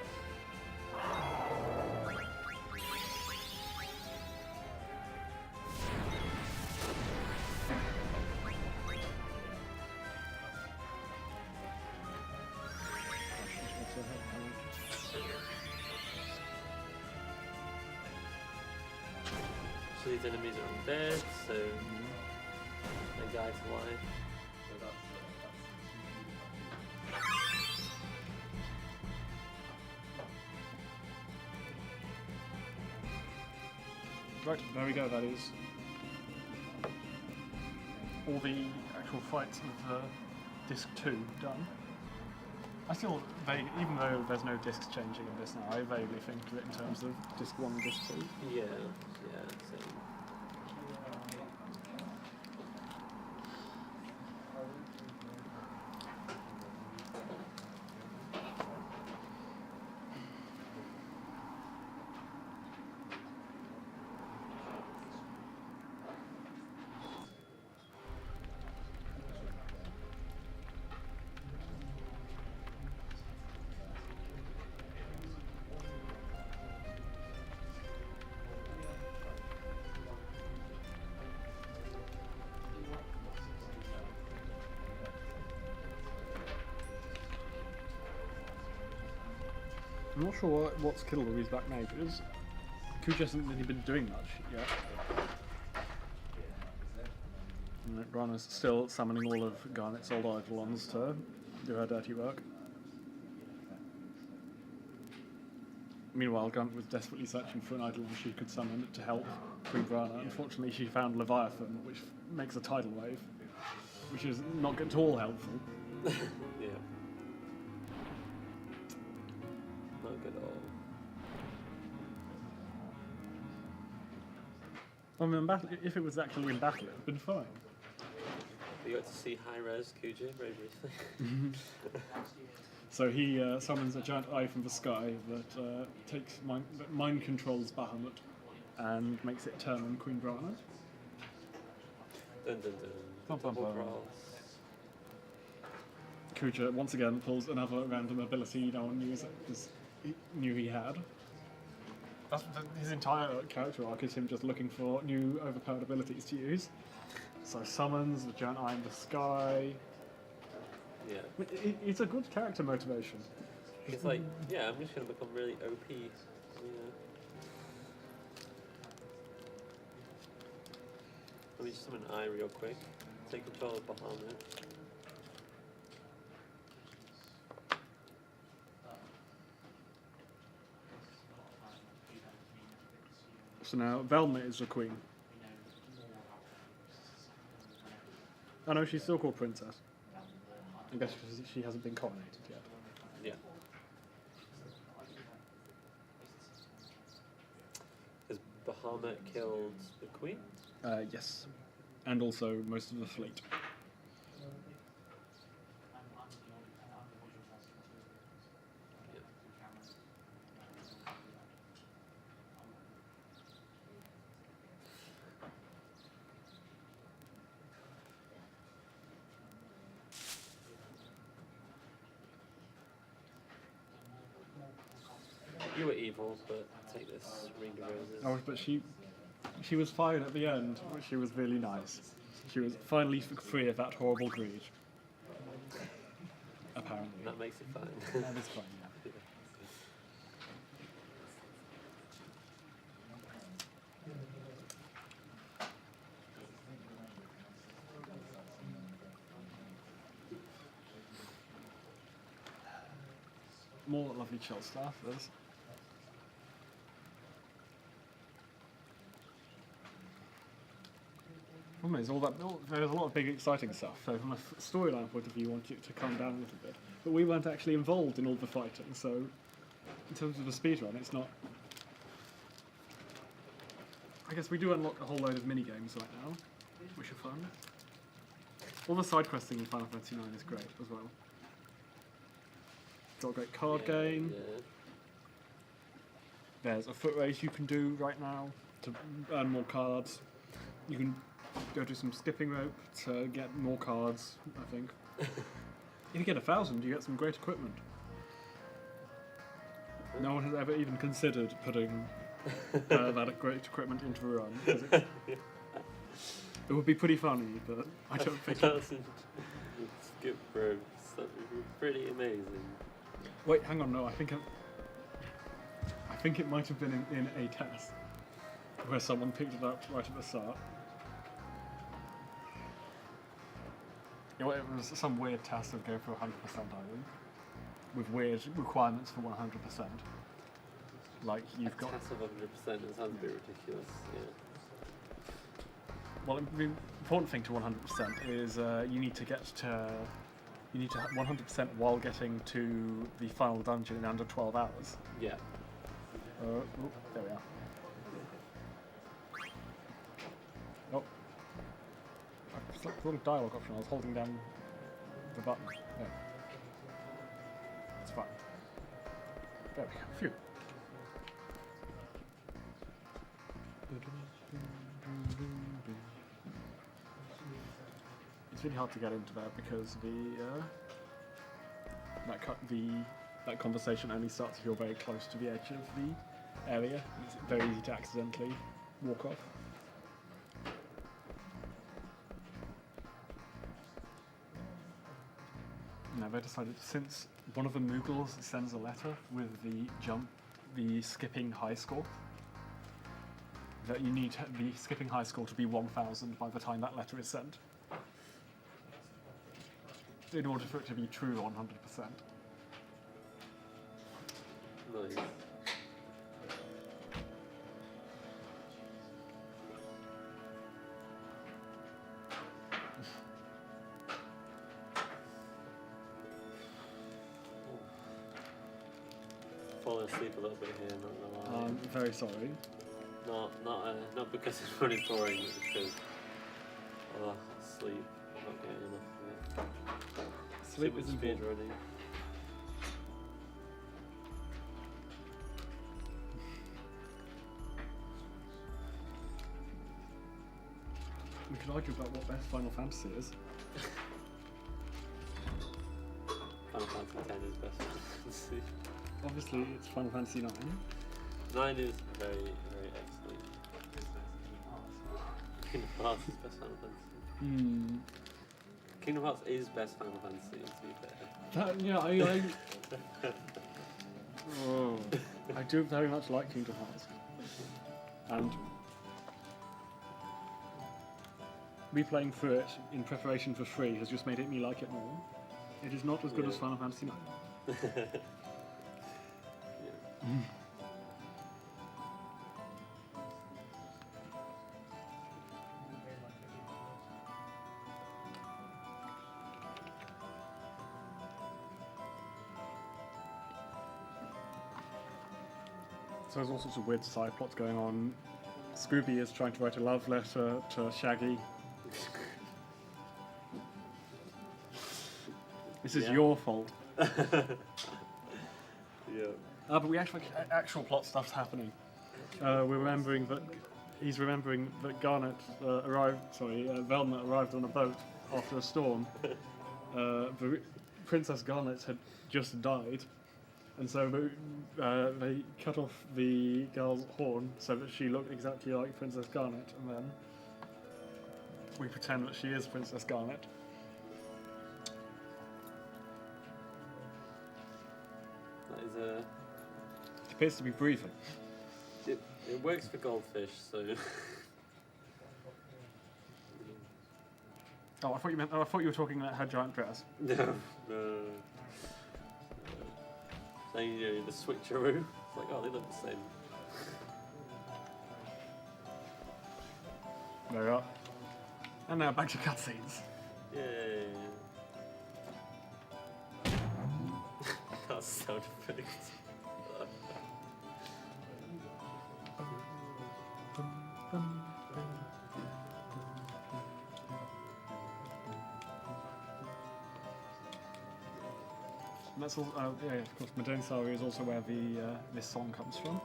So these enemies are undead, so they die to life. Right, there we go. That is all the actual fights of disc 2 done. I still even though there's no discs changing in this now, I vaguely think of it in terms of disc 1 and disc 2. Yeah, same. I'm not sure what's killed all these black mages. Kuj hasn't really been doing much yet. And Grana's still summoning all of Garnet's old Eidolons to do her dirty work. Meanwhile, Garnet was desperately searching for an Eidolon she could summon to help Queen Grana. Unfortunately, she found Leviathan, which makes a tidal wave, which is not at all helpful. Yeah. Not good at all. I mean, if it was actually in battle, it would have been fine. We got to see high-res Kuja very briefly. So he summons a giant eye from the sky that that mind controls Bahamut and makes it turn on Queen Grana. Dun dun dun. Bum, bum, Double bum. brawls. Kuja once again pulls another random ability no one knew he had. His entire character arc is him just looking for new overpowered abilities to use. So summons the giant eye in the sky. Yeah. It's a good character motivation. It's like, yeah, I'm just going to become really OP. Yeah. Let me just summon Eye real quick. Take control of Bahamut. So now Velma is the queen. Oh no, she's still called Princess. I guess she hasn't been coronated yet. Yeah. Has Bahamut killed the queen? Yes. And also most of the fleet. You were evil, but take this ring of roses. Oh, but she was fine at the end. She was really nice. She was finally free of that horrible greed. Apparently. That makes it fine. That is fine, yeah. More lovely chill stuff. There's there's a lot of big exciting stuff. So from a storyline point of view, you want it to calm down a little bit. But we weren't actually involved in all the fighting, so in terms of the speedrun, it's not I guess we do unlock a whole load of mini games right now, which are fun. All the side questing in Final Fantasy IX is great as well. Got a great card game. Yeah. There's a foot race you can do right now to earn more cards. You can go do some skipping rope to get more cards, I think. If you get 1,000, you get some great equipment. No one has ever even considered putting that great equipment into a run. 'Cause it would be pretty funny, but I don't think it... 1,000 skip ropes. That would be pretty amazing. Wait, hang on, no, I think it might have been in a test where someone picked it up right at the start. It was some weird test of going for 100% island with weird requirements for 100%. Like you've got. Test of 100%. That sounds a bit ridiculous. Yeah. Well, the important thing to 100% is you need to 100% while getting to the final dungeon in under 12 hours. Yeah. There we are. Oh. I selected the wrong dialogue option. I was holding down the button. There. It's fine. There we go. Phew. It's really hard to get into there because that conversation only starts if you're very close to the edge of the area. It's very easy to accidentally walk off. No, they decided since one of the Moogles sends a letter with the skipping high score, that you need the skipping high score to be 1,000 by the time that letter is sent, in order for it to be true 100%. Nice. Falling asleep a little bit here, not gonna lie. I'm very sorry. Not because it's running boring, but because sleep. I'm not getting enough of it. Sleep Too much is speed important. running. We could argue about what best Final Fantasy is. Final Fantasy X is best fantasy. Obviously, it's Final Fantasy IX. 9 is very, very excellent. Kingdom Hearts is best Final Fantasy. Kingdom Hearts is best Final Fantasy, to be fair. I do very much like Kingdom Hearts. And replaying through it in preparation for 3 has just made me like it more. It is not as good as Final Fantasy IX. So there's all sorts of weird side plots going on. Scooby is trying to write a love letter to Shaggy. This is your fault. Yeah. But we actual plot stuff's happening. We're remembering that he's remembering that Velma arrived on a boat after a storm. Princess Garnet had just died, and so they cut off the girl's horn so that she looked exactly like Princess Garnet, and then we pretend that she is Princess Garnet. That is She appears to be breathing. It works for goldfish, so. Oh, I thought you were talking about her giant dress. No. So you do the switcheroo. It's like, oh, they look the same. There we are. And now back to cutscenes. Yay. That's sound effects. And that's also, yeah, of course, Madensari is also where this song comes from,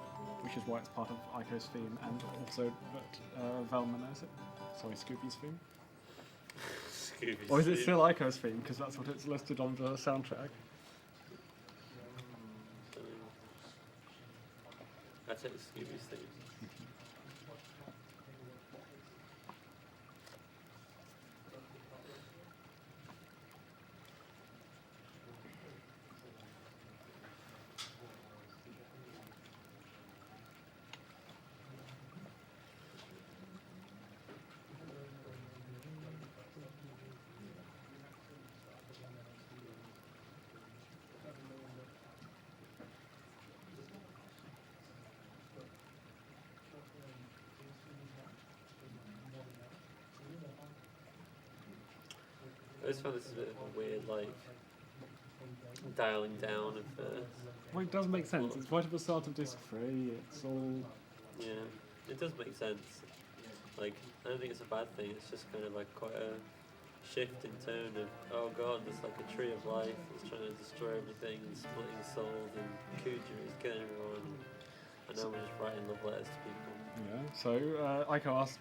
which is why it's part of Ico's theme, and also that Velma knows it. Sorry, Scooby's theme. Scooby's Or is it theme. still Ico's theme? Because that's what it's listed on the soundtrack. I'd say it's Scooby's theme. I just found this a bit of a weird, like, dialing down of the... Well, it does make sense. It's right at the start of disc 3. It's all... Yeah, it does make sense. Like, I don't think it's a bad thing, it's just kind of like quite a shift in tone of, oh god, there's like a tree of life that's trying to destroy everything and splitting souls, and Kuja is killing everyone, and now we're just writing love letters to people. Yeah, so Ico asked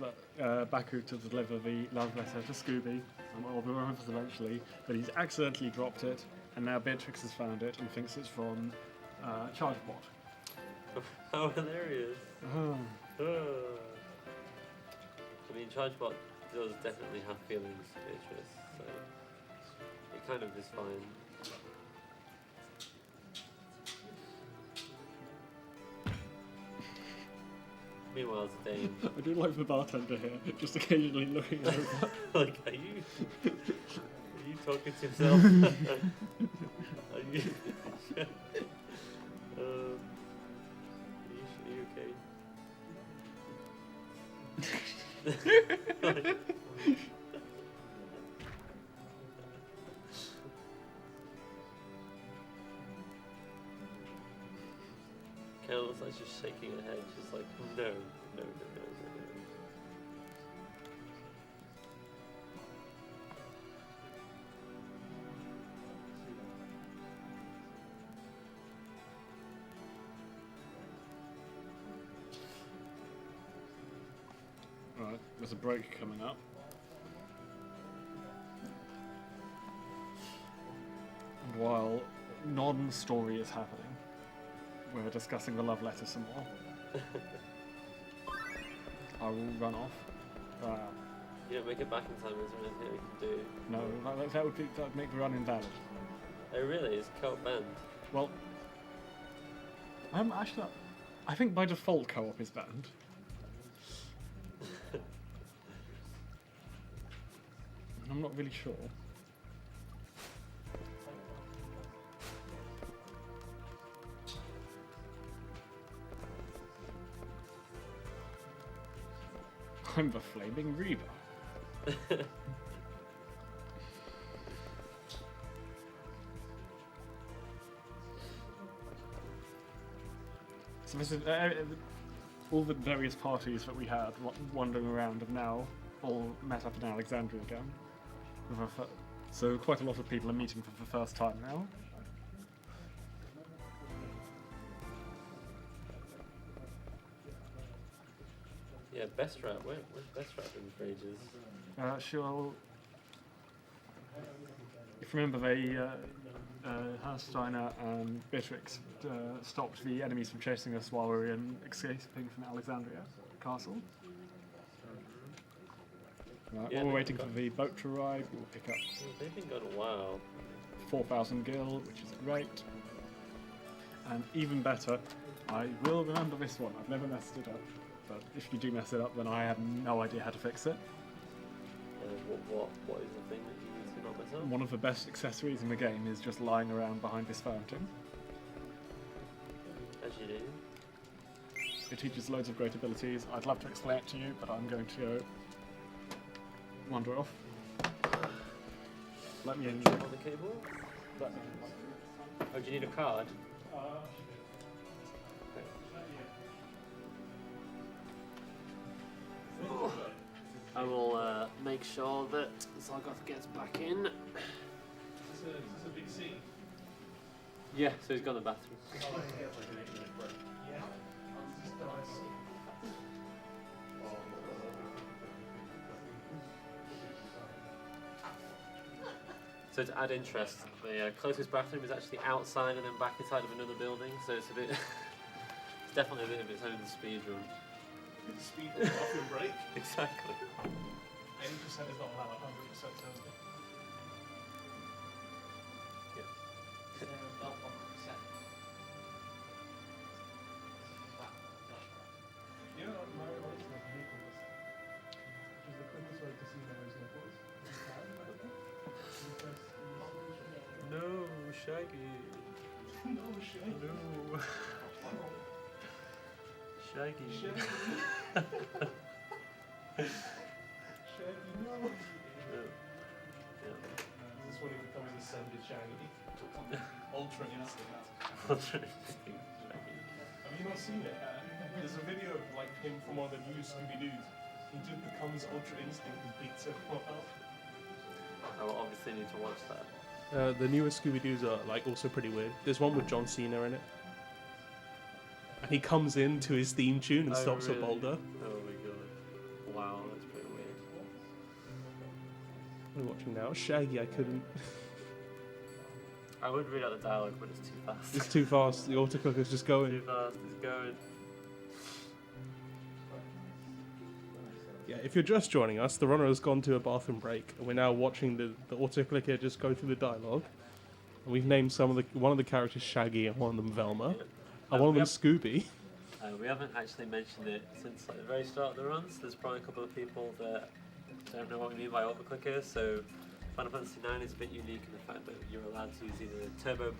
Baku to deliver the love letter to Scooby, and we'll remember eventually, but he's accidentally dropped it, and now Beatrix has found it and thinks it's from ChargeBot. How hilarious! Oh. I mean, ChargeBot does definitely have feelings for Beatrice, so it kind of is fine. Meanwhile, Dane, I do like the bartender here, just occasionally looking over. like, are you talking to yourself? Are you? Are you okay? Kind of looks like she's shaking her head. She's like, no, no, no, no, no, no. Right, there's a break coming up. And while non-story is happening, we're discussing the love letter some more. I will run off. You don't make it back in time, is there anything we can do? No, that would make the run invalid. Oh really? It's co-op banned? Well, actually, I think by default co-op is banned. I'm not really sure. I'm the Flaming Reaver. So this is all the various parties that we had wandering around have now all met up in Alexandria again. So quite a lot of people are meeting for the first time now. Yeah, Best Rap. Where's Best Rap been for ages? Sure. If you remember, they Hersteiner and Beatrix stopped the enemies from chasing us while we were escaping from Alexandria Castle. Right, Yeah, while we're they've waiting for got- the boat to arrive, we'll pick up They've been gone a while. 4,000 gil, which is great. And even better, I will remember this one. I've never messed it up, but if you do mess it up, then I have no idea how to fix it. What is the thing that you need to not mess up? One of the best accessories in the game is just lying around behind this fountain. As you do. It teaches loads of great abilities. I'd love to explain it to you, but I'm going to go wander off. Let me in. Jump on the cable? Let me in. Oh, do you need a card? I will make sure that Zoggoth gets back in. Is this a big scene? Yeah, so he's gone to the bathroom. So to add interest, the closest bathroom is actually outside and then back inside of another building, so it's a bit... it's definitely a bit of its own speed run. Speed bathroom break. Exactly. 80% is not allowed, 100% sounds good. You know what Mario Odyssey has nipples? Which is the quickest way to see Mario's nipples. No, Shaggy. No, Shaggy. No. Shaggy. Shaggy. Shaggy, no. This is when he becomes ascended Shaggy. Ultra instinct. Ultra instinct. Have you not seen it? There's a video of like him from one of the new Scooby-Doos. He just becomes Ultra Instinct and beats everyone up. I will obviously need to watch that. The newest Scooby-Doos are like also pretty weird. There's one with John Cena in it. And he comes in to his theme tune and stops really? a boulder. Oh my god. Wow, that's pretty weird. What are we watching now? Shaggy, I couldn't. I would read out the dialogue, but it's too fast. It's too fast. The autoclicker's just going. Too fast, it's going. Yeah, if you're just joining us, the runner has gone to a bathroom break, and we're now watching the autoclicker just go through the dialogue. And we've named one of the characters Shaggy and one of them Velma, and one of them Scooby. We haven't actually mentioned it since like, the very start of the runs. There's probably a couple of people that don't know what we mean by autoclicker. So Final Fantasy IX is a bit unique in the fact that you're allowed to use either turbo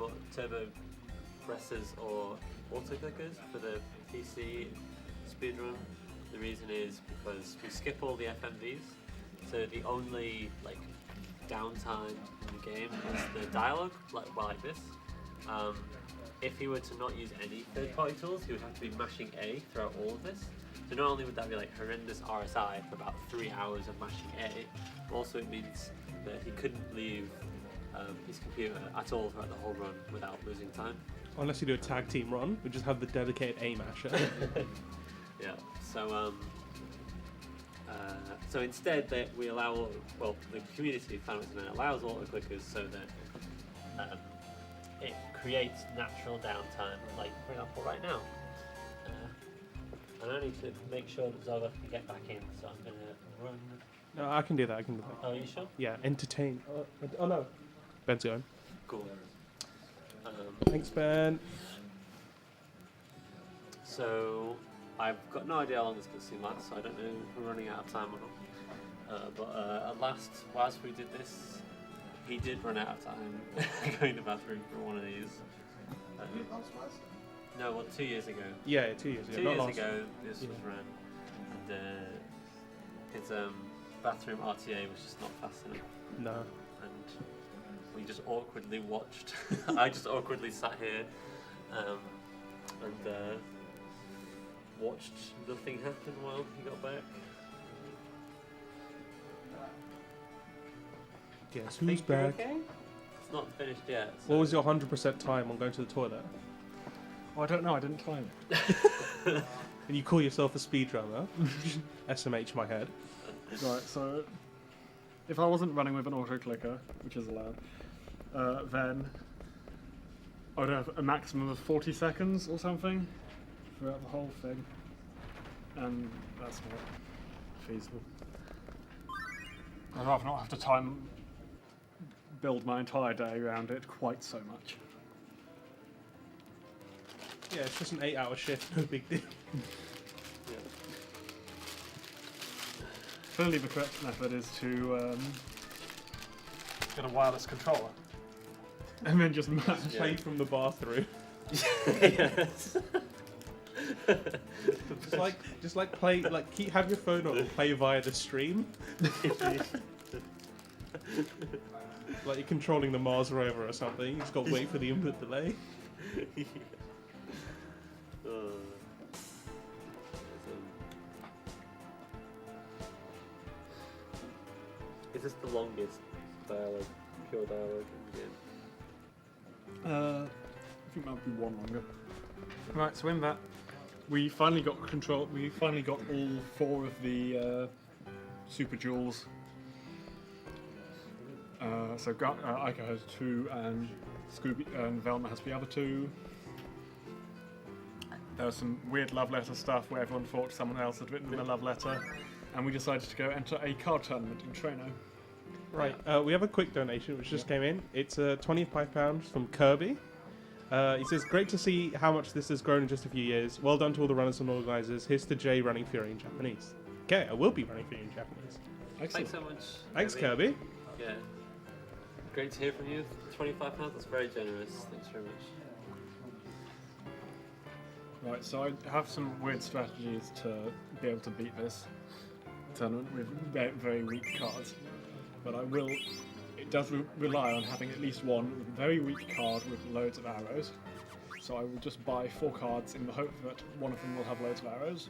presses or autoclickers for the PC speedrun. The reason is because we skip all the FMVs, so the only like downtime in the game is the dialogue, like this. If he were to not use any third-party tools, he would have to be mashing A throughout all of this. So not only would that be like horrendous RSI for about 3 hours of mashing A, but also it means that he couldn't leave his computer at all throughout the whole run without losing time. Unless you do a tag team run, we just have the dedicated A masher. Yeah. So instead, we allow the community Final Fantasy IX allows autoclickers so that it creates natural downtime, like for example right now. And I need to make sure that Zoggoth can get back in, so I'm gonna run. No, I can do that. Oh, are you sure? Yeah, entertain. Oh no, Ben's going. Cool. Thanks, Ben. So I've got no idea how long this cutscene lasts, so I don't know if we're running out of time or not. But at last, whilst we did this, he did run out of time going to the bathroom for one of these. No, well, 2 years ago. Yeah, 2 years ago. 2 not years last. ago, this was ran, and his bathroom RTA was just not fast enough. No. And we just awkwardly watched. I just awkwardly sat here and watched nothing happen while he got back. Guess I who's think you're back? okay? It's not finished yet. So. What was your 100% time on going to the toilet? Oh, I don't know, I didn't time it. And you call yourself a speedrunner? SMH my head. Right, so if I wasn't running with an autoclicker, which is allowed, then I would have a maximum of 40 seconds or something throughout the whole thing, and that's not feasible. I'd rather not have to build my entire day around it quite so much. Yeah, it's just an 8-hour shift, no big deal. Yeah. Clearly the correct method is to get a wireless controller and then just match. Yeah. Play from the bathroom. Yes. just like play, have your phone on and play via the stream. Like you're controlling the Mars rover or something. You just got to wait for the input delay. Is this the longest dialogue, pure dialogue in the game? think that would be one longer. Right, so in that, we finally got control. We finally got all 4 of the super jewels. So Ico has 2, and Scooby and Velma has the other 2. There was some weird love letter stuff where everyone thought someone else had written them a love letter, and we decided to go enter a card tournament in Treno. Right, we have a quick donation which just came in. It's £25 from Kirby. He says, great to see how much this has grown in just a few years. Well done to all the runners and organisers. Here's to Jay running Fury in Japanese. Okay, I will be running Fury in Japanese. Excellent. Thanks so much. Thanks, Kirby. Yeah. Great to hear from you. £25, that's very generous. Thanks very much. Right, so I have some weird strategies to be able to beat this tournament with very weak cards, but it does rely on having at least one very weak card with loads of arrows. So I will just buy 4 cards in the hope that one of them will have loads of arrows.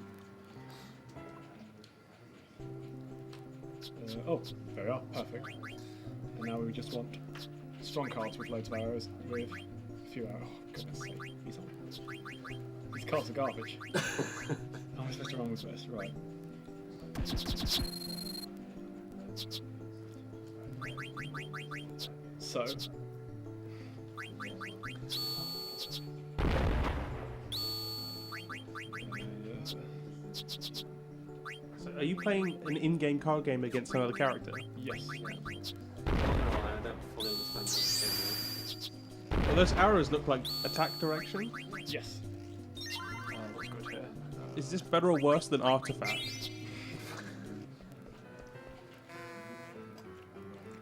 Oh, there we are, perfect. And now we just want strong cards with loads of arrows with a few arrows. Oh, goodness sake, these cards are garbage. How am I supposed to run with this? Right. So. So are you playing an in-game card game against another character? Yes. I don't fully understand that. Well, those arrows look like attack direction. Yes. What's good here? Is this better or worse than Artifact?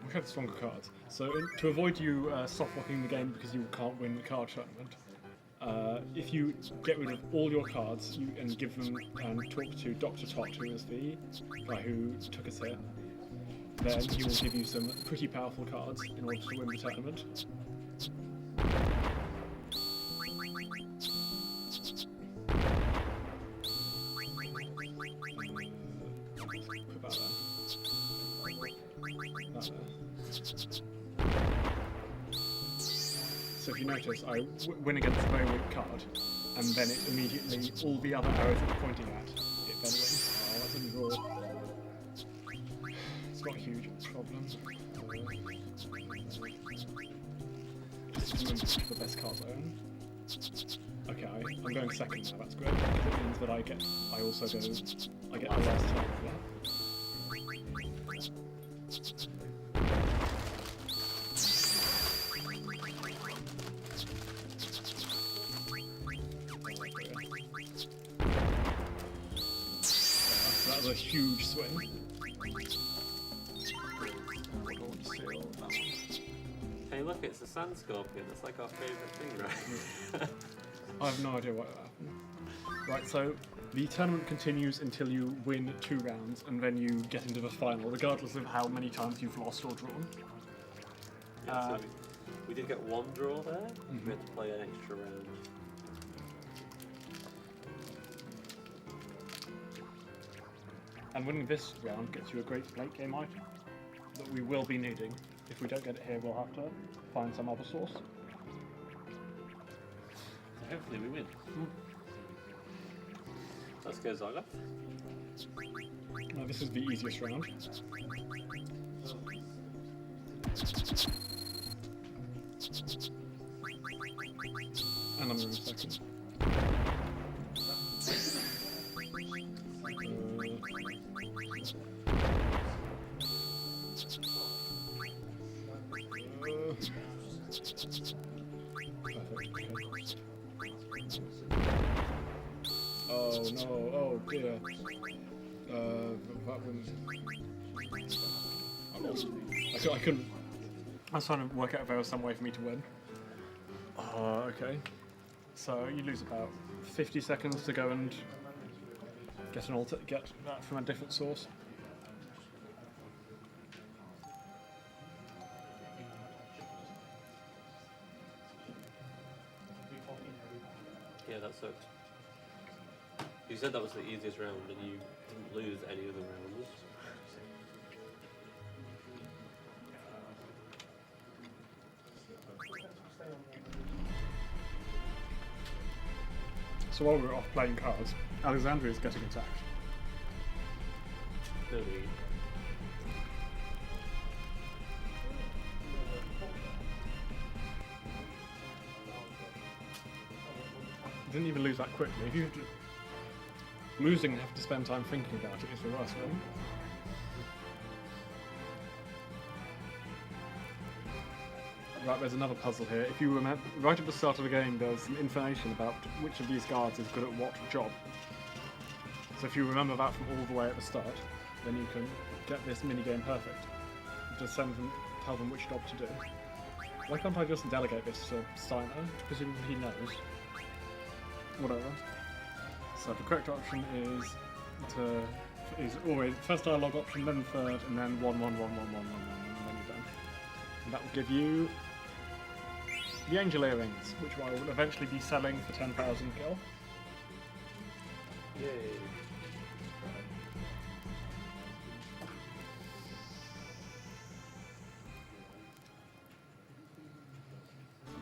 We have stronger cards. So to avoid you soft-locking the game because you can't win the card tournament, if you get rid of all your cards and give them and talk to Dr. Tot, who is the guy who took us here, then he will give you some pretty powerful cards in order to win the tournament. Put that there. That there. So if you notice, I win against a very weak card, and then it immediately, all the other arrows it's pointing at, it then wins. Oh, that's a draw. It's not a huge problem. Just remember the best cards I own. Okay, I'm going second now, that's great, because it means that I get the last turn for that. That was a huge swing. Hey, look, it's a sand scorpion. That's like our favourite thing, right? I have no idea what happened. Right, so the tournament continues until you win 2 rounds, and then you get into the final, regardless of how many times you've lost or drawn. Yeah, so we did get 1 draw there. We had to play an extra round. And winning this round gets you a great late game item that we will be needing. If we don't get it here, we'll have to find some other source. So hopefully we win. Let's go Zoggoth. Now this is the easiest round. And I'm going second. Oh no, oh dear. That wins. I lost. I couldn't. I was trying to work out if there was some way for me to win. Okay. So you lose about 50 seconds to go and get that from a different source. Yeah, that sucked. You said that was the easiest round and you didn't lose any other rounds. So while we're off playing cards, Alexandria is getting attacked. No need. Didn't even lose that quickly. If you losing and have to spend time thinking about it is the worst one. Right, there's another puzzle here. If you remember, right at the start of the game, there's some information about which of these guards is good at what job. So if you remember that from all the way at the start, then you can get this minigame perfect. Just send them, tell them which job to do. Why can't I just delegate this to Steiner? Presumably he knows. Whatever. So the correct option is always first dialogue option, then third, and then 1 1 1 1 1 1 1, and then you're done. And that will give you the angel earrings, which I will eventually be selling for 10,000 gil. Yay.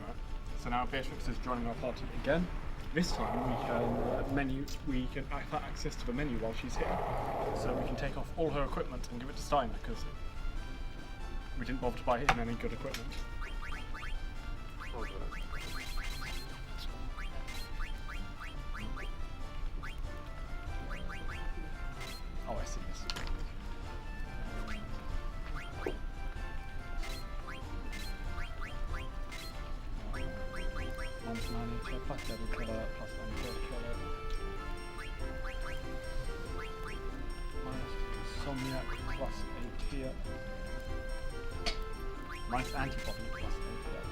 Right. So now Beatrix is joining our party again. This time we can have access to the menu while she's here, so we can take off all her equipment and give it to Steiner because we didn't bother to buy him any good equipment. Oh, I see this. Minus 9 plus 7 killer, plus 1 killer. Minus Insomniac, plus 8 here. Minus Antibody, plus 8 here.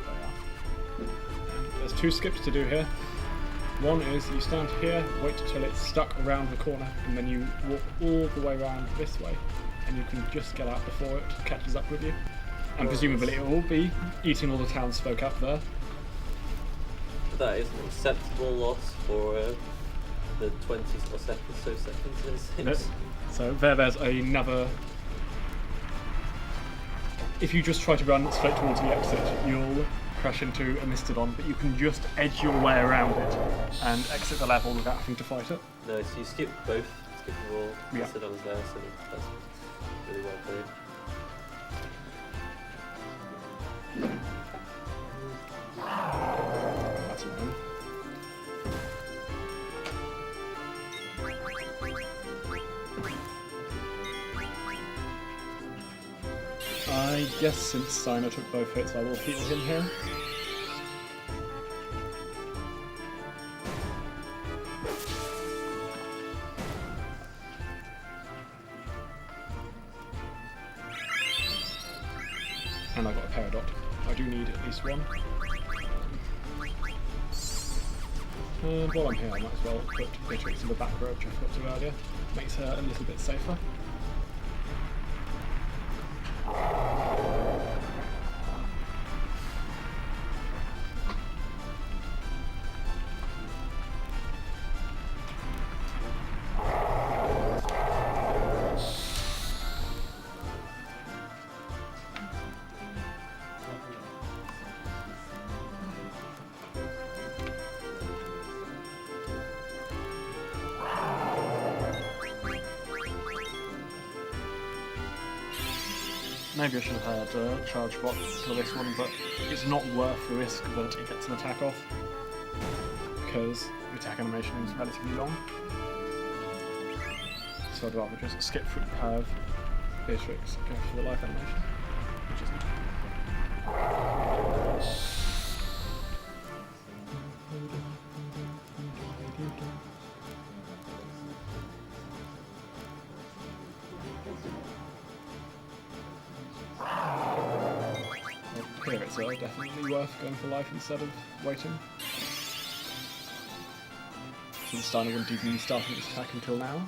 There we are. There's 2 skips to do here. One is you stand here, wait till it's stuck around the corner, and then you walk all the way around this way, and you can just get out before it catches up with you. And presumably it will be eating all the townsfolk up there. That is an acceptable loss for the 20 or seconds it seems. So there's another. If you just try to run straight towards the exit, you'll crash into a Mistodon, but you can just edge your way around it and exit the level without having to fight it. No, so you skip both, skip the wall, Yeah. Mistodon's there, so that's really well played. That's annoying. I guess since Steiner took both hits, I will heal him here. And I got a Peridot. I do need at least one. And while I'm here, I might as well put Beatrix in the back row, which I forgot to earlier. Makes her a little bit safer. Maybe I should have had a charge bot for this one, but it's not worth the risk that it gets an attack off, because the attack animation is relatively long. So I'd rather just skip through and have Beatrix go for the life animation, which isn't. Here it's definitely worth going for life instead of waiting. Since Steiner wouldn't even be starting his attack until now.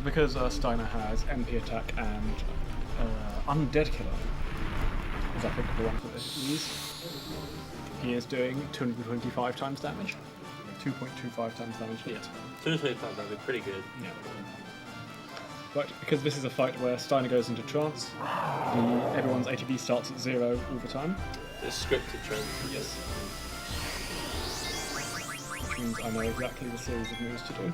So because Steiner has MP attack and undead killer, is I think the one for these, he is doing 225 times damage. 2.25 times damage. Yeah. 225, that'd be pretty good. Yeah. But because this is a fight where Steiner goes into trance, everyone's ATB starts at 0 all the time. It's scripted trends. Yes. Which means I know exactly the series of moves to do.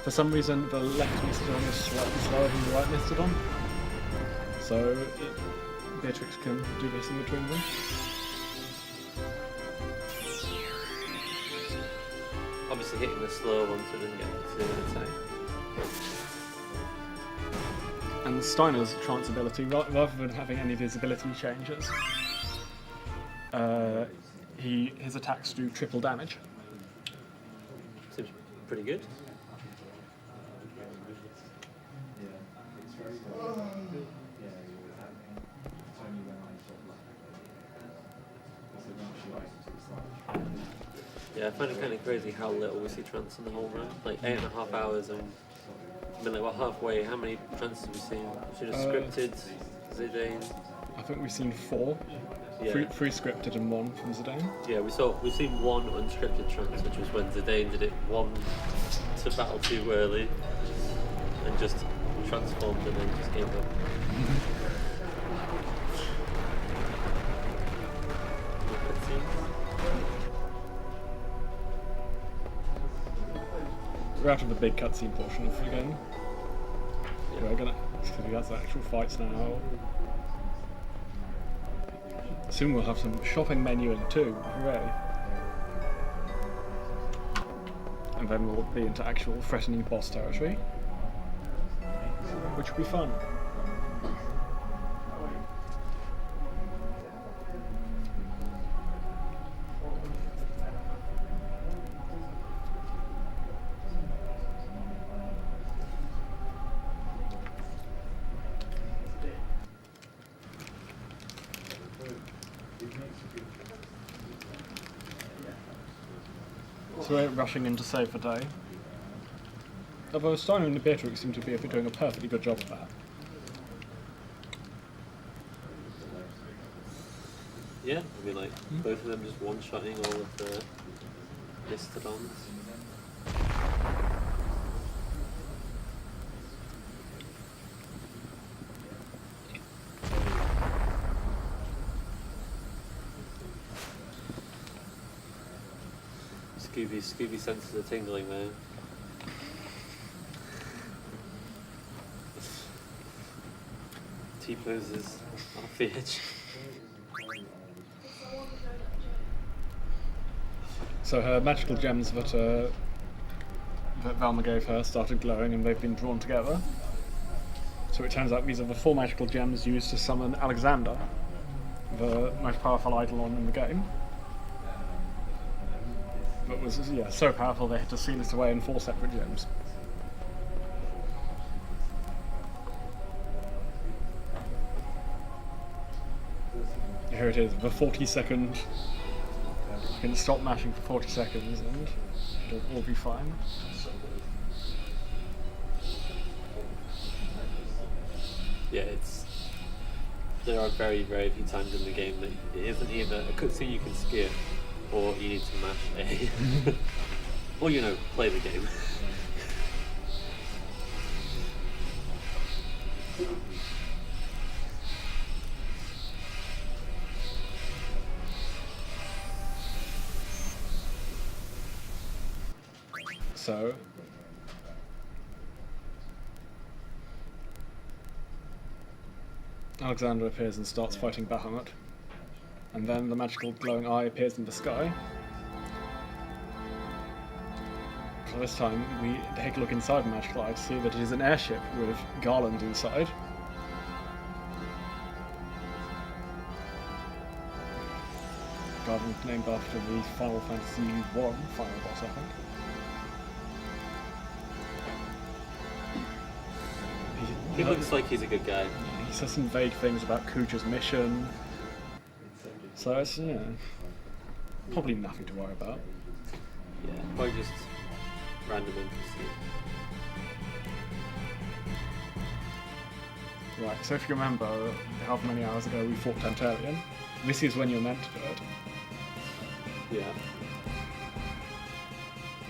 For some reason, the left Mastodon is slightly slower than the right Mastodon, so Beatrix can do this in between them. Obviously hitting the slower one so it doesn't get to attack. And Steiner's trance ability, rather than having any visibility changes, his attacks do triple damage. Seems pretty good. Yeah, I find it kind of crazy how little we see trance in the whole run. Like 8.5 hours, and I mean, like, we're halfway. How many trances have we seen? Should have scripted Zidane. I think we've seen 4. Yeah. 3 scripted and 1 from Zidane. Yeah, we've seen 1 unscripted trance, which was when Zidane did it 1 to battle too early and just transformed and then just gave up. We're out of the big cutscene portion of the game. Yeah, we're gonna. Because we have the actual fights now. Soon we'll have some shopping menu in 2. Hooray! And then we'll be into actual threatening boss territory, which will be fun. So we're rushing in to save the day. Although Steiner and Beatrix seem to be doing a perfectly good job of that. Yeah, I mean, like, both of them just one-shotting all of the Mastodons. Scooby senses are tingling there. T-poses off the edge. So her magical gems that Valma gave her started glowing and they've been drawn together. So it turns out these are the 4 magical gems used to summon Alexander, the most powerful Eidolon in the game. But was so powerful they had to seal it away in 4 separate gems. Here it is, the 40-second. You can stop mashing for 40 seconds and it'll all be fine. Yeah, there are very, very few times in the game that it isn't either a cutscene you can skip, or you need to mash A, or play the game. So Alexander appears and starts fighting Bahamut, and then the magical glowing eye appears in the sky. So this time we take a look inside the magical eye to see that it is an airship with Garland inside. Garland named after the Final Fantasy I final boss, I think. He looks like he's a good guy. He says some vague things about Kuja's mission. So it's, probably nothing to worry about. Yeah, probably just random NPC. Right, so if you remember, however many hours ago we fought Tantarian, this is when you're meant to do it. Yeah.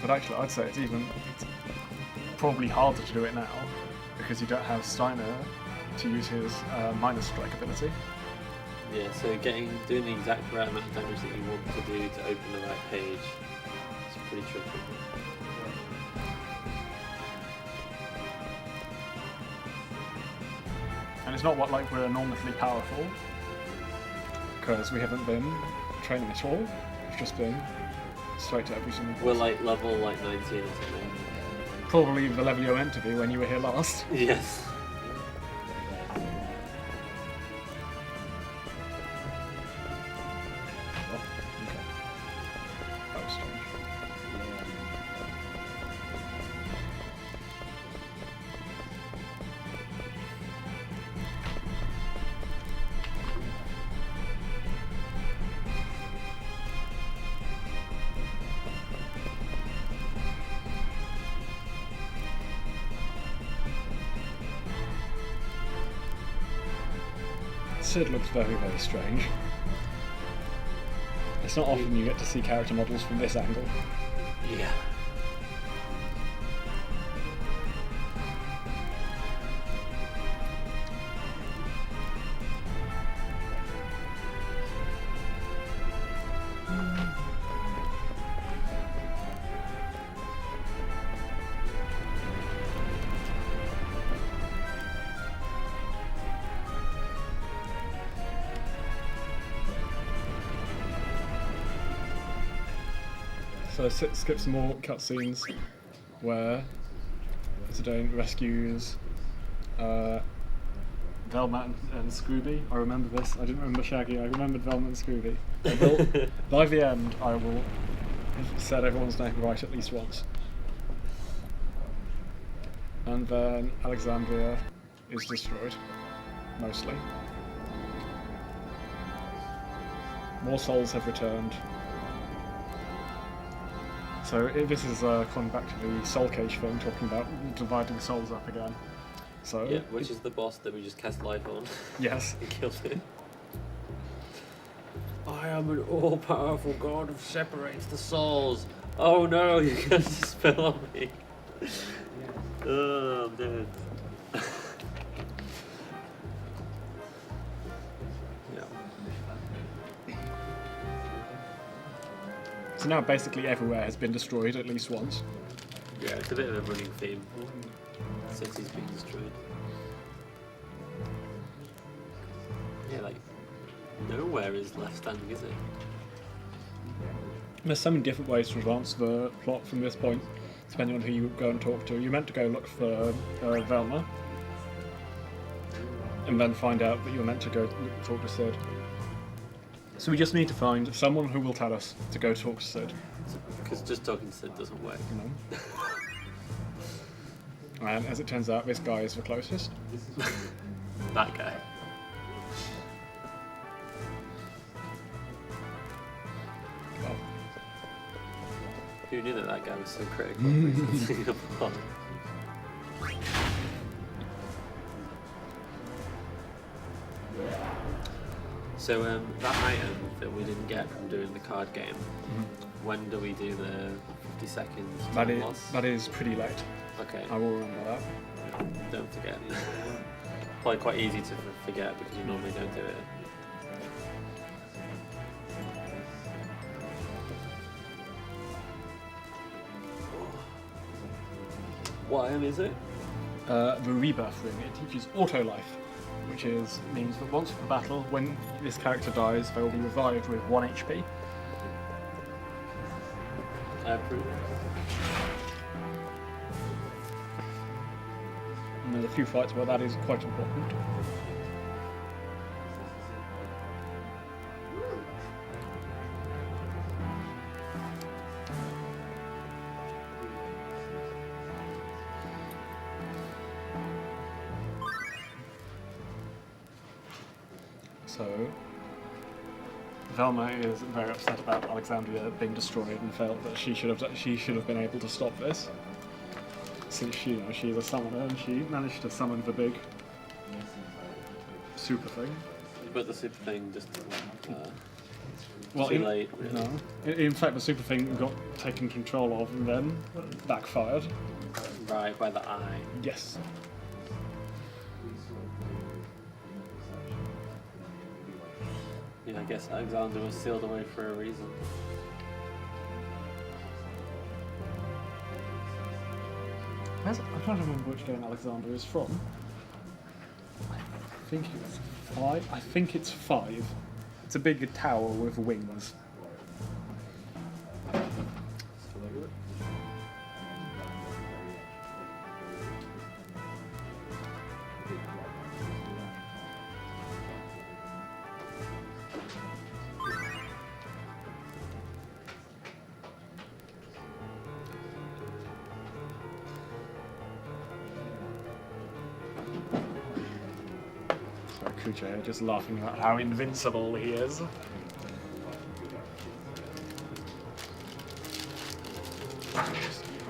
But actually, I'd say it's probably harder to do it now, because you don't have Steiner to use his minus strike ability. Yeah, so doing the exact right amount of damage that you want to do to open the right page is pretty tricky. And it's not like we're enormously powerful, because we haven't been training at all. It's just been straight to every single boss. We're like level 19 or something. Probably the level you're meant to be when you were here last. Yes. That was strange. Sid looks very, very strange. It's not often you get to see character models from this angle. Yeah. So skip some more cutscenes where Zidane rescues Velma and Scooby. I remember this. I didn't remember Shaggy. I remembered Velma and Scooby. By the end, I will have said everyone's name right at least once. And then Alexandria is destroyed, mostly. More souls have returned. So this is coming back to the Soul Cage thing, talking about dividing souls up again. So Yeah, which is the boss that we just cast life on. Yes. And killed it. I am an all-powerful god who separates the souls. Oh no, you're going to spill on me. Oh, I'm dead. Yeah. So now basically everywhere has been destroyed at least once. Yeah, it's a bit of a running theme. Cities being destroyed. Yeah, like, nowhere is left standing, is it? There's so many different ways to advance the plot from this point, depending on who you go and talk to. You're meant to go look for Velma, and then find out that you're meant to go talk to Sid. So we just need to find someone who will tell us to go talk to Sid. Because just talking to Sid doesn't work. You know? And as it turns out, this guy is the closest. That guy. Well, Who knew that guy was so critical in Singapore? So that item that we didn't get from doing the card game, when do we do the 50 seconds time loss? that is pretty late. Okay, I will remember that. don't forget. Probably quite easy to forget because you normally don't do it. What item is it? The rebirth ring, it teaches auto life, which means that once for battle, when this character dies, they will be revived with 1 HP. I approve. And there's a few fights where that is quite important. So, Velma is very upset about Alexandria being destroyed and felt that she should have been able to stop this. Since she's a summoner and she managed to summon the big super thing. But the super thing just Well, too late. Really. No. In fact, the super thing got taken control of and then backfired. Right, by the eye. Yes. Yeah, I guess Alexander was sealed away for a reason. I'm trying to remember which game Alexander is from. I think it's 5. I think it's 5. It's a big tower with wings. Kuche just laughing about how invincible he is. The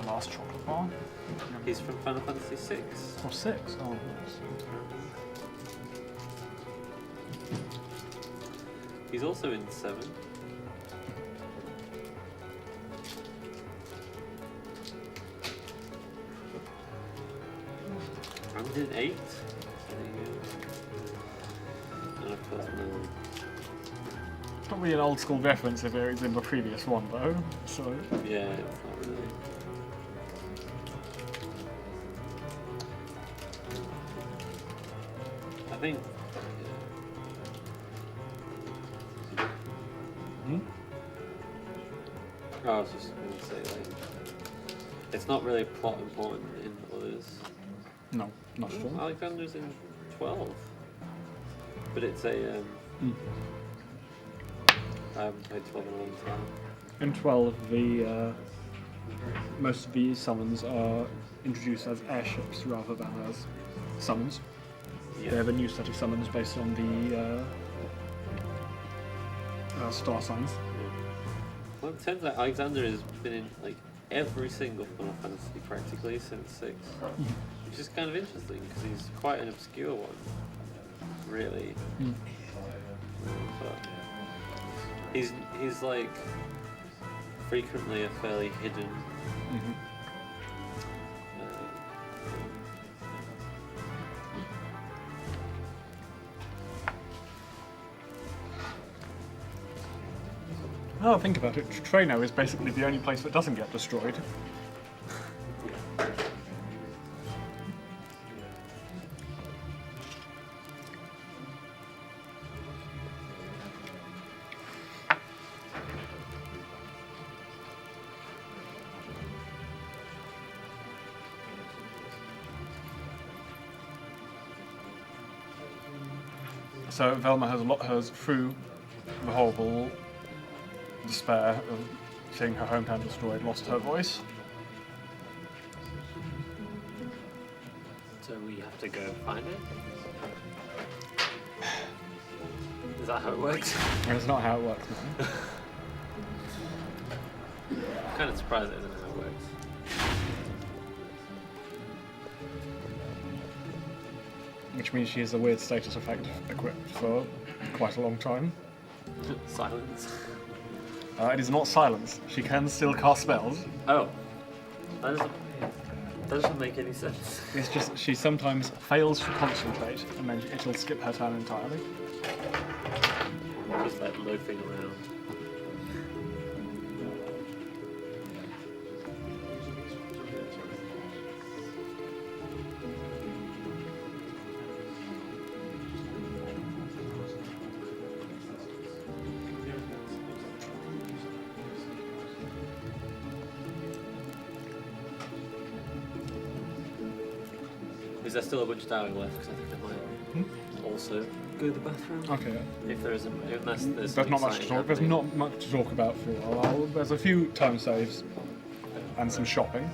last chocolate bar. He's from Final Fantasy VI. Or 6. Oh, He's also in 7. And in 8. And of course, no. probably an old school reference if it's in the previous one though. So Yeah, it's not really. I think. Oh, I was just going to say, like, it's not really plot important in others. no, not at all. Alexander's in 12, but it's a. I haven't played 12 in a long time. In 12, the most of the summons are introduced as airships rather than as summons. Yeah. They have a new set of summons based on the star signs. Well, it turns out Alexander has been in like every single Final Fantasy practically since 6, which is kind of interesting because he's quite an obscure one, really. But he's like frequently a fairly hidden. Oh, think about it. Treno is basically the only place that doesn't get destroyed. So Velma has through the horrible despair of seeing her hometown destroyed, lost her voice. So we have to go find it? Is that how it works? That's not how it works, no. I'm kind of surprised it isn't how it works. Which means she has a weird status effect equipped for quite a long time. Silence. It is not silence. She can still cast spells. Oh. That doesn't make any sense. It's just she sometimes fails to concentrate and then it'll skip her turn entirely. Just like loafing around. Is there still a bunch of dialogue left? Because I think I might also go to the bathroom. Okay. If there isn't, unless there's There's not much to exciting talk. There's happening. not much to talk about for a while. There's a few time saves and some shopping.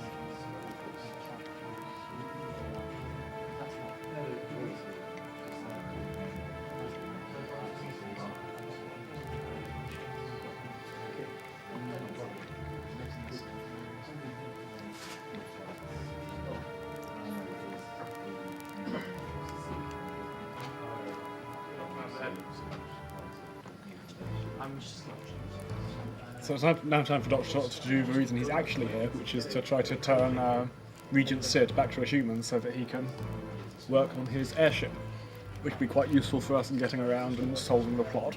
So it's now time for Dr. Tot to do the reason he's actually here, which is to try to turn Regent Sid back to a human so that he can work on his airship, which would be quite useful for us in getting around and solving the plot.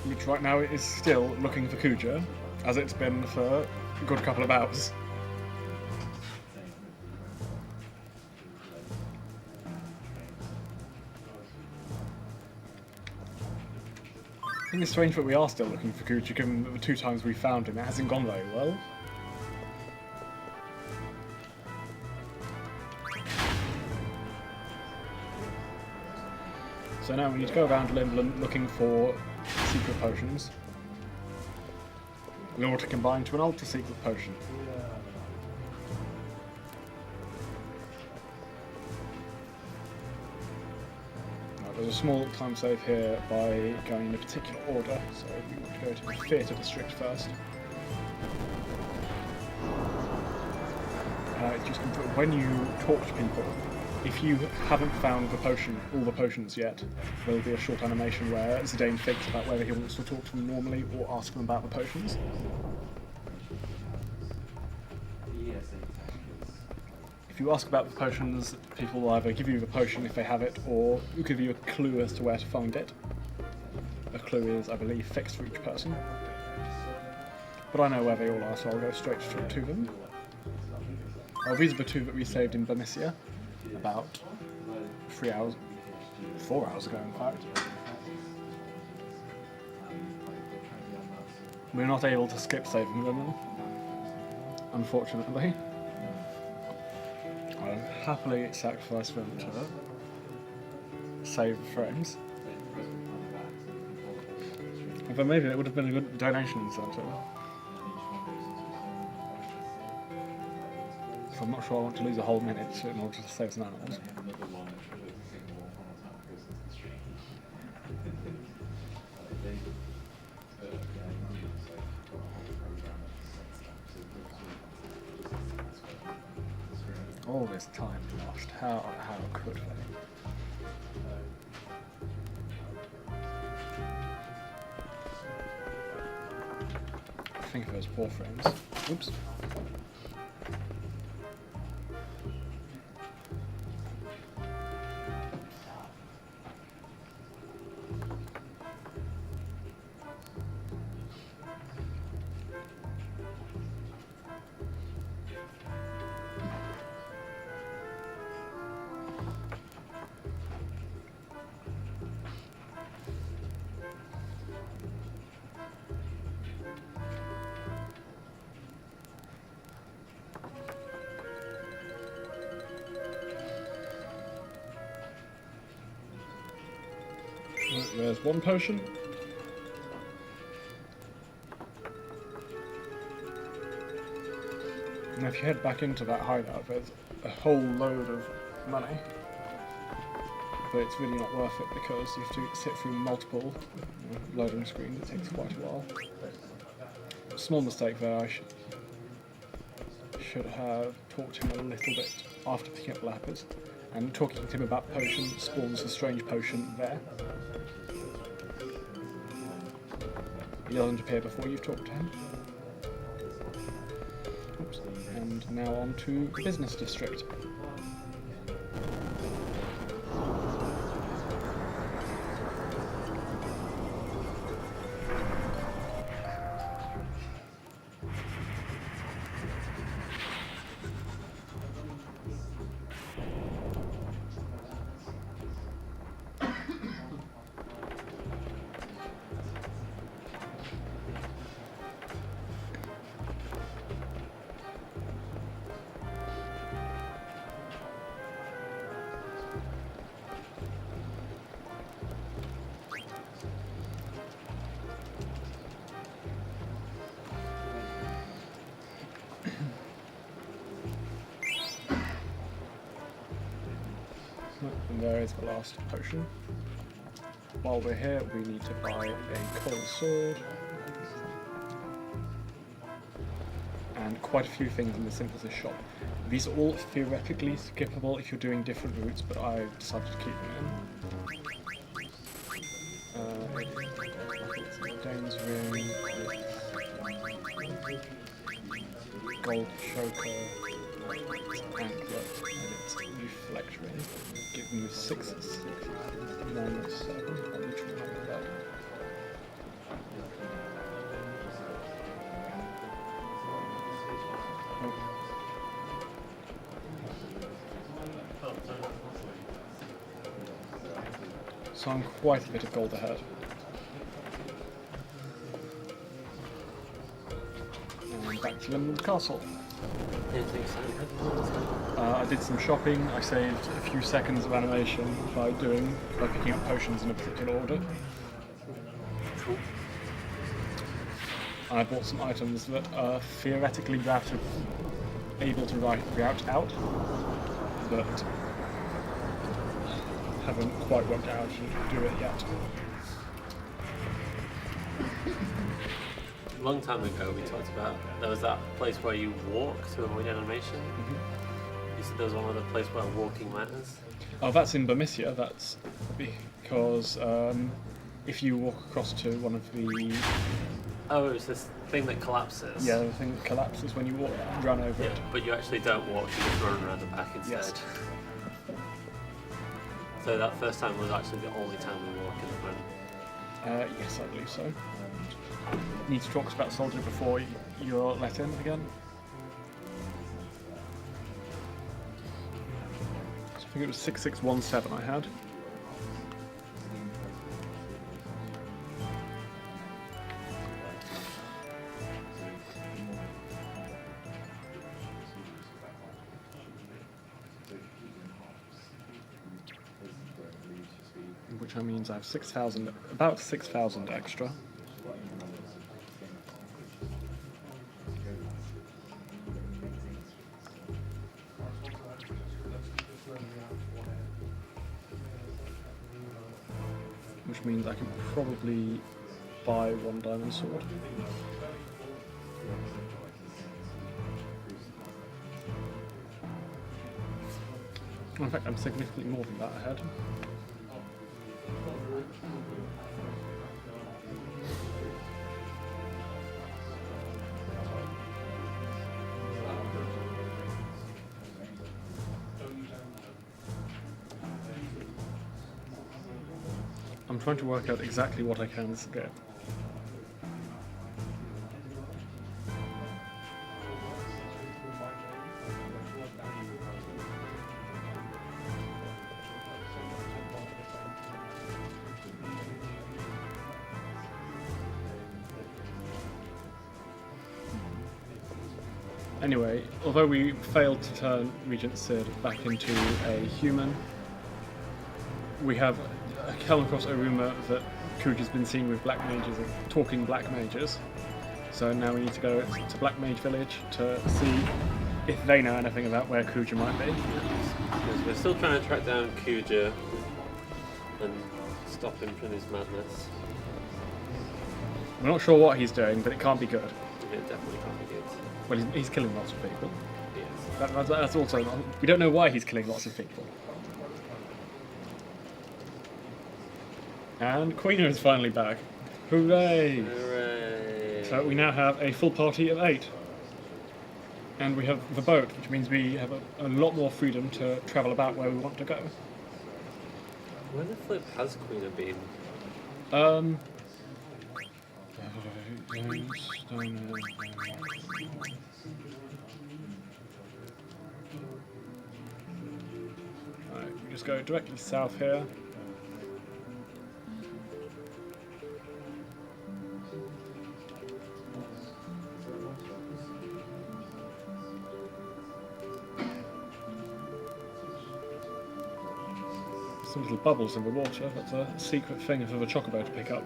Which right now is still looking for Kuja, as it's been for a good couple of hours. I think it's strange that we are still looking for Kuja, given that the 2 times we found him, it hasn't gone very well. So now we need to go around Limblin looking for secret potions in order to combine to an ultra secret potion. There's a small time save here by going in a particular order, so we want to go to the Theatre District first. When you talk to people, if you haven't found the potion, all the potions yet, there will be a short animation where Zidane thinks about whether he wants to talk to them normally or ask them about the potions. If you ask about the potions, people will either give you the potion if they have it, or give you a clue as to where to find it. A clue is, I believe, fixed for each person. But I know where they all are, so I'll go straight to them. These are the 2 that we saved in Bernicia, about 4 hours ago in fact. We're not able to skip saving them, unfortunately. I'll happily sacrifice them to save frames. But maybe it would have been a good donation incentive. I'm not sure I want to lose a whole minute in order to save some animals. All this time lost. How could they? Think of those poor friends. Oops. There's one potion. And if you head back into that hideout, there's a whole load of money. But it's really not worth it because you have to sit through multiple loading screens. It takes quite a while. Small mistake there. I should have talked to him a little bit after picking up lapis. And talking to him about potion spawns a strange potion there. He doesn't appear before you've talked to him. Oops. And now on to the business district. And there is the last potion. While we're here, we need to buy a coral sword. And quite a few things in the synthesis shop. These are all theoretically skippable if you're doing different routes, but I decided to keep them in. gold choker, its anklet, and its reflectory. Give me 6, 6, 1, 7. I'll be trying to have that. So I'm quite a bit of gold ahead. And back to Linwood Castle. I did some shopping. I saved a few seconds of animation by picking up potions in a particular order. Cool. And I bought some items that are theoretically able to route out, but haven't quite worked out how to do it yet. A long time ago we talked about there was that place where you walk to avoid animation. You said there was one other place where walking matters. Oh, that's in Burmisia. That's because if you walk across to one of the... Oh, it was this thing that collapses. Yeah, the thing that collapses when you run over it. But you actually don't walk, you just run around the back instead. Yes. So that first time was actually the only time we walk in the run. Yes, I believe so. Need to talk about Soldier before you're let in again. So I think it was 6617 I had. Which means I have 6,000, about 6,000 extra. Which means I can probably buy one diamond sword. In fact, I'm significantly more than that ahead. I'm trying to work out exactly what I can skip. Anyway, although we failed to turn Regent Sid back into a human, we have come across a rumour that Kuja's been seen with black mages, talking black mages. So now we need to go to Black Mage Village to see if they know anything about where Kuja might be. Because we're still trying to track down Kuja and stop him from his madness. We're not sure what he's doing, but it can't be good. It definitely can't be good. Well, he's killing lots of people. Yes. That's also not, we don't know why he's killing lots of people. And Queener is finally back. Hooray! Hooray! So we now have a full party of 8. And we have the boat, which means we have a lot more freedom to travel about where we want to go. Where the flip has Queener been? Alright, we just go directly south here. Some little bubbles in the water. That's a secret thing for the Chocobo to pick up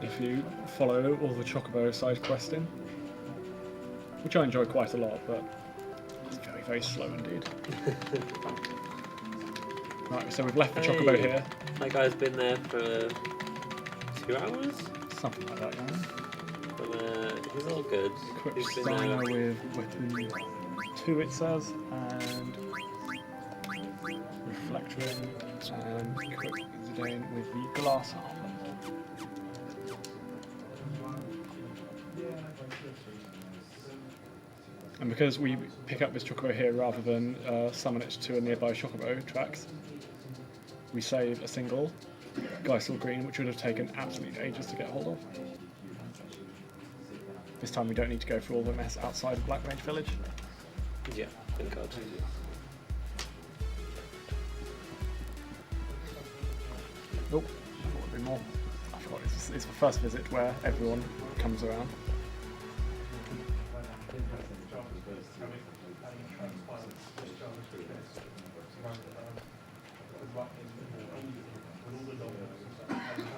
if you follow all the Chocobo side questing, which I enjoy quite a lot, but it's very, very slow indeed. Right, so we've left the Chocobo here. That guy's been there for 2 hours? Something like that, yeah. But, he's all good. Equipped He's been Steiner with weapon 2 it says, and reflector and equipped Zidane with the glass armor. And because we pick up this chocobo here rather than summon it to a nearby chocobo tracks, we save a single Geisel Green, which would have taken absolute ages to get hold of. This time we don't need to go through all the mess outside of Black Mage Village. Yeah, thank God. Oh, I thought there'd be more. I forgot it's the first visit where everyone comes around.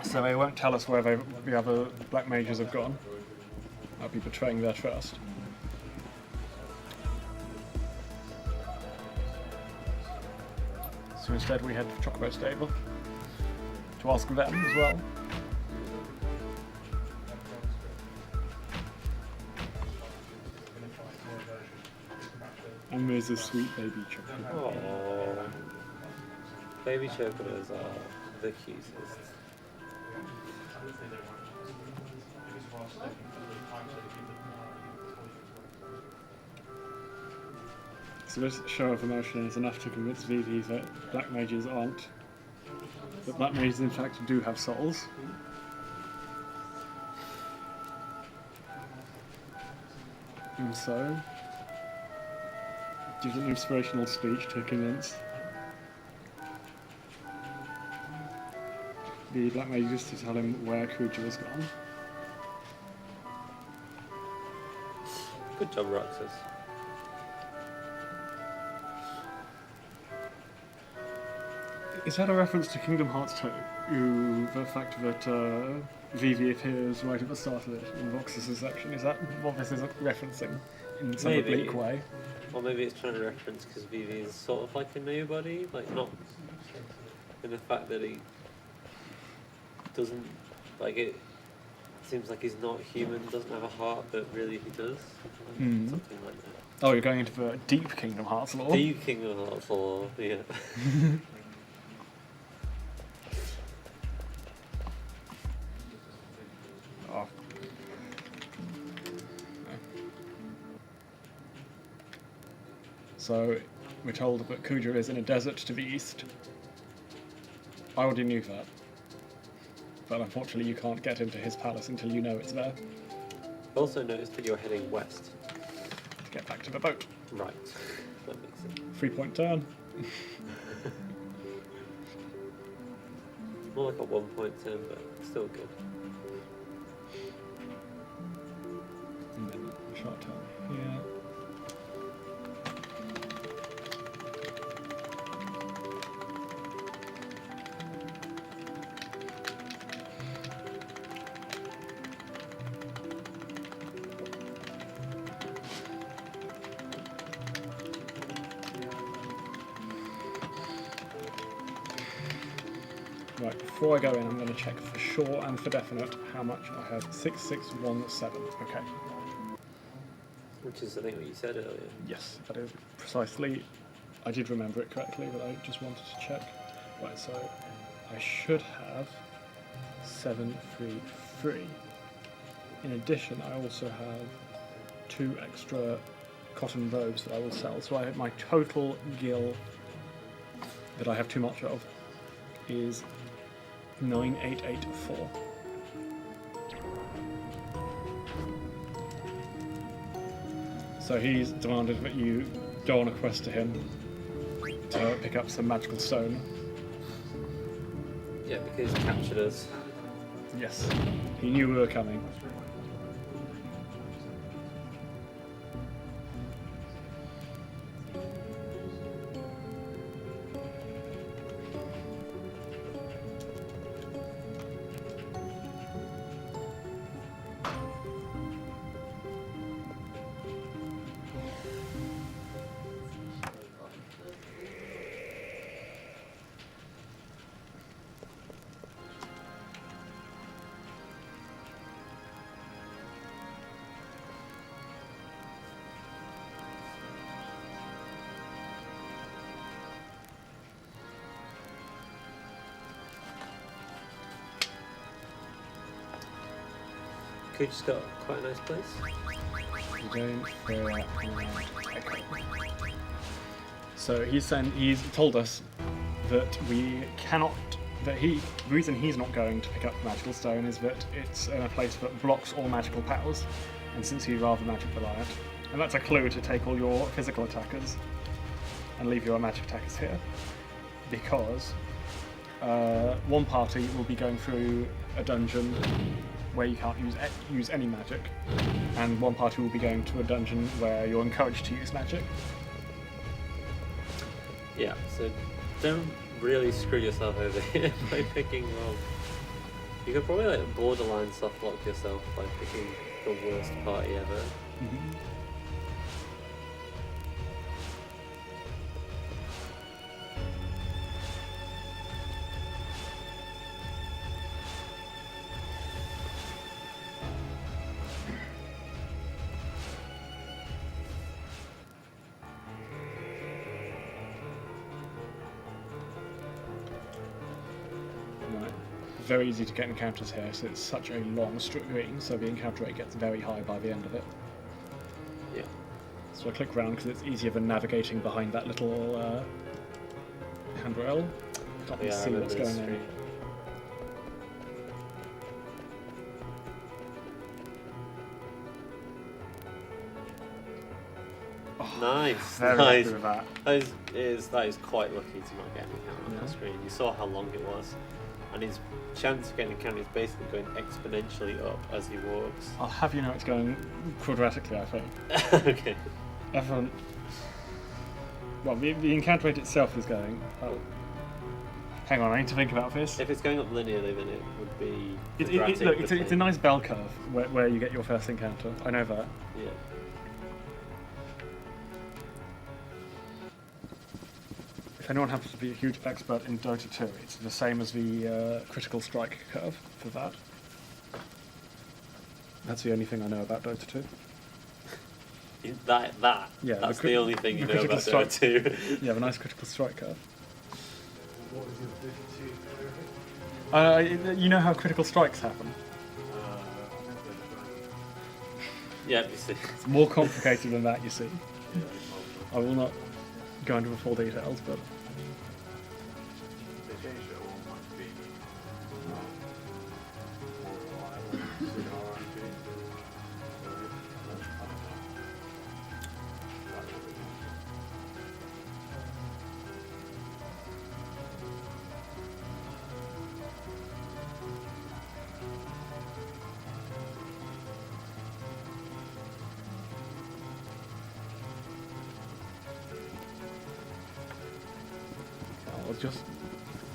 So they won't tell us where the other Black Mages have gone. That'll be betraying their trust. So instead we head to Chocobo Stable to ask them as well. And there's a sweet baby chocobo. Aww. Baby chocobos are the cutest. So this show of emotion is enough to convince Vivi that Black Mages aren't. That Black Mages in fact do have souls. And so, gives an inspirational speech to convince the Black Mages to tell him where Kuja has gone. Good job, Roxas. Is that a reference to Kingdom Hearts 2? The fact that Vivi appears right at the start of it in Roxas' section. Is that what this is referencing in some Maybe. oblique way? Or maybe it's trying to reference because Vivi is sort of like a nobody, like not in the fact that he doesn't, like it seems like he's not human, doesn't have a heart, but really he does. Something like that. Oh, you're going into the deep Kingdom Hearts lore? Deep Kingdom Hearts lore, yeah. Oh. So, we're told that Kuja is in a desert to the east. I already knew that. But unfortunately you can't get into his palace until you know it's there. Also noticed that you're heading west. To get back to the boat. Right. That makes sense. 3-point turn. More like a 1 point turn, but still good. And then short turn here. Right, before I go in, I'm going to check for sure and for definite how much I have. 6617. Okay. Which is, I think, what you said earlier. Yes, that is precisely. I did remember it correctly, but I just wanted to check. Right, so I should have 733. In addition, I also have 2 extra cotton robes that I will sell. So my total gil that I have too much of is 9884. So he's demanded that you go on a quest to him to pick up some magical stone. Yeah, because he captured us. Yes, he knew we were coming. Coach got quite a nice place. So he's told us that we cannot. The reason he's not going to pick up magical stone is that it's in a place that blocks all magical powers, and since he's rather magic reliant, and that's a clue to take all your physical attackers and leave your magic attackers here, because one party will be going through a dungeon where you can't use any magic, and one party will be going to a dungeon where you're encouraged to use magic. Yeah, so don't really screw yourself over here by picking wrong. You could probably like borderline softlock yourself by picking the worst party ever. Mm-hmm. Very easy to get encounters here, so it's such a long screen, so the encounter rate gets very high by the end of it. Yeah. So I click round because it's easier than navigating behind that little handrail. Can't really see what's going on. Nice, Very nice. happy with that. That is quite lucky to not get an encounter on that screen. You saw how long it was, and his chance of getting an encounter is basically going exponentially up as he walks. I'll have you know it's going quadratically, I think. Okay. Everyone. Well, the encounter rate itself is going. Hang on, I need to think about this. If it's going up linearly, then it would be. Look, it's a nice bell curve where you get your first encounter. I know that. Yeah. If anyone happens to be a huge expert in Dota 2, it's the same as the critical strike curve for that. That's the only thing I know about Dota 2. That's the only thing you know about Dota 2. Yeah, the nice critical strike curve. What is your Dota 2? You know how critical strikes happen? Yeah, you see. It's more complicated than that, you see. I will not go into the full details, but... They changed it all, might be more reliable, sooner RNG.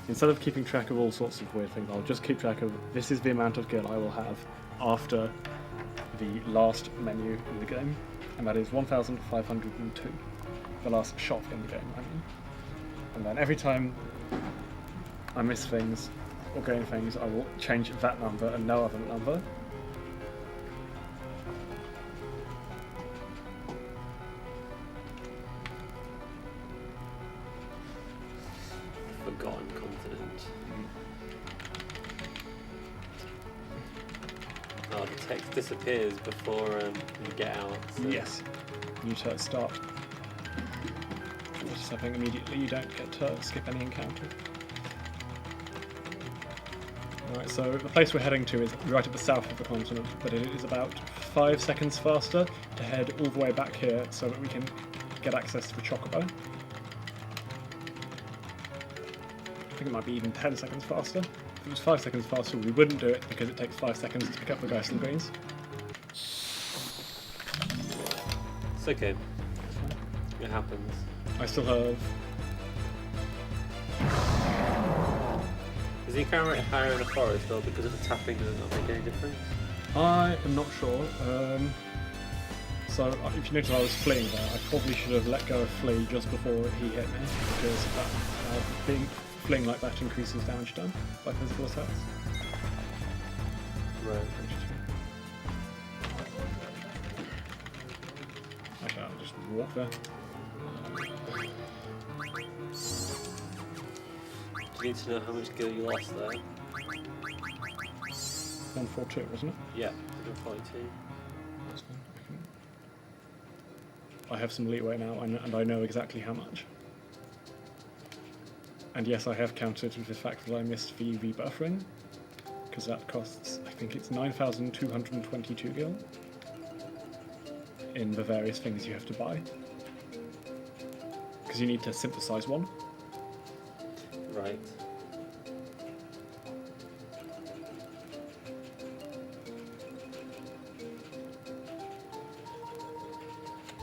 Instead of keeping track of all sorts of weird things, I'll just keep track of this is the amount of gil I will have after the last menu in the game, and that is 1,502. The last shot in the game, I mean. And then every time I miss things or gain things, I will change that number and no other number. Forgotten continent. Oh, the text disappears before you get out. So. Yes. You to start. Just something immediately, you don't get to skip any encounter. Alright, so the place we're heading to is right at the south of the continent, but it is about 5 seconds faster to head all the way back here so that we can get access to the chocobo. I think it might be even 10 seconds faster. If it was 5 seconds faster, we wouldn't do it because it takes 5 seconds to pick up the Geisel greens. It's okay. It happens. I still have... Is the encounter rate higher in a forest, or because of the tapping does it not make any difference? I am not sure. So if you notice I was fleeing there, I probably should have let go of flee just before he hit me, because that, fleeing like that increases damage done by physical attacks. Right. Actually, I'll just walk there. Do you need to know how much gil you lost there? 142, wasn't it? Yeah, 42. That's fine. I have some leeway now, and I know exactly how much. And yes, I have counted with the fact that I missed the rebuffering, because that costs, I think it's 9,222 gil in the various things you have to buy. Because you need to synthesize one. Right.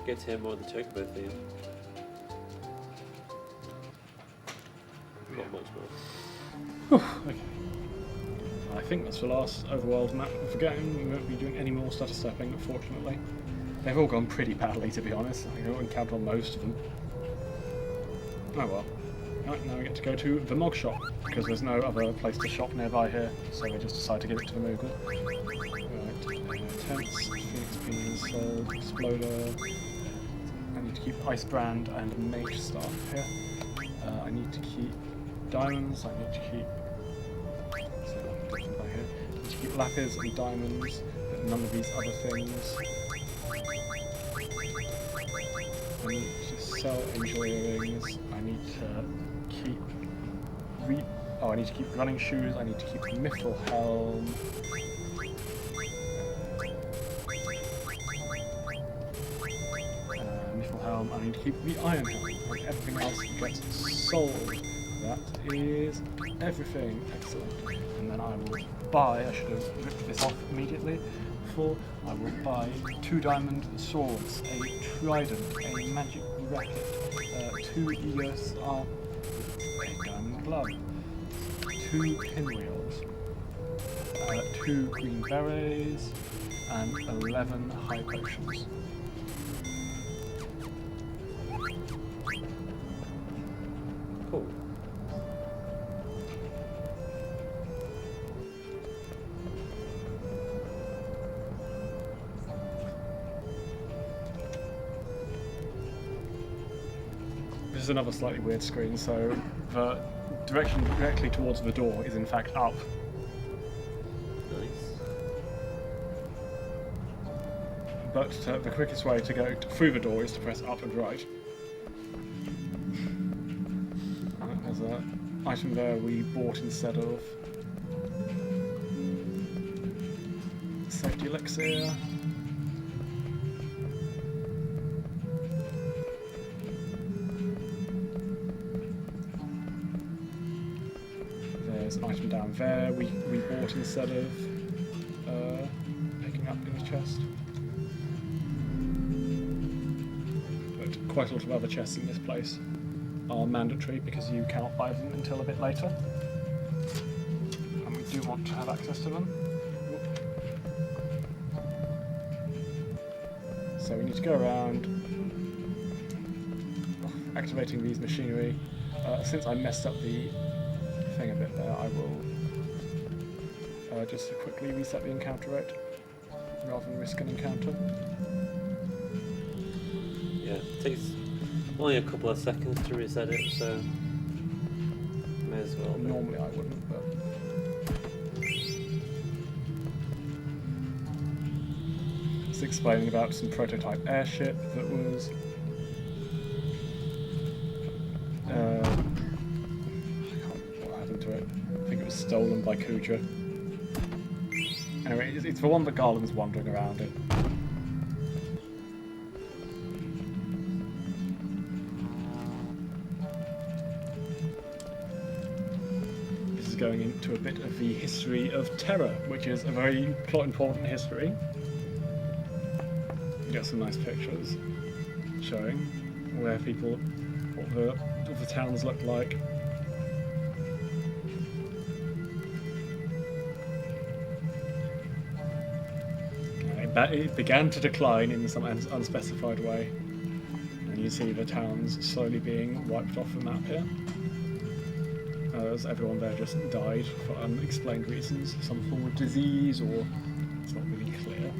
Get to hear more of the chocobo theme. Not much more. Okay. I think that's the last overworld map of the game. We won't be doing any more stutter stepping, unfortunately. They've all gone pretty badly, to be honest. I don't encounter most of them. Oh well. Right, now we get to go to the Mog Shop, because there's no other place to shop nearby here, so we just decide to give it to the Moogle. Right, tents, Phoenix Beans, Sold, Exploder. I need to keep Ice Brand and Mage Staff here. I need to keep Diamonds, I need to keep... So I need to keep Lapis and Diamonds, but none of these other things. I need to sell Angel Earrings, I need to keep I need to keep running shoes, I need to keep Mithril Helm. Mithril Helm, I need to keep the Iron Helm, and everything else gets sold. That is everything. Excellent. And then I will buy, I should have ripped this off immediately before, I will buy 2 diamond swords, a trident, a magic racket, 2 Eos a diamond glove, 2 pinwheels, 2 green berets, and 11 high potions. Cool. This is another slightly weird screen, so the direction directly towards the door is in fact up. Nice. But the quickest way to go through the door is to press up and right. There's an item there we bought instead of safety elixir. There's an item down there we bought instead of picking up in the chest. But quite a lot of other chests in this place are mandatory because you cannot buy them until a bit later. And we do want to have access to them. So we need to go around activating these machinery. Since I messed up the thing a bit there, I will just quickly reset the encounter rate rather than risk an encounter. Yeah, it takes only a couple of seconds to reset it, so may as well. Normally I wouldn't, but it's explaining about some prototype airship that was I can't remember what happened to it. I think it was stolen by Kuja. Anyway, it's the one that Garland's wandering around in. This is going into a bit of the history of Terra, which is a very plot important history. You get some nice pictures showing where people, what the towns look like. It began to decline in some unspecified way, and you see the towns slowly being wiped off the map here, as everyone there just died for unexplained reasons, some form of disease, or it's not really clear.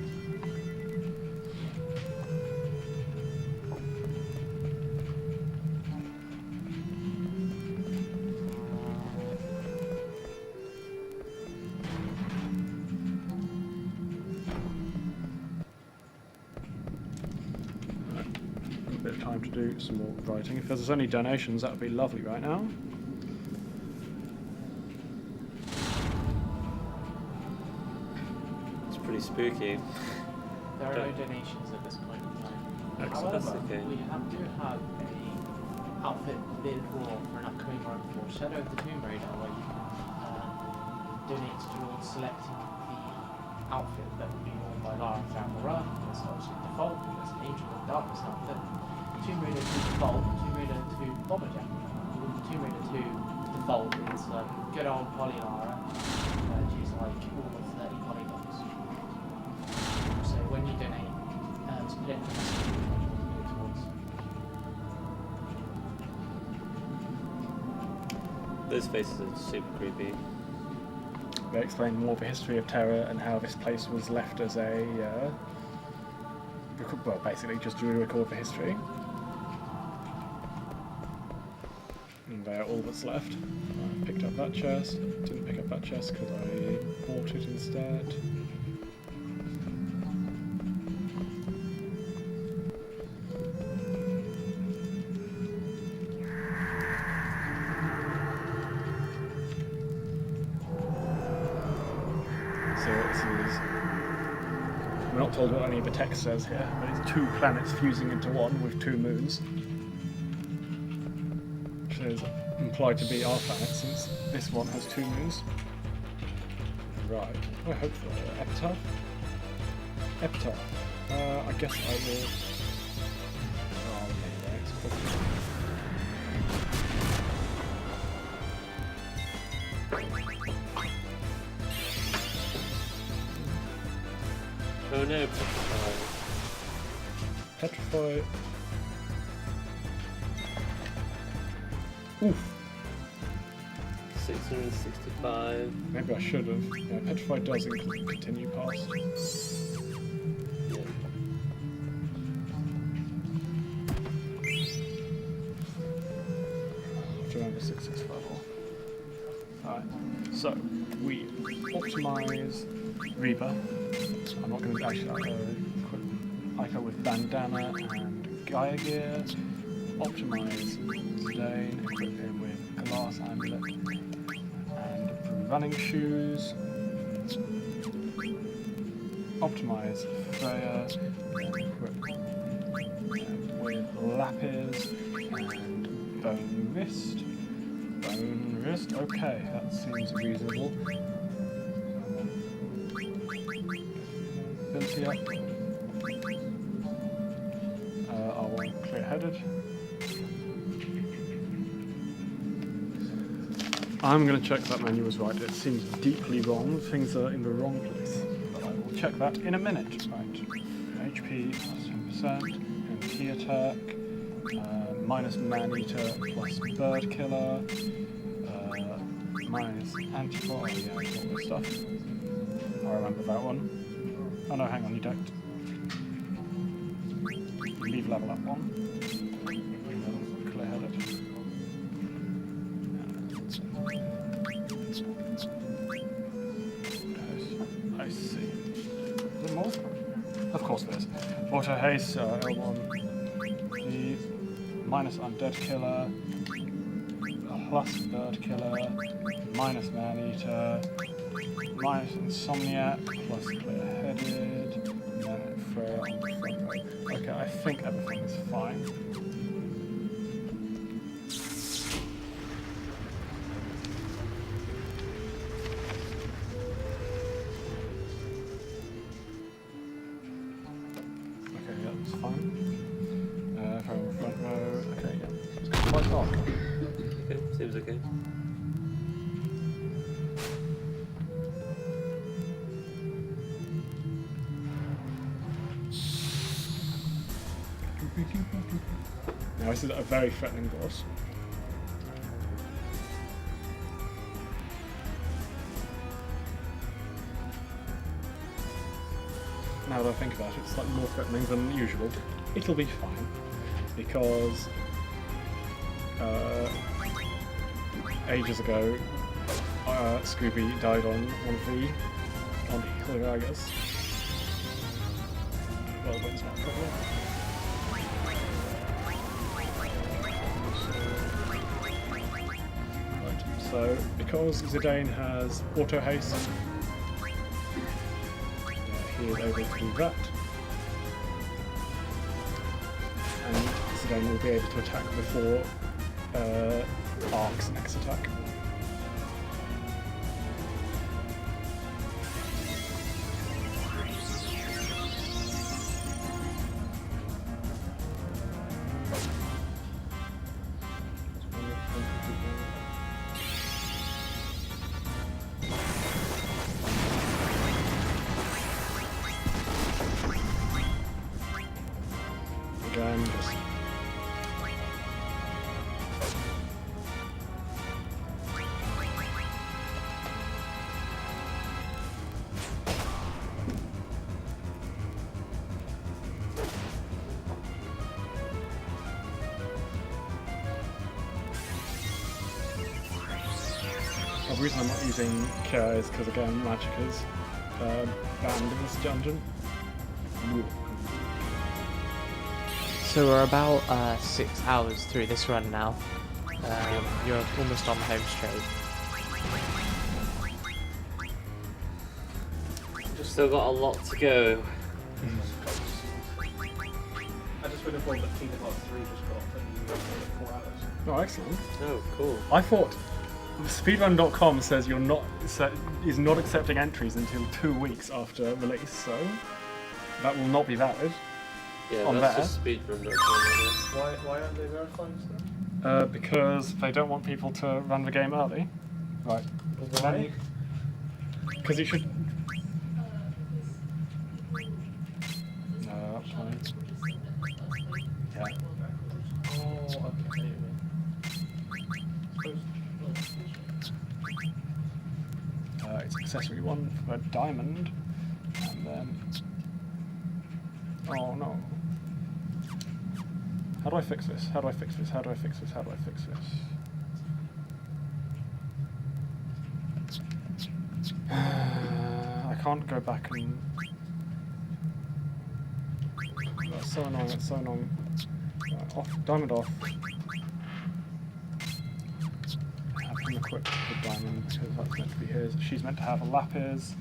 time to do some more writing. If there's any donations, that would be lovely right now. It's pretty spooky. There are no donations at this point in time. Excellent. That's However, okay. we do have a outfit bid for an upcoming run for Shadow of the Tomb Raider, where you can donate towards selecting the outfit that will be worn by Lara throughout the run. It's obviously default, because Angel of Darkness outfit. Tomb Raider 2 default, Tomb Raider 2 Bomber Jacket. Tomb Raider 2 default is good old Poly Lara. She's like all of 30 polygons. So when you donate, split it towards. Those faces are super creepy. They explain more of the history of Terra and how this place was left as a, well, basically just to record the history. And they're all that's left. I picked up that chest. Didn't pick up that chest because I bought it instead. We're not told what any of the text says here, but it's 2 planets fusing into one with 2 moons. Which is implied to be our planet, since this one has 2 moons. Right. I hope for epitaph. Epitaph. I guess I will. Oh, right. Oh no, petrified. Petrify. Oof. 665. Maybe I should have. Yeah, Petrify does include continue past. Yeah. I have to remember 665. Alright, so we optimize Reba. I'm not going to actually equip Ica with bandana and Gaia gear. Optimize Zidane, equip him with glass amulet and running shoes. Optimize Freya and equip with lapis and bone wrist. Bone wrist, okay, that seems reasonable. Ability up. I want clear-headed. I'm going to check that menu was right. It seems deeply wrong. Things are in the wrong place. But I will check that in a minute. Right. HP plus 10%. MP attack. Minus man-eater plus bird killer. Minus antibody. Yeah, all this stuff. I remember that one. Oh no, hang on, you don't. Leave level up 1. Clear-headed. I see. Is there more? Of course there is. Water haste, L1. The minus undead killer. Plus bird killer. Minus man-eater. Minus insomniac. Plus clear-headed. And then Freya on the front row. Okay, I think everything is fine. Okay, yeah, that's fine. Freya on the front row. Okay, yeah. It's quite dark. Okay, seems okay. Now this is a very threatening boss. Now that I think about it, it's slightly more threatening than usual. It'll be fine, because ages ago, Scooby died on one of the healer, I guess. Well, that's not a problem. So because Zidane has auto haste, he is able to do that. And Zidane will be able to attack before Ark's next attack. Again, just the reason I'm not using Cure is because again magic is banned in this dungeon. So we're about 6 hours through this run now. You're almost on the home straight. Just still got a lot to go. I just would have thought that Kingdom Hearts 3 just got off and you got 4 hours. Oh, excellent. Oh, cool. I thought speedrun.com says is not accepting entries until 2 weeks after release, so that will not be valid. Yeah, On that's there. just speedrun.com. Why aren't they verifying stuff? Because they don't want people to run the game early. Right. Why? Because you should. No, that's fine. Yeah. Oh, okay. It's accessory 1 for diamond, and then. Oh no. How do I fix this? How do I fix this? How do I fix this? How do I fix this? I can't go back and... That's so annoying, it's so annoying. Off, diamond off. Have him equip the diamond because that's meant to be his. She's meant to have a lapis,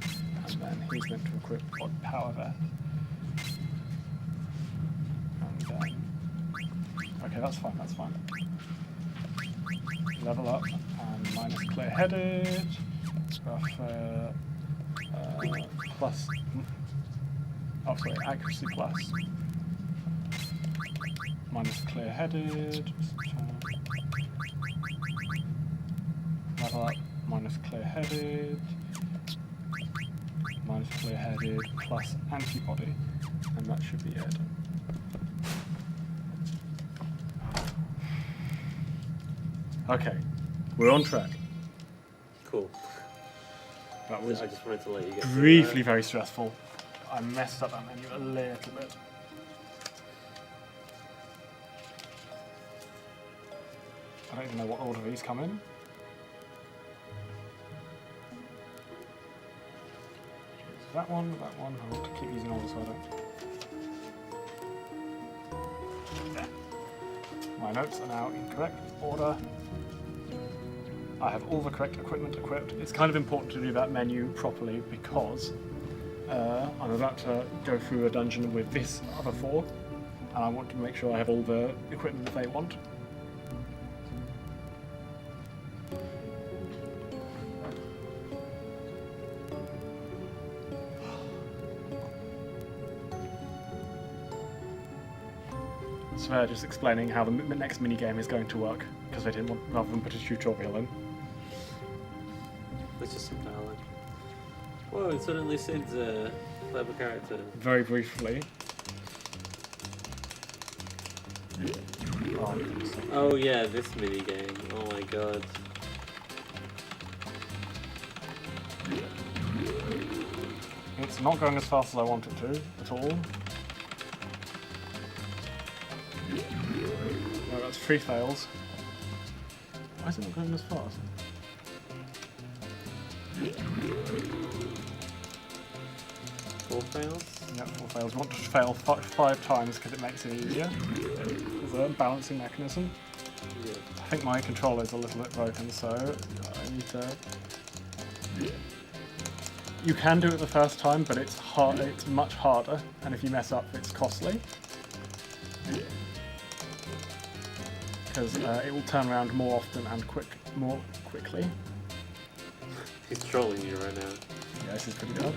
and then he's meant to equip what power vest. Okay, that's fine, that's fine. Level up, and minus clear-headed, plus, oh sorry, accuracy plus. Minus clear-headed, level up, minus clear-headed, plus antibody, and that should be it. Okay, we're on track. Cool. That was I just wanted to let you get through briefly that. very stressful. I messed up that menu a little bit. I don't even know what order these come in. That one. I want to keep using all so I don't. There. My notes are now in correct order. I have all the correct equipment equipped. It's kind of important to do that menu properly because I'm about to go through a dungeon with this other 4, and I want to make sure I have all the equipment that they want. So they're just explaining how the next minigame is going to work because they didn't want, rather than put a tutorial in. Let's just acknowledge. Whoa, and suddenly Sid's a clever character. Very briefly. Oh yeah, this minigame. Oh my god. It's not going as fast as I want it to, at all. No, that's 3 fails. Why is it not going as fast? 4 fails? Yeah, 4 fails. You want to fail 5 times because it makes it easier. There's a balancing mechanism. Yeah. I think my controller is a little bit broken, so I you to. You can do it the first time, but it's hard. It's much harder, and if you mess up, it's costly. Because it will turn around more often and more quickly. He's trolling you right now. Yeah, this is pretty good.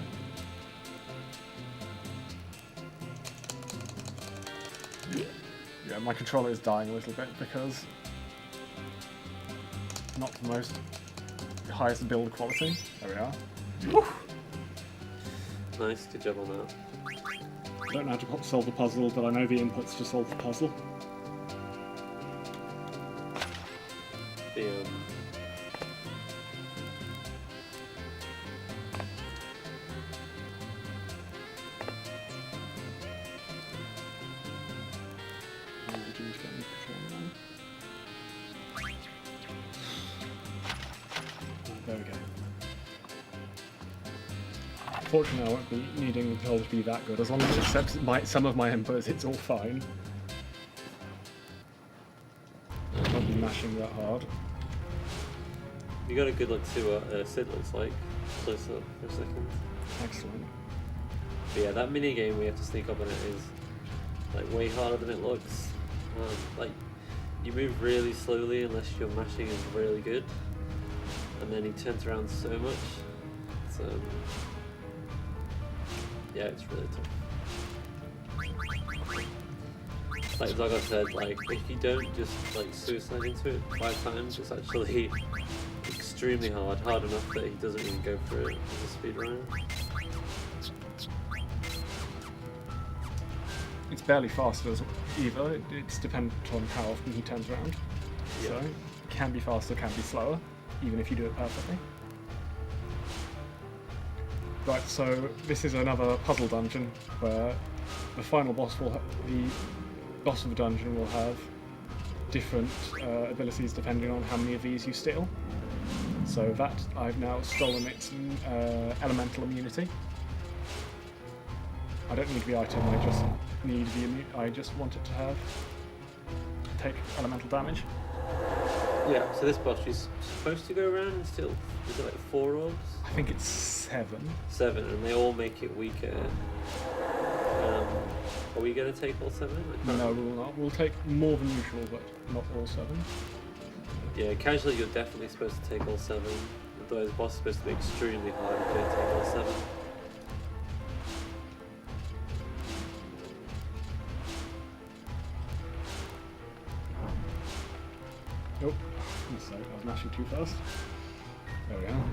Yeah, my controller is dying a little bit because not the most highest build quality. There we are. Whew. Nice, good job on that. I don't know how to solve the puzzle, but I know the inputs to solve the puzzle. The There we go. Fortunately, I won't be needing the controller to be that good. As long as it accepts some of my inputs, it's all fine. I won't be mashing that hard. You got a good look to see what Sid looks like. Close up for a second. Excellent. But yeah, that mini game we have to sneak up on it is like way harder than it looks. Like you move really slowly unless your mashing is really good, and then he turns around so much. So yeah, it's really tough. Like Zoggoth said, like if you don't just like suicide into it 5 times, it's actually extremely hard enough that he doesn't even go for it as a speedrunner. It's barely faster either. It's dependent on how often he turns around. Yeah. So it can be faster, can be slower, even if you do it perfectly. Right, so this is another puzzle dungeon where the final boss the boss of the dungeon will have different abilities depending on how many of these you steal. So that I've now stolen its elemental immunity. I don't need the item. I just want it to take elemental damage. Yeah, so this boss is supposed to go around and still, is it like 4 orbs? I think it's 7. 7, and they all make it weaker. Are we going to take all 7? No, we will not. We'll take more than usual, but not all 7. Yeah, casually you're definitely supposed to take all 7. Otherwise the boss is supposed to be extremely hard if you don't take all 7. Nope. So I was mashing too fast. There we are.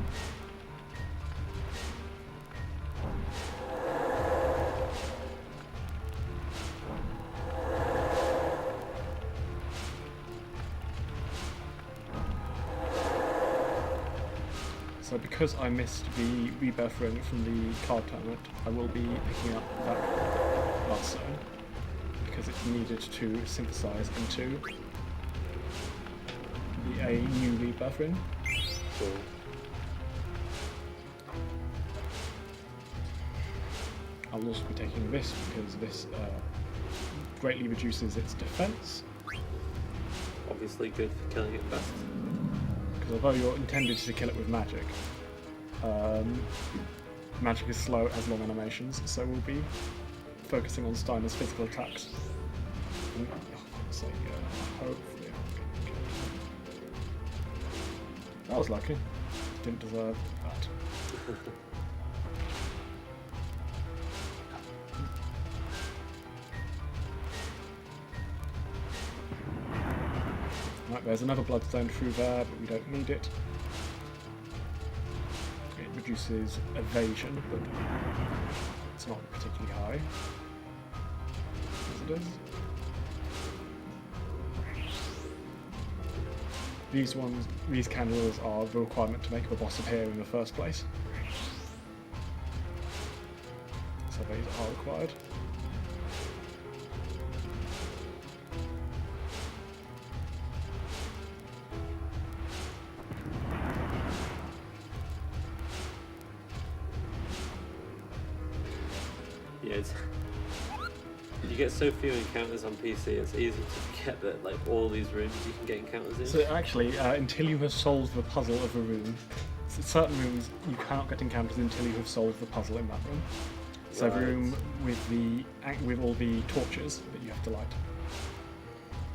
So because I missed the rebirth ring from the card tournament, I will be picking up that last stone because it's needed to synthesize into a new rebirth ring. Cool. I'll also be taking this because this greatly reduces its defense. Obviously good for killing it fast. Because although you're intended to kill it with magic, magic is slow, has long animations, so we'll be focusing on Steiner's physical attacks. And, hopefully I'll get killed. That was lucky. Didn't deserve that. Right, there's another bloodstone through there, but we don't need it. It reduces evasion, but it's not particularly high. As it is. These candles are the requirement to make the boss appear in the first place. So these are required. Yeah, You get so few encounters on PC, it's easy to forget that like all these rooms you can get encounters in. So actually, until you have solved the puzzle of a room, certain rooms you cannot get encounters until you have solved the puzzle in that room. So Right. every room with all the torches that you have to light.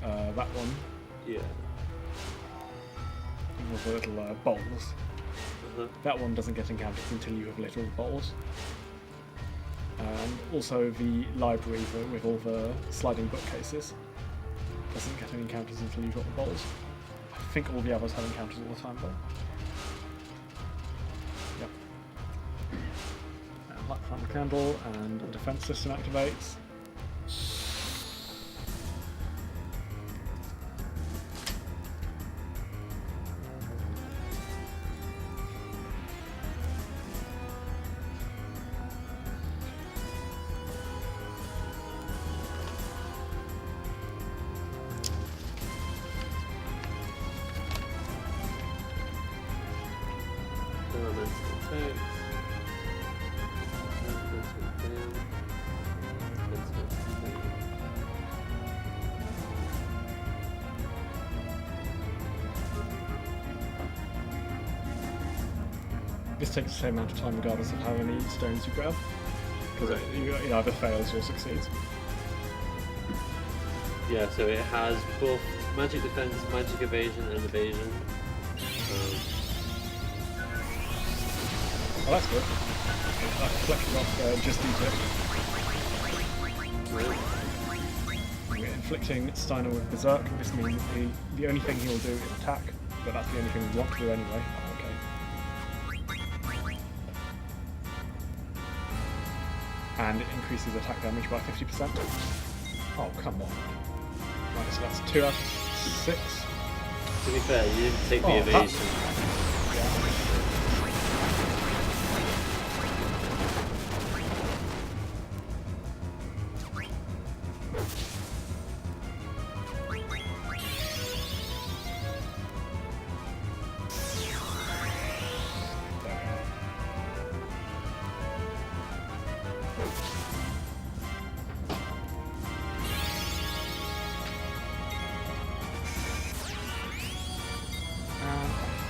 That one Yeah. with the little bowls. Uh-huh. That one doesn't get encounters until you have lit all the bowls. And also the library with all the sliding bookcases doesn't get any encounters until you've got the bowls. I think all the others have encounters all the time though. Yep. And light front candle and the defense system activates. Elemental effects. Elemental down. Elemental down. This takes the same amount of time regardless of how many stones you grab. Because it either fails or succeeds. Yeah, so it has both magic defense, magic evasion, and evasion. Oh, that's good. That deflection off just Really? We're inflicting Steiner with Berserk. This means the only thing he'll do is attack, but that's the only thing we want to do anyway. Okay. And it increases attack damage by 50%. Oh, come on. Right, so that's 2 out of 6. To be fair, you didn't take the Oh, evasion. Yeah.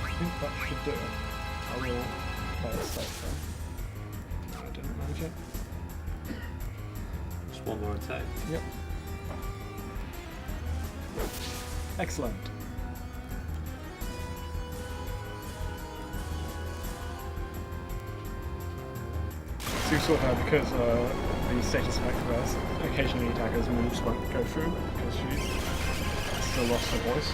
I think that should do it. I will play it safe though. No, I didn't manage it. Just one more attack. Yep. Excellent. So you saw her because the status effect where occasionally attackers' moves won't go through because she's still lost her voice.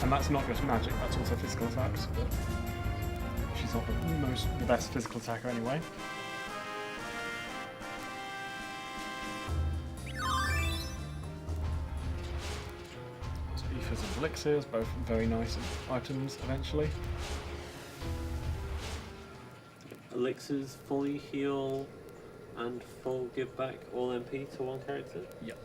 And that's not just magic, that's also physical attacks, but she's not the best physical attacker anyway. So ethers and elixirs, both very nice items eventually. Elixirs fully heal and full give back all MP to one character. Yep.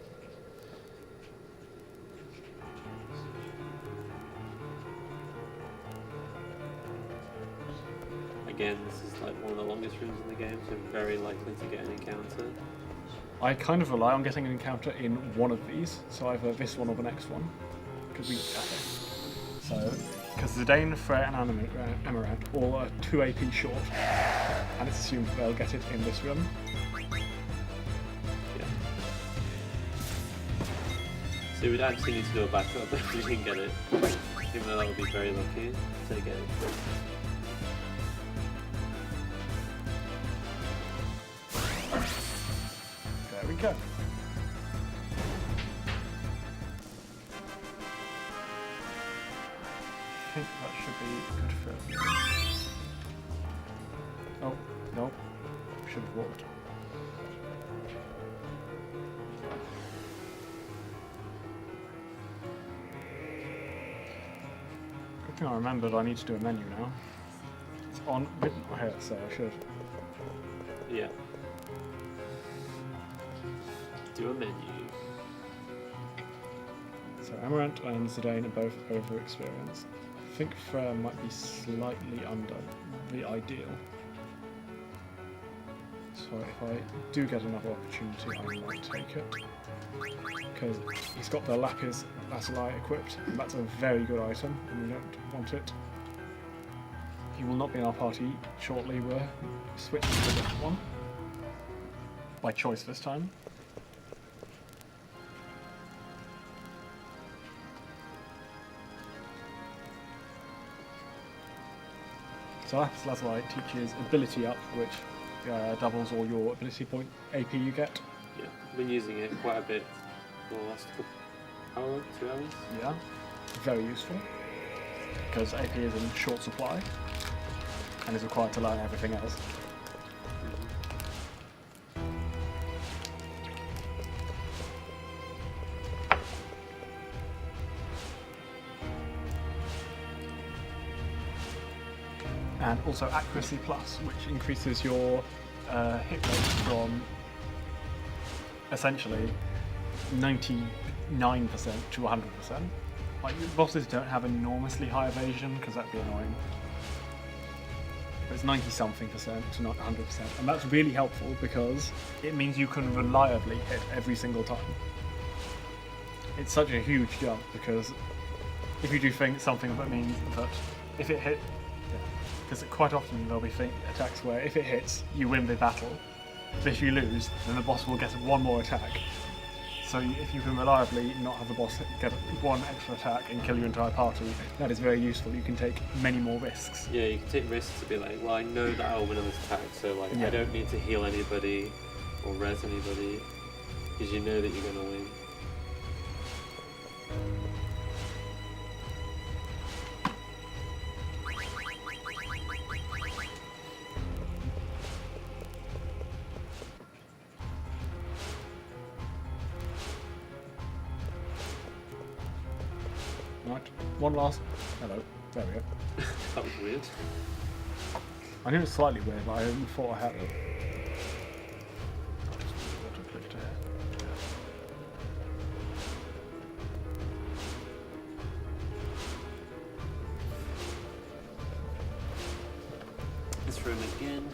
Again, this is like one of the longest rooms in the game, so very likely to get an encounter. I kind of rely on getting an encounter in one of these, so either this one or the next one. Because Zidane, Freya and Amaranth all are 2 AP short, and it's assumed they'll get it in this run. Yeah. So we'd actually need to do a backup if we didn't get it. Even though that would be very lucky to get it. There we go. I think that should be good for... Oh, no. Should have walked. Good thing I remembered I need to do a menu now. It's on written here, so I should. Yeah. Do a menu. So Amaranth and Zidane are both overexperienced. I think Freya might be slightly under the ideal. So So if I do get another opportunity, I might take it. Because he's got the Lapis Lazuli equipped, and that's a very good item, and we don't want it. He will not be in our party shortly, we're switching to a different one. By choice this time. So Lapis Lazuli teaches ability up, which doubles all your ability point AP you get. Yeah, I've been using it quite a bit for the last hour, 2 hours. Yeah, very useful. Because AP is in short supply and is required to learn everything else. And also Accuracy Plus, which increases your hit rate from essentially 99% to 100%. Like, bosses don't have enormously high evasion, because that'd be annoying. But it's 90-something% to not 100%. And that's really helpful because it means you can reliably hit every single time. It's such a huge jump, because if you do something that means that if it hit, because quite often there'll be attacks where if it hits, you win the battle. But if you lose, then the boss will get one more attack. So if you can reliably not have the boss get one extra attack and kill your entire party, that is very useful. You can take many more risks. Yeah, you can take risks to be like, well, I know that I'll win on this attack, so like Yeah. I don't need to heal anybody or res anybody, because you know that you're going to win. Right, one last. Hello, there we go. That was weird. I knew it was slightly weird, but I thought I had it. I'll just auto-click to here. This room again.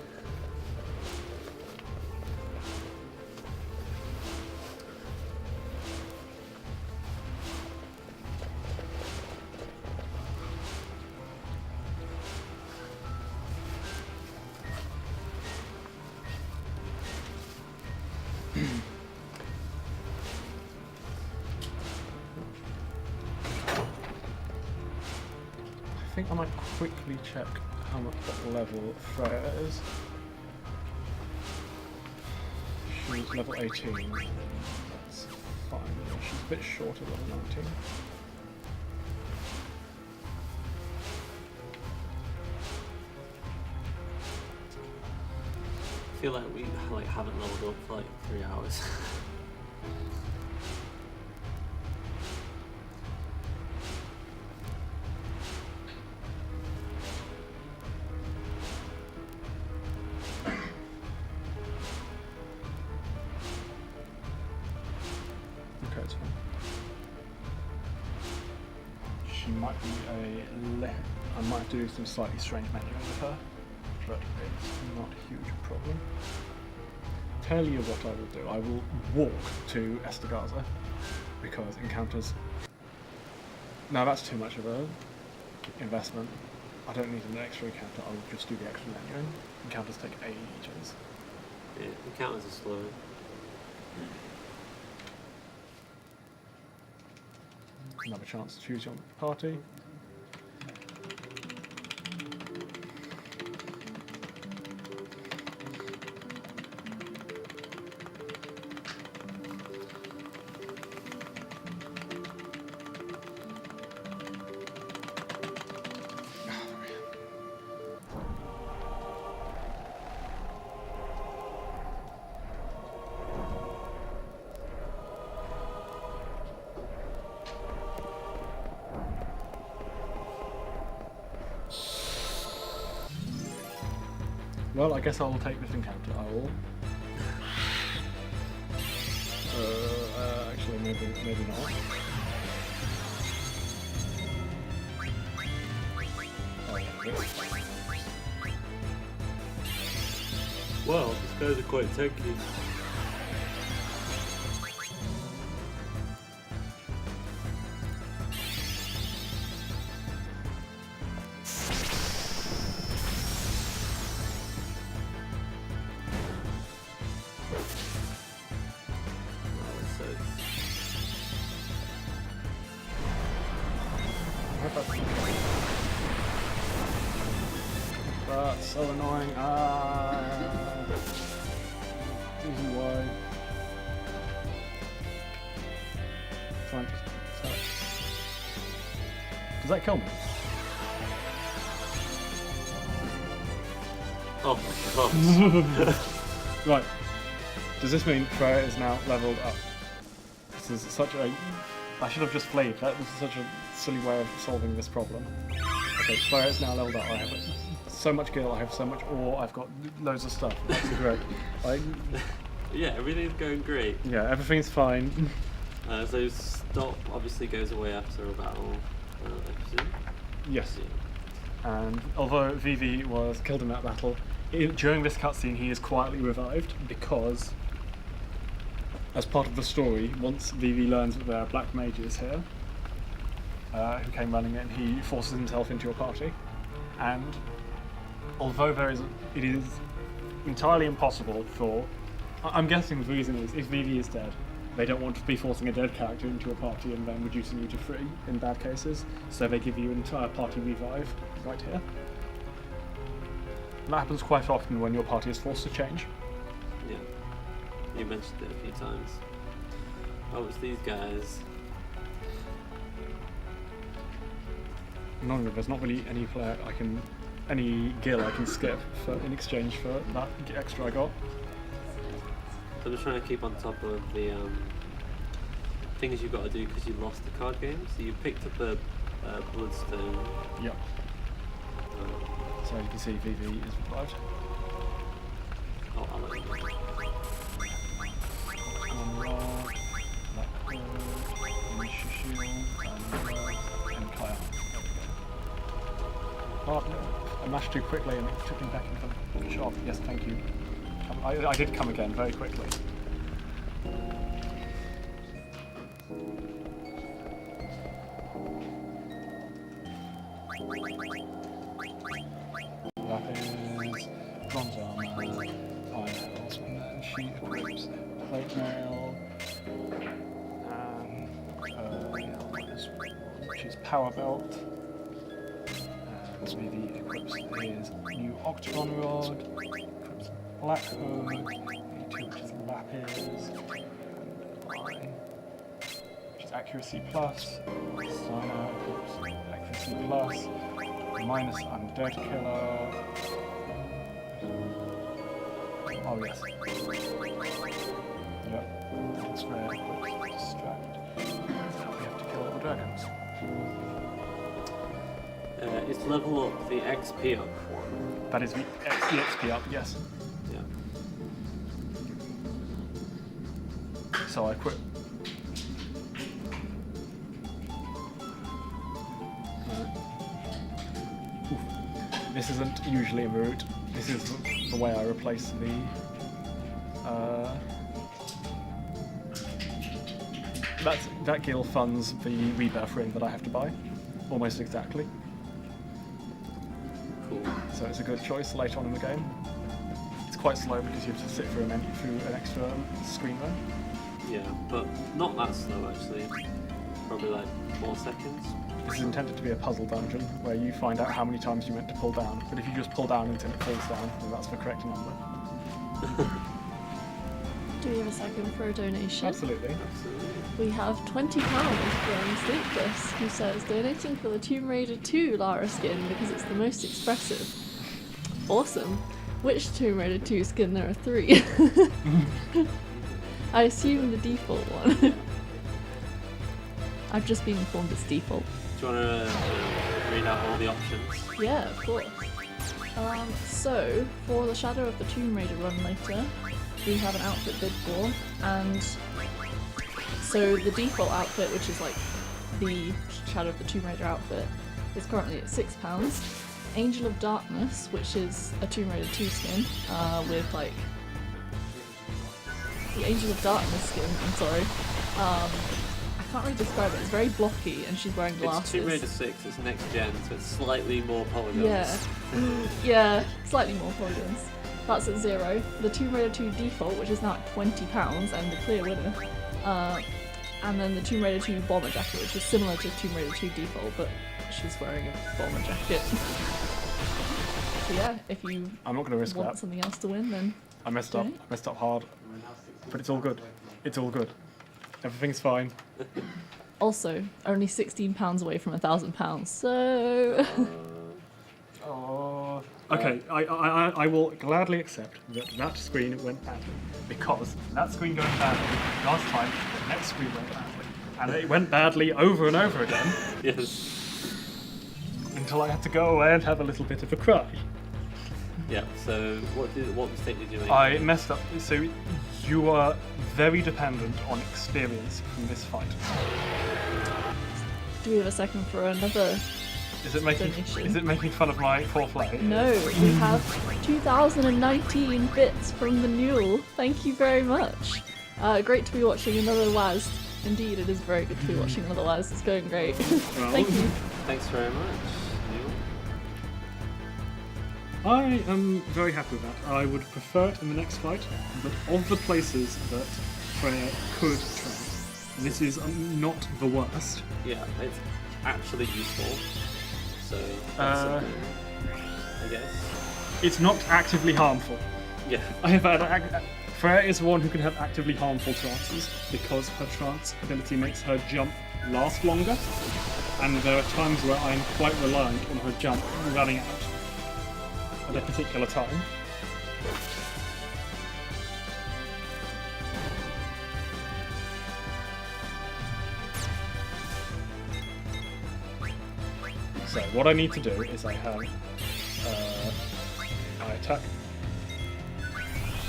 I think I might quickly check how much what level Freya is. She's level 18. That's fine. Yeah, she's a bit short of level 19. I feel like we haven't leveled up for like 3 hours. Okay, it's fine. She might be I might have to do some slightly strange manuing with her, but it's not a huge problem. Tell you what I will do. I will walk to Estagaza, because encounters. Now that's too much of a investment. I don't need an extra encounter. I will just do the extra manuing. Encounters take ages. Yeah, encounters are slow. Another chance to choose your party. Well, I guess I will take this encounter. I will. Actually, maybe not. Oh, yeah, Wow, these guys are quite tanky. That's so annoying. Easy why. Fine. Does that kill me? Oh my god. Right. Does this mean Freya is now leveled up? This is such a... I should have just flayed. This is such a silly way of solving this problem. Okay, Freya is now leveled up. I have so much gil, I have so much ore, I've got loads of stuff. That's great. Yeah, everything's going great. Yeah, everything's fine. So stop obviously goes away after a battle, I presume? Yes. Yeah. And although Vivi was killed in that battle, during this cutscene he is quietly revived because, as part of the story, once Vivi learns that there are black mages here, who came running in, he forces himself into your party. And although it is entirely impossible for... I'm guessing the reason is, if Vivi is dead, they don't want to be forcing a dead character into a party and then reducing you to 3 in bad cases, so they give you an entire party revive right here. And that happens quite often when your party is forced to change. Yeah. You mentioned it a few times. Oh, it's these guys. Annoyingly, there's not really any gil I can skip in exchange for that extra I got. So I'm just trying to keep on top of the things you've got to do because you lost the card game. So you picked up a bloodstone. Yep. So you can see Vivi is revived. Oh, I'll let you know. And Kyle. Oh, no. I mashed too quickly and it took me back into the shop. Yes, thank you. I did come again very quickly. That is bronze armor, iron nails, and then she equips plate mail, which is power belt. And Vivi equips his new octagon rod, equips black hood, A2 which is lapis, mine, which is accuracy plus, Sino equips accuracy plus, minus undead killer. Oh yes. Yep. That's where equips distract. Now we have to kill all the dragons. It's level up the XP up one. That is the XP up, yes. Yeah. So I quit. This isn't usually a route. This is the way I replace the that gil funds the rebirth ring that I have to buy, almost exactly. Cool. So it's a good choice later on in the game. It's quite slow because you have to sit through an extra screen run. Yeah, but not that slow actually. Probably like 4 seconds. This is intended to be a puzzle dungeon where you find out how many times you meant to pull down, but if you just pull down until it falls down, then that's the correct number. Do we have a second for a donation? Absolutely. We have £20 from Sleepless, who says, donating for the Tomb Raider 2 Lara skin because it's the most expressive. Awesome. Which Tomb Raider 2 skin? There are 3. I assume the default one. I've just been informed it's default. Do you want to read out all the options? Yeah, of course. So, for the Shadow of the Tomb Raider run later, we have an outfit bid for, and so the default outfit, which is like the Shadow of the Tomb Raider outfit, is currently at £6. Angel of Darkness, which is a Tomb Raider 2 skin, with like the Angel of Darkness skin. I'm sorry. I can't really describe it. It's very blocky, and she's wearing glasses. It's Tomb Raider 6. It's next gen, so it's slightly more polygons. Yeah, yeah, slightly more polygons. That's at 0. The Tomb Raider 2 default, which is now at £20 and the clear winner. And then the Tomb Raider 2 bomber jacket, which is similar to Tomb Raider 2 default, but she's wearing a bomber jacket. So yeah, if you I'm not going to risk want that. something else to win, then I messed up. Okay. I messed up hard. But it's all good. It's all good. Everything's fine. also only £16 away from £1,000. So Oh. Okay, I will gladly accept that screen went badly, because that screen going badly last time, the next screen went badly, and it went badly over and over again Yes. until I had to go away and have a little bit of a cry. Yeah. So what mistake did you make? I messed up. So you are very dependent on experience from this fight. do we have a second for another? Is it making fun of my foreplay? No, we have 2019 bits from the Newell. Thank you very much. Great to be watching another WASD. Indeed, it is very good to be watching another WASD. It's going great. Thank you. Thanks very much. Neil. I am very happy with that. I would prefer it in the next fight, but of the places that Freya could try, this is not the worst. Yeah, it's actually useful. So that's something, I guess. It's not actively harmful. Yeah. I have had Freya is one who can have actively harmful trances because her trance ability makes her jump last longer, and there are times where I'm quite reliant on her jump running out at a particular time. So what I need to do is I have I attack,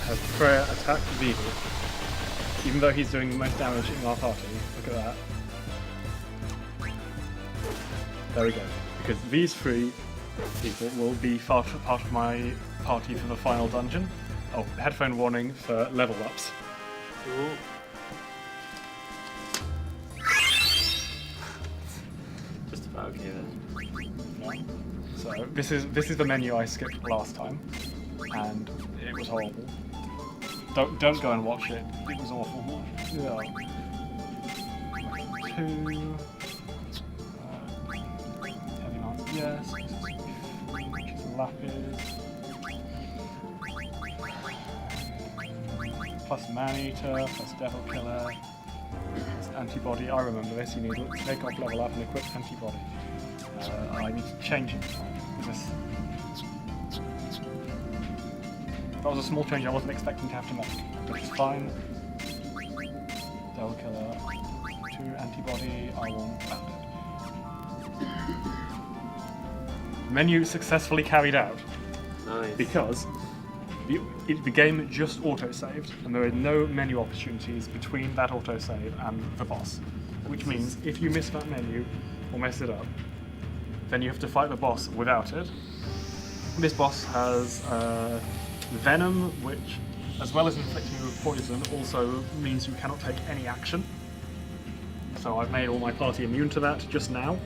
have Freya attack Vivi, even though he's doing the most damage in our party. Look at that. There we go. Because these three people will be part of my party for the final dungeon. Oh, headphone warning for level ups. Cool. Just about okay then. So this is the menu I skipped last time, and it was horrible. Don't go and watch it. It was awful. Yeah. 2. Heavy lance, yes. Which is lapis. Plus man-eater, plus devil killer. Plus antibody. I remember this. You need to take off level up and equip antibody. I need to change it. Because that was a small change I wasn't expecting to have to make, but it's fine. Devil killer, 2 antibody, I want that. Menu successfully carried out Nice. because the game just auto-saved, and there are no menu opportunities between that auto-save and the boss. Which means if you miss that menu or mess it up, then you have to fight the boss without it. This boss has Venom, which, as well as inflicting you with poison, also means you cannot take any action. So I've made all my party immune to that just now.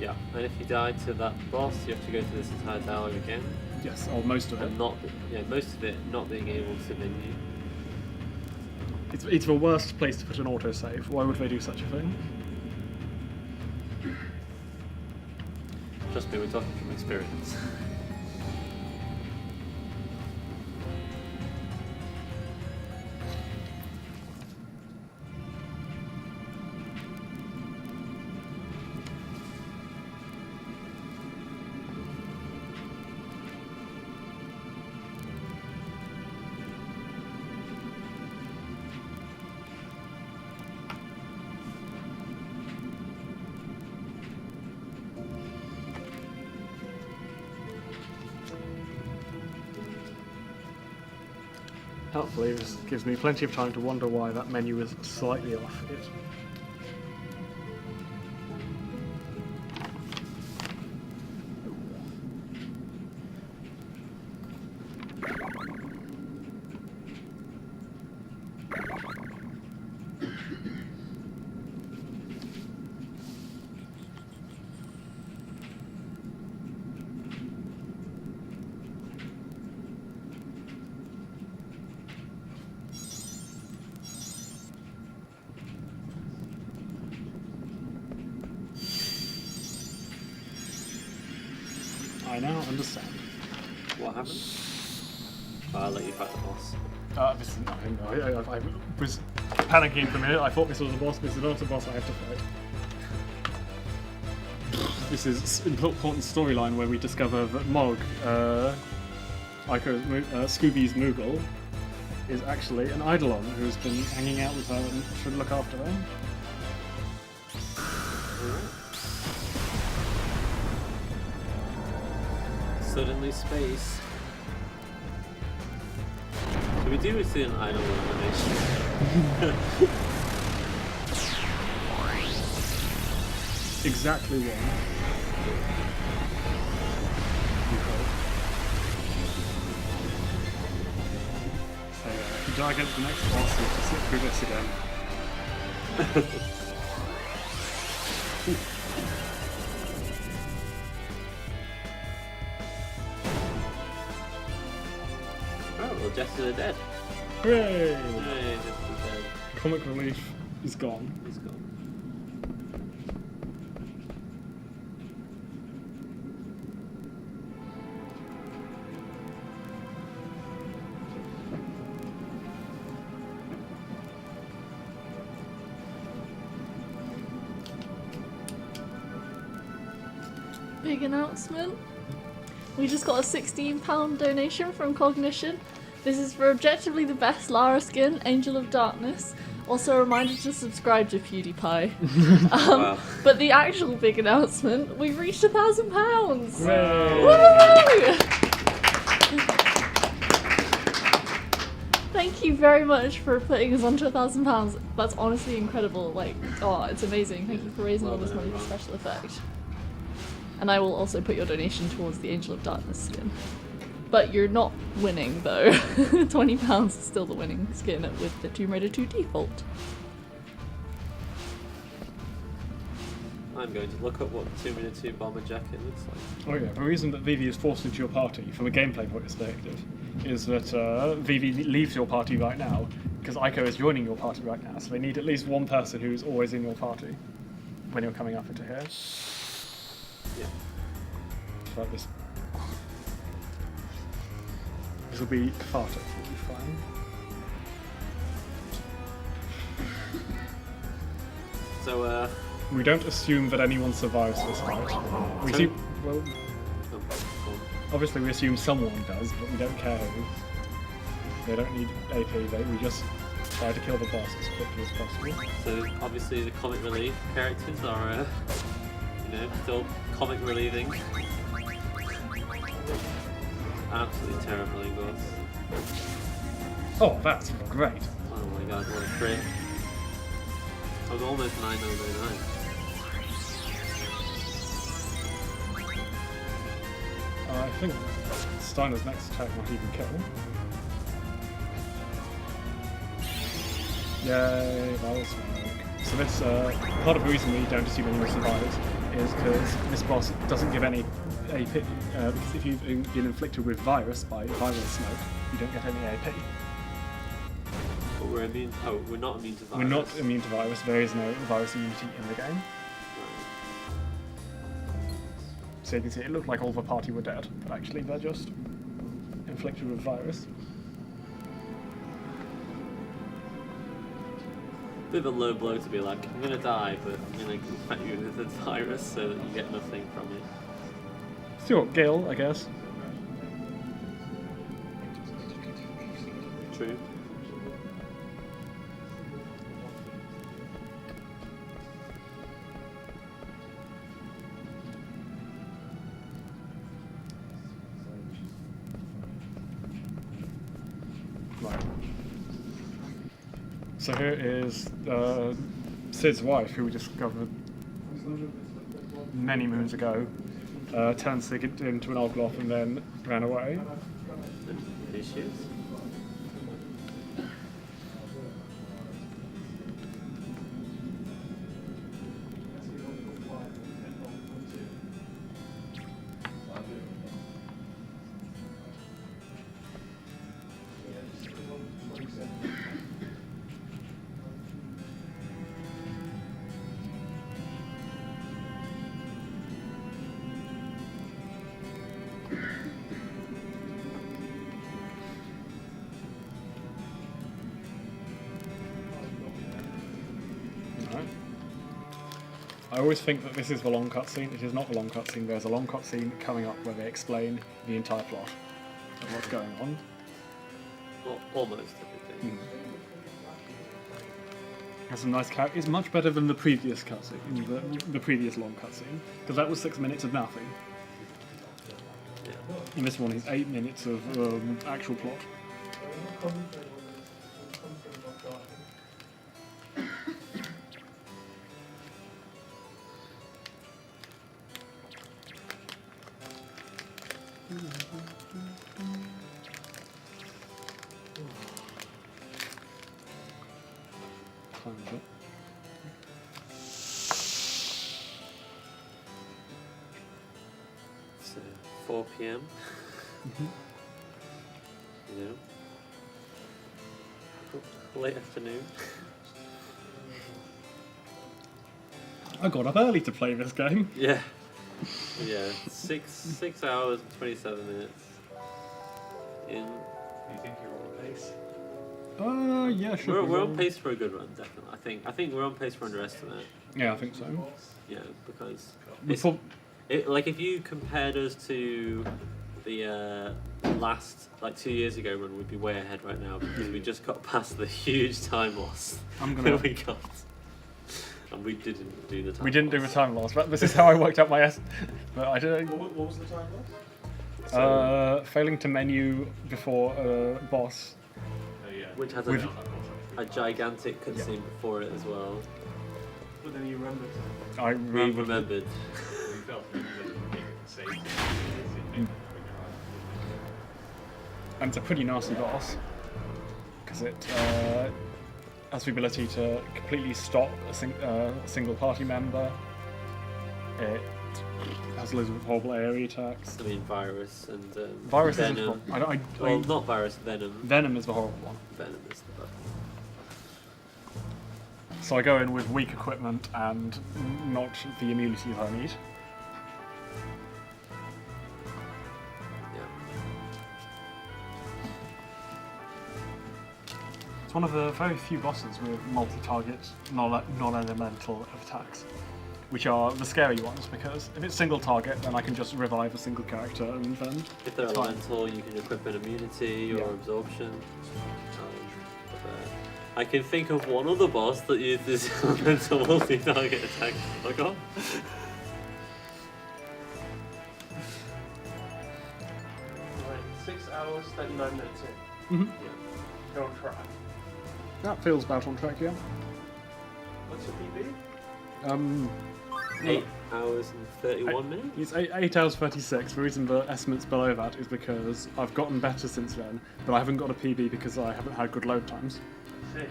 Yeah, and if you die to that boss, you have to go through this entire dialogue again. Yes, or most of it. And most of it not being able to menu. It's the worst place to put an autosave. Why would they do such a thing? Trust me, we're talking from experience. Hopefully this gives me plenty of time to wonder why that menu is slightly off. now understand. What happened? I'll let you fight the boss. This is not him. I was panicking for a minute. I thought this was a boss. This is not a boss I have to fight. This is an important storyline where we discover that Mog, Scooby's Moogle, is actually an Eidolon who's been hanging out with her and should look after her. Suddenly space. So we do see an idol animation. Exactly one. So if you die against the next boss, you have to sit through this again. Oh, well, Jester are dead. Hooray! Hey, Jester's dead. Comic relief is gone. He's gone. Big announcement. We just got a £16 donation from Cognition. This is for objectively the best Lara skin, Angel of Darkness. Also a reminder to subscribe to PewDiePie. Wow. But the actual big announcement, we've reached £1,000! Hooray! Woo! Thank you very much for putting us onto £1,000. That's honestly incredible. Like, oh, it's amazing. Thank you for raising all this money for special effect. And I will also put your donation towards the Angel of Darkness skin. But you're not winning though. £20 is still the winning skin with the Tomb Raider 2 default. I'm going to look up what the Tomb Raider 2 bomber jacket looks like. Oh yeah, the reason that Vivi is forced into your party, from a gameplay perspective, is that Vivi leaves your party right now, because Aiko is joining your party right now, so they need at least one person who's always in your party when you're coming up into here. Yeah. Like this. This will be cathartic, it'll be fine. So, We don't assume that anyone survives this fight. We So- see, well, oh, go on. obviously we assume someone does, but we don't care who. They don't need AP, we just try to kill the boss as quickly as possible. So obviously the comic relief characters are, still comic relieving. Absolutely terrifying boss. Oh, that's great. Oh my god, what a crit. I was almost 9999. I think Steiner's next attack might even kill. Yay, that was smoke. So this, part of the reason we don't assume anyone survives is because this boss doesn't give any AP, because if you've been inflicted with virus by viral smoke, you don't get any AP. But we're immune. Oh, we're not immune to virus. We're not immune to virus, there is no virus immunity in the game. So you can see it looked like all the party were dead, but actually they're just inflicted with virus. Bit of a low blow to be like, I'm gonna die, but I'm gonna infect you with the virus so that you get nothing from it. Still got Gil, I guess. True. Right. So here is Sid's wife, who we discovered many moons ago, turned Sid into an Ogloff and then ran away. Here she is. I always think that this is the long cutscene. It is not the long cutscene. There's a long cutscene coming up where they explain the entire plot of what's going on. Well, almost everything. Has some nice character. It's much better than the previous cutscene, the previous long cutscene, because that was 6 minutes of nothing. Yeah. And this one is 8 minutes of actual plot. So 4 p.m. You know, late afternoon. I got up early to play this game. Yeah. Yeah. 6 hours and 27 minutes. In. Do you think you're on pace? Yeah, sure. We're on pace for a good run, definitely. I think we're on pace for underestimate. Yeah, I think so. Yeah, because Before, like if you compared us to the last 2 years ago run, we'd be way ahead right now because we just got past the huge time loss I'm that gonna. we got, and we didn't do the time. We didn't do the loss. time loss, but this is how I worked out my But I did. What was the time loss? Failing to menu before boss. Oh yeah. Which has With- a gigantic cutscene before it as well. But then you remembered. I We remember. remembered. You felt that you saved it. And it's a pretty nasty boss because it has the ability to completely stop a single party member. It has loads of horrible area attacks. I mean, Virus and Virus isn't Venom. horrible. Well, not Virus, Venom. Venom is the horrible one. Venom is the bad. So I go in with weak equipment and not the immunity that I need. Yeah. It's one of the very few bosses with multi-target, non-elemental attacks, which are the scary ones, because if it's single target, then I can just revive a single character and then... If they're it's fine. elemental, you can equip an immunity or Yeah. absorption. I can think of one other boss that uses elemental multi-target attack. Look on. Right, 6 hours, 39 minutes in. Mhm. You're on track. That feels about on track, yeah. What's your PB? 8 hours and 31 minutes? It's 8 hours 36. The reason the estimate's below that is because I've gotten better since then, but I haven't got a PB because I haven't had good load times. Sick.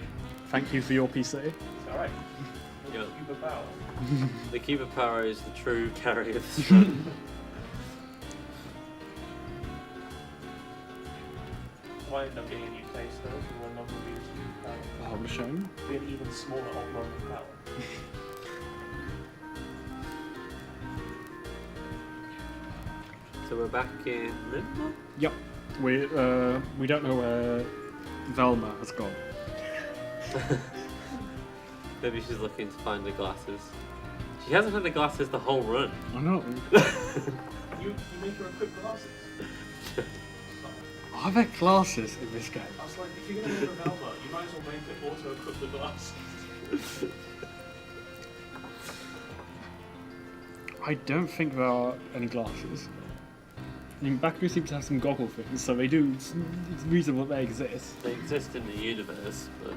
Thank you for your PC. It's alright. Yeah. Keep the power. The Keeper Power is the true carry of the strand. Might end up getting a new face though, if we're not going to use power. Oh, what a shame. Be an even smaller optimum power. So we're back in Limbo? Yep. We don't know where Velma has gone. Maybe she's looking to find the glasses. She hasn't had the glasses the whole run. I know. You make her equip glasses. Are there glasses in this game? I was like, if you're going to make a Velma, you might as well make it auto equip the glasses. I don't think there are any glasses. I mean, Baku seems to have some goggle things, so they do. It's reasonable that they exist. They exist in the universe, but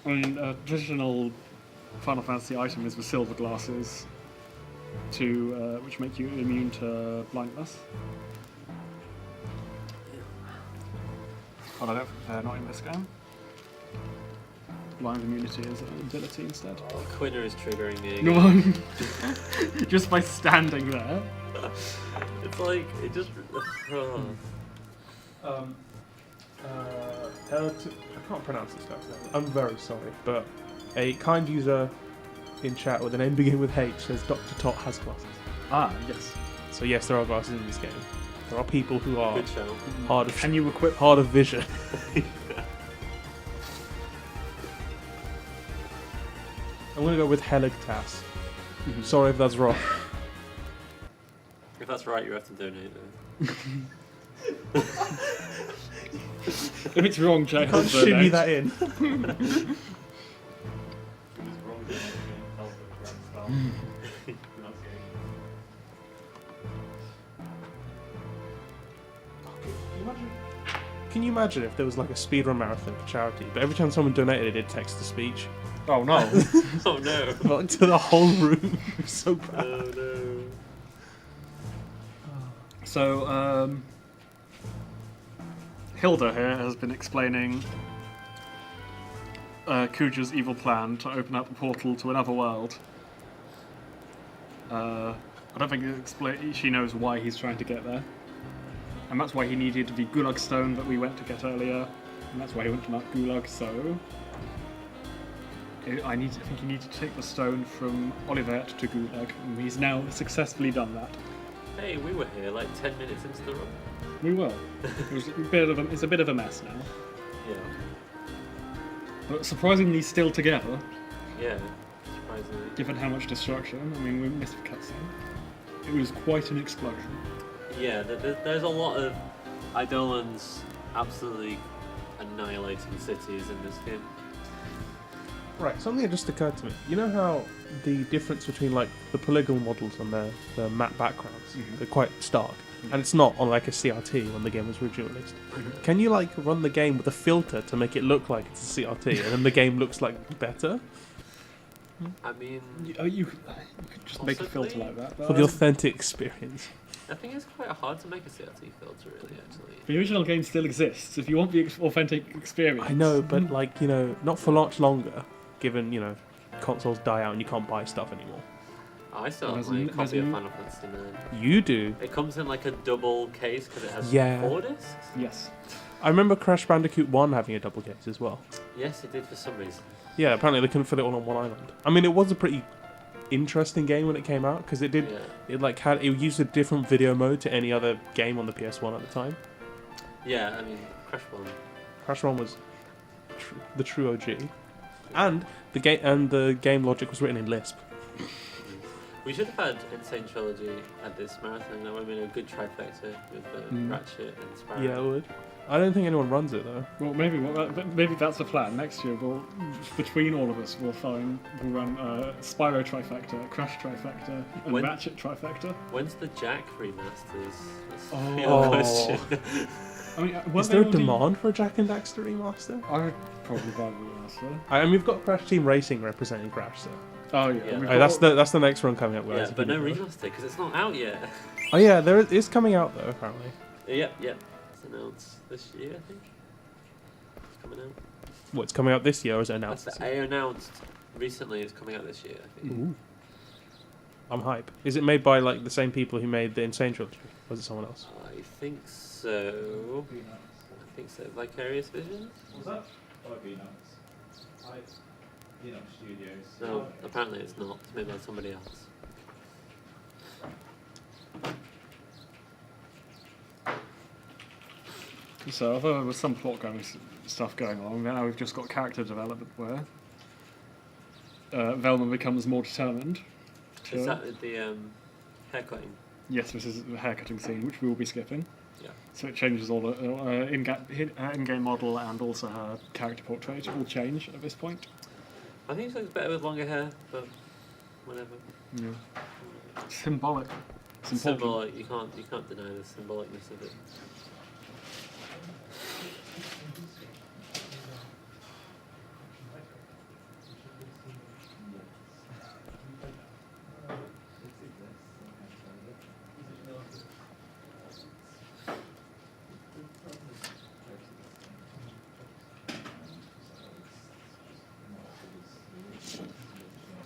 I mean, a traditional Final Fantasy item is the silver glasses, which make you immune to blindness. But I don't think they're not in this game. Blind immunity is an ability instead. Quinner is triggering me No again. one. Just by standing there. It's like, it just... Oh. I can't pronounce this guy's name. I'm very sorry, but a kind user in chat with a name beginning with H says Dr. Tot has glasses. Ah, yes. So yes, there are glasses in this game. There are people who are Good show. hard of Can you equip? hard of vision. I'm gonna go with Helictas. Sorry if that's wrong. If that's right, you have to donate though. If it's wrong, Jay, Can't shimmy that in. Can you imagine if there was like a speedrun marathon for charity, but every time someone donated, it did text to speech? Oh no. Oh no. Like to the whole room. So bad. Oh no. So, Hilda here has been explaining Kuja's evil plan to open up a portal to another world. I don't think she knows why he's trying to get there. And that's why he needed the Gulag stone that we went to get earlier. And that's why he went to Mount Gulag, so... I think you need to take the stone from Olivet to Gulag, and he's now successfully done that. Hey, we were here like 10 minutes into the run. We will. It's a bit of a mess now. Yeah. But surprisingly still together, Yeah. Surprisingly. given how much destruction. I mean, we missed the cutscene. It was quite an explosion. Yeah, there's a lot of Eidolons absolutely annihilating cities in this game. Right, something that just occurred to me. You know how the difference between like the polygonal models and the map backgrounds, they're quite stark, and it's not on like a CRT when the game was originally released. Can you like run the game with a filter to make it look like it's a CRT, and then the game looks like better I mean, You could just make a filter Possibly. like that. for the authentic experience? I think it's quite hard to make a CRT filter, really, actually. The original game still exists. If you want the authentic experience, I know, but like not for much longer. Given consoles die out and you can't buy stuff anymore. I still have There's my copy of n- Final Fantasy 9. You do. It comes in like a double case because it has Yeah. 4 discs? Yes. I remember Crash Bandicoot 1 having a double case as well. Yes, it did for some reason. Yeah, apparently they couldn't fit it all on one island. I mean, it was a pretty interesting game when it came out because it did. Yeah. It used a different video mode to any other game on the PS1 at the time. Yeah, I mean, Crash 1. Crash 1 was the true OG, and the game logic was written in Lisp. We should have had Insane Trilogy at this marathon. That would have been a good trifecta with Ratchet and Sparrow. Yeah, it would. I don't think anyone runs it though. Well, maybe that's the plan. Next year, between all of us, we'll run Spyro trifecta, Crash trifecta, and When- Ratchet trifecta. When's the Jack remasters? That's Oh. the other question. I mean, Is there a demand for a Jack and Daxter remaster? I would probably buy the remaster. And we've got Crash Team Racing representing Crash, so Oh yeah, Yeah. we've oh, got- that's the next one coming up. Yeah, guys, but no remaster because it's not out yet. Oh yeah, there is coming out though apparently. Yep. It's announced this year, I think. It's coming out. What's coming out this year or is it announced? That's this year? announced recently. It's coming out this year, I think. Ooh. I'm hype. Is it made by like the same people who made the Insane Trilogy? Or is it someone else? I think so. Vicarious Visions? Was that? Oh, Studios. No, apparently it's not. It's made by somebody else. So although there was some stuff going on, now we've just got character development where Velma becomes more determined. Is that the haircutting? Yes, this is the haircutting scene, which we will be skipping. Yeah. So it changes all the in-game model and also her character portrait will change at this point. I think it looks better with longer hair, but whatever. Yeah. Symbolic. It's important. Symbolic. You can't deny the symbolicness of it.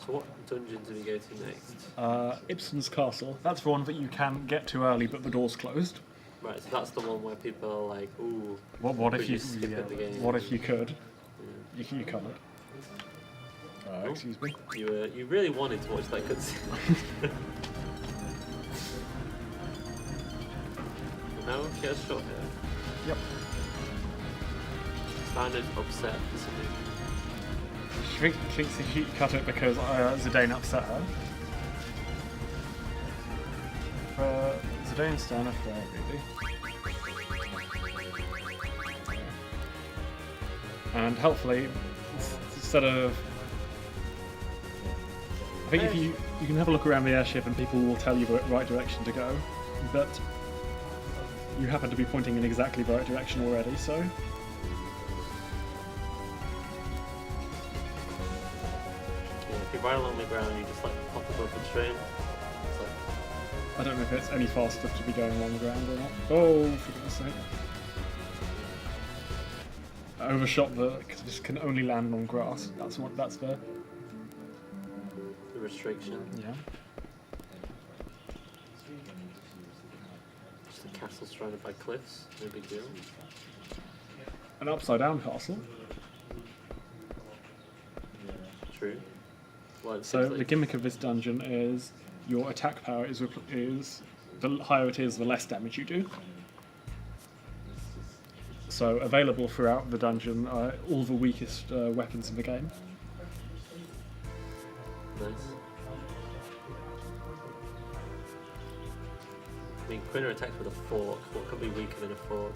So what dungeon do we go to next? Ibsen's Castle. That's the one that you can get to early, but the door's closed. Right, so that's the one where people are like, ooh. What but if you skip yeah, it the game. What if you could? Yeah. You can't. Oh. Excuse me. You really wanted to watch that cutscene. No, she has short hair. Yep. Sounded upset for some reason. She thinks she cut it because Zidane upset her. Zidane's stand up there, really. And helpfully, instead of... I think if you can have a look around the airship and people will tell you the right direction to go, but you happen to be pointing in exactly the right direction already, so... If you ride along the ground, you just like pop above the train. It's like, I don't know if it's any faster to be going along the ground or not. Oh, for goodness sake. I overshot because this can only land on grass. That's the... the restriction. Yeah. Just a castle surrounded by cliffs. No big deal. An upside down castle. True. Well, it So seems the like- gimmick of this dungeon is your attack power is the higher it is, the less damage you do. So available throughout the dungeon are all the weakest weapons in the game. Nice. I mean, Quinner attacks with a fork. What could be weaker than a fork?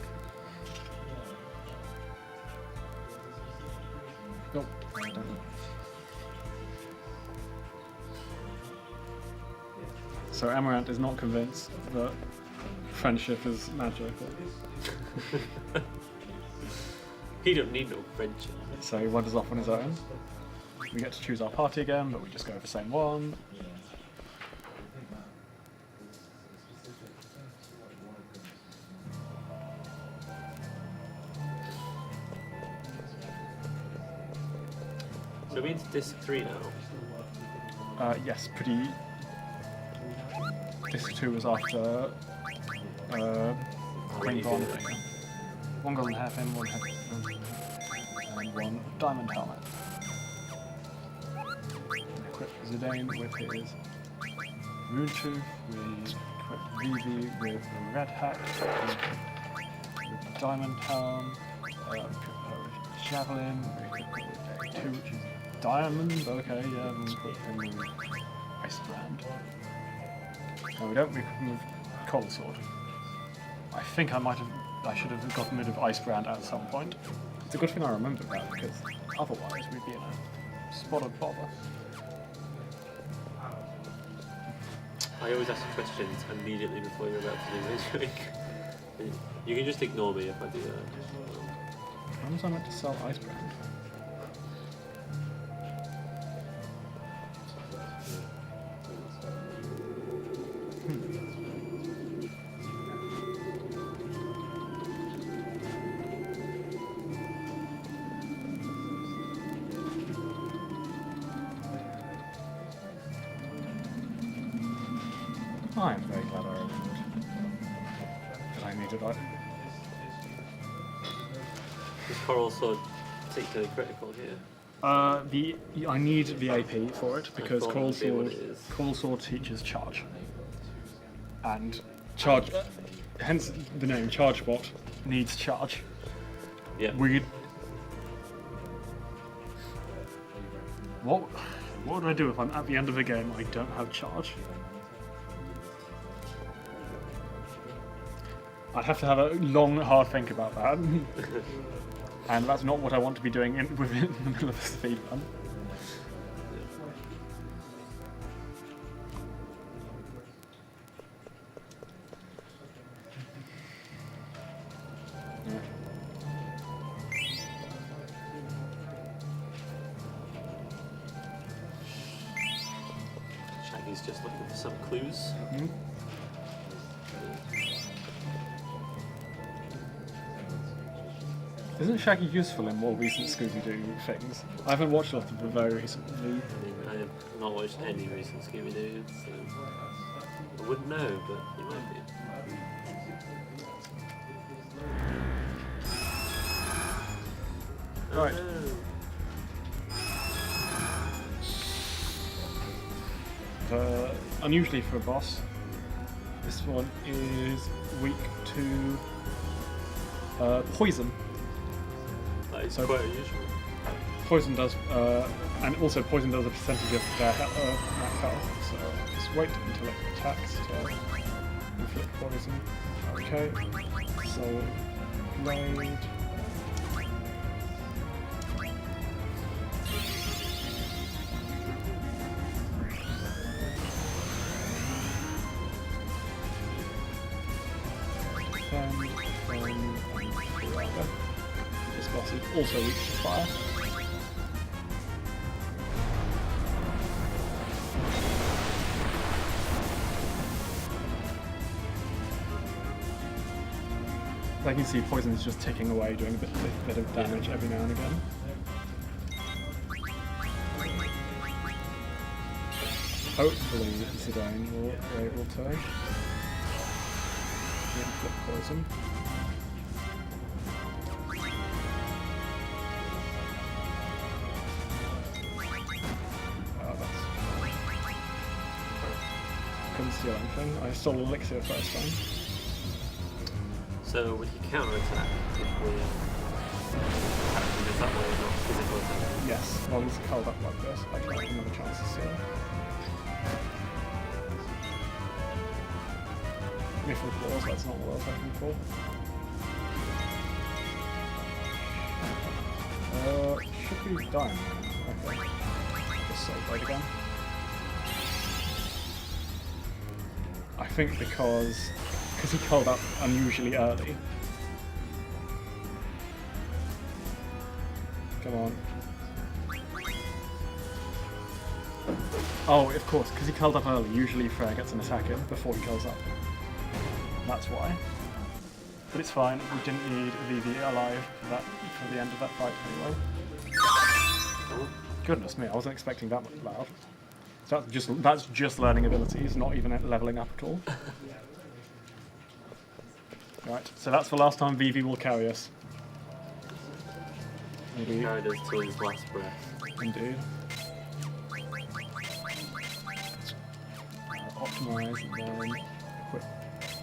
Oh, I don't know. So Amaranth is not convinced that friendship is magical. He don't need no friendship. So he wanders off on his own. We get to choose our party again, but we just go with the same one. So we're into disc 3 now. Yes, pretty. Disc 2 was after Queen Bond. One golden hairpin, one head, and one diamond helmet. Equip Zidane with his Rune Tooth, we equip Vivi with the red hat, with the diamond helm, equip her with javelin, we equip her with A2, which is diamond, okay, yeah, and we equip him with ice brand. No, we don't, we equip him with cold sword. I think I should have gotten rid of Ice Brand at some point. It's a good thing I remembered that, because otherwise we'd be in a spot of bother. I always ask questions immediately before you're about to do this. You can just ignore me if I do that. When was I meant to sell Ice Brand? I am very glad I remembered that I needed that. Is Coral Sword particularly critical here? I need the AP for it because thought Cold that'd be what Sword, it is. Cold Sword teaches charge, and charge. Hence the name Charge Bot needs charge. Yeah. What would I do if I'm at the end of the game I don't have charge? I'd have to have a long, hard think about that. And that's not what I want to be doing within the middle of a speed run. Shaggy's just looking for some clues. Isn't Shaggy useful in more recent Scooby-Doo things? I haven't watched a lot of them very recently. I mean, I have not watched any recent Scooby-Doo, so I wouldn't know, but it might be. Right. Unusually for a boss, this one is weak to poison. That is So- quite unusual. poison does, and also poison does a percentage of their max health. So just wait until it attacks to inflict poison. Okay. So blade. This boss is also weak to fire. Like you can see, poison is just ticking away, doing a bit of damage every now and again. Hopefully, Zidane will be able to inflict poison. Couldn't steal anything. I stole elixir first time. So would you counter attack if we attack him that way, not physical attack? Yes, while he's curled up like this, I can have another chance to steal. Miffle claws, that's not what I was hoping for. Should be dying. Okay. Just soul blade again. I think because he curled up unusually early. Come on. Oh, of course, because he curled up early. Usually Freya gets an attack in before he curls up. That's why. But it's fine. We didn't need Vivi alive for the end of that fight anyway. Goodness me, I wasn't expecting that much loud. So that's just learning abilities, not even leveling up at all. Right, so that's the last time Vivi will carry us. Maybe. Carried us till his last breath. Indeed. Optimize and then equip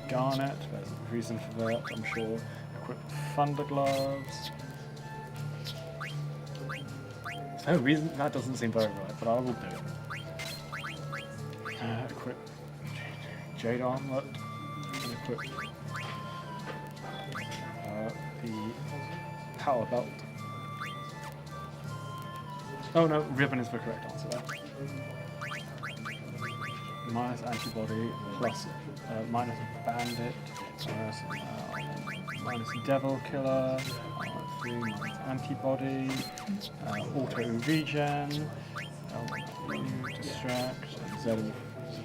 Garnet. There's a reason for that, I'm sure. Equip Thunder Gloves. There's no reason, that doesn't seem very right, but I will do it. Equip Jade Armlet. And equip the Power Belt. Oh no, Ribbon is the correct answer there. Minus antibody, plus minus bandit, minus devil killer, 3 minus antibody, auto regen, distract, and Z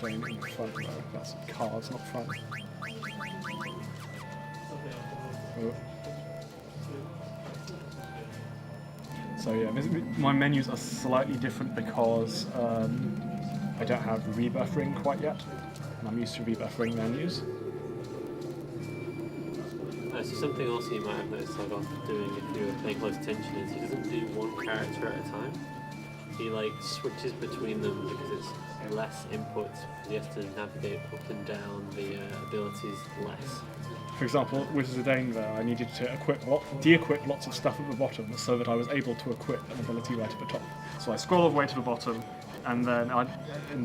in front. No, that's cards, not front. Oh. So yeah, my menus are slightly different because I don't have Rebirth Ring quite yet, and I'm used to Rebirth Ring menus. So something else you might have noticed Zoggoth doing if you were paying close attention is he doesn't do one character at a time. He like switches between them because it's less input. He has to navigate up and down the abilities less. For example, with Zidane there, I needed to de-equip lots of stuff at the bottom so that I was able to equip an ability right at the top. So I scroll all the way to the bottom, and then I'd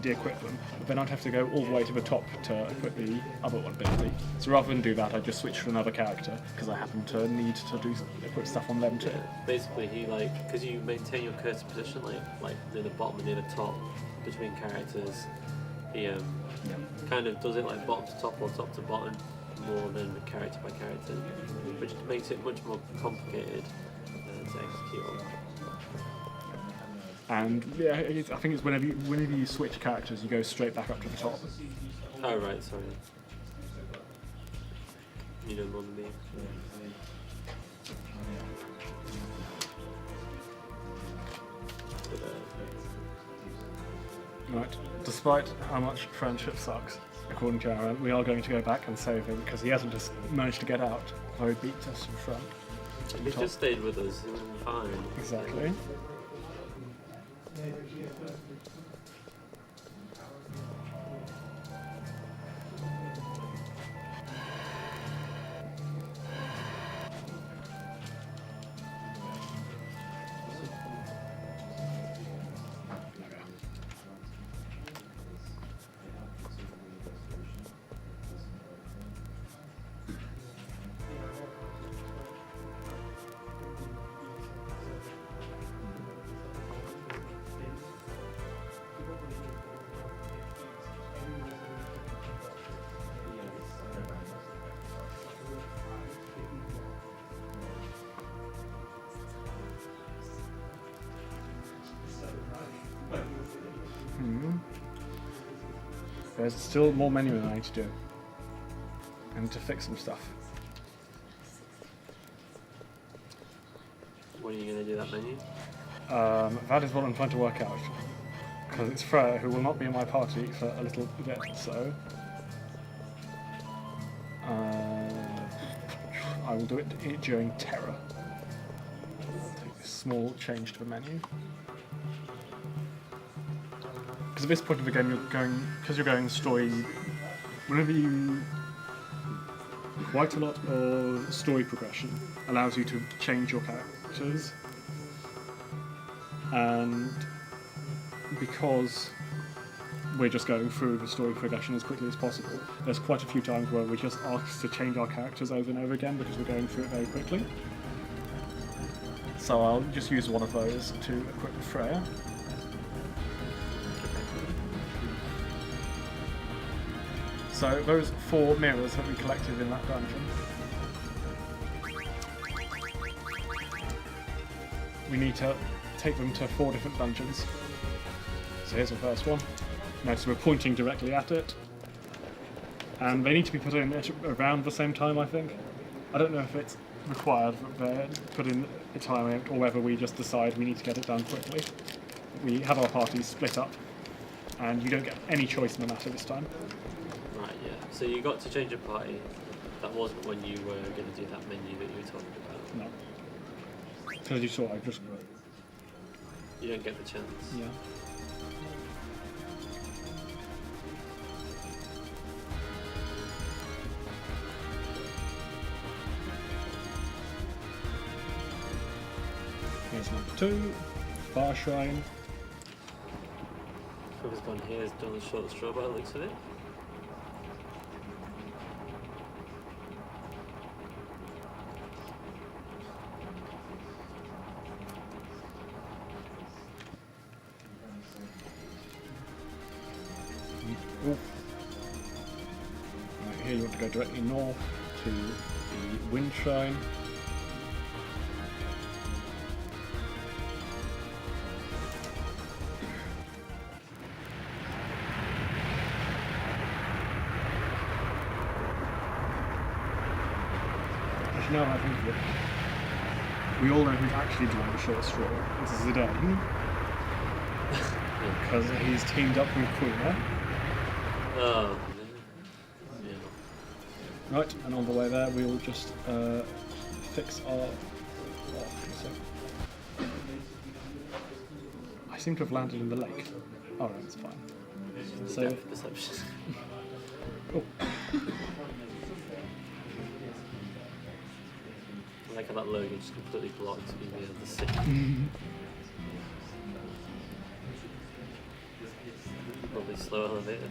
de-equip them. But then I'd have to go all the way to the top to equip the other one ability. So rather than do that, I just switch to another character because I happen to need to equip stuff on them too. Basically, he because you maintain your cursor position like near the bottom and near the top between characters. He kind of does it like bottom to top or top to bottom more than character by character, which makes it much more complicated to execute on. And yeah, I think it's whenever you switch characters, you go straight back up to the top. Oh right, sorry. You know more than me. Right. Despite how much friendship sucks, according to Aaron, we are going to go back and save him because he hasn't just managed to get out, though he beat us in front. If he just stayed with us, he would have been fine. Exactly. there's still more menuing I need to do. I need to fix some stuff. When are you going to do that menu? That is what I'm trying to work out. Because it's Freya who will not be in my party for a little bit, so... I will do it during Terror. Take a small change to the menu. Because at this point of the game, you're going story. Whenever you quite a lot of story progression allows you to change your characters, and because we're just going through the story progression as quickly as possible, there's quite a few times where we're just asked to change our characters over and over again because we're going through it very quickly. So I'll just use one of those to equip Freya. So those 4 mirrors that we collected in that dungeon, we need to take them to 4 different dungeons. So here's the first one. Notice we're pointing directly at it. And they need to be put in at around the same time, I think. I don't know if it's required that they're put in a time or whether we just decide we need to get it done quickly. We have our parties split up, and you don't get any choice in the matter this time. Right, yeah. So you got to change your party. That wasn't when you were going to do that menu that you were talking about. No. Because you saw, I just... You don't get the chance. Yeah. Here's number 2, Bar Shrine. Whoever's gone here has done the short straw by the looks of it. Right, here you want to go directly north to the Wind Shrine. Actually, now I think of it, we all know who's actually drawn the short straw. It's Zidane. Because he's teamed up with Quina. Oh, yeah. Right, and on the way there, we'll just fix our... I seem to have landed in the lake. Oh, no, it's fine. So, Depth perception. oh, I like how that logo just completely blocked me being able to see. Probably slow elevator.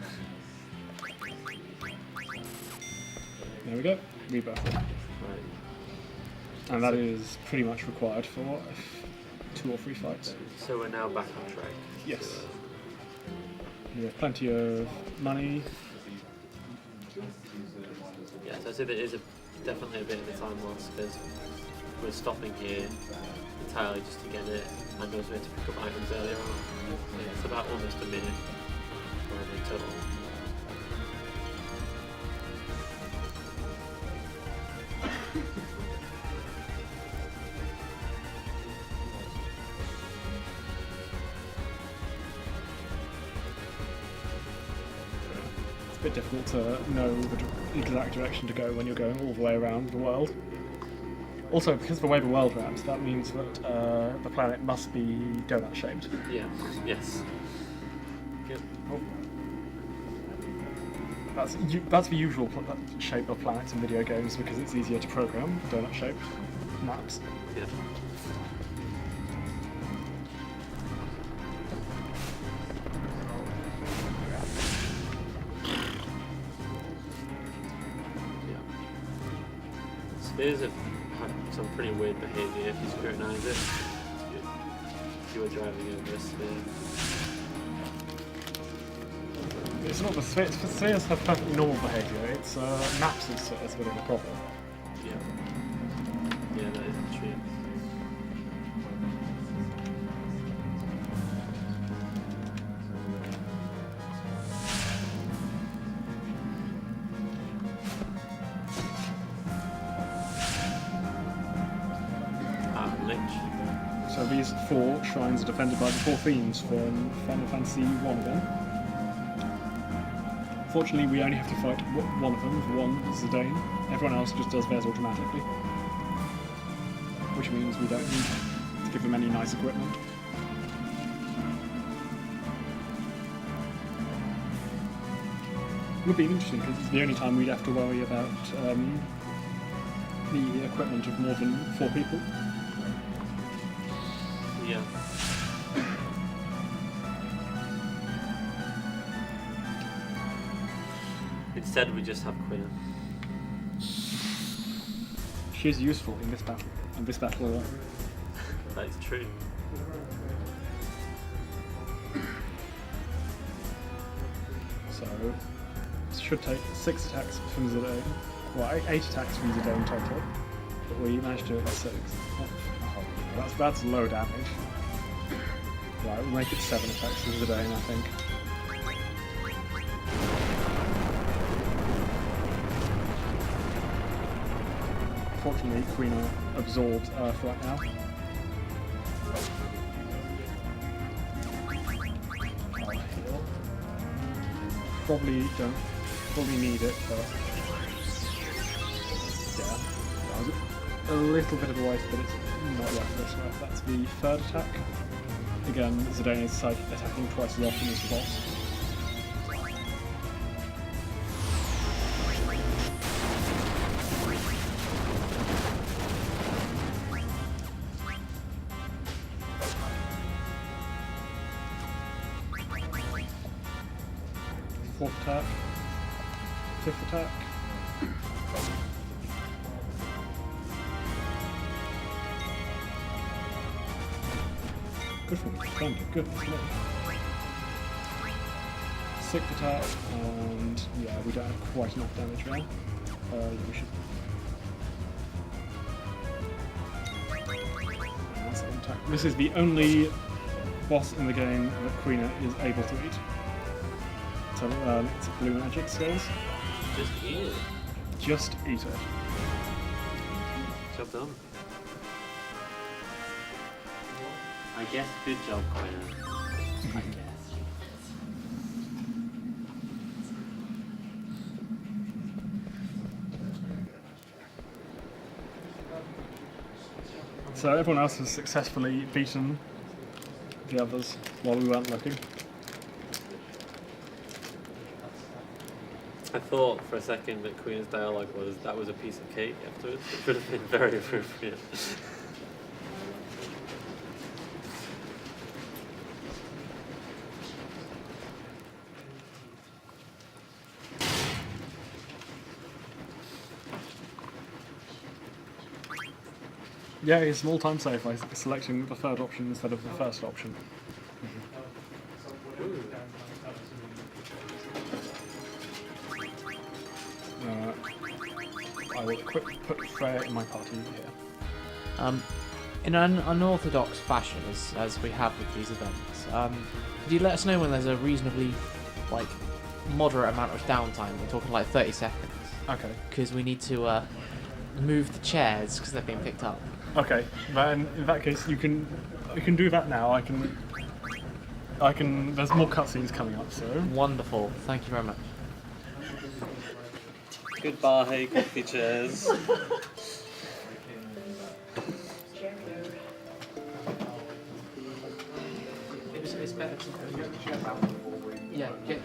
there we go. Rebirth. Right. And that is pretty much required for 2 or 3 fights. So we're now back on track. Yes. To, We have plenty of money. yeah, so I'd say there is definitely a bit of a time loss because we're stopping here entirely just to get it and those way to pick up items earlier on. So yeah, it's about almost a minute probably total. It's a bit difficult to know the exact direction to go when you're going all the way around the world. Also, because of the way the world wraps, that means that the planet must be donut-shaped. Yeah, yes. Good. Oh. That's the usual shape of planets in video games because it's easier to program donut-shaped maps. Yeah. Spheres have some pretty weird behaviour if you scrutinise it. If you were driving over a sphere. It's not the spheres have perfectly normal behaviour. It's maps that's a bit of a problem. Yeah. Yeah, that is true. So these 4 shrines are defended by the 4 themes from Final Fantasy 1 again. Fortunately, we only have to fight one of them with 1 Zidane. Everyone else just does theirs automatically. Which means we don't need to give them any nice equipment. Would be interesting because it's the only time we'd have to worry about the equipment of more than 4 people. Yeah. Instead, we just have Quina. She's useful in this battle, and this battle alone. That is true. So, it should take 6 attacks from Zidane. Well, 8 attacks from Zidane total. But we managed to hit 6. Oh, that's low damage. Right, we'll make it 7 attacks from Zidane, I think. Fortunately, Quina absorbs Earth right now. I'll heal. Probably don't fully need it, but yeah, that was a little bit of a waste, but it's not worth it. So that's the 3rd attack. Again, Zidane is attacking twice as often as the boss. Fourth attack, 5th attack. Good for me, defended, goodness me. 6th attack, and yeah, we don't have quite enough damage now. Yeah, we should. And that's an attack. This is the only boss in the game that Quina is able to eat. So it's blue magic skills. Just eat it. Just eat it. Job done. I guess good job, Quina. I guess. So everyone else has successfully beaten the others while we weren't looking. I thought for a second that Queen's dialogue was that was a piece of cake afterwards. It would have been very appropriate. Yeah, it's small time save by selecting the 3rd option instead of the 1st option. I will put Freya in my party here. In an unorthodox fashion, as we have with these events, could you let us know when there's a reasonably, moderate amount of downtime? We're talking like 30 seconds. Okay. Because we need to move the chairs because they've been picked up. Okay, then in that case you can do that now. I can. There's more cutscenes coming up, so. Wonderful. Thank you very much. Goodbye, comfy chairs. It's better to yeah, get.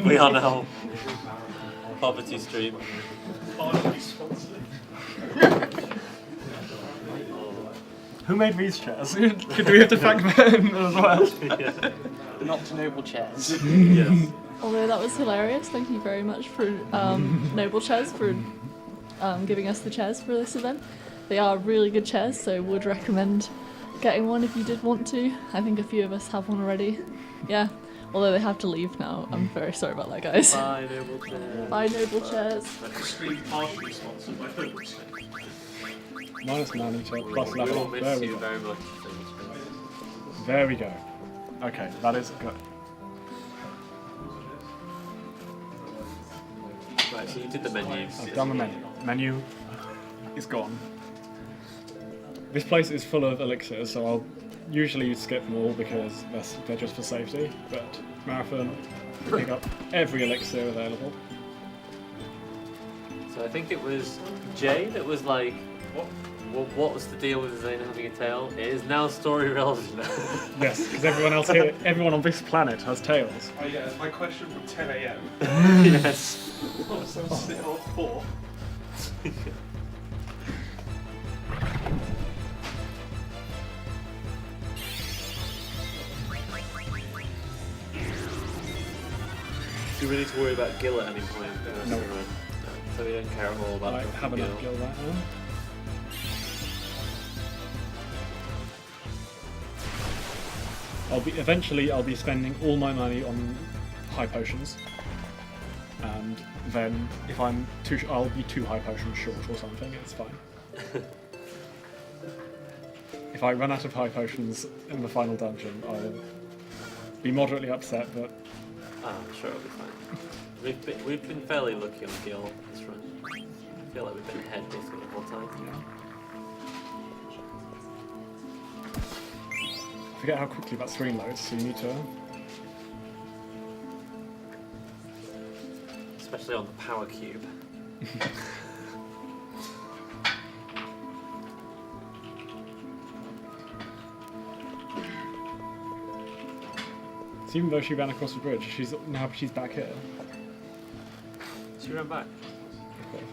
We are now Poverty Stream. Who made these chairs? Do we have to thank them as well? Yeah. Not noble chairs. Yes. Although that was hilarious, thank you very much for Noble Chairs for giving us the chairs for this event. They are really good chairs, so would recommend getting one if you did want to. I think a few of us have one already. Yeah, although they have to leave now. I'm very sorry about that, guys. Bye, Noble Chairs. Bye, Noble Chairs. Extreme partially sponsored by Warwick. Minus manager plus We level. will miss There we you go. very much. There we go. Okay, that is good. Right, so you did the menus. I've done the menu. Menu is gone. This place is full of elixirs, so I'll usually skip them all because they're just for safety. But Marathon, pick up every elixir available. So I think it was Jay that was like, what was the deal with Zane having a tail? It is now story relevant. Yes, because everyone else here, everyone on this planet has tails. Oh yeah, my question from 10 a.m. Yes. Oh, so I'm still at 4. Do we need to worry about Gil at any point? No. So we don't care at all about I have Gil. enough gil right now. Eventually I'll be spending all my money on high potions, and then if I'll be 2 high potions short or something. It's fine. If I run out of high potions in the final dungeon, I'll be moderately upset, but I'm sure it'll be fine. We've been fairly lucky on Gil this run. I feel like we've been ahead basically the whole time. yeah. I forget how quickly that screen loads, so you need to. Especially on the power cube. So even though she ran across the bridge, she's back here. She ran back. Okay.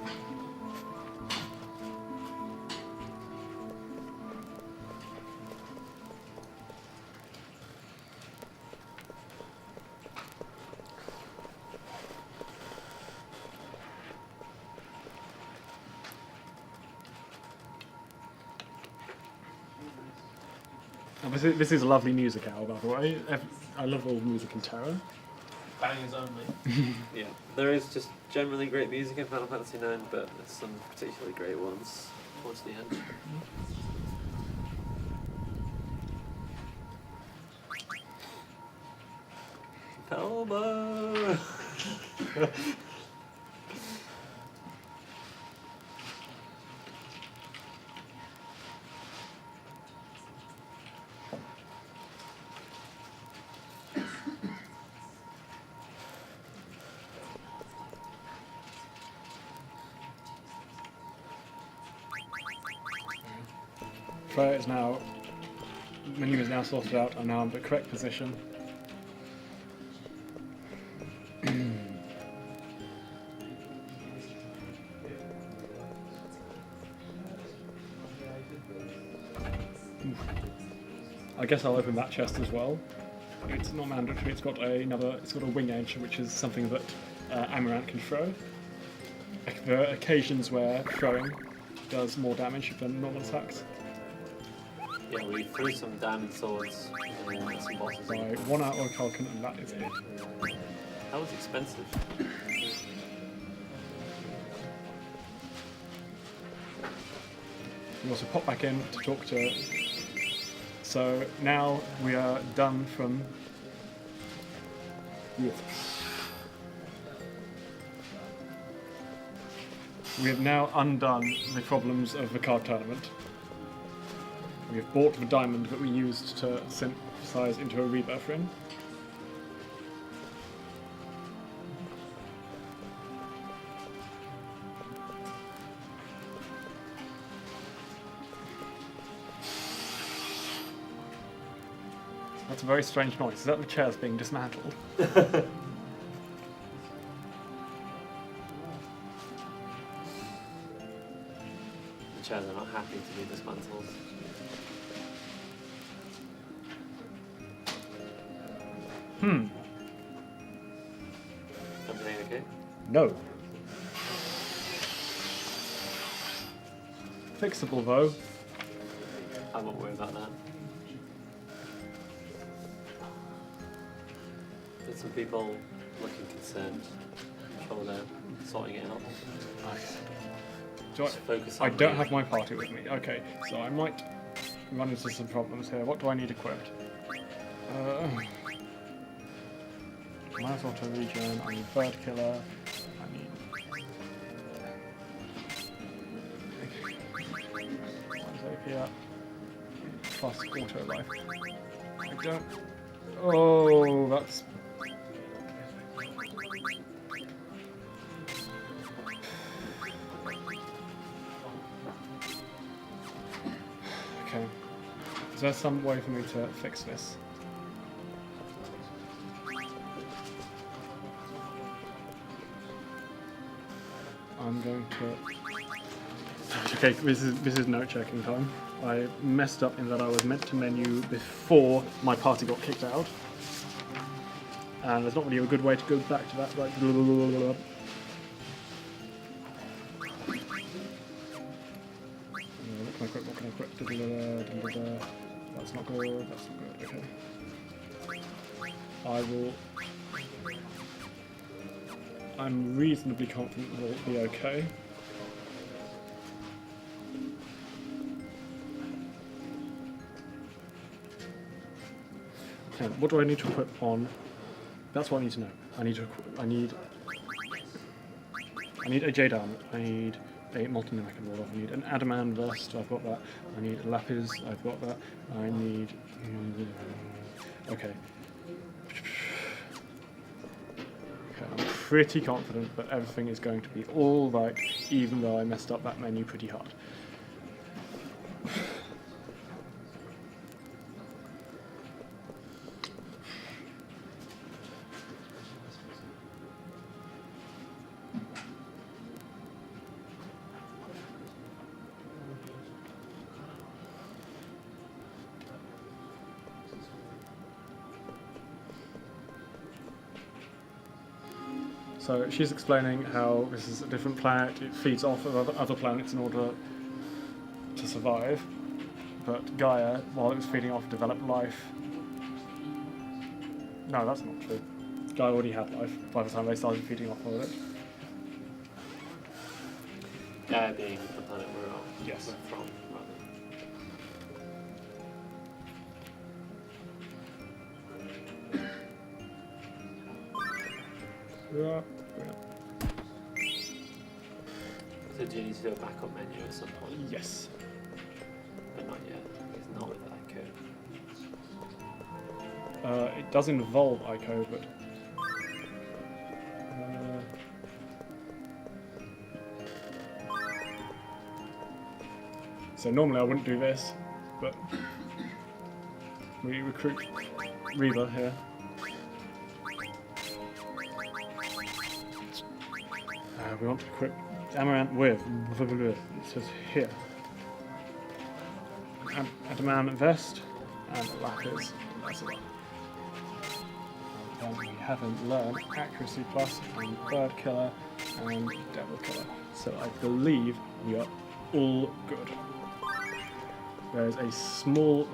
Oh, this is a lovely music hour, by the way. I love all music in Terra. Bangers only. Yeah. There is just generally great music in Final Fantasy IX, but there's some particularly great ones towards the end. Pelma! Freya is now. Menu is now sorted out, and now I'm in the correct position. I guess I'll open that chest as well. It's not mandatory. It's got a wing edge, which is something that Amaranth can throw. There are occasions where throwing does more damage than normal attacks. Yeah, we threw some diamond swords and some bosses. By 1 out of Kalkan, and that is it. That was expensive. We also pop back in to talk to. So now we are done from. We have now undone the problems of the card tournament. We have bought the diamond that we used to synthesize into a rebirth ring. That's a very strange noise. Is that the chairs being dismantled? The chairs are not happy to be dismantled. Everything okay? No. Fixable though. I won't worry about that. There's some people looking concerned. I'm sure they're sorting it out. Nice. Just focus I on don't me. have my party with me. Okay, so I might run into some problems here. What do I need equipped? Might as well to regen. I need bird killer. I need here. Plus auto life. I don't. Oh, that's. Okay. Is there some way for me to fix this? I'm going to. Okay, this is note checking time. I messed up in that I was meant to menu before my party got kicked out, and there's not really a good way to go back to that. Right. What can I quit? That's not good. That's not good. Okay. I will. I'm reasonably confident that it'll be okay. Okay, what do I need to equip on? That's what I need to know. I need a Jade armor. I need a molten knife and wall. I need an adamant vest. I've got that. I need a lapis. I've got that. I need. Okay. I'm pretty confident that everything is going to be all right, even though I messed up that menu pretty hard. So she's explaining how this is a different planet, it feeds off of other planets in order to survive, but Gaia, while it was feeding off, developed life. No, that's not true. Gaia already had life by the time they started feeding off of it. Gaia being the planet we're on. Yes. We're from, Yeah. So do you need to do a backup menu at some point? Yes. But not yet. It's not with ICO. It does involve ICO, but... So normally I wouldn't do this, but... We recruit Reba here. We want to equip Amaranth with, it says here, Adamant vest and lapis. That's a lot. And then we haven't learned accuracy plus and bird killer and devil killer. So I believe we are all good. There's a small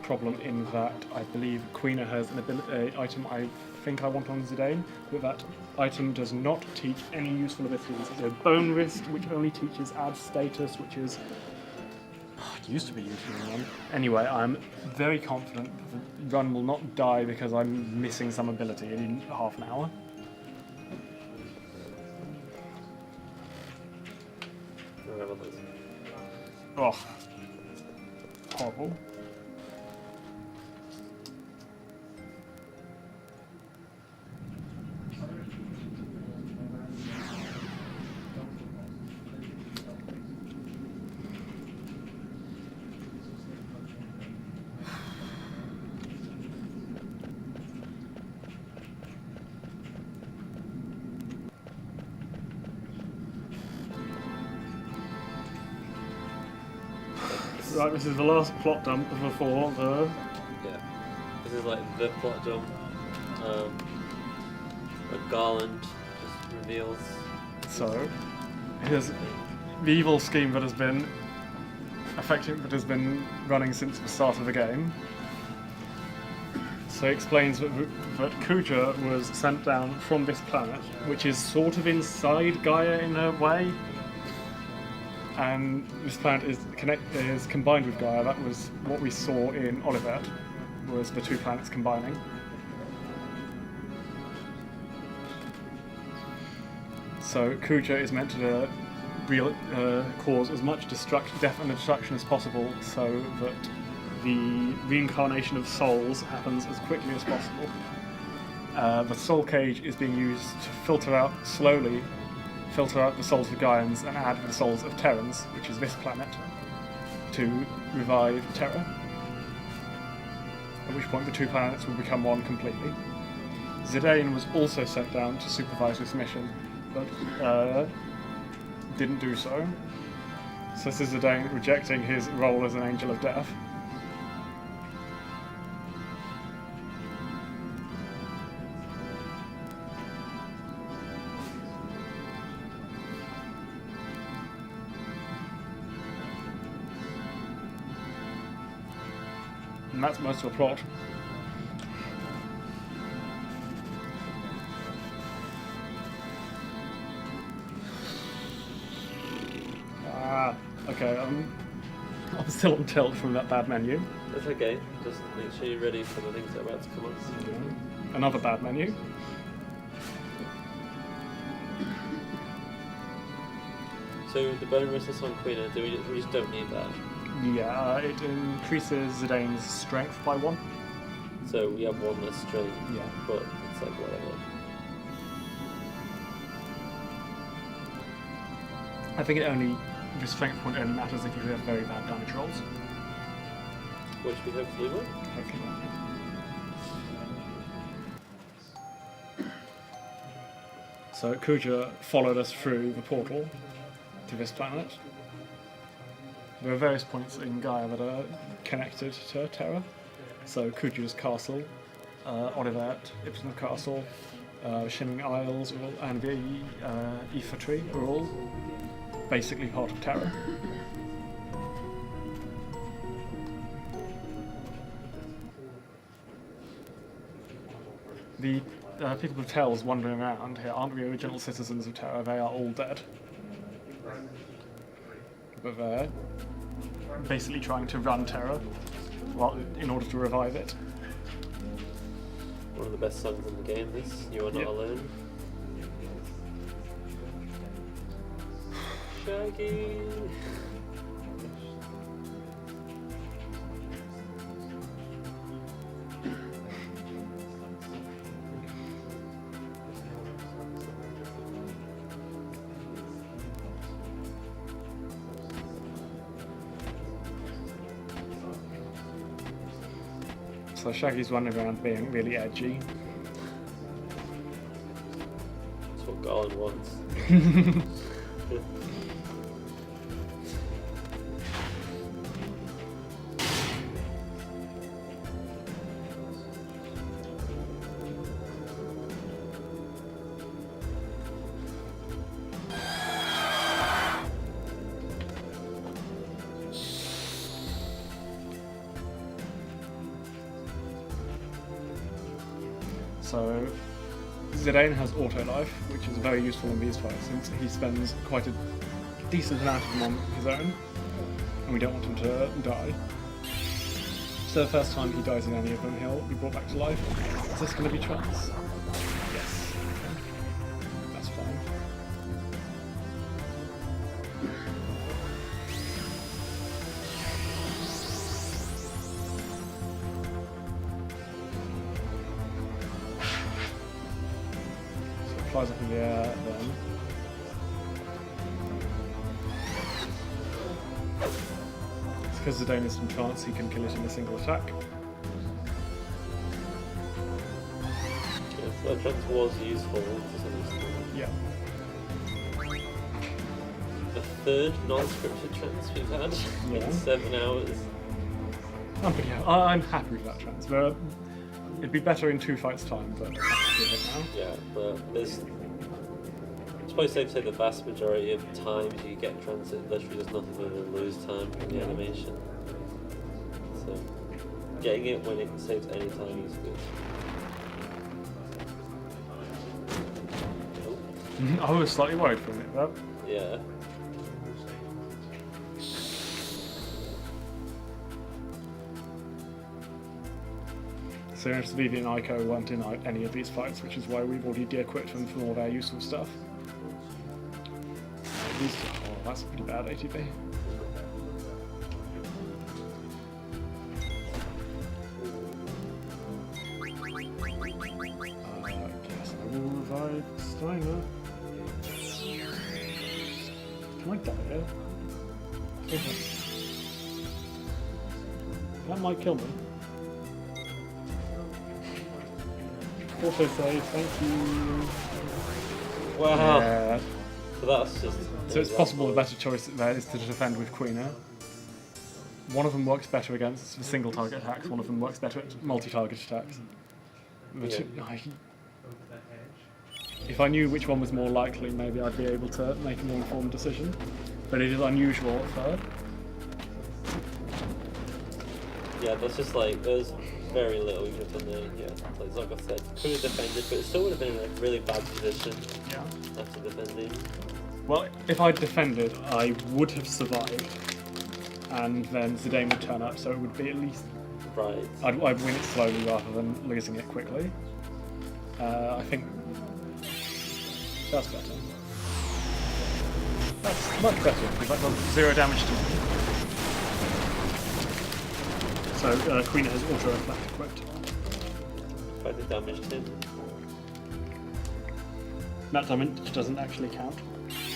problem in that I believe Queena has an item I think I want on Zidane, but that item does not teach any useful abilities. It's a bone wrist, which only teaches add status, which is... it used to be useful in one. Anyway, I'm very confident the run will not die because I'm missing some ability in half an hour. Oh, horrible. Right, this is the last plot dump before the... Yeah. This is like the plot dump. A garland just reveals. So, here's the evil scheme that has been running since the start of the game. So he explains that Kuja was sent down from this planet, which is sort of inside Gaia in a way. And this planet is combined with Gaia. That was what we saw in Olivet, was the two planets combining. So Kuja is meant to cause as much death and destruction as possible, so that the reincarnation of souls happens as quickly as possible. The soul cage is being used to slowly filter out the souls of Gaians and add the souls of Terrans, which is this planet, to revive Terra. At which point the two planets will become one completely. Zidane was also sent down to supervise this mission, but didn't do so. So this is Zidane rejecting his role as an Angel of Death. And that's most of the plot. Okay, I'm still on tilt from that bad menu. That's okay. Just make sure you're ready for the things that are about to come on. Another bad menu. So the bone restless on Queen, we just don't need that. Yeah, it increases Zidane's strength by 1. So we have 1 less strength. Yeah. But it's like whatever. I think the strength point only matters if you have very bad damage rolls. Which we hopefully will. Hopefully not. So Kuja followed us through the portal to this planet. There are various points in Gaia that are connected to Terra. So Kuja's castle, Olivet, Ipsen Castle, Shimmering Isles, and the Ether Tree are all basically part of Terra. The people of Tells wandering around here aren't the original citizens of Terra, they are all dead. But they're basically trying to run Terra in order to revive it. One of the best songs in the game, this. You Are Not Alone. Shaggy! So Shaggy's running around being really edgy. That's what Garland wants. So Zidane has auto life, which is very useful in these fights since he spends quite a decent amount of them on his own, and we don't want him to die. So the first time he dies in any of them, he'll be brought back to life. Is this going to be trans? Yes. Okay. That's fine. Flies up in the air then. It's because Zidane is from chance, he can kill it in a single attack. Yeah, so that trans was useful to some extent. Yeah. The third non-scripted trans we've had Yeah. in 7 hours. I'm happy with that transfer. It'd be better in 2 fights' time, but I have to give it now. Yeah, but there's... It's probably safe to say the vast majority of times you get transit, literally there's nothing other than lose time in the Yeah. animation. So, getting it when it saves any time is good. Oh, I was slightly worried for a minute, though. yeah. So Vivi and Ico weren't in any of these fights, which is why we've already de-equipped them from all their useful stuff. These two are horrible. that's pretty bad ATB. Guess I will revive Steiner. Can I die here? Okay. That might kill me. Also say thank you. Wow. Yeah. So that's just. So it's possible the better choice there is to defend with Queener. One of them works better against single target attacks, one of them works better at multi-target attacks. Which, if I knew which one was more likely, maybe I'd be able to make a more informed decision. But it is unusual at third. Yeah, that's just like, there's very little you could have done there. Yeah, like Zoggoth said, could have defended, but it still would have been in a really bad position Yeah. after defending. Well, if I'd defended, I would have survived. And then Zidane would turn up, so it would be at least... Right. I'd win it slowly rather than losing it quickly. I think... That's better. That's much better, because that does 0 damage to me. So, Queen has auto-reflect equipped. By the damage to him. That damage doesn't actually count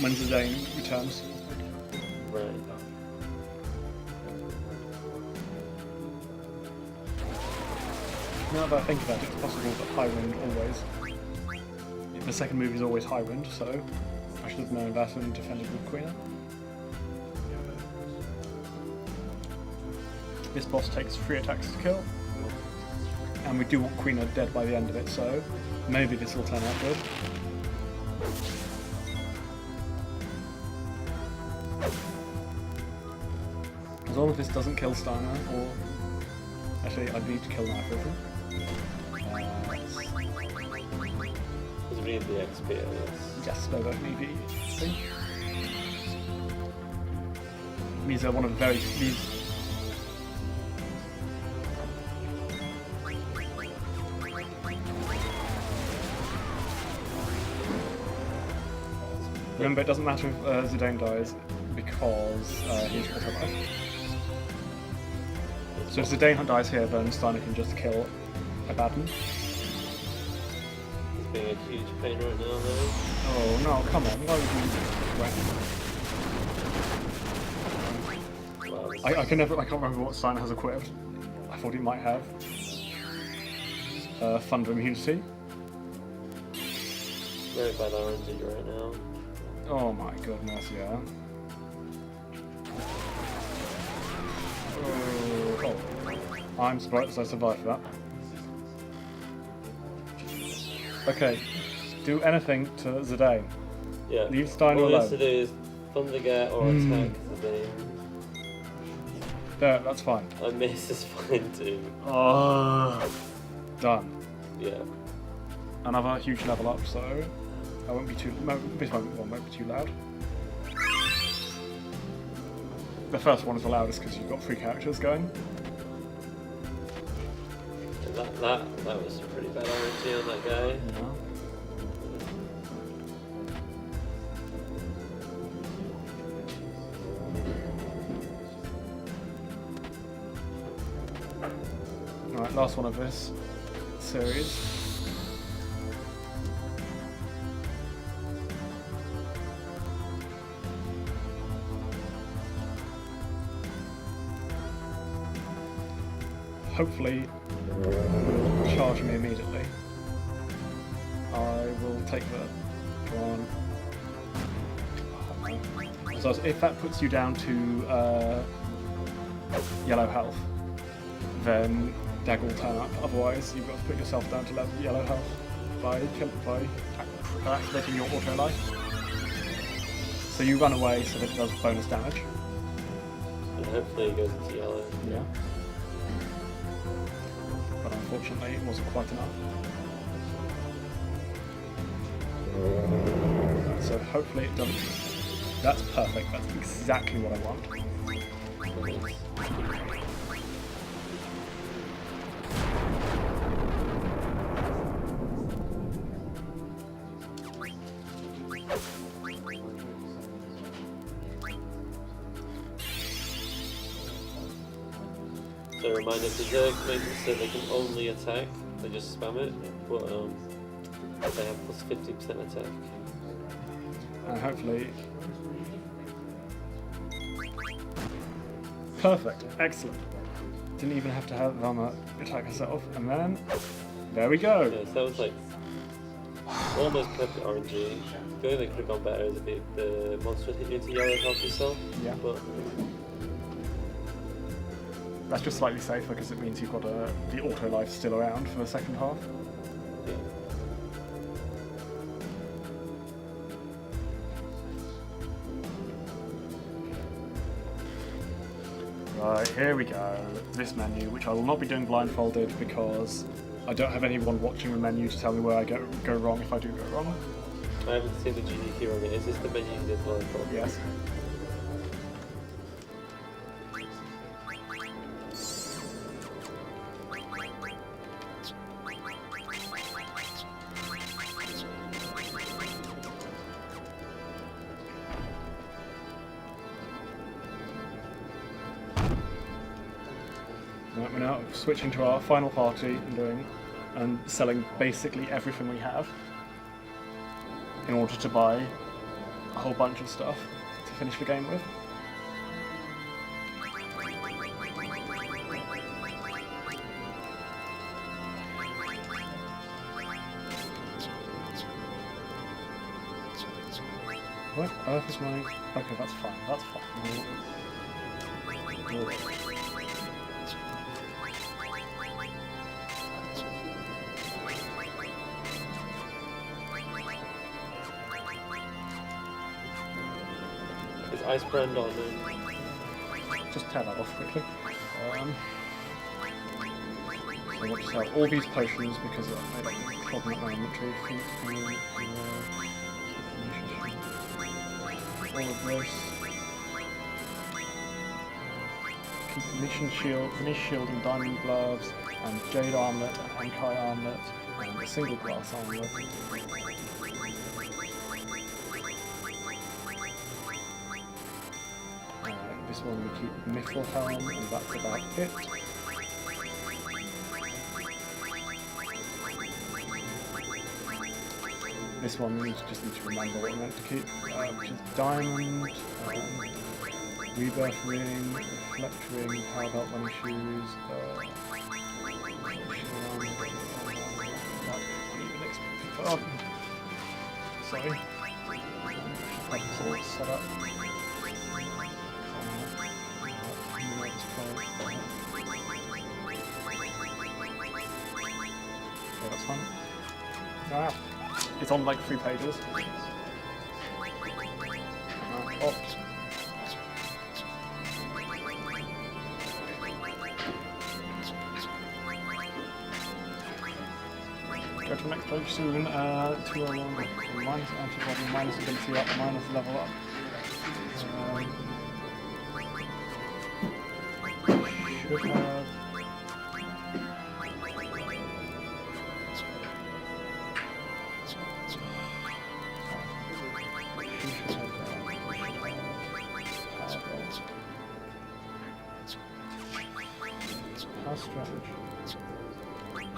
when Zidane returns. Right. Now that I think about it, it's possible that high wind always... The second move is always high wind, so I should have known that and defended with Queen. This boss takes 3 attacks to kill, and we do want Queen dead by the end of it, so maybe this will turn out good. As long as this doesn't kill Steiner, or... Actually, I need to kill Knife with him. Because we need the XP, I guess. Yes, they don't need the XP. These are one of the very... Remember, it doesn't matter if Zidane dies because he's auto-life. So if Zidane dies here, then Steiner can just kill Abaddon. He's being a huge pain right now, though. Oh no, come on, why would you... Wow, this I can't remember what Steiner has equipped. I thought he might have. Thunder immunity. very bad RNG right now. Oh my goodness, yeah. Oh. I'm surprised I survived that. Okay, do anything to Zidane. Yeah. Leave Steiner All he has alone. to do is Thunderget or attack Zidane. There, that's fine. A miss is fine too. Done. Yeah. Another huge level up, so I won't be too. This won't be too loud. The first one is the loudest because you've got 3 characters going. That was some pretty bad RNG on that guy. Yeah. Alright, last one of this series. Hopefully, will charge me immediately. I will take the one. So if that puts you down to yellow health, then Dag will turn up. Otherwise, you've got to put yourself down to yellow health by activating your auto life. So you run away so that it does bonus damage. And hopefully it goes into yellow. Yeah. But unfortunately, it wasn't quite enough. So hopefully it doesn't. That's perfect. That's exactly what I want. also a reminder, Berserk makes it so they can only attack, they just spam it, but they have plus 50% attack. And hopefully... Perfect, excellent. Didn't even have to have Velma attack herself, and then... There we go! Yeah, so that was like almost perfect RNG. The only thing that could have gone better is if the monster hit you into yellow help yourself. Yeah. But That's just slightly safer because it means you've got the auto life still around for the second half. yeah. Right, here we go. This menu, which I will not be doing blindfolded because I don't have anyone watching the menu to tell me where I go wrong if I do go wrong. I haven't seen the GDQ on it. Is this the menu you did blindfold? Yes. Right, we're now switching to our final party and selling basically everything we have in order to buy a whole bunch of stuff to finish the game with. What earth is my... Okay, that's fine, that's fine. We'll- Is Ice Brand on Just tear that off quickly. So I want to sell all these potions because I don't clogging up my inventory. All of this. Keep Venice shield and diamond gloves, and jade armlet and Ankai armlet, and a single glass armlet. This one we keep Mithril helm, and that's about it. This one we just need to remember what we meant to keep, which is diamond, rebirth ring, reflect ring, power belt, money shoes, sorry. Have this all set up. Yeah, that's fine. Ah, it's on like 3 pages. Opt. Go to the next page soon. 201. Minus antibody, minus ability up, minus level up. Should have.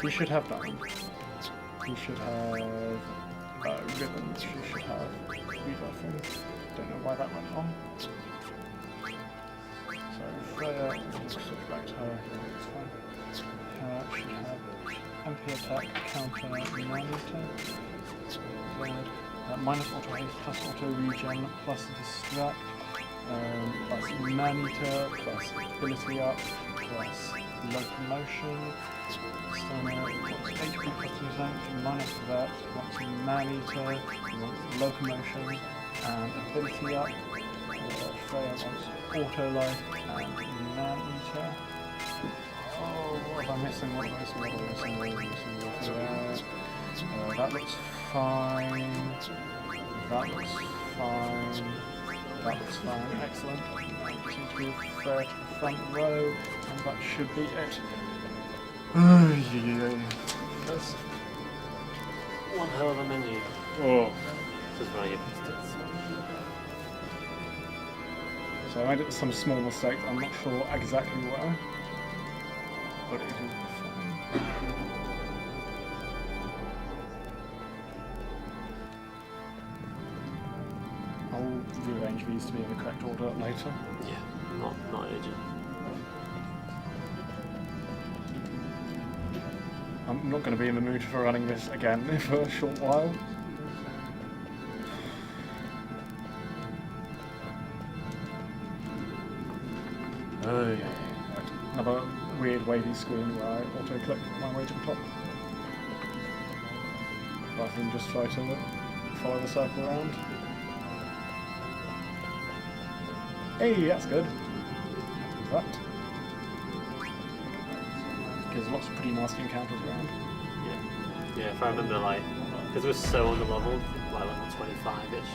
He should have that one. He should have ribbons. She should have rebuffing. Don't know why that went on. So Freya, switch back to her. It's fine. Her should have MP attack, counter, man-eater. Minus auto haste, plus auto regen, plus distract, plus man-eater, plus ability up, plus locomotion. Stunner, wants HP plus resent, minus that, wants man-eater, wants locomotion, and ability up. Freya wants auto life and man-eater. Oh, what am I missing? What am I missing? That looks fine. That looks fine. That looks fine. Excellent. Just need to move Freya to the front row, and that should be it. That's one hell of a menu. Oh. This is where I get pissed. So I made some small mistakes. I'm not sure exactly where. but it is fine. I'll rearrange these to be in the correct order later. Yeah, not urgent. I'm not going to be in the mood for running this again for a short while. Oh yeah. Right. Another weird wavy screen where I auto-click my way to the top. Rather than just try to follow the circle around. Hey, that's good. That. There's lots of pretty nasty encounters around. Yeah, if I remember, like, because we're so under-leveled, like level 25-ish,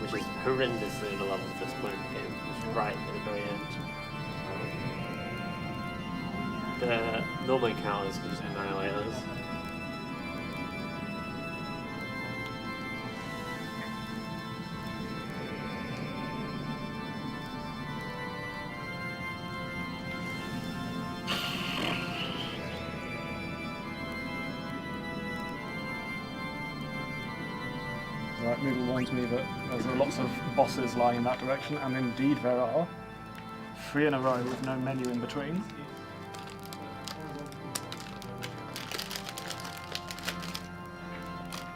which is horrendously under-leveled at this point in the game, right at the very end. The normal encounters can just annihilate us. Right, Moodle warns me that there's lots of bosses lying in that direction, and indeed there are. 3 in a row with no menu in between.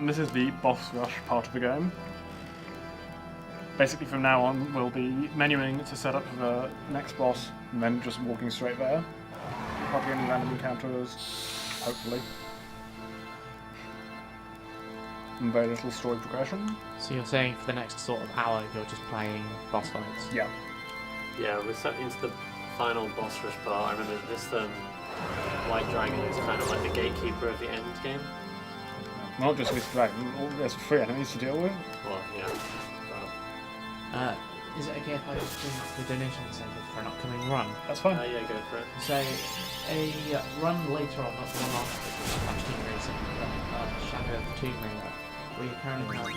And this is the boss rush part of the game. Basically from now on we'll be menuing to set up for the next boss, and then just walking straight there. Hardly any random encounters, hopefully. And very little story progression. So you're saying for the next sort of hour you're just playing boss fights? Yeah. Yeah, we're set into the final boss rush part. I remember this White Dragon is kind of like the gatekeeper of the end game. Not just with Dragon, there's 3 enemies to deal with. Well, yeah. Is it okay if I just bring up the donation incentive for an upcoming run? That's fine. Yeah, go for it. So, a run later on, not the one after, which is about Tomb Racing, but Shadow of the Tomb Raider, where you currently have a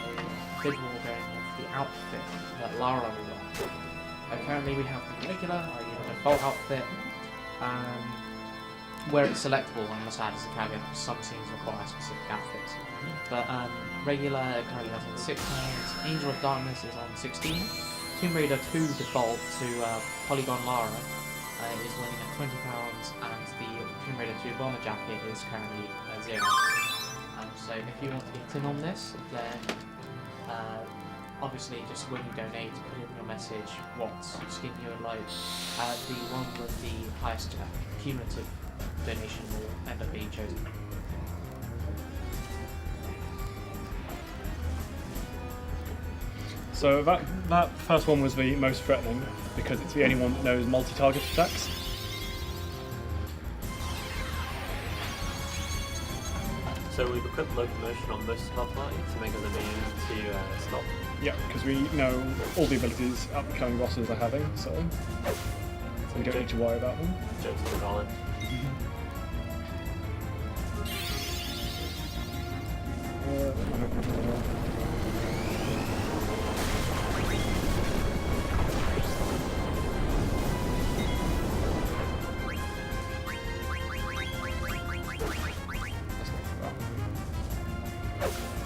bid war going on for the outfit that Lara will wear. Currently we have the regular, or default outfit, where it's selectable, I must add as a caveat, because some scenes require specific outfits. But regular currently has on £6, Angel of Darkness is on 16, Tomb Raider 2 default to Polygon Lara is winning at £20, and the Tomb Raider 2 bomber jacket is currently £0. So if you want to get in on this, then obviously just when you donate, put in your message what skin you would like. The one with the highest cumulative donation will end up being chosen. So that first one was the most threatening, because it's the only one that knows multi-target attacks. So we've equipped locomotion on most of our party to make us immune to stop. Yeah, because we know all the abilities upcoming bosses are having, so we don't need to worry about them. Jokes on the knowledge.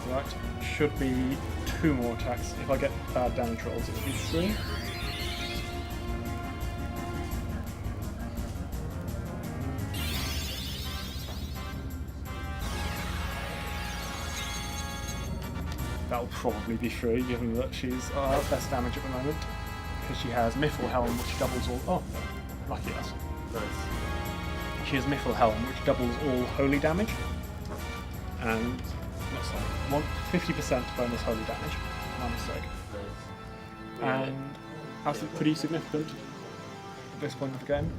Right, should be 2 more attacks. If I get bad damage rolls, it will be 3. That'll probably be 3, given that she's best damage at the moment. Because she has Mithril Helm, which doubles all... Oh, lucky us. Nice. She has Mithril Helm, which doubles all holy damage. And... what's that? 50% bonus holy damage. My mistake. Nice. Yeah. And that's pretty significant at this point of the game.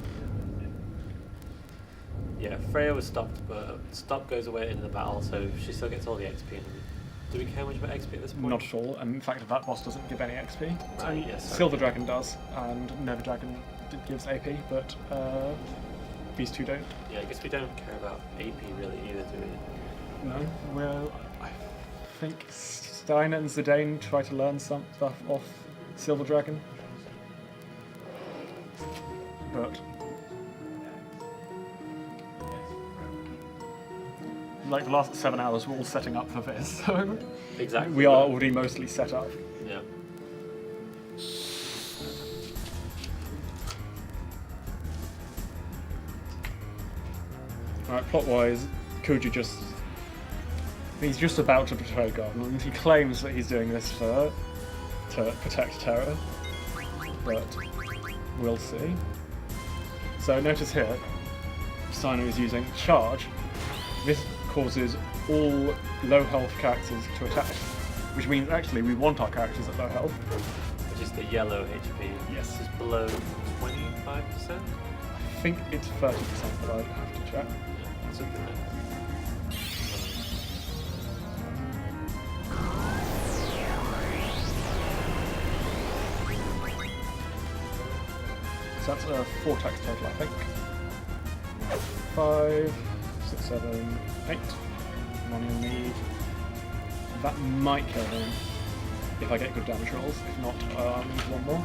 Yeah, Freya was stopped, but stop goes away in the battle, so she still gets all the XP. Do we care much about XP at this point? Not at all, and in fact that boss doesn't give any XP. Right, yes, sorry. Silver Dragon does, and Nova Dragon gives AP, but these 2 don't. Yeah, I guess we don't care about AP really either, do we? No, well, I think Steiner and Zidane try to learn some stuff off Silver Dragon. But like the last 7 hours were all setting up for this, so Exactly. we are already mostly set up. Yeah. Alright, plot-wise, Kuja he's just about to betray God, and he claims that he's doing this to protect Terra, but we'll see. So notice here, Sino is using Charge. This causes all low health characters to attack, which means actually we want our characters at low health. Which is the yellow HP. Yes. Which is below 25%. I think it's 30%, but I'd have to check. Yeah, something like that. So that's 4 attacks total, I think. 5, 6, 7, 8. One you'll need. That might kill him if I get good damage rolls. If not, I'll need one more.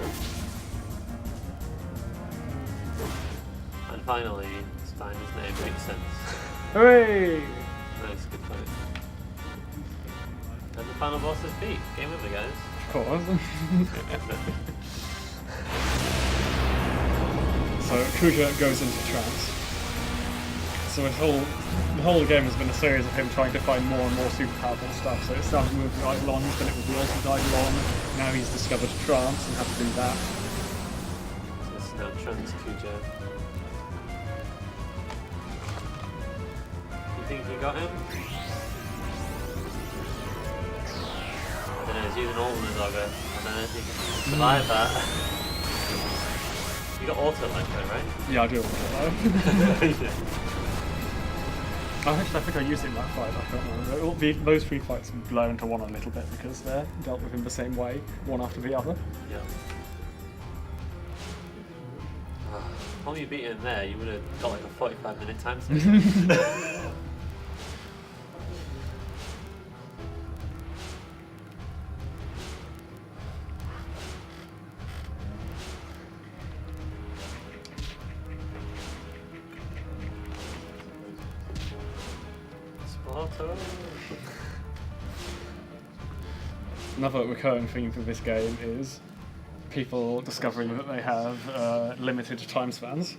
And finally, Steiner's name makes sense. Hooray! Nice, good fight. And the final boss is beat. Game over, guys. Of course. So Kuja goes into trance. So the whole game has been a series of him trying to find more and more super powerful stuff. So it started with the Eidolons, then it was the ultimate Eidolon. Now he's discovered trance and has to do that. So this is now Trans Kuja. You think you got him? I don't know, he's using all of the dogger. I don't know if he can survive that. You got auto like that, right? Yeah, I do want to know. I think I used it in that fight, I can't remember. Those 3 fights blur into one a little bit because they're dealt with in the same way, one after the other. Yeah. While you beat him there, you would have got like a 45-minute time save. Another recurring theme for this game is people discovering that they have limited time spans.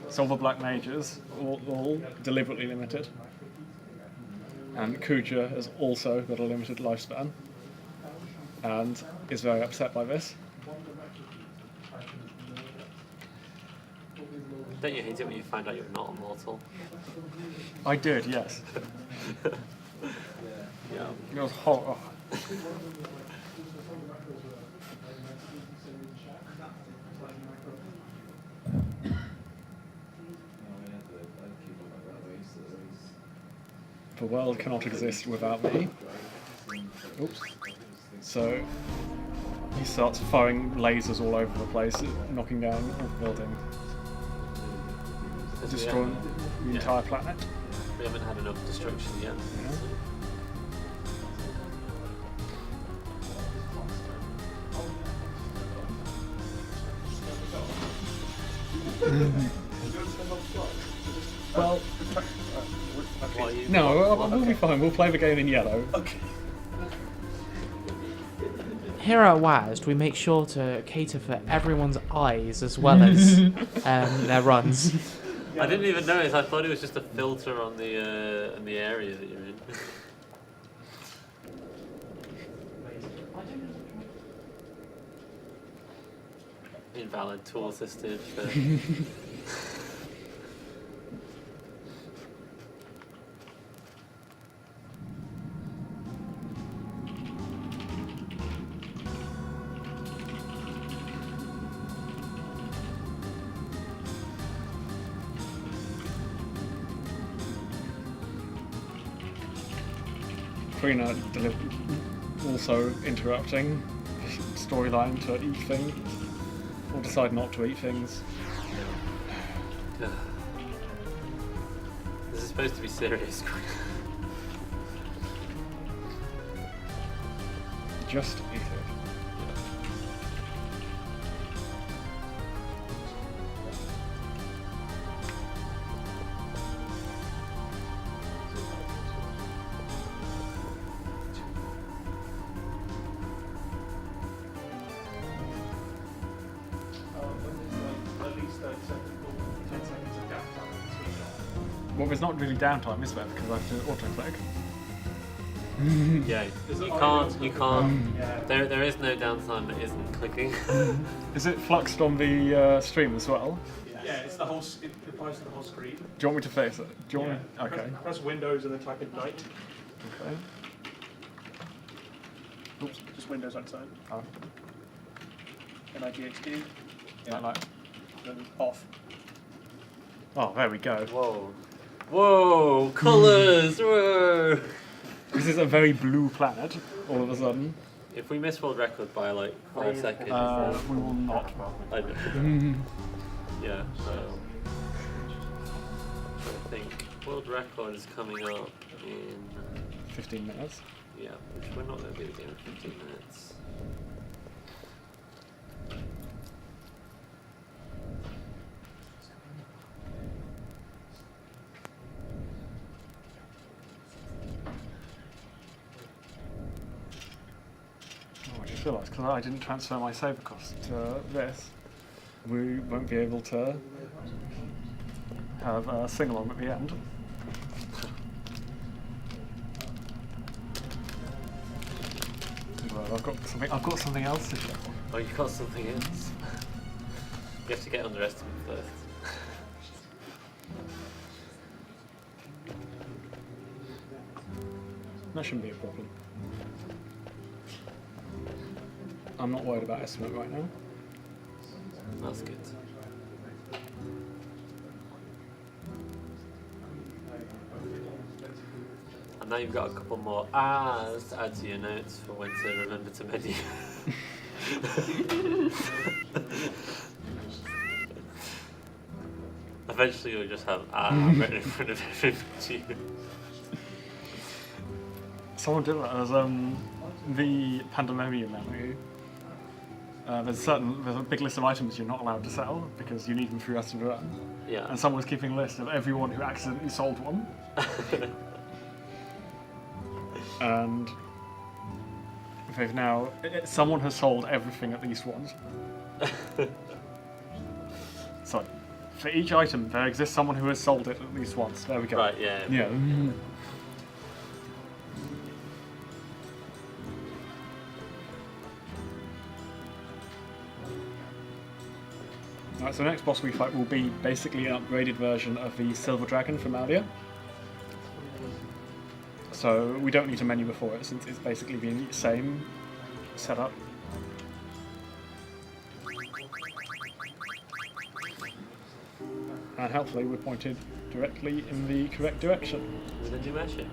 So all the black mages, all deliberately limited. And Kuja has also got a limited lifespan and is very upset by this. Don't you hate it when you find out you're not immortal? I did, yes. Yeah. It was horrible. The world cannot exist without me. Oops. So he starts firing lasers all over the place, knocking down all the buildings, destroying the entire planet. We haven't had enough destruction yet. Well, What are you- no, what- we'll be fine. We'll play the game in yellow. Okay. Here at WASD, we make sure to cater for everyone's eyes as well as their runs. I didn't even notice. I thought it was just a filter on the area that you're in. Invalid tool assisted. For... Karina also interrupting the storyline to eat things, or decide not to eat things. This is supposed to be serious. Just eat it. there's not really downtime, is there? Because I have to auto-click. Yeah, you can't. There is no downtime that isn't clicking. Is it fluxed on the stream as well? Yeah, it's the whole. It applies to the whole screen. Do you want me to face it? Do you want me? Okay. Press Windows and then type Ignite. Okay. Oops. Just Windows outside. Oh, NIGHT. like. Then off. Oh, there we go. Whoa. Whoa, colours, whoa! This is a very blue planet, all of a sudden. If we miss world record by like 5 seconds, We will not. I know. Yeah, so I think world record is coming up in 15 minutes. yeah, which we're not going to be doing in 15 minutes. Oh, I just realised, because I didn't transfer my save across to this, we won't be able to have a sing-along at the end. Well, I've got something else to show. Oh, you got something else? You have to get underestimated first. That shouldn't be a problem. I'm not worried about estimate right now. That's good. And now you've got a couple more ahs to add to your notes for when to remember to menu. Eventually you'll just have written in front of every menu. Someone did that as the Pandemonium menu. There's a big list of items you're not allowed to sell because you need them for your rest of the run. Yeah. And someone's keeping a list of everyone who accidentally sold one. And they've now... someone has sold everything at least once. So, for each item, there exists someone who has sold it at least once. There we go. Right, yeah. Yeah. Right, so the next boss we fight will be basically an upgraded version of the Silver Dragon from earlier. So we don't need to menu before it since it's basically the same setup. And hopefully we're pointed directly in the correct direction. With a new measure.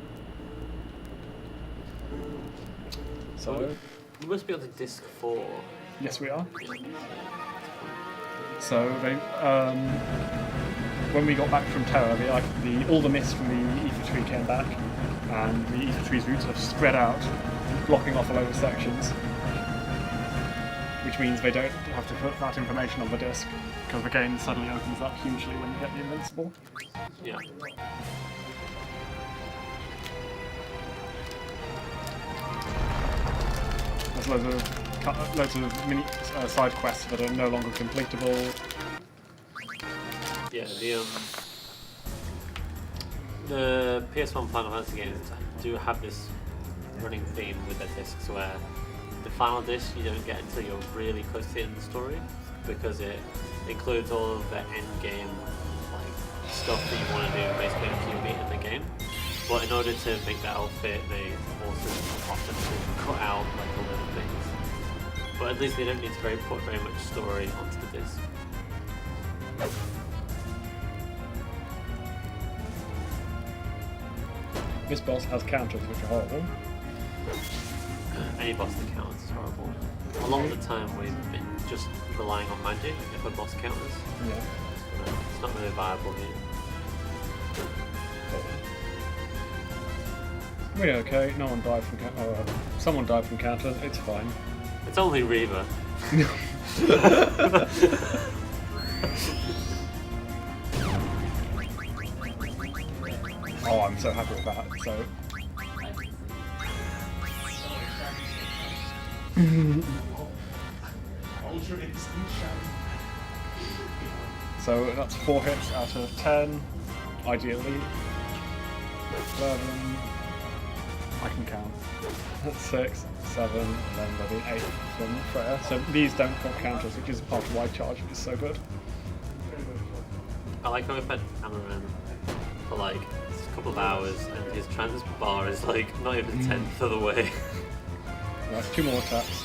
So, We must be on the disc 4. yes we are. So they, when we got back from Terra, all the mist from the ether tree came back, and the ether tree's roots have spread out, blocking off a load of sections. Which means they don't have to put that information on the disc, because the game suddenly opens up hugely when you get the Invincible. Yeah. There's loads of mini side quests that are no longer completable. Yeah, the PS1 Final Fantasy games do have this running theme with their discs where the final disc you don't get until you're really close to the end of the story because it includes all of the end game like stuff that you want to do basically after you beat in the game. But in order to make that all fit, they also often cut out like a lot of things. But at least they don't need to put very much story onto the disc. This boss has counters which are horrible. Any boss that counts is horrible. A lot of the time we've been just relying on magic if a boss counters. Yeah. It's not really viable here. We're okay, no one died from someone died from counters, it's fine. It's only Reaver. Oh, I'm so happy with that, so... Ultra instant shadow. So that's 4 hits out of 10, ideally. 11. I can count. 6, 7, and then there'll be 8 from Freya. So these don't counters, which is part of why charge is so good. I like how I've had Amaran for like a couple of hours and his trans bar is like not even a tenth of the way. Right, 2 more attacks.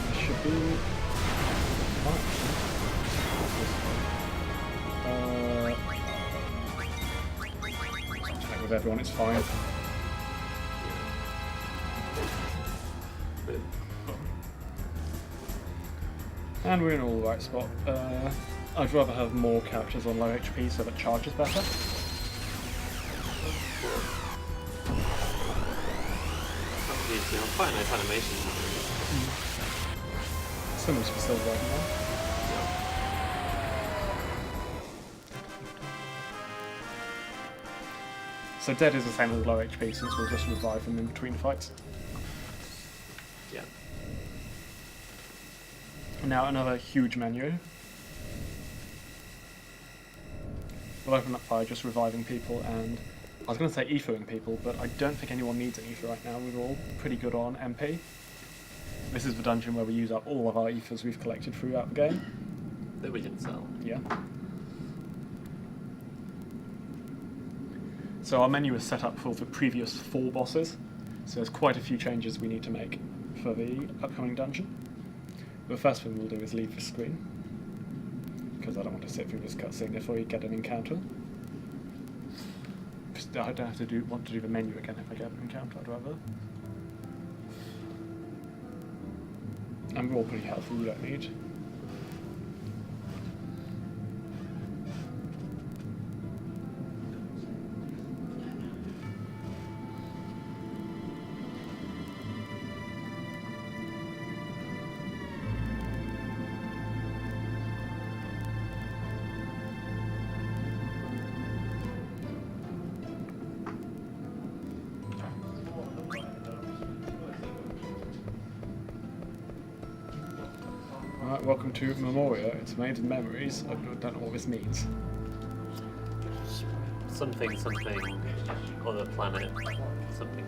This should be attack with everyone, it's fine. And we're in all the right spot. I'd rather have more characters on low HP so that charge is better. Quite a nice animation. So much for still working on. So dead is the same as low HP since we'll just revive them in between fights. Yeah. Now another huge menu. We'll open up fire just reviving people, and I was going to say ethering people, but I don't think anyone needs an ether right now. We're all pretty good on MP. This is the dungeon where we use up all of our ethers we've collected throughout the game. That we didn't sell. Yeah. So our menu is set up for the previous 4 bosses, so there's quite a few changes we need to make for the upcoming dungeon. The first thing we'll do is leave the screen, because I don't want to sit through this cutscene if we get an encounter. I don't have to want to do the menu again if I get an encounter, I'd rather. And we're all pretty healthy, you don't need. Right, welcome to Memoria. It's made of memories. I don't know what this means. Something, other planet, something.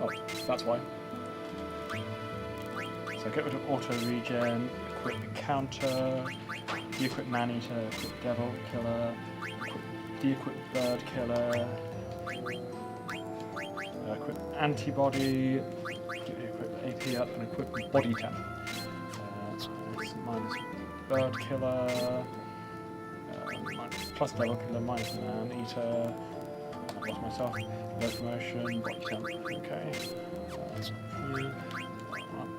Oh, that's why. So get rid of auto regen, equip counter, de-equip man-eater, equip devil killer, de-equip bird killer, equip antibody, equip AP up, and equip body temp. Minus bird killer, minus plus devil killer, minus man-eater. I lost myself. Locomotion, body temp. Okay.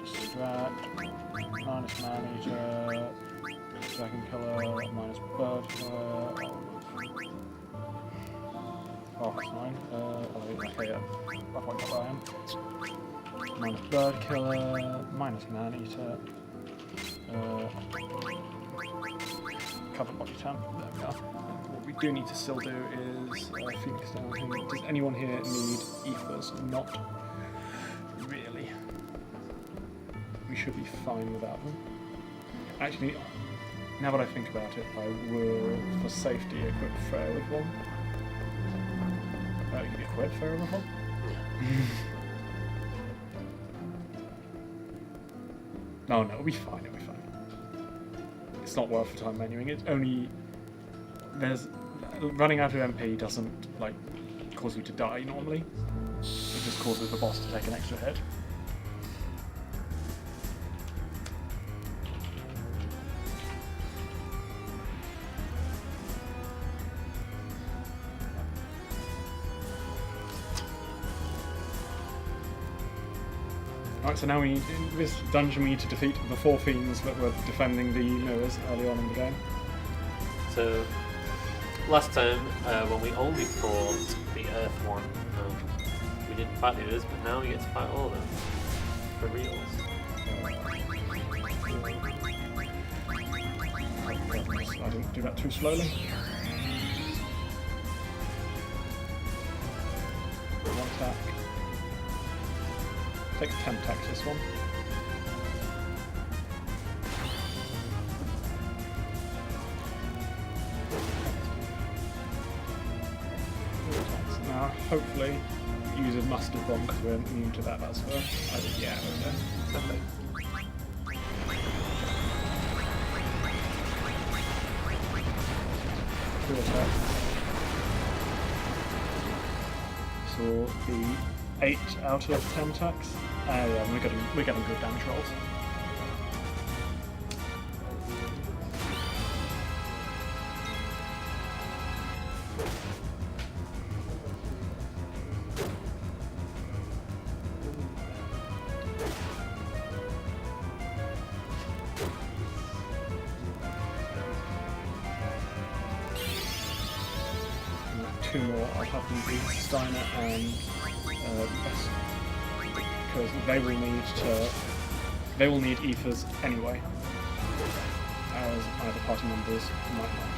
Distract, minus man-eater, dragon killer, minus bird killer. Oh, that's 9. Okay, yeah. Rough one, I am. Minus bird killer, minus man-eater. Cover body temp. There we are. What we do need to still do is Phoenix down here. Does anyone here need ethers? Not really. We should be fine without them. Actually, now that I think about it, I will, for safety, equip Freya with one. You can equip Freya with one? No, it'll be fine, it'll be fine. It's not worth the time menuing. It's only... running out of MP doesn't, like, cause you to die normally. It just causes the boss to take an extra hit. Alright, so now in this dungeon we need to defeat the 4 fiends that were defending the mirrors early on in the game. So, last time, when we only fought the Earth one, we didn't fight the others, but now we get to fight all of them. For reals. I didn't do that too slowly. One attack. Takes 10 attacks this one. hopefully users must have gone because we're immune to that. That's for yeah, okay. Two attacks. So the 8 out of 10 attacks. Yeah, we're getting good damage rolls. Two more. I'll have them be Steiner and Bess, because they will need ethers anyway, as either party members might not.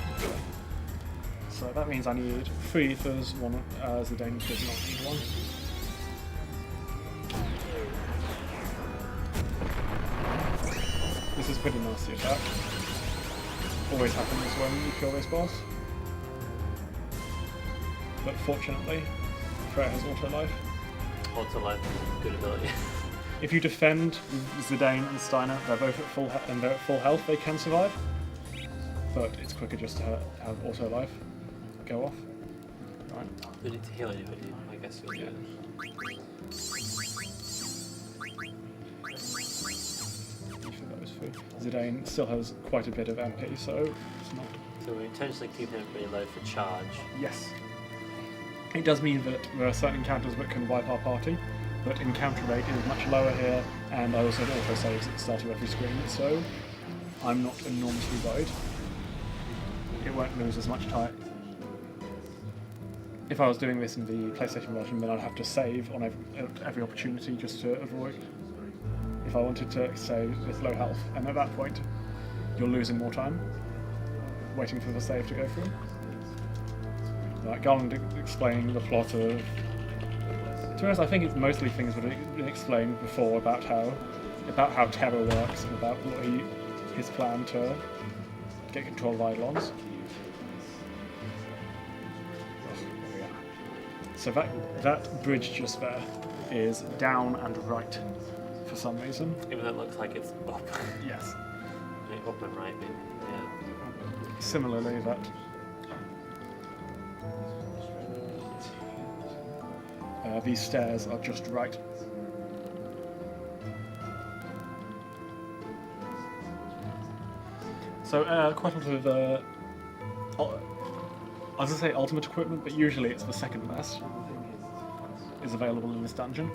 So that means I need 3 ethers. One Zidane does not need one. This is a pretty nasty attack. Always happens when you kill this boss. But fortunately, Freya has auto life. Auto life, good ability. If you defend Zidane and Steiner, they're both at full health, they can survive. But it's quicker just to have auto life go off. Right. We need to heal anybody, I guess you'll do it. That was free. Zidane still has quite a bit of MP, so it's not. So we're intentionally keeping everybody low for charge. Yes. It does mean that there are certain encounters that can wipe our party, but encounter rate is much lower here, and I also have auto-saves at the start of every screen, so I'm not enormously worried. It won't lose as much time. If I was doing this in the PlayStation version, then I'd have to save on every opportunity just to avoid. If I wanted to save with low health, and at that point, you're losing more time, waiting for the save to go through. Like Garland explaining the plot of... To be honest, I think it's mostly things that have been explained before about how Terror works and about his plan to get control of Eidolons. So that bridge just there is down and right for some reason. Even though it looks like it's up. Yes. Up and right, maybe. Yeah. Similarly, that these stairs are just right. So quite a lot of I was going to say ultimate equipment, but usually it's the second best is available in this dungeon.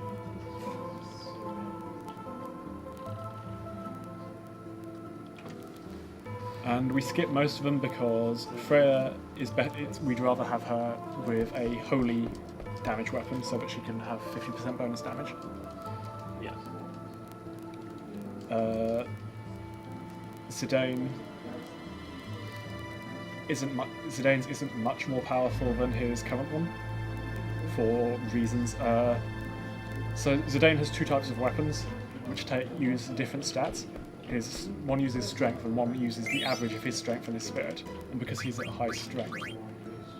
And we skip most of them because Freya is we'd rather have her with a holy damage weapon so that she can have 50% bonus damage. Yeah. Zidane's isn't much more powerful than his current one for reasons. So Zidane has 2 types of weapons which use different stats. One uses strength and one uses the average of his strength and his spirit. And because he's at high strength,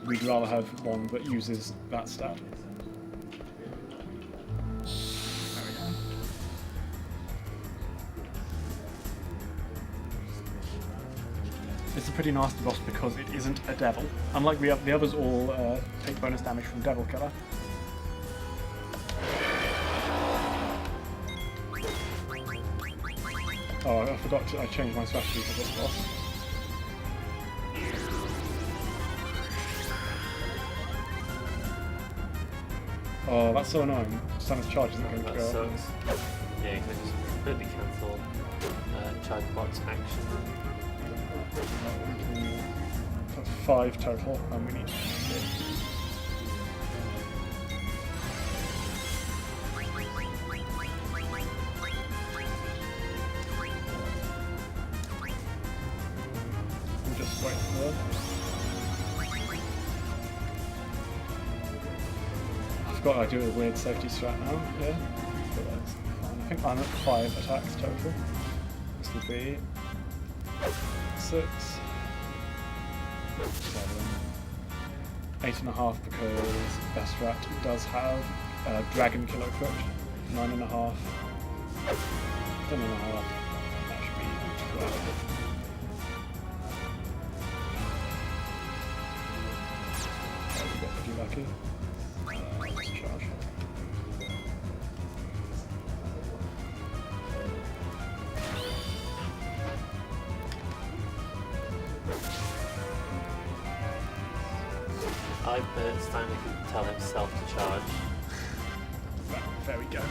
we'd rather have one that uses that stat. There we go. It's a pretty nasty boss because it isn't a devil. Unlike the others all take bonus damage from Devil Killer. Oh, I forgot I changed my strategy for this boss. Oh, that's so annoying. Santa's charge isn't going to That go. sucks. Yeah, you can just completely cancel charge bot's action. That's 5 total, and we need 6. We'll just wait for them. I forgot I do a weird safety strat now, yeah. But that's fine. I think I'm at 5 attacks total. This will be 6, 7, 8.5 because Best Rat does have Dragon Killer equipped. 9.5. 10.5. That should be 12. Oh, we got pretty lucky. Let's charge. I bet Stanley can tell himself to charge. Right, there we go.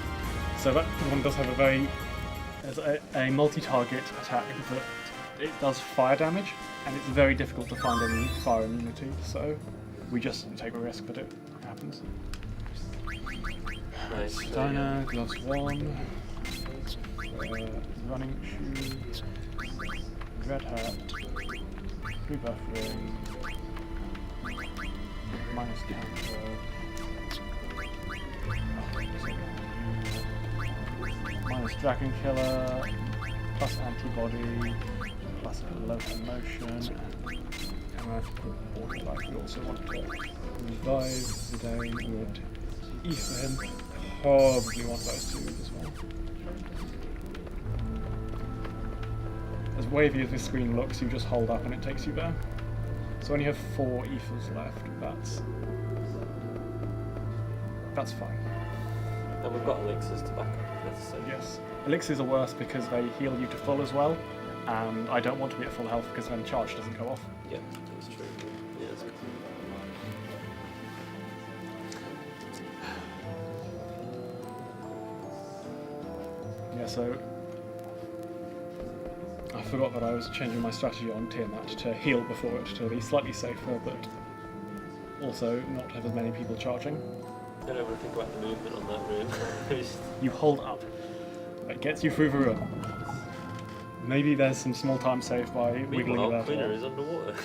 So that one does have a multi-target attack that it does fire damage, and it's very difficult to find any fire immunity, so we just take a risk, but it happens. Nice. Steiner, gloves 1, running shoes, red hat, rebuffering, minus counter, minus dragon killer, plus antibody, plus locomotion, and water life. We also want to revive Zidane with Ethan. Probably want those two as well. As wavy as this screen looks, you just hold up and it takes you there. So when you have 4 ethers left, that's fine. And we've got elixirs to back up with, so Yes. Elixirs are worse because they heal you to full as well, and I don't want to be at full health because then charge doesn't go off. yeah, that's true. Yeah, that's good. Yeah, so I forgot that I was changing my strategy on Tiamat to heal before it to be slightly safer, but also not have as many people charging. I don't want to think about the movement on that room. Just- You hold up. It gets you through the room. Maybe there's some small time saved by wiggling Meanwhile, about. Quinner is underwater.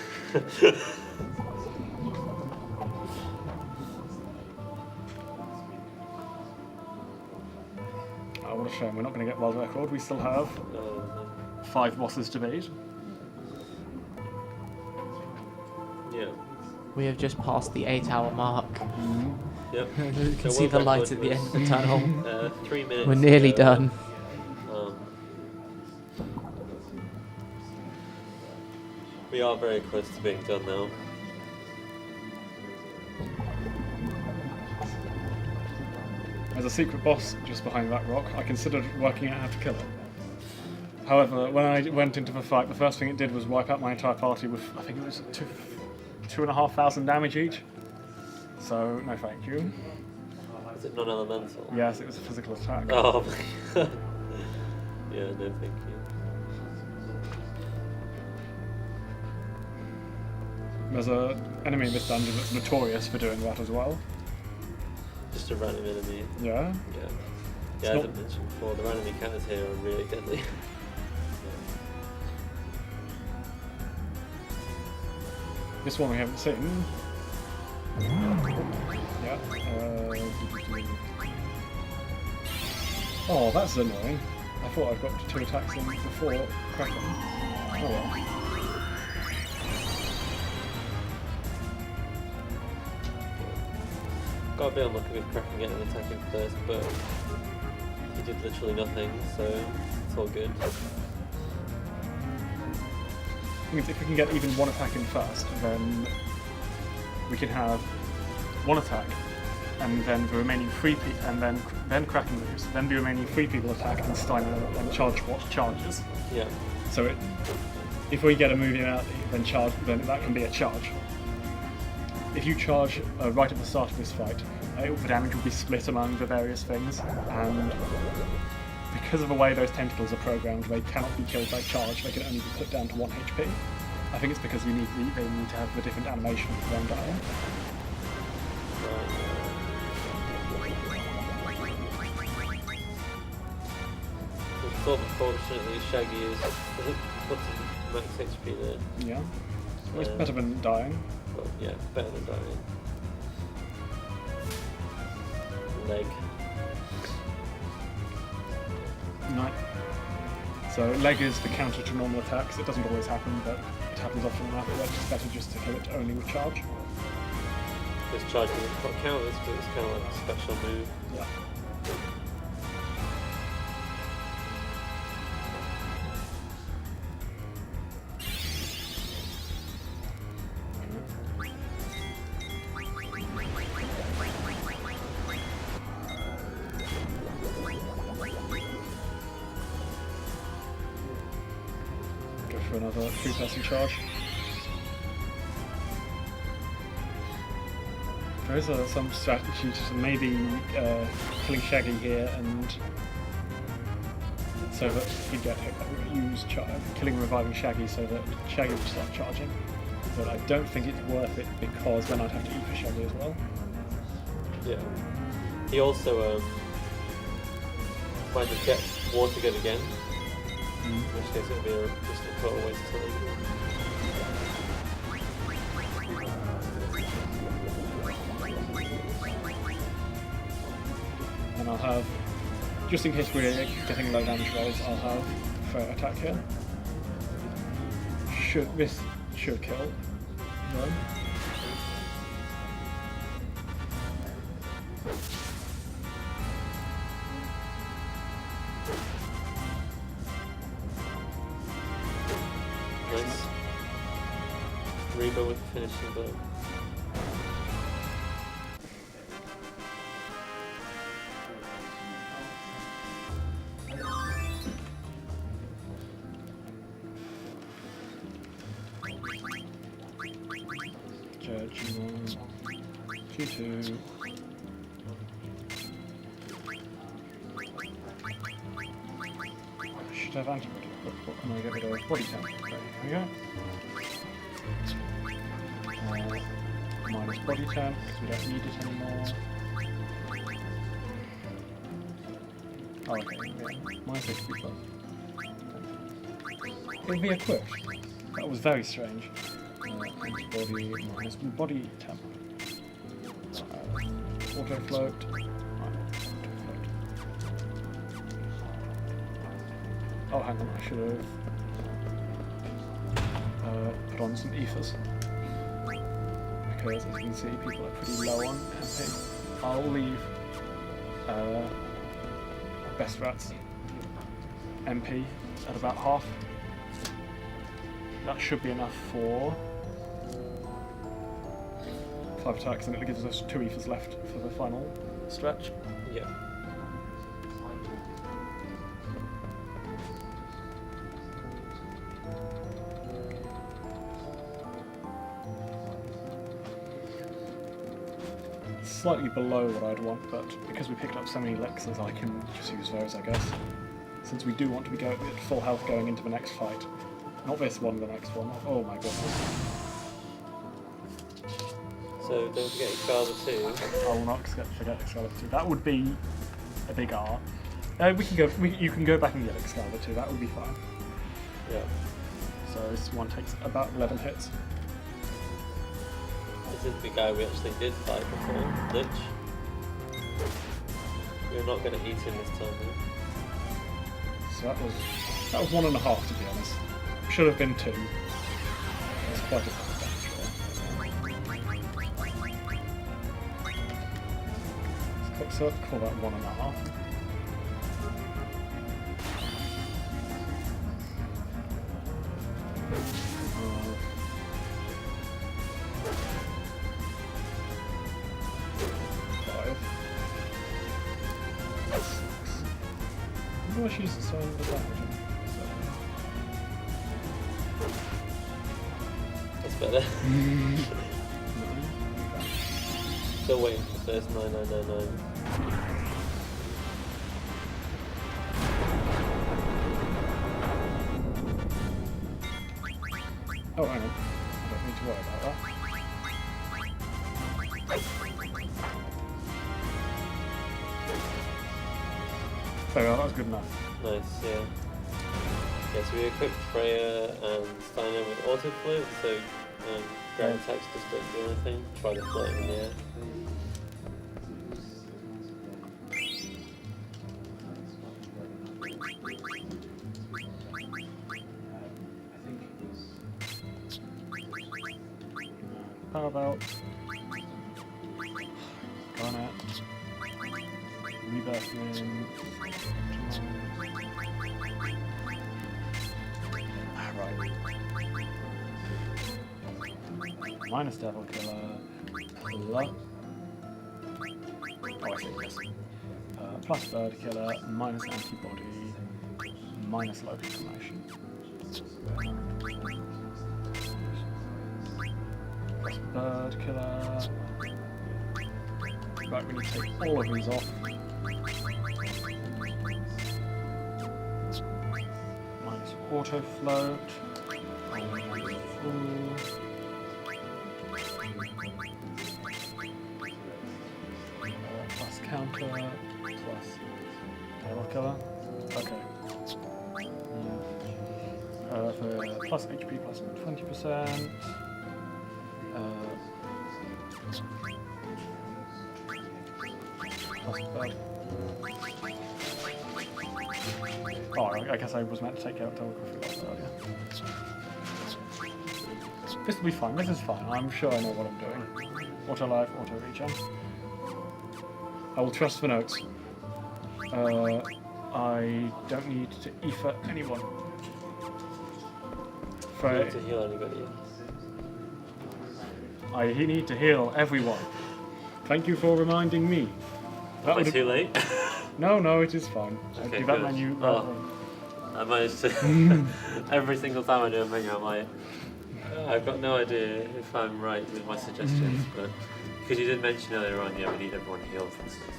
Oh, what a shame. We're not going to get world record. We still have 5 bosses to beat. Yeah. We have just passed the 8-hour mark. Yep. You can So see the world light record at the was, end of the tunnel. 3 minutes. We're nearly ago. done. We are very close to being done now. There's a secret boss just behind that rock. I considered working out how to kill it. However, when I went into the fight, the first thing it did was wipe out my entire party with, I think it was 2,500 damage each. So, no thank you. Is it non-elemental? Yes, it was a physical attack. Oh. Yeah, no thank you. There's an enemy in this dungeon that's notorious for doing that as well. Just a random enemy. Yeah. Yeah. It's Yeah, as I not- mentioned before, the random encounters here are really deadly. This one we haven't seen. Yeah. Oh, that's annoying. I thought I'd got 2 attacks in before Kraken. Oh well. Got a bit unlucky with Kraken getting an attack in first, but he did literally nothing, so it's all good. Means if we can get even 1 attack in first, then we can have 1 attack, and then the remaining 3 people, and then Kraken moves, then the remaining 3 people attack and Steiner and charge what charges. Yeah. So if we get a move in out, then that can be a charge. If you charge right at the start of this fight, the damage will be split among the various things, and because of the way those tentacles are programmed, they cannot be killed by charge. They can only be put down to 1 HP. I think it's because they need to have a different animation for them dying. So unfortunately, Shaggy is what's his max HP there? Yeah, well, it's better than dying. But yeah, better than dying. Leg. No. So leg is the counter to normal attacks. It doesn't always happen, but it happens often enough that it's better just to kill it only with charge. Because charging with proc counters, but it's kind of like a special move. Yeah. Go for another 3-person charge. There is some strategy to maybe killing Shaggy here, and so that he'd get killing and reviving Shaggy so that Shaggy would start charging. But I don't think it's worth it because then I'd have to eat for Shaggy as well. Yeah. He also might just get water gun again, in which case it would be just a total waste of time. And I'll have, just in case we're getting low damage rolls, I'll have fair attack here. This should kill them. Nice. Reba with the finishing blow. Judgment. Q2. Should have antibody. What can I get rid of? Body count. Okay, there we go. Minus body count because we don't need it anymore. Oh, okay. Yeah. Minus HP plus. It'll be equipped. That was very strange. Antibody minus body temp. Auto float. Oh, hang on, I should have put on some ethers. Because as you can see, people are pretty low on MP. I'll leave Best Rat's MP at about half. That should be enough for 5 attacks, and it gives us 2 ethers left for the final stretch. Yeah. Slightly below what I'd want, but because we picked up so many elixirs, I can just use those, I guess. Since we do want to be at full health going into the next fight. Not this one, the next one. Oh my goodness. So don't forget Excalibur 2. I will not forget Excalibur 2. That would be a big R. You can go back and get Excalibur 2. That would be fine. Yeah. So this one takes about 11 hits. This is the guy we actually did fight before, Lich. We're not going to eat him this time, though. So that was 1.5 to be honest. Should have been 2. That's quite a damage. So call that 1.5. I wonder why she's so the damage. That's better. Still waiting for the first 9999. Oh, hang on. I don't need to worry about that. There we are, that was good enough. Nice, yeah. Yeah, so we equipped Freya and Steiner with auto float, so ground attacks just don't do anything. Try to float in the air. How about person. Right. Minus Devil Killer. Plus. Oh, I see, yes. Plus Bird Killer, minus Antibody, minus Local Information. Plus Bird Killer. Right, we need to take all of these off. Minus Auto Float. Plus Counter. Plus Devil Killer. Okay. For plus HP plus 20%. Plus Bird. Oh, I guess I was meant to take out Double Coffee earlier. This will be fine. This is fine. I'm sure I know what I'm doing. Auto life, auto regen. I will trust the notes. I don't need to ether anyone. Not to heal anybody. I need to heal everyone. Thank you for reminding me. Am I too late? No, it is fine. Okay, Do that good. menu. I managed to. Every single time I do a menu, I'm like, I've got no idea if I'm right with my suggestions, but because you did mention earlier on, yeah, we need everyone healed, for instance.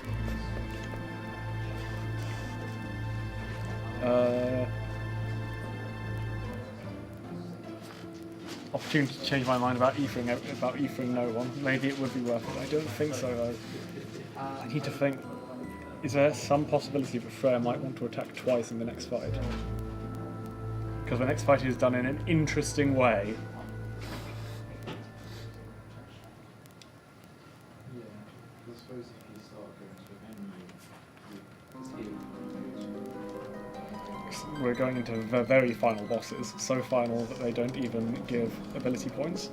Opportunity to change my mind about ethering no one. Maybe it would be worth it. I don't think so though. I need to think. Is there some possibility that Freya might want to attack twice in the next fight? Because the next fight is done in an interesting way. We're going into the very final bosses, so final that they don't even give ability points.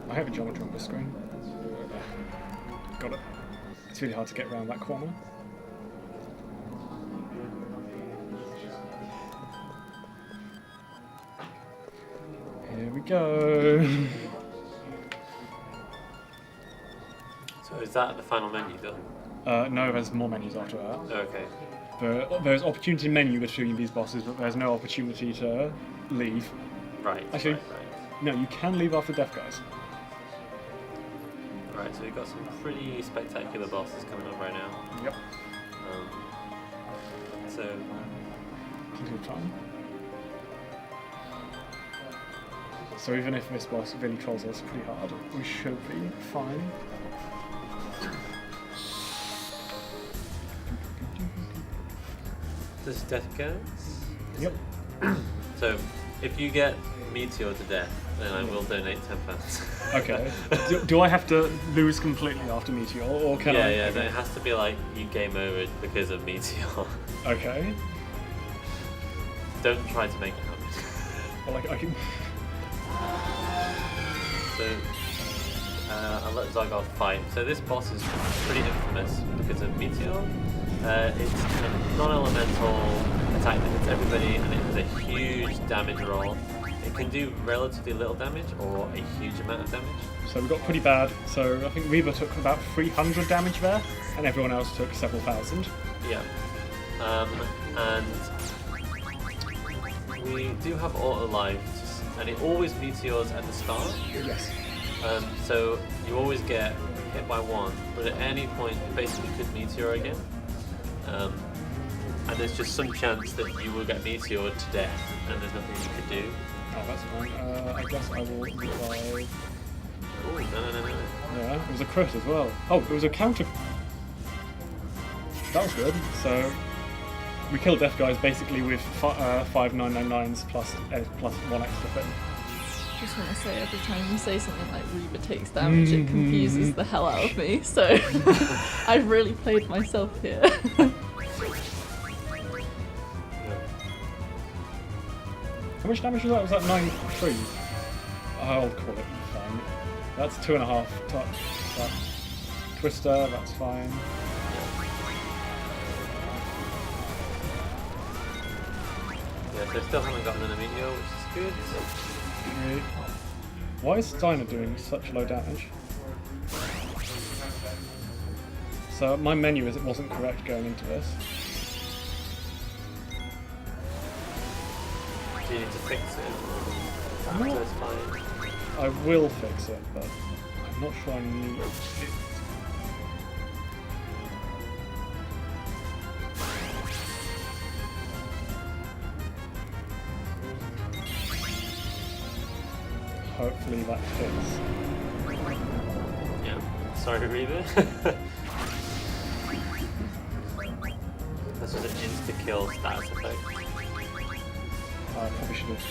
I have a geometry on the screen. Got it. It's really hard to get around that corner. Here we go. So is that the final menu done? No, there's more menus after that. Okay. There's opportunity menu between these bosses, but there's no opportunity to leave. Right. Actually, Right. no, you can leave after Death Guys. Right, so we've got some pretty spectacular bosses coming up right now. Yep. So, Plenty of time. So even if this boss really trolls us pretty hard, we should be fine. this death counts? Yep. So, if you get Meteor to death, then I will donate £10. Okay. do I have to lose completely after Meteor, or can I? Yeah, then it has to be like you game over because of Meteor. Okay. Don't try to make it happen. Well, I can. So, I'll let Zoggoth fight. So this boss is pretty infamous because of Meteor. It's kind of non-elemental attack that hits everybody, and it has a huge damage roll. It can do relatively little damage or a huge amount of damage. So we got pretty bad. So I think Reba took about 300 damage there, and everyone else took several thousand. Yeah. And we do have auto life, and it always meteors at the start. Yes. So you always get hit by one, but at any point you basically could meteor again. And there's just some chance that you will get meteored to death, and there's nothing you can do. Oh, that's fine. I guess I will revive. Oh, no. Yeah, it was a crit as well. Oh, it was a counter. That was good. So we killed Death Guys basically with 5 999s plus one extra thing. just want to say every time you say something like Reba takes damage, it confuses the hell out of me. So I've really played myself here. How much damage was that? Was that 9-3? I'll call it fine. That's 2.5 touch. That Twister, that's fine. Yeah, so I still haven't gotten an meteor, which is good. Okay. Why is Steiner doing such low damage? So my menu wasn't correct going into this. Do you need to fix it? No. That's fine. I will fix it, but I'm not sure I need it. Hopefully that fits. Yeah. Sorry, Reba. This was an insta-kill status effect. I probably should have.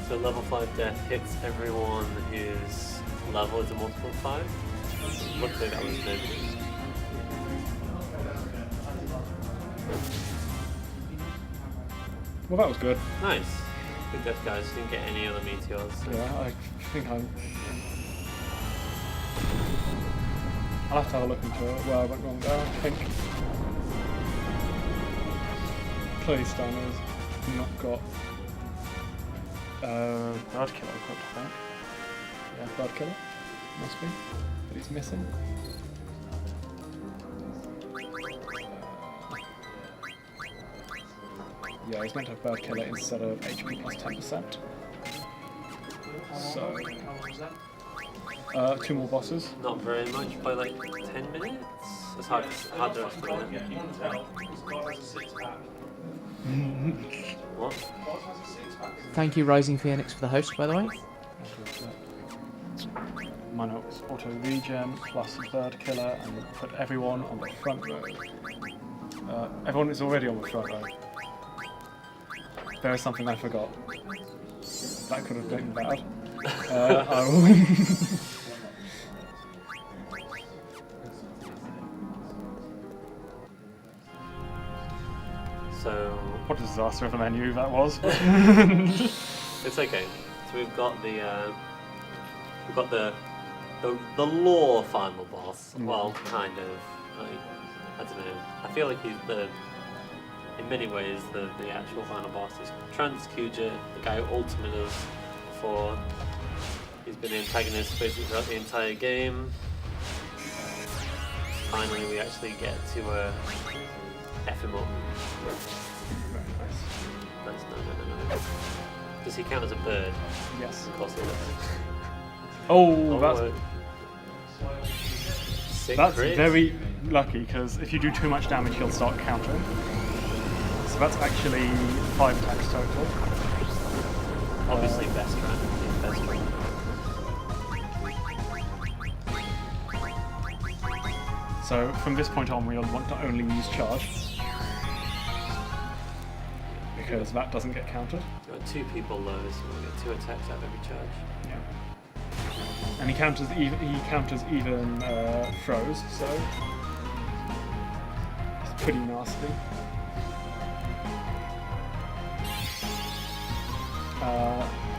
So level 5 death hits everyone whose level is a multiple of 5. Looks like that was nobody. Well, that was good. Nice. Good death, guys. Didn't get any other meteors. So. Yeah, I think I'll have to have a look into where I went wrong there. I think clearly Steiner's not got bird killer equipped, I think. Yeah, bird killer must be, but he's missing. Yeah, he's meant to have bird killer instead of HP plus 10%. So 2 more bosses. Not very much, by like 10 minutes? It's hard to explain it. What? Thank you, Rising Phoenix, for the host, by the way. Mine was auto regen plus bird killer, and we'll put everyone on the front row. Everyone is already on the front row. There is something I forgot. That could have been bad. I will. So What a disaster of a menu that was. it's okay. So we've got the lore final boss. Well, kind of. I don't know. I feel like he's in many ways the actual final boss is Trans Kuja, the guy who ultimated us before. He's been the antagonist basically throughout the entire game. Finally, we actually get to F him up. Very nice. No. Does he count as a bird? Yes. Of course he does. Oh, Sick that's crit. very lucky, because if you do too much damage, he'll start countering. So that's actually 5 attacks total. Obviously, best rank. So from this point on, we'll want to only use charge, because that doesn't get countered. You've got 2 people low, so we'll get 2 attacks out of every charge. Yeah. And he counters even throws, so it's pretty nasty.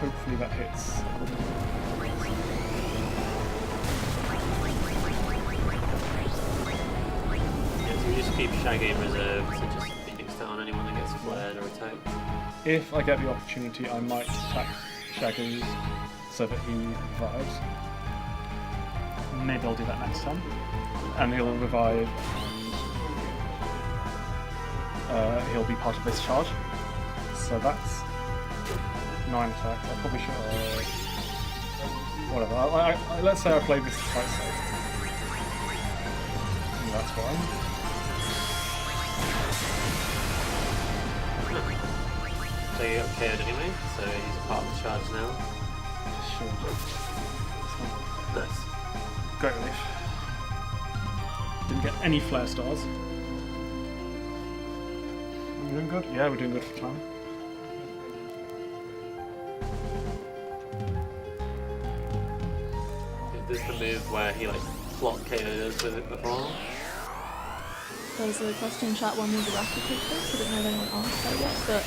Hopefully that hits. Yeah, so we just keep Shaggy in reserve to just Phoenix down anyone that gets flared or attacked. If I get the opportunity, I might attack Shaggy so that he revives. Maybe I'll do that next time. And he'll revive, and he'll be part of this charge. So that's 9 attacks. I probably should. Whatever. Let's say I played this quite safe. And that's fine. So you got KO'd anyway, so he's part of the charge now. Sure. Nice. Great relief. Didn't get any flare stars. doing good? Yeah, we're doing good for time. Is this the move where he like plot KOs with it before? There's a question in chat when will the rapid take place? I don't know if anyone asked that yet, but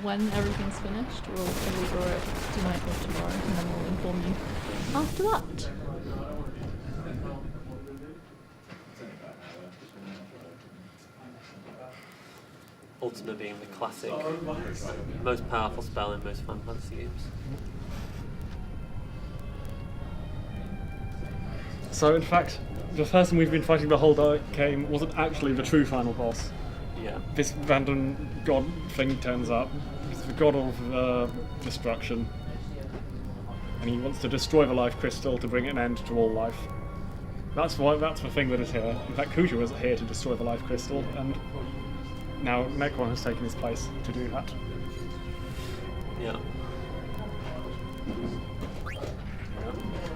when everything's finished, we'll probably draw it tonight or tomorrow, and then we'll inform you after that. Ultima being the classic, most powerful spell in most Final Fantasy games. So in fact, the person we've been fighting the whole game wasn't actually the true final boss. Yeah. This random god thing turns up. He's the god of destruction. And he wants to destroy the life crystal to bring an end to all life. That's the thing that is here. In fact, Kuja was here to destroy the life crystal, and now Necron has taken his place to do that. Yeah.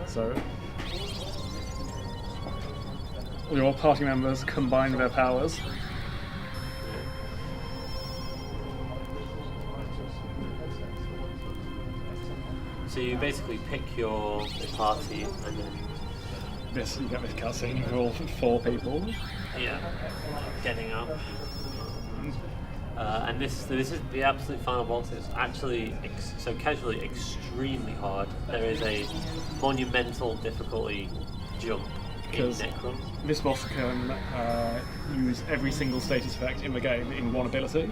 So your party members combine their powers. So you basically pick your party and then You get this cutscene of all 4 people. yeah, getting up. And this is the absolute final boss. It's actually so casually extremely hard. There is a monumental difficulty jump in Because Necron. this boss can use every single status effect in the game in one ability.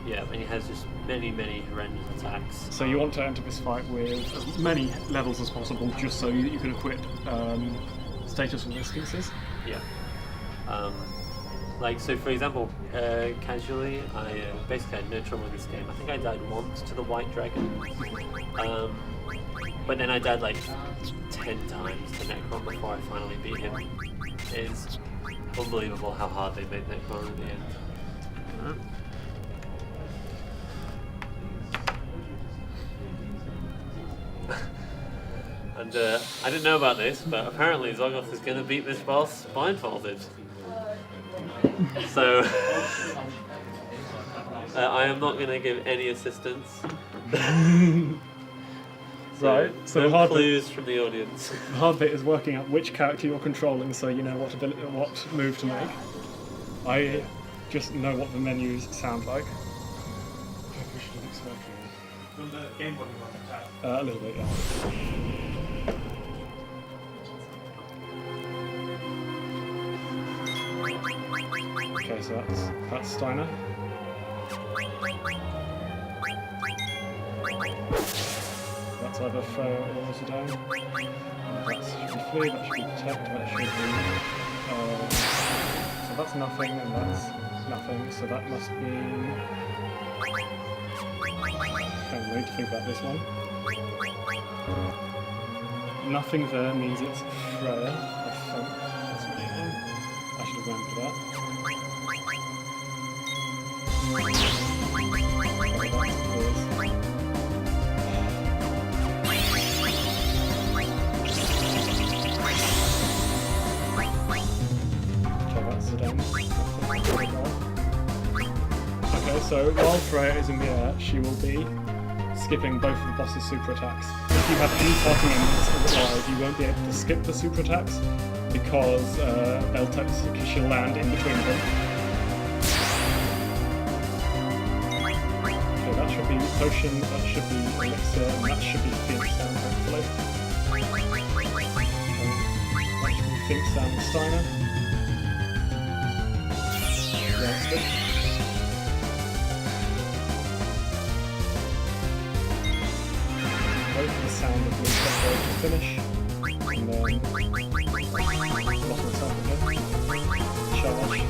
Yeah, and he has just many horrendous attacks. So you want to enter this fight with as many levels as possible, just so you can equip status resistances. Yeah. Like, so for example, casually, I basically had no trouble in this game. I think I died once to the White Dragon. But then I died like 10 times to Necron before I finally beat him. It's unbelievable how hard they made Necron in the end. And I didn't know about this, but apparently Zoggoth is going to beat this boss blindfolded. So I am not going to give any assistance. Right, so no the hard clues from the audience. The hard bit is working out which character you're controlling, so you know what move to make. I just know what the menus sound like. From the Game Boy one, A little bit, yeah. Okay, so that's Steiner. That's either Fair or Zidane. That should be Flea, that should be Protect, that should be... so that's nothing, and that's nothing, so that must be... I need to think about this one. Nothing there means it's Freya, I think. That's what it is. I should have remembered that. Okay, that's Zidane. Okay, so while Freya is in the air, she will be skipping both of the boss's super attacks. If you have any party members alive, you won't be able to skip the super attacks because she'll land in between them. Okay, that should be potion, that should be elixir, and that should be Phoenix Down, hopefully. That should be Phoenix Down and Steiner. Yeah, that's good. Wait for the sound of the to finish, and then lock myself again. Charge.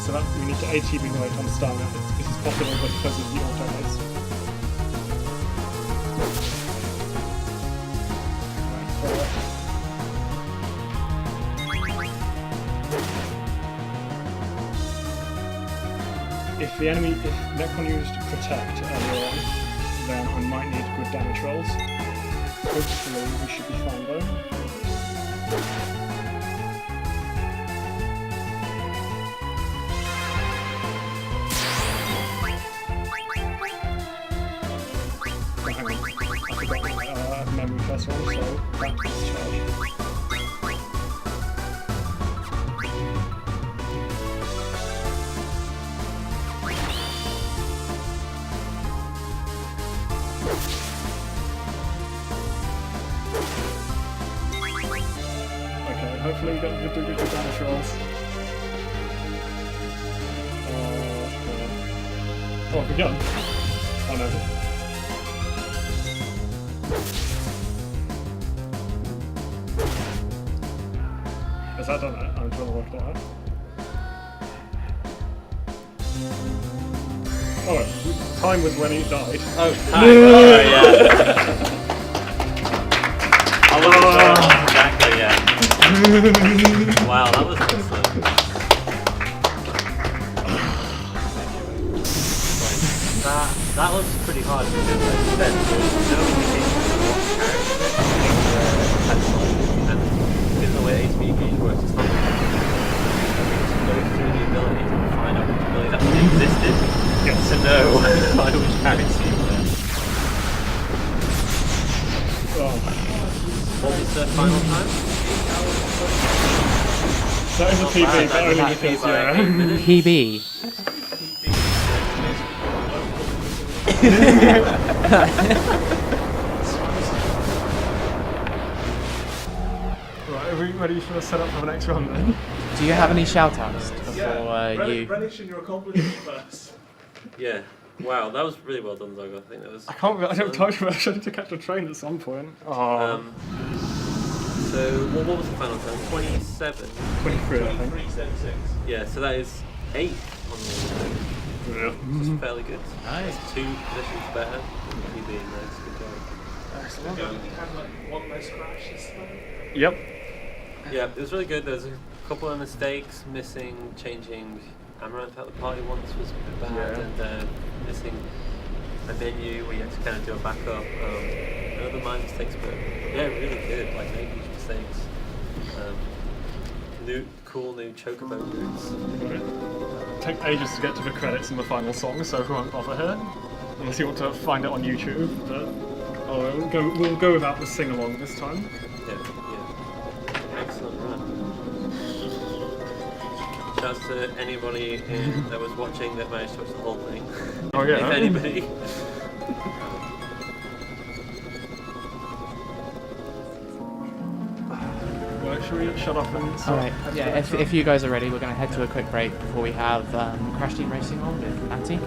So that we need to AT bring the weight on Steiner. This is possible because of the auto hits. If Necron used Protect earlier on, then I might need good damage rolls. Hopefully we should be fine though. first one, so that's charge. Okay, hopefully you don't do good damage rolls. Oh, we're done. Oh no. Has that done it? I'm trying to work that out. Oh, time was when he died. Oh, time. Oh, yeah. I wasn't sure. Exactly, yeah. Wow, that was excellent. That was pretty hard because, like you said, there was no indication of what character had and because the way HP gauge works, it's not like you go through the ability to find out which ability actually existed to know which character you were. What was the final time? That is a PB, but only because, yeah. PB. Right, are we ready for the setup for the next round then? Do you have any shout-outs before you... Relish in your accomplishment first. Yeah. Wow, that was really well done, Zoggoth. I think that was. I don't have time for it. I need to catch a train at some point. Oh. So, what was the final time? 27? 23, I think. 376. Yeah, so that is 8 on the order. Yeah. Which is fairly good. Nice. That's 2 positions better. You being nice, good job. You had like one less crash this time. Yep. Yeah, it was really good. There was a couple of mistakes, missing, changing Amaranth out the party once was a bit bad, Yeah. and missing a menu where you had to kind of do a backup. Other minor mistakes, but yeah, really good. Like no huge mistakes. Cool new chocobo routes. Take ages to get to the credits in the final song, so we won't bother here. Unless you want to find it on YouTube. But we'll go without the sing along this time. Yeah. Excellent run. Shouts to anybody that was watching that managed to watch the whole thing. Oh yeah. If anybody. Right, should we shut up and Alright, yeah, if you guys are ready, we're going to head to a quick break before we have Crash Team Racing on with Antti.